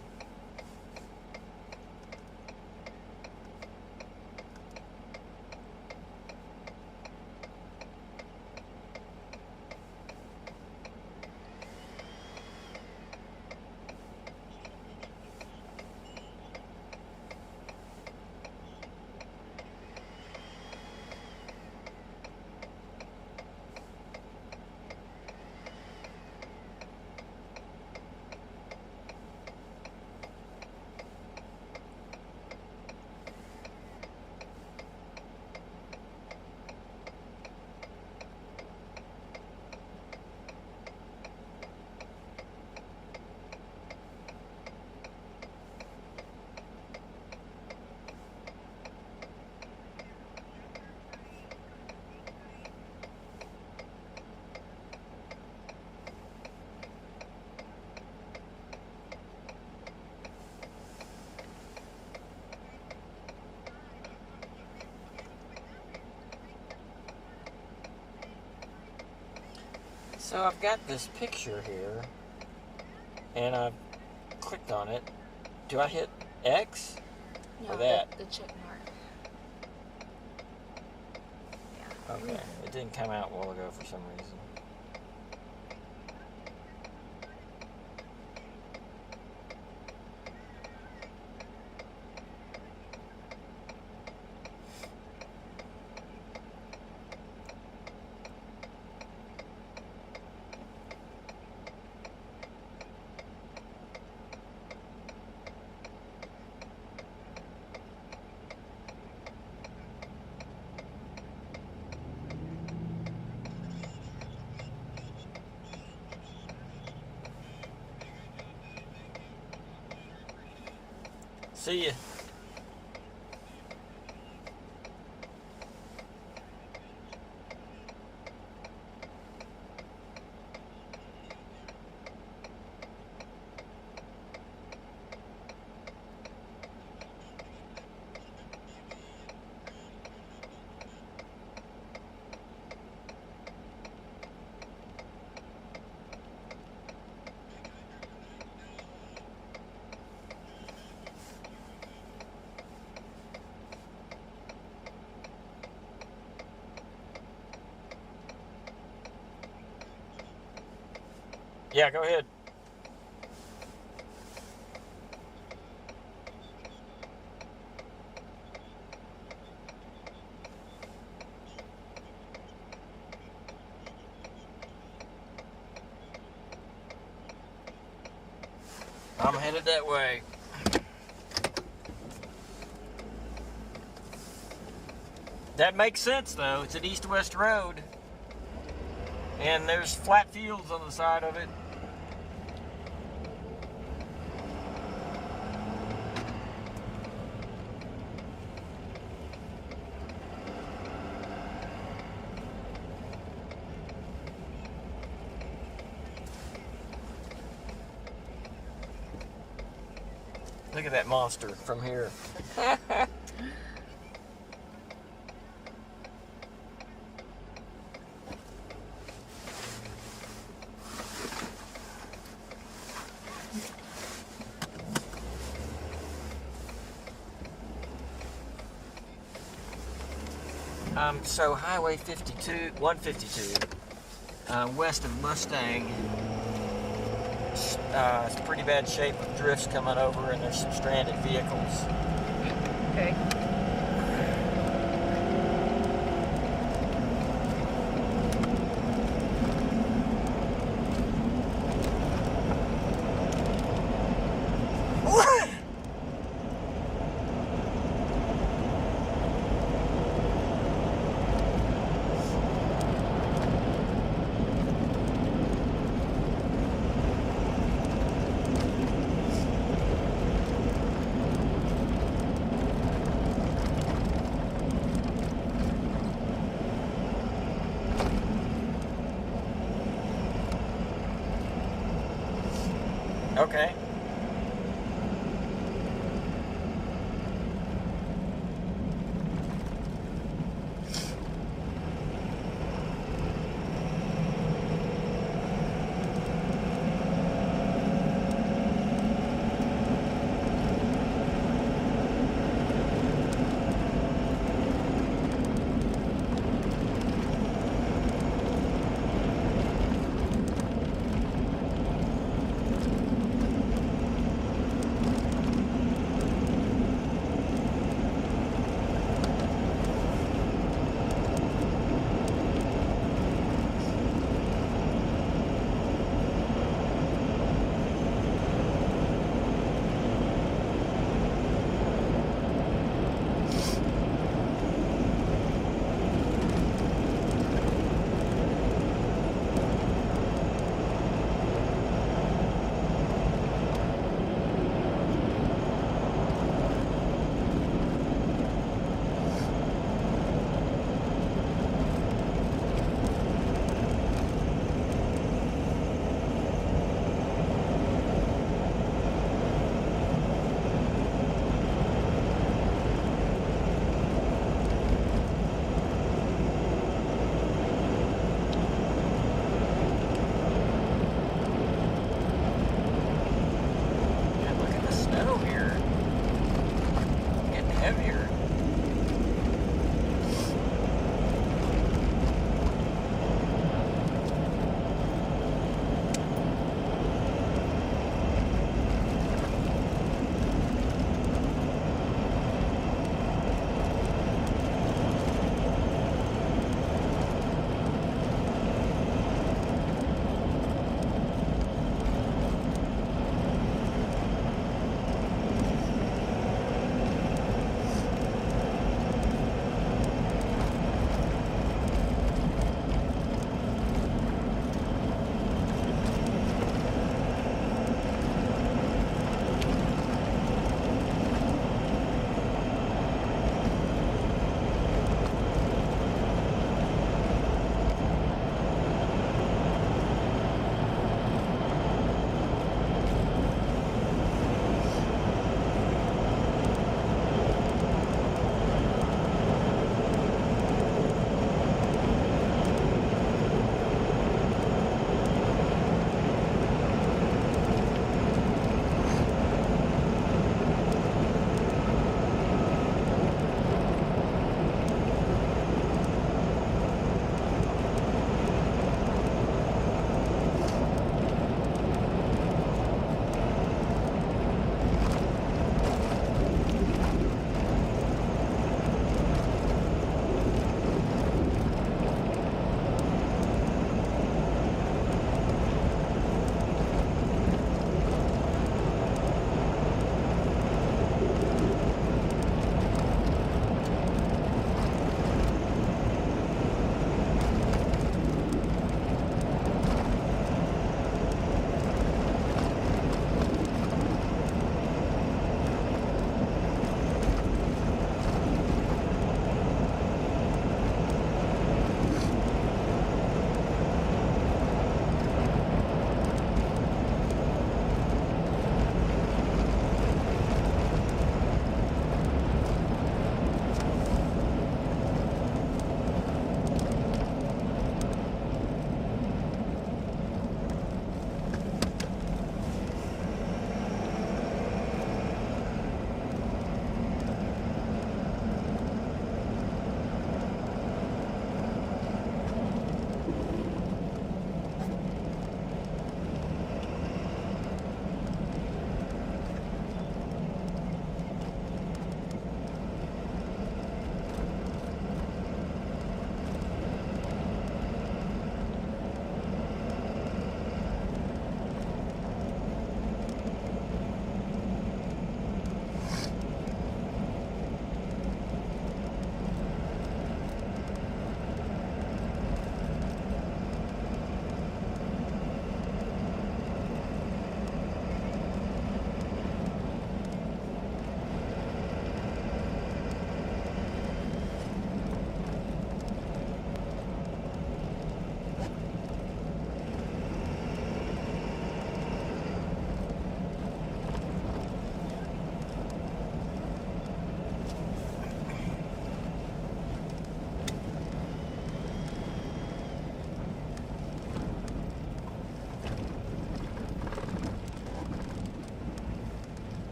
So I've got this picture here, and I've clicked on it. Do I hit X or that? The check mark. Yeah. Okay. It didn't come out a while ago for some reason. See ya. Yeah, go ahead. I'm headed that way. That makes sense, though. It's an east-west road. And there's flat fields on the side of it. Look at that monster from here. So Highway 152, west of Mustang. It's pretty bad shape with drifts coming over, and there's some stranded vehicles. Okay. Okay.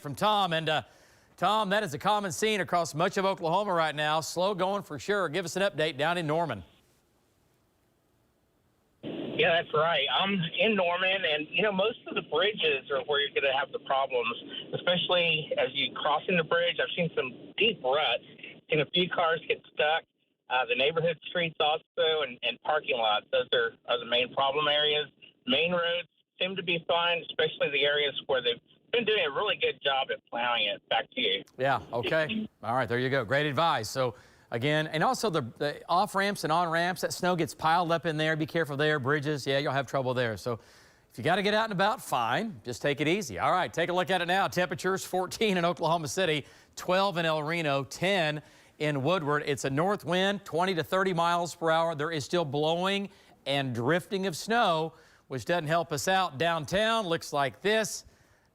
from Tom. And Tom, that is a common scene across much of Oklahoma right now. Slow going for sure. Give us an update down in Norman. Yeah, that's right. I'm in Norman, and, most of the bridges are where you're going to have the problems, especially as you crossing the bridge. I've seen some deep ruts, seen a few cars get stuck. The neighborhood streets also, and parking lots. Those are the main problem areas. Main roads seem to be fine, especially the areas where they've been doing a really good job at plowing it. Back to you. Yeah, okay. All right, there you go. Great advice. So, again, and also the off-ramps and on-ramps, that snow gets piled up in there. Be careful there. Bridges, yeah, you'll have trouble there. So if you got to get out and about, fine. Just take it easy. All right, take a look at it now. Temperatures 14 in Oklahoma City, 12 in El Reno, 10 in Woodward. It's a north wind, 20 to 30 miles per hour. There is still blowing and drifting of snow, which doesn't help us out. Downtown looks like this.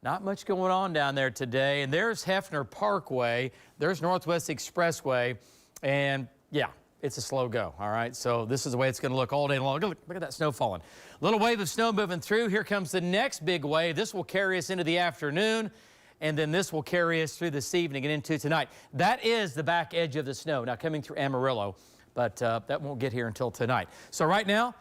Not much going on down there today. And there's Hefner Parkway. There's Northwest Expressway. And, yeah, it's a slow go, all right? So this is the way it's going to look all day long. Look at that snow falling. Little wave of snow moving through. Here comes the next big wave. This will carry us into the afternoon, and then this will carry us through this evening and into tonight. That is the back edge of the snow, now coming through Amarillo, but that won't get here until tonight. So right now,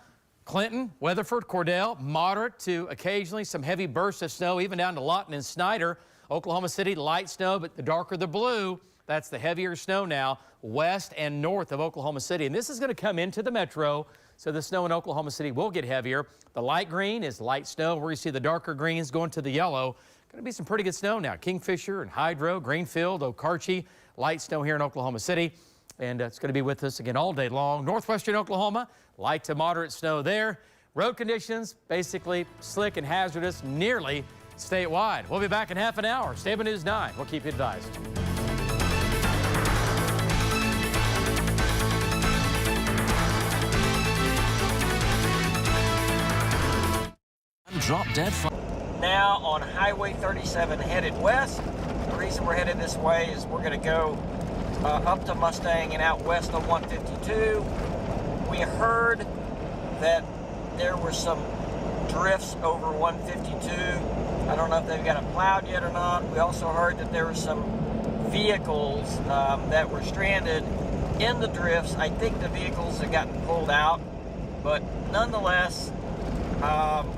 Clinton, Weatherford, Cordell, moderate to occasionally some heavy bursts of snow, even down to Lawton and Snyder. Oklahoma City, light snow, but the darker the blue, that's the heavier snow now, west and north of Oklahoma City. And this is going to come into the metro, so the snow in Oklahoma City will get heavier. The light green is light snow, where you see the darker greens going to the yellow. Going to be some pretty good snow now. Kingfisher and Hydro, Greenfield, Okarche, light snow here in Oklahoma City. And it's going to be with us again all day long. Northwestern Oklahoma, light to moderate snow there. Road conditions, basically slick and hazardous nearly statewide. We'll be back in half an hour. Stay on News 9. We'll keep you advised. Drop dead. Now on Highway 37 headed west. The reason we're headed this way is we're going to go up to Mustang and out west on 152. We heard that there were some drifts over 152. I don't know if they've got it plowed yet or not. We also heard that there were some vehicles that were stranded in the drifts. I think the vehicles have gotten pulled out, but nonetheless,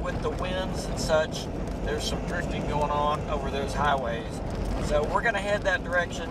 with the winds and such, there's some drifting going on over those highways. So we're going to head that direction.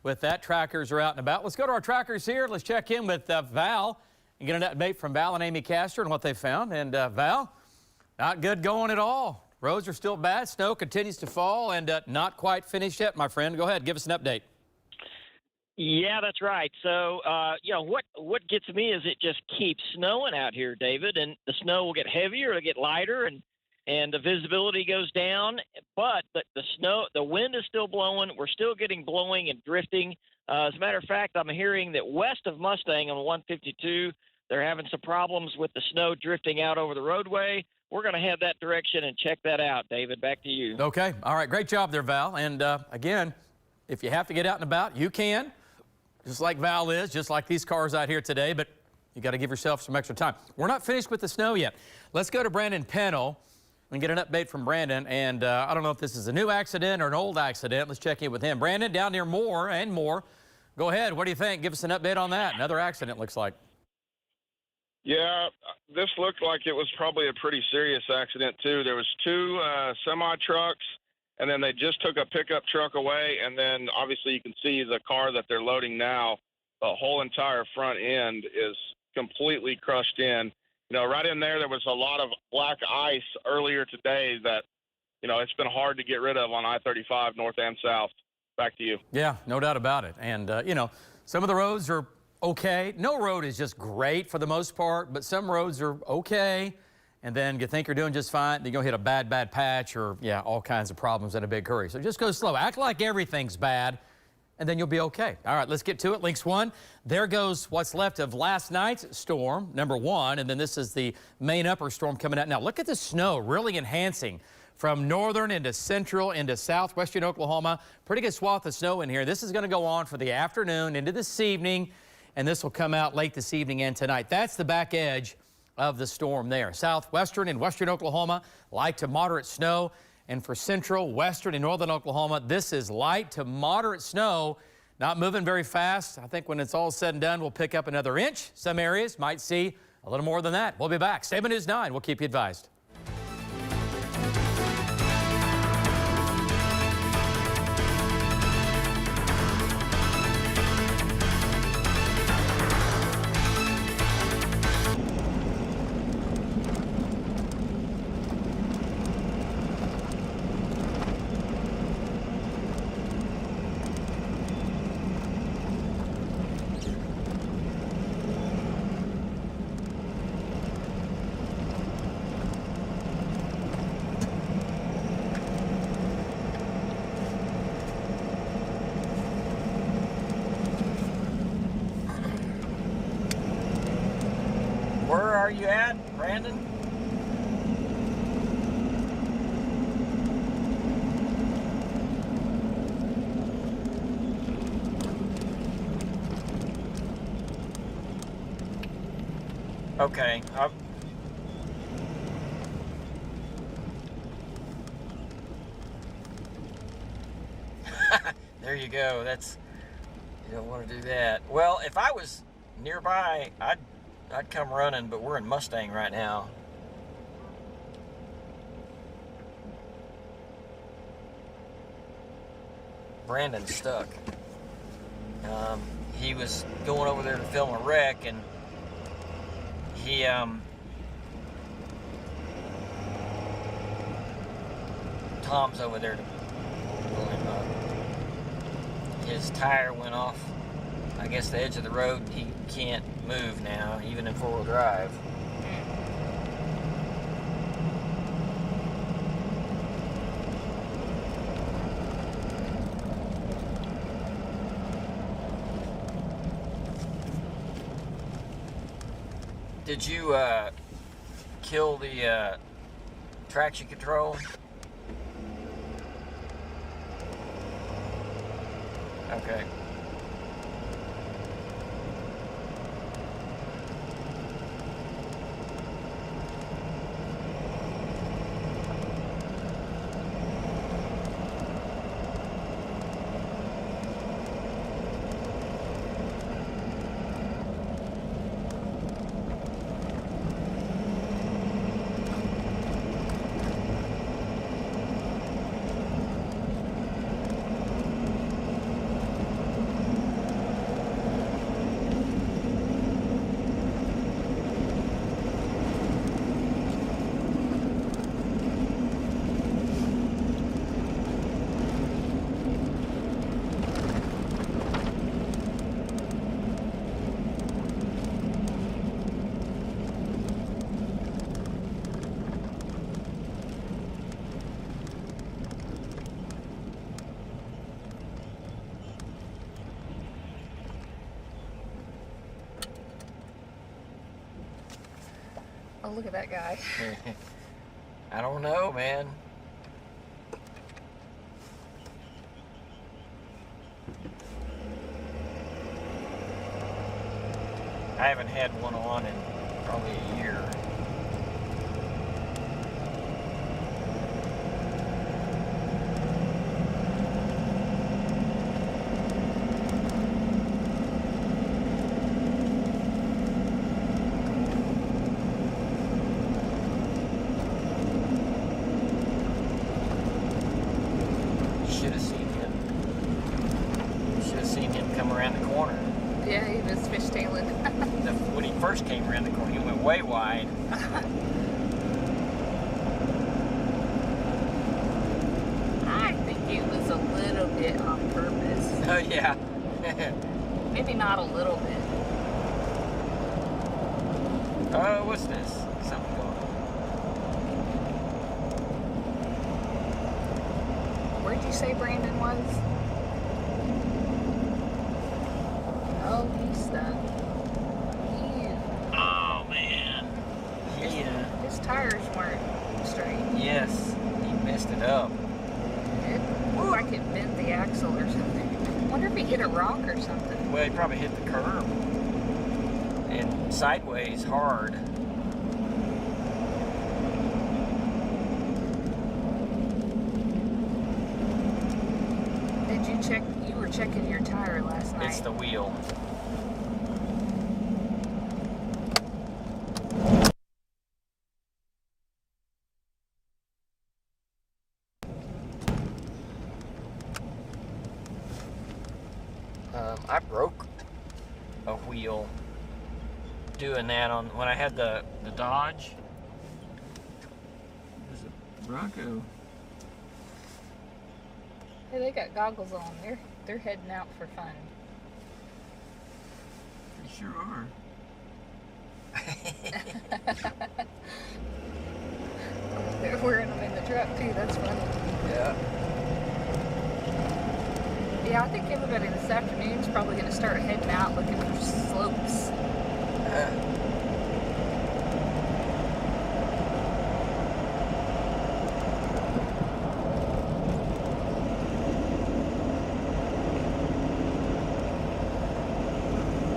With that, trackers are out and about. Let's go to our trackers here. Let's check in with Val and get an update from Val and Amy Castor on what they found. And Val, not good going at all. Roads are still bad. Snow continues to fall and not quite finished yet, my friend. Go ahead, give us an update. Yeah, that's right. So, what gets me is it just keeps snowing out here, David, and the snow will get heavier, it'll get lighter, and the visibility goes down. But the wind is still blowing. We're still getting blowing and drifting. As a matter of fact, I'm hearing that west of Mustang on 152, they're having some problems with the snow drifting out over the roadway. We're going to head that direction and check that out, David. Back to you. Okay. All right. Great job there, Val. And again, if you have to get out and about, you can, just like Val is, just like these cars out here today, but you got to give yourself some extra time. We're not finished with the snow yet. Let's go to Brandon Pennell and get an update from Brandon. And I don't know if this is a new accident or an old accident. Let's check in with him. Brandon, down near Moore and Moore. Go ahead. What do you think? Give us an update on that. Another accident, looks like. Yeah, this looked like it was probably a pretty serious accident, too. There was two semi-trucks, and then they just took a pickup truck away, and then obviously you can see the car that they're loading now. The whole entire front end is completely crushed in. You know, right in there was a lot of black ice earlier today that, you know, it's been hard to get rid of on I-35 north and south. Back to you. Yeah, no doubt about it. And, you know, some of the roads are okay. No road is just great for the most part, but some roads are okay. And then you think you're doing just fine, then you'll hit a bad patch or, yeah, all kinds of problems in a big hurry. So just go slow. Act like everything's bad, and then you'll be okay. All right, let's get to it. Links 1. There goes what's left of last night's storm, number 1. And then this is the main upper storm coming out. Now, look at the snow really enhancing from northern into central into southwestern Oklahoma. Pretty good swath of snow in here. This is going to go on for the afternoon into this evening, and this will come out late this evening and tonight. That's the back edge of the storm there. Southwestern and western Oklahoma, light to moderate snow. And for central, western, and northern Oklahoma, this is light to moderate snow. Not moving very fast. I think when it's all said and done, we'll pick up another inch. Some areas might see a little more than that. We'll be back. 7 News 9. We'll keep you advised. Where are you at, Brandon? Okay. There you go. You don't want to do that. Well, if I was nearby, I'd come running, but we're in Mustang right now. Brandon's stuck. He was going over there to film a wreck, and he Tom's over there to pull him up. His tire went off, I guess, the edge of the road. He can't move now, even in four-wheel drive. Did you kill the traction control? Okay. Oh, look at that guy. I don't know, man. I haven't had one on in probably a year. Should have seen him come around the corner. Yeah, he was fishtailing. When he first came around the corner, he went way wide. I think it was a little bit on purpose. Oh, yeah. Maybe not a little bit. Oh, what's this? Something going on. Where'd you say Brandon was? Oh, he's stuck. Oh, man. His tires weren't straight. Yes, he messed it up. It looked like it bent the axle or something. I wonder if he hit a rock or something. Well, he probably hit the curb. And sideways hard. Did you check? You were checking your tire last night. It's the wheel. I broke a wheel doing that on when I had the Dodge. There's a Bronco. Hey, they got goggles on. They're heading out for fun. They sure are. They're wearing them in the truck too. That's funny. Yeah. Yeah, I think everybody this afternoon's probably going to start heading out looking for slopes.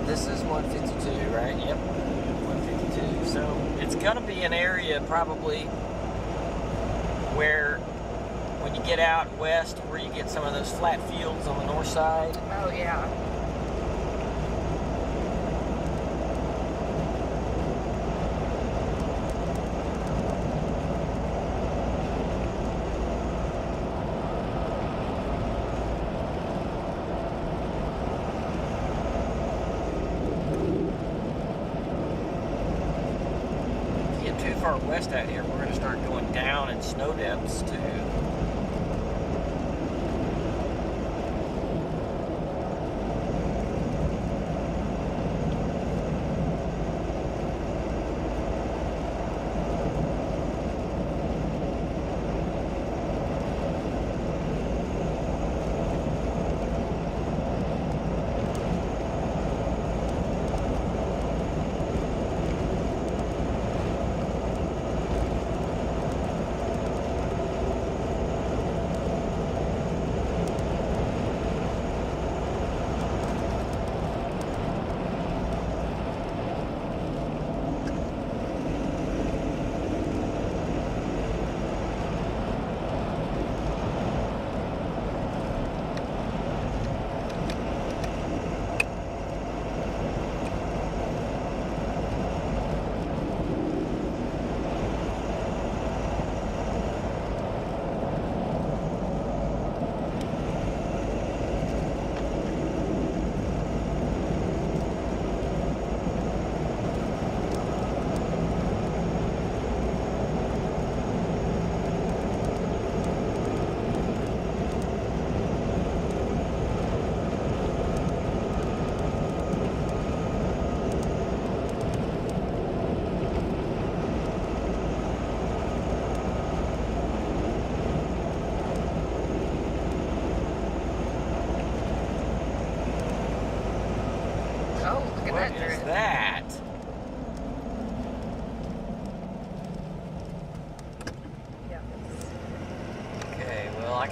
This is 152, right? Yep, 152. So it's going to be an area probably where when you get out west, where you get some of those flat fields on the north side. Oh, yeah. Get too far west out here, we're going to start going down in snow depths too.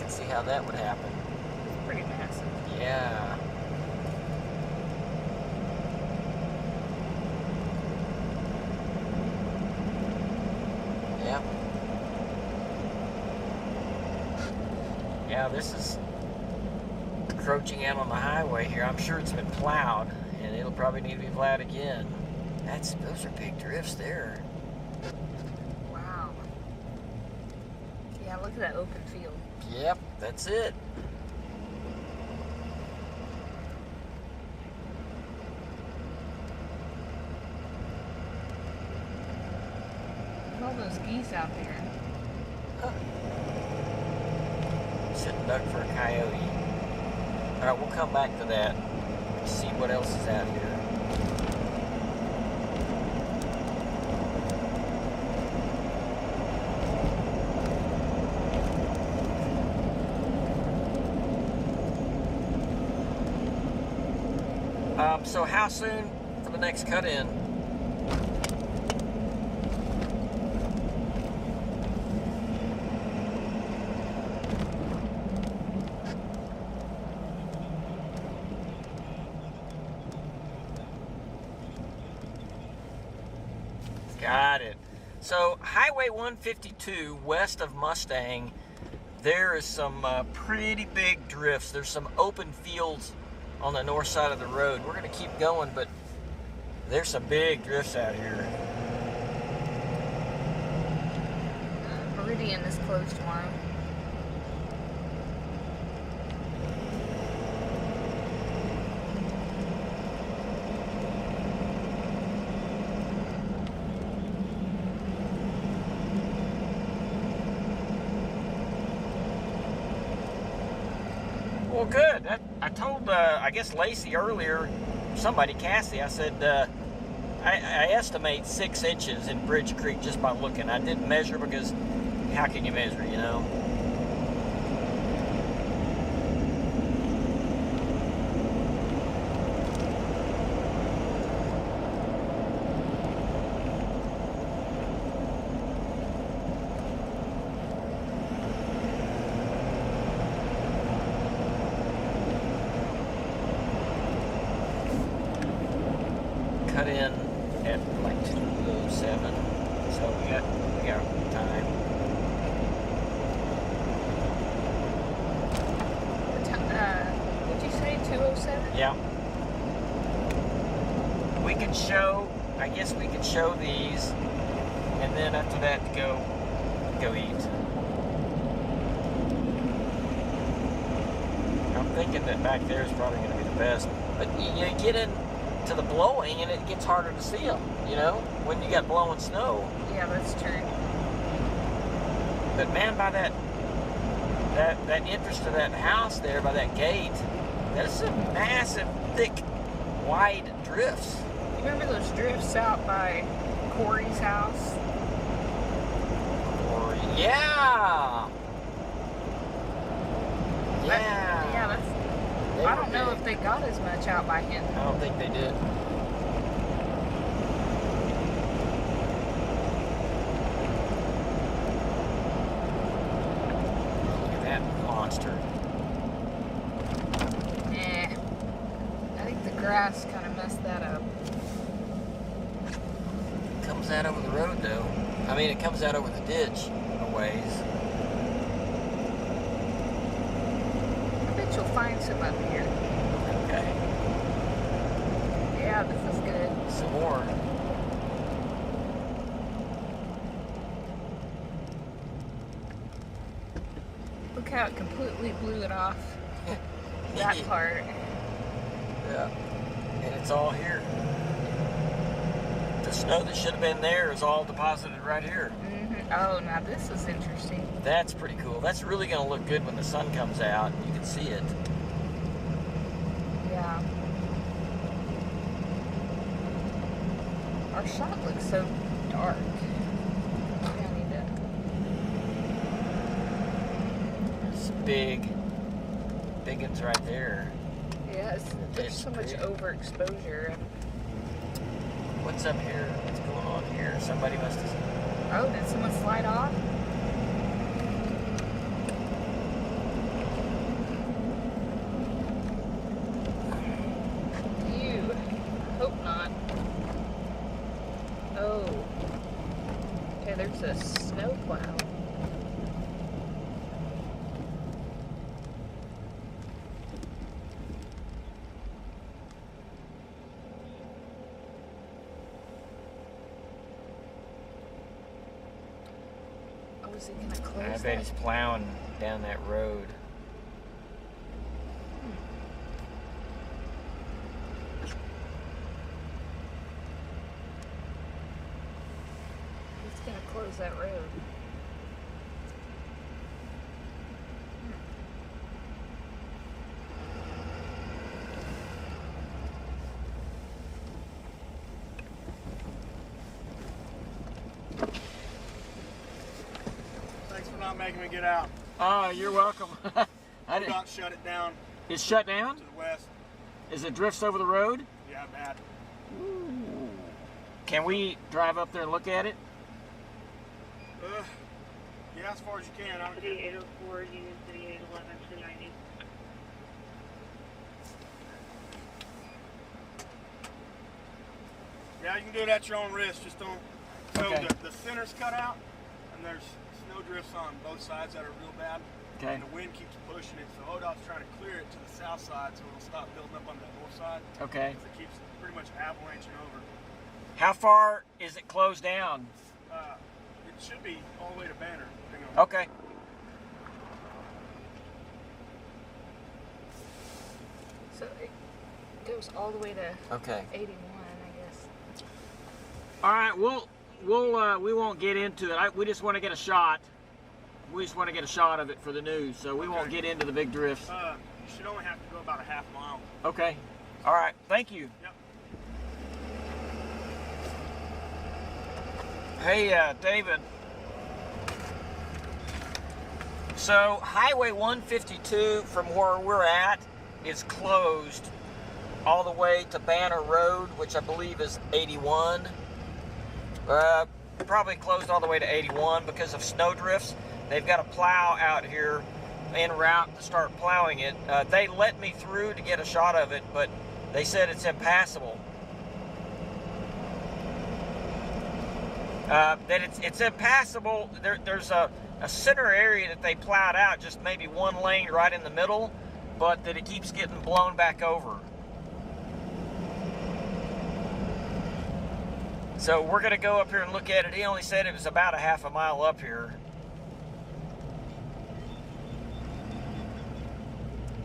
can see how that would happen. It's pretty massive. Yeah. Yep. Yeah, this is encroaching out on the highway here. I'm sure it's been plowed, and it'll probably need to be plowed again. Those are big drifts there. Wow. Yeah, look at that open field. Yep, that's it. Look at all those geese out there. Shouldn't duck for a coyote. All right, we'll come back to that. See what else is out here. So how soon for the next cut-in? Got it. So Highway 152 west of Mustang, there is some pretty big drifts. There's some open fields on the north side of the road. We're going to keep going, but there's some big drifts out here. Meridian is closed tomorrow. Well, good. I told, I guess Lacey earlier, somebody, Cassie, I said, I estimate 6 inches in Bridge Creek just by looking. I didn't measure because how can you measure, you know? Cut in at like 2:07, so we got time. What'd you say, 2:07? Yeah. We can show, I guess we could show these, and then after that go eat. I'm thinking that back there is probably going to be the best, but you get in to the blowing and it gets harder to see them, you know, when you got blowing snow. Yeah, that's true. But man, by that entrance to that house there, by that gate, that's some massive, thick, wide drifts. You remember those drifts out by Corey's house? Corey, yeah. Yeah, that's. I don't know if they got as much out by him. I don't think they did. Look at that monster. Yeah. I think the grass kind of messed that up. It comes out over the road, though. I mean, it comes out over the ditch a ways. You'll find some up here. Okay. Yeah, this is good. Some more. Look how it completely blew it off. That part. Yeah. And it's all here. The snow that should have been there is all deposited right here. Oh, now this is interesting. That's pretty cool. That's really going to look good when the sun comes out. You can see it. Yeah. Our shot looks so dark. I need to... It's big ones right there. Yes, there's so much overexposure. What's up here? What's going on here? Somebody must have... Oh, did someone slide off? Oh. Okay, there's a snow plow. Oh, is he gonna close I bet that? he's plowing down that road. He's gonna close that road. Thanks for not making me get out. Oh, you're welcome. I didn't. Don't shut it down It's shut down? to the west. As it drifts over the road? Yeah, bad. Can we drive up there and look at it? Yeah, as far as you can. I'm 3804, Union City 811 to 90. Yeah, you can do it at your own risk. Just don't. So Okay. the center's cut out, and there's snow drifts on both sides that are real bad. Okay. And the wind keeps pushing it, so ODOT's trying to clear it to the south side so it'll stop building up on the north side. Okay. So it keeps pretty much avalanching over. How far is it closed down? It should be all the way to Banner. Hang on. Okay. So it goes all the way to Okay. 81, I guess. All right, we won't get into it. We just want to get a shot. We just want to get a shot of it for the news, so we won't get into the big drifts. You should only have to go about a half mile. Okay. All right. Thank you. Yep. Hey, David. So, Highway 152 from where we're at is closed all the way to Banner Road, which I believe is 81. Probably closed all the way to 81 because of snow drifts. They've got a plow out here en route to start plowing it. They let me through to get a shot of it, but they said it's impassable. That it's impassable. There's a center area that they plowed out, just maybe one lane right in the middle, but that it keeps getting blown back over. So we're going to go up here and look at it. He only said it was about a half a mile up here.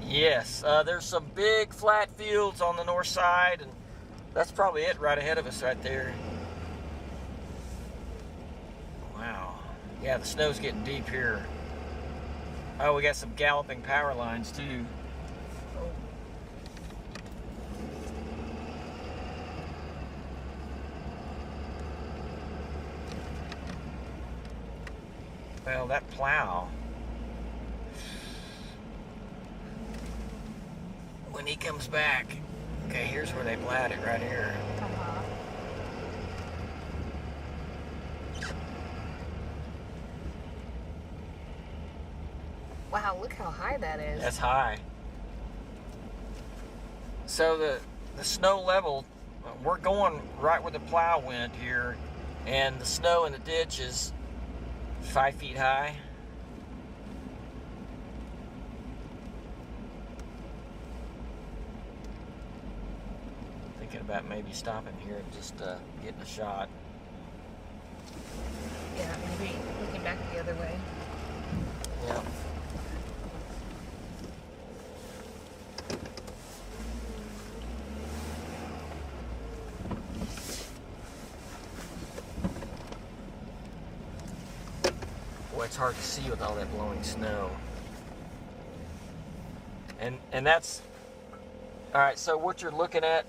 Yes, there's some big flat fields on the north side, and that's probably it right ahead of us right there. Wow. Yeah, the snow's getting deep here. Oh, we got some galloping power lines too. Well, that plow, when he comes back, okay, here's where they plowed it right here. Wow, look how high that is. That's high. So the snow level, we're going right where the plow went here, and the snow in the ditch is 5 feet high. Thinking about maybe stopping here and just getting a shot. Yeah, maybe looking back the other way. Yeah. Boy, it's hard to see with all that blowing snow. And that's all right. So what you're looking at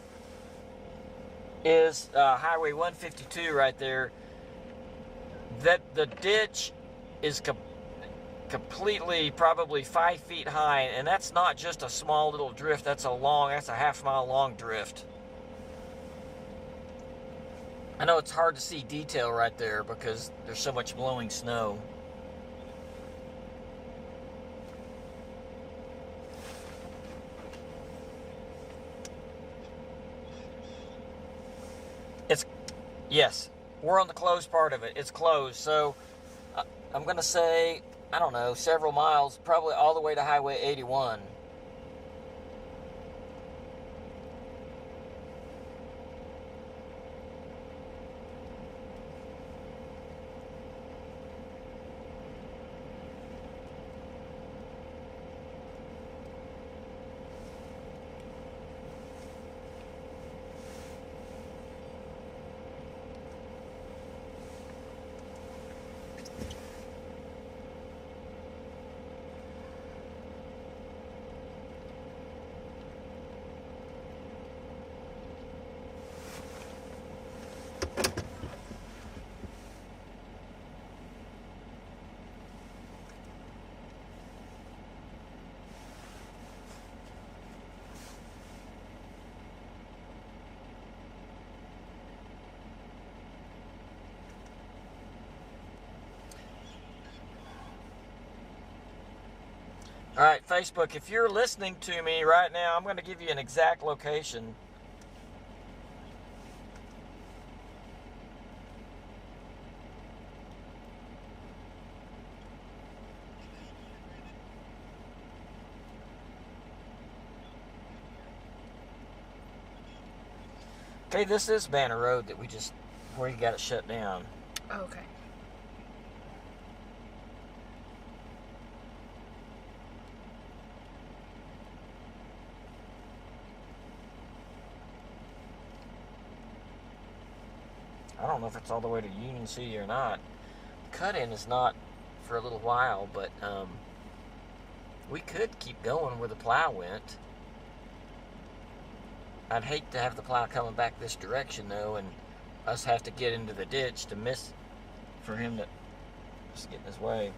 is Highway 152 right there. That the ditch is completely probably 5 feet high, and that's not just a small little drift. That's a half-mile long drift. I know it's hard to see detail right there because there's so much blowing snow. Yes, We're on the closed part of it. It's closed. So I'm going to say, I don't know, several miles, probably all the way to Highway 81. All right, Facebook, if you're listening to me right now, I'm going to give you an exact location. Okay, this is Banner Road that where you got it shut down. Okay. I don't know if it's all the way to Union City or not. The cut-in is not for a little while, but we could keep going where the plow went. I'd hate to have the plow coming back this direction, though, and us have to get into the ditch to miss for him to just get in his way.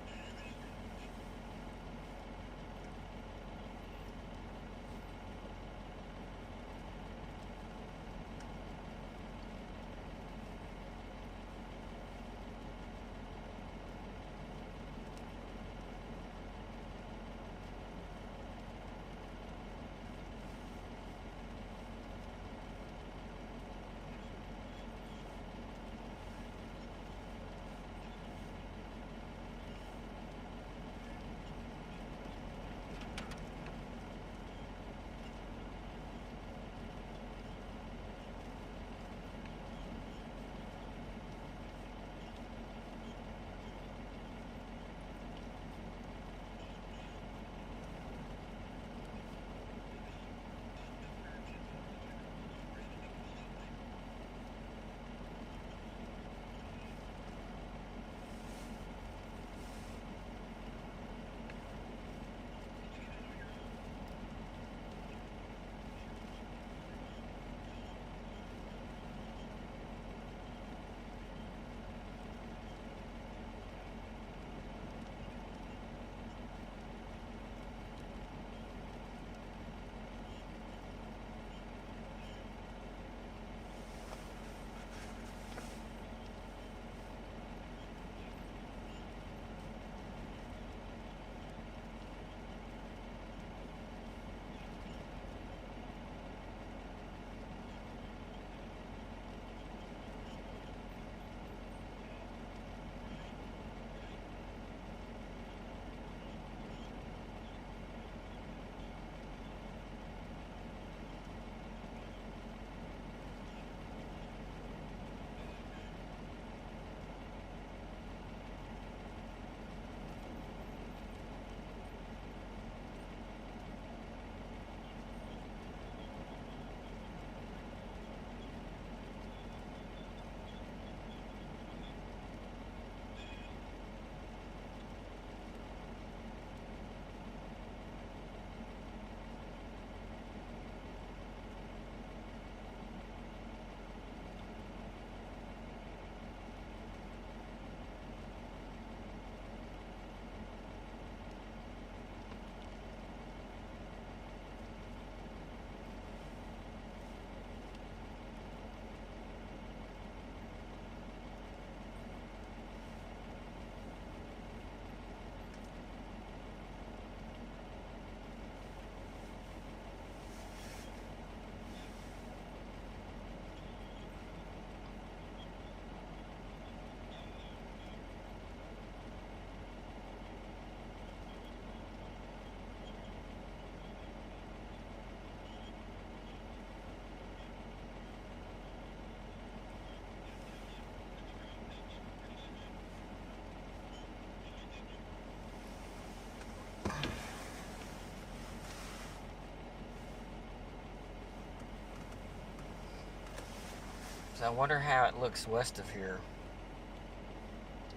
So I wonder how it looks west of here.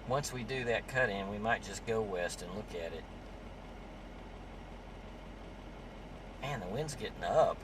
Once we do that cut-in, we might just go west and look at it. Man, the wind's getting up.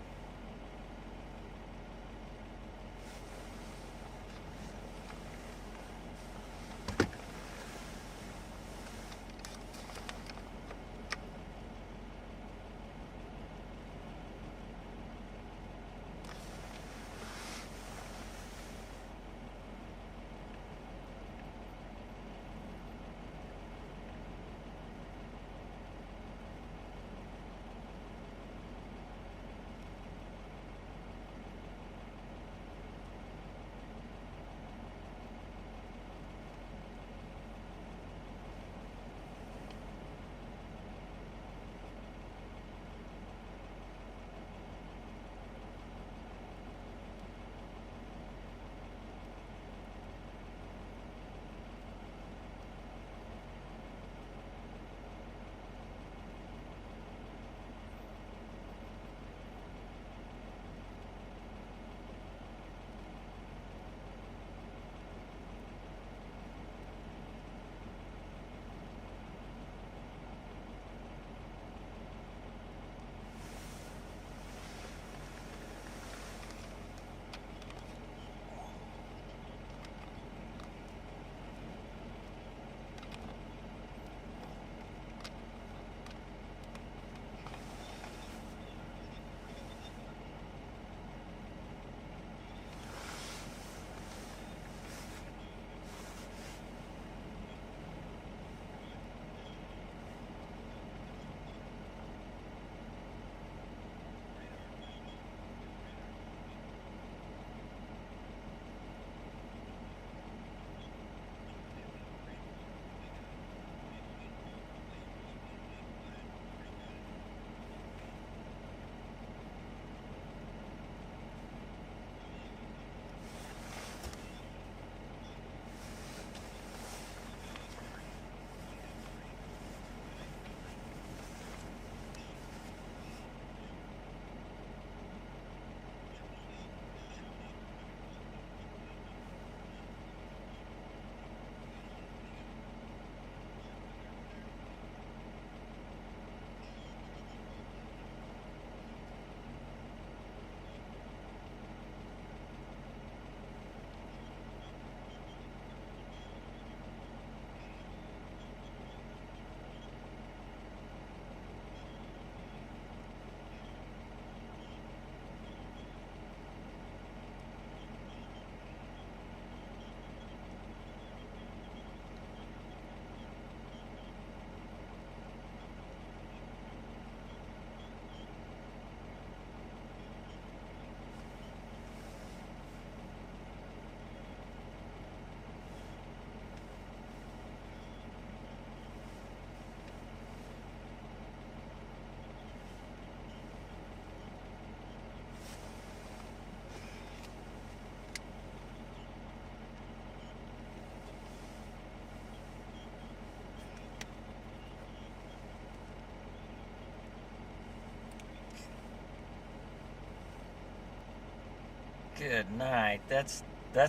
Good night. That's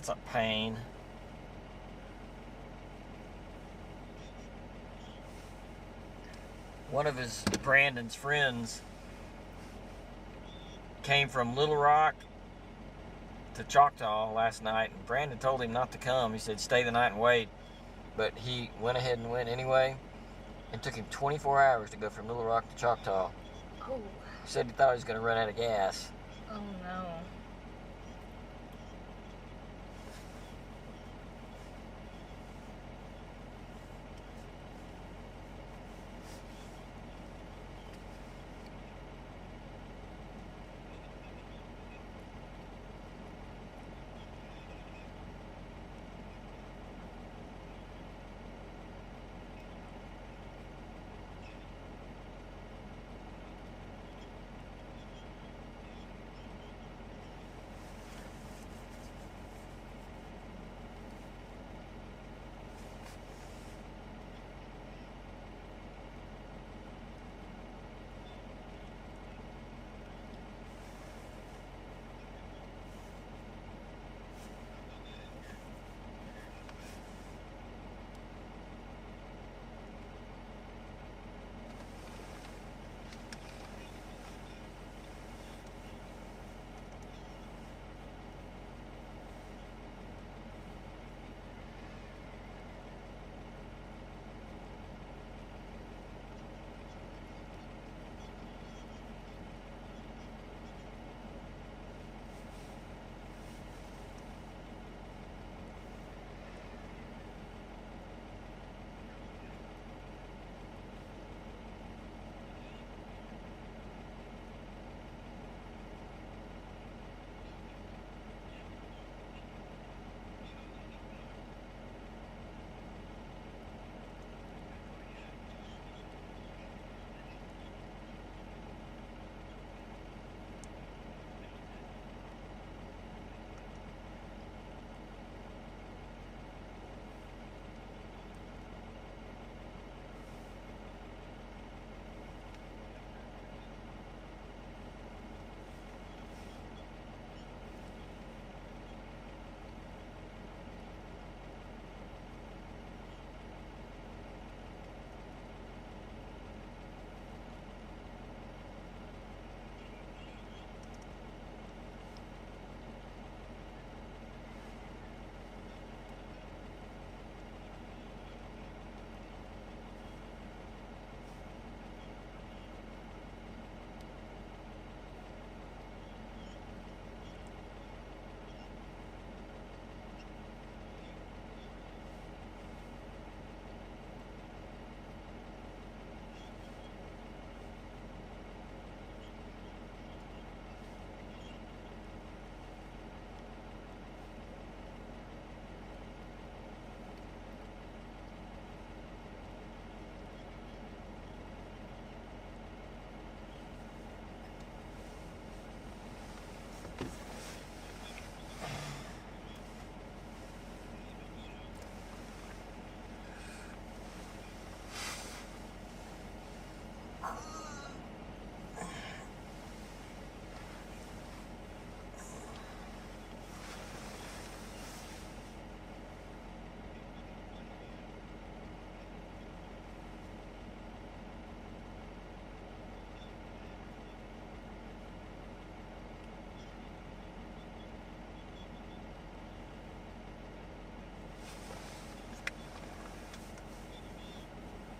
a pain. One of Brandon's friends came from Little Rock to Choctaw last night, and Brandon told him not to come. He said stay the night and wait, but he went ahead and went anyway. It took him 24 hours to go from Little Rock to Choctaw. Oh. He said he thought he was going to run out of gas. Oh no.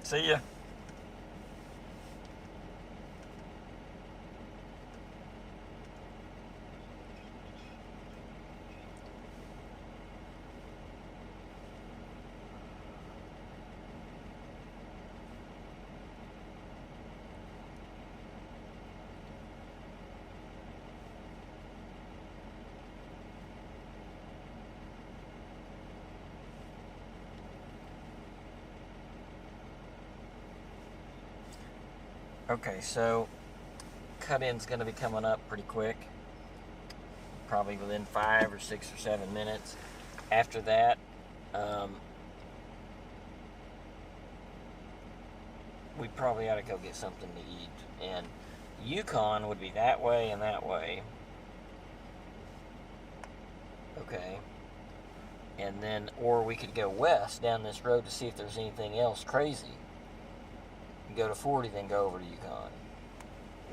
See ya. Okay, so cut-in's going to be coming up pretty quick, probably within 5 or 6 or 7 minutes. After that, we probably ought to go get something to eat. And Yukon would be that way and that way. Okay. And then, or we could go west down this road to see if there's anything else crazy. Go to 40, then go over to Yukon.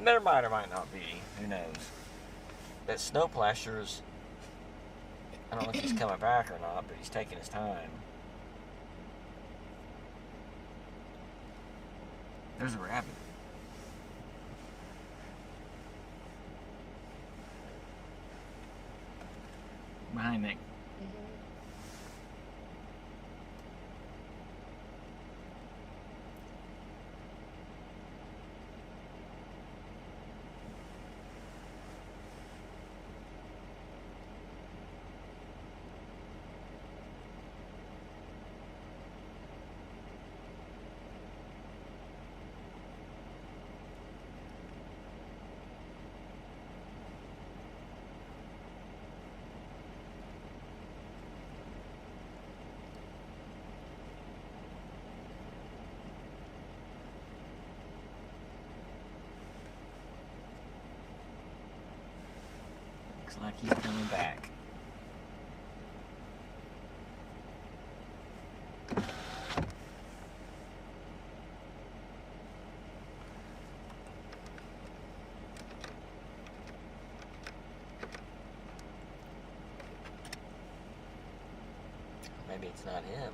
There might or might not be. Who knows? That snowplasher's, I don't know if he's coming back or not, but he's taking his time. There's a rabbit. Behind Nick. Looks like he's coming back. Maybe it's not him.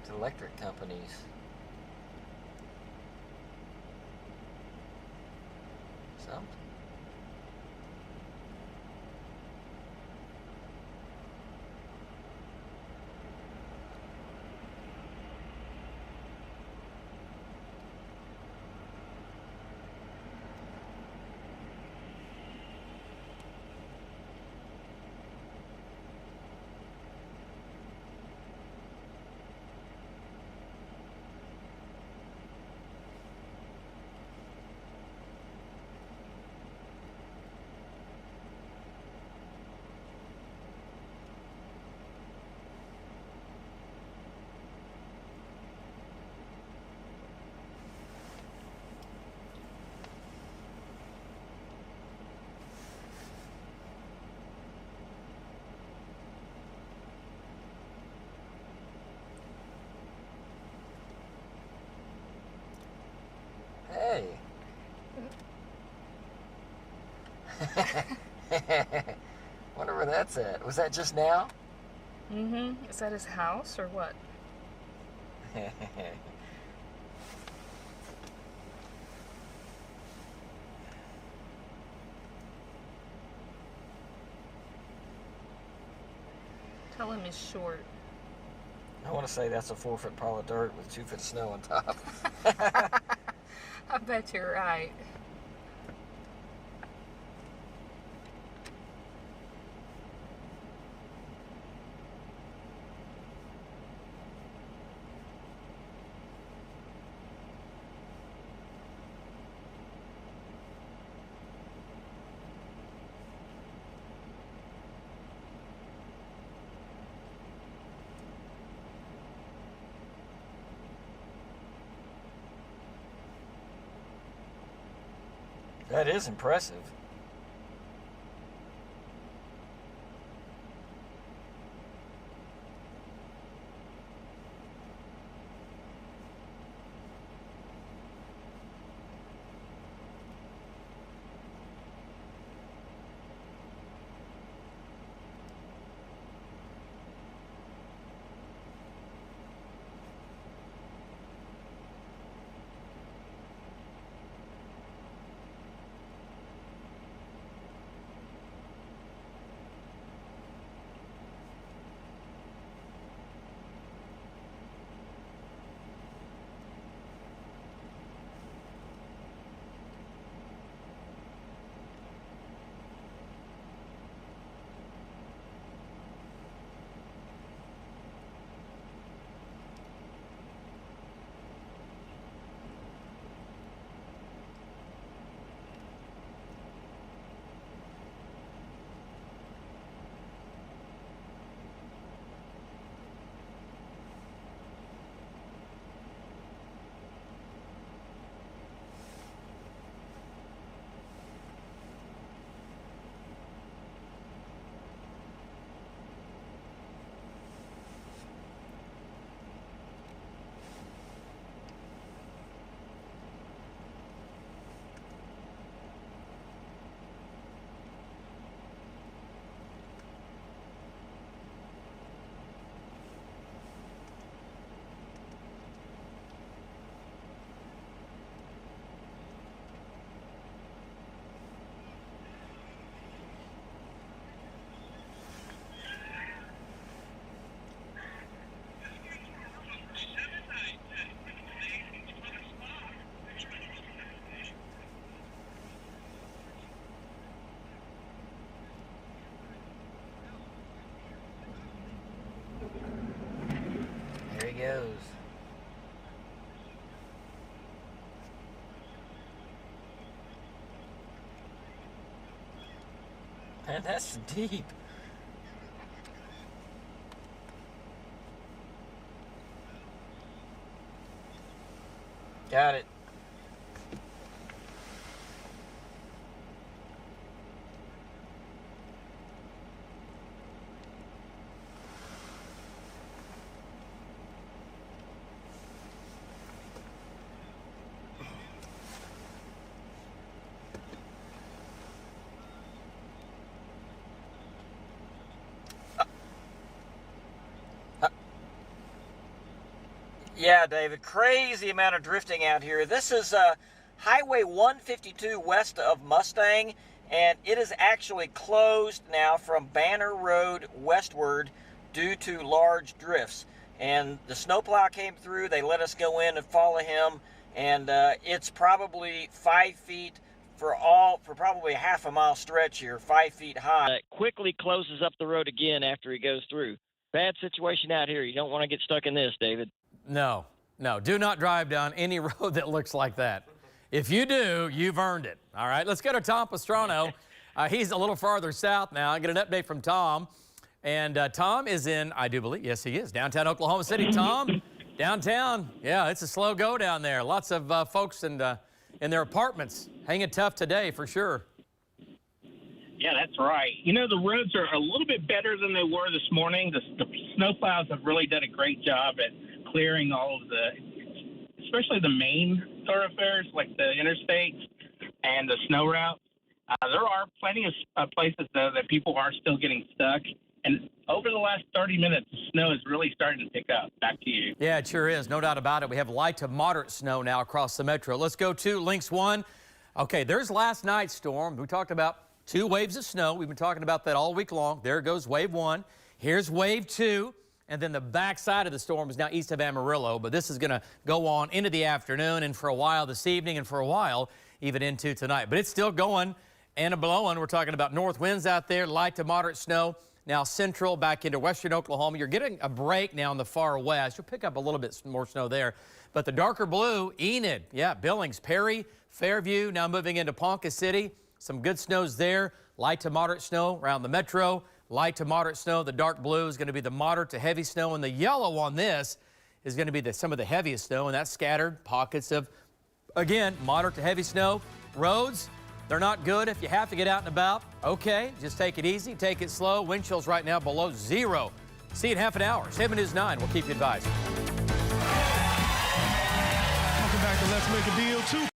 It's electric companies. Something. Hey. Wonder where that's at. Was that just now? Mm-hmm. Is that his house or what? Tell him he's short. I want to say that's a 4-foot pile of dirt with 2 foot of snow on top. I bet you're right. That is impressive. man, that's deep. Got it. Yeah, David, crazy amount of drifting out here. This is Highway 152 west of Mustang, and it is actually closed now from Banner Road westward due to large drifts. And the snowplow came through, they let us go in and follow him, and it's probably 5 feet for probably a half a mile stretch here, 5 feet high. Quickly closes up the road again after he goes through. Bad situation out here. You don't want to get stuck in this, David. No, do not drive down any road that looks like that. If you do, you've earned it. All right, let's go to Tom Pastrano. He's a little farther south now. I get an update from Tom. And Tom is in, I do believe, yes, he is, downtown Oklahoma City. Tom, downtown, yeah, it's a slow go down there. Lots of folks in their apartments hanging tough today for sure. Yeah, that's right. You know, the roads are a little bit better than they were this morning. The snowplows have really done a great job at clearing all of especially the main thoroughfares like the interstates and the snow routes. There are plenty of places, though, that people are still getting stuck. And over the last 30 minutes, the snow is really starting to pick up. Back to you. Yeah, it sure is. No doubt about it. We have light to moderate snow now across the metro. Let's go to Links 1. Okay, there's last night's storm. We talked about 2 waves of snow. We've been talking about that all week long. There goes wave 1. Here's wave 2. And then the backside of the storm is now east of Amarillo. But this is going to go on into the afternoon and for a while this evening and for a while even into tonight. But it's still going and a blowing. We're talking about north winds out there, light to moderate snow. Now central back into western Oklahoma. You're getting a break now in the far west. You'll pick up a little bit more snow there. But the darker blue, Enid, yeah, Billings, Perry, Fairview, now moving into Ponca City. Some good snows there. Light to moderate snow around the metro. Light to moderate snow. The dark blue is going to be the moderate to heavy snow. And the yellow on this is going to be some of the heaviest snow. And that's scattered pockets of, again, moderate to heavy snow. Roads, they're not good if you have to get out and about. Okay, just take it easy, take it slow. Wind chills right now below 0. See you in half an hour. 7 News 9. We'll keep you advised. Welcome back to Let's Make a Deal. 2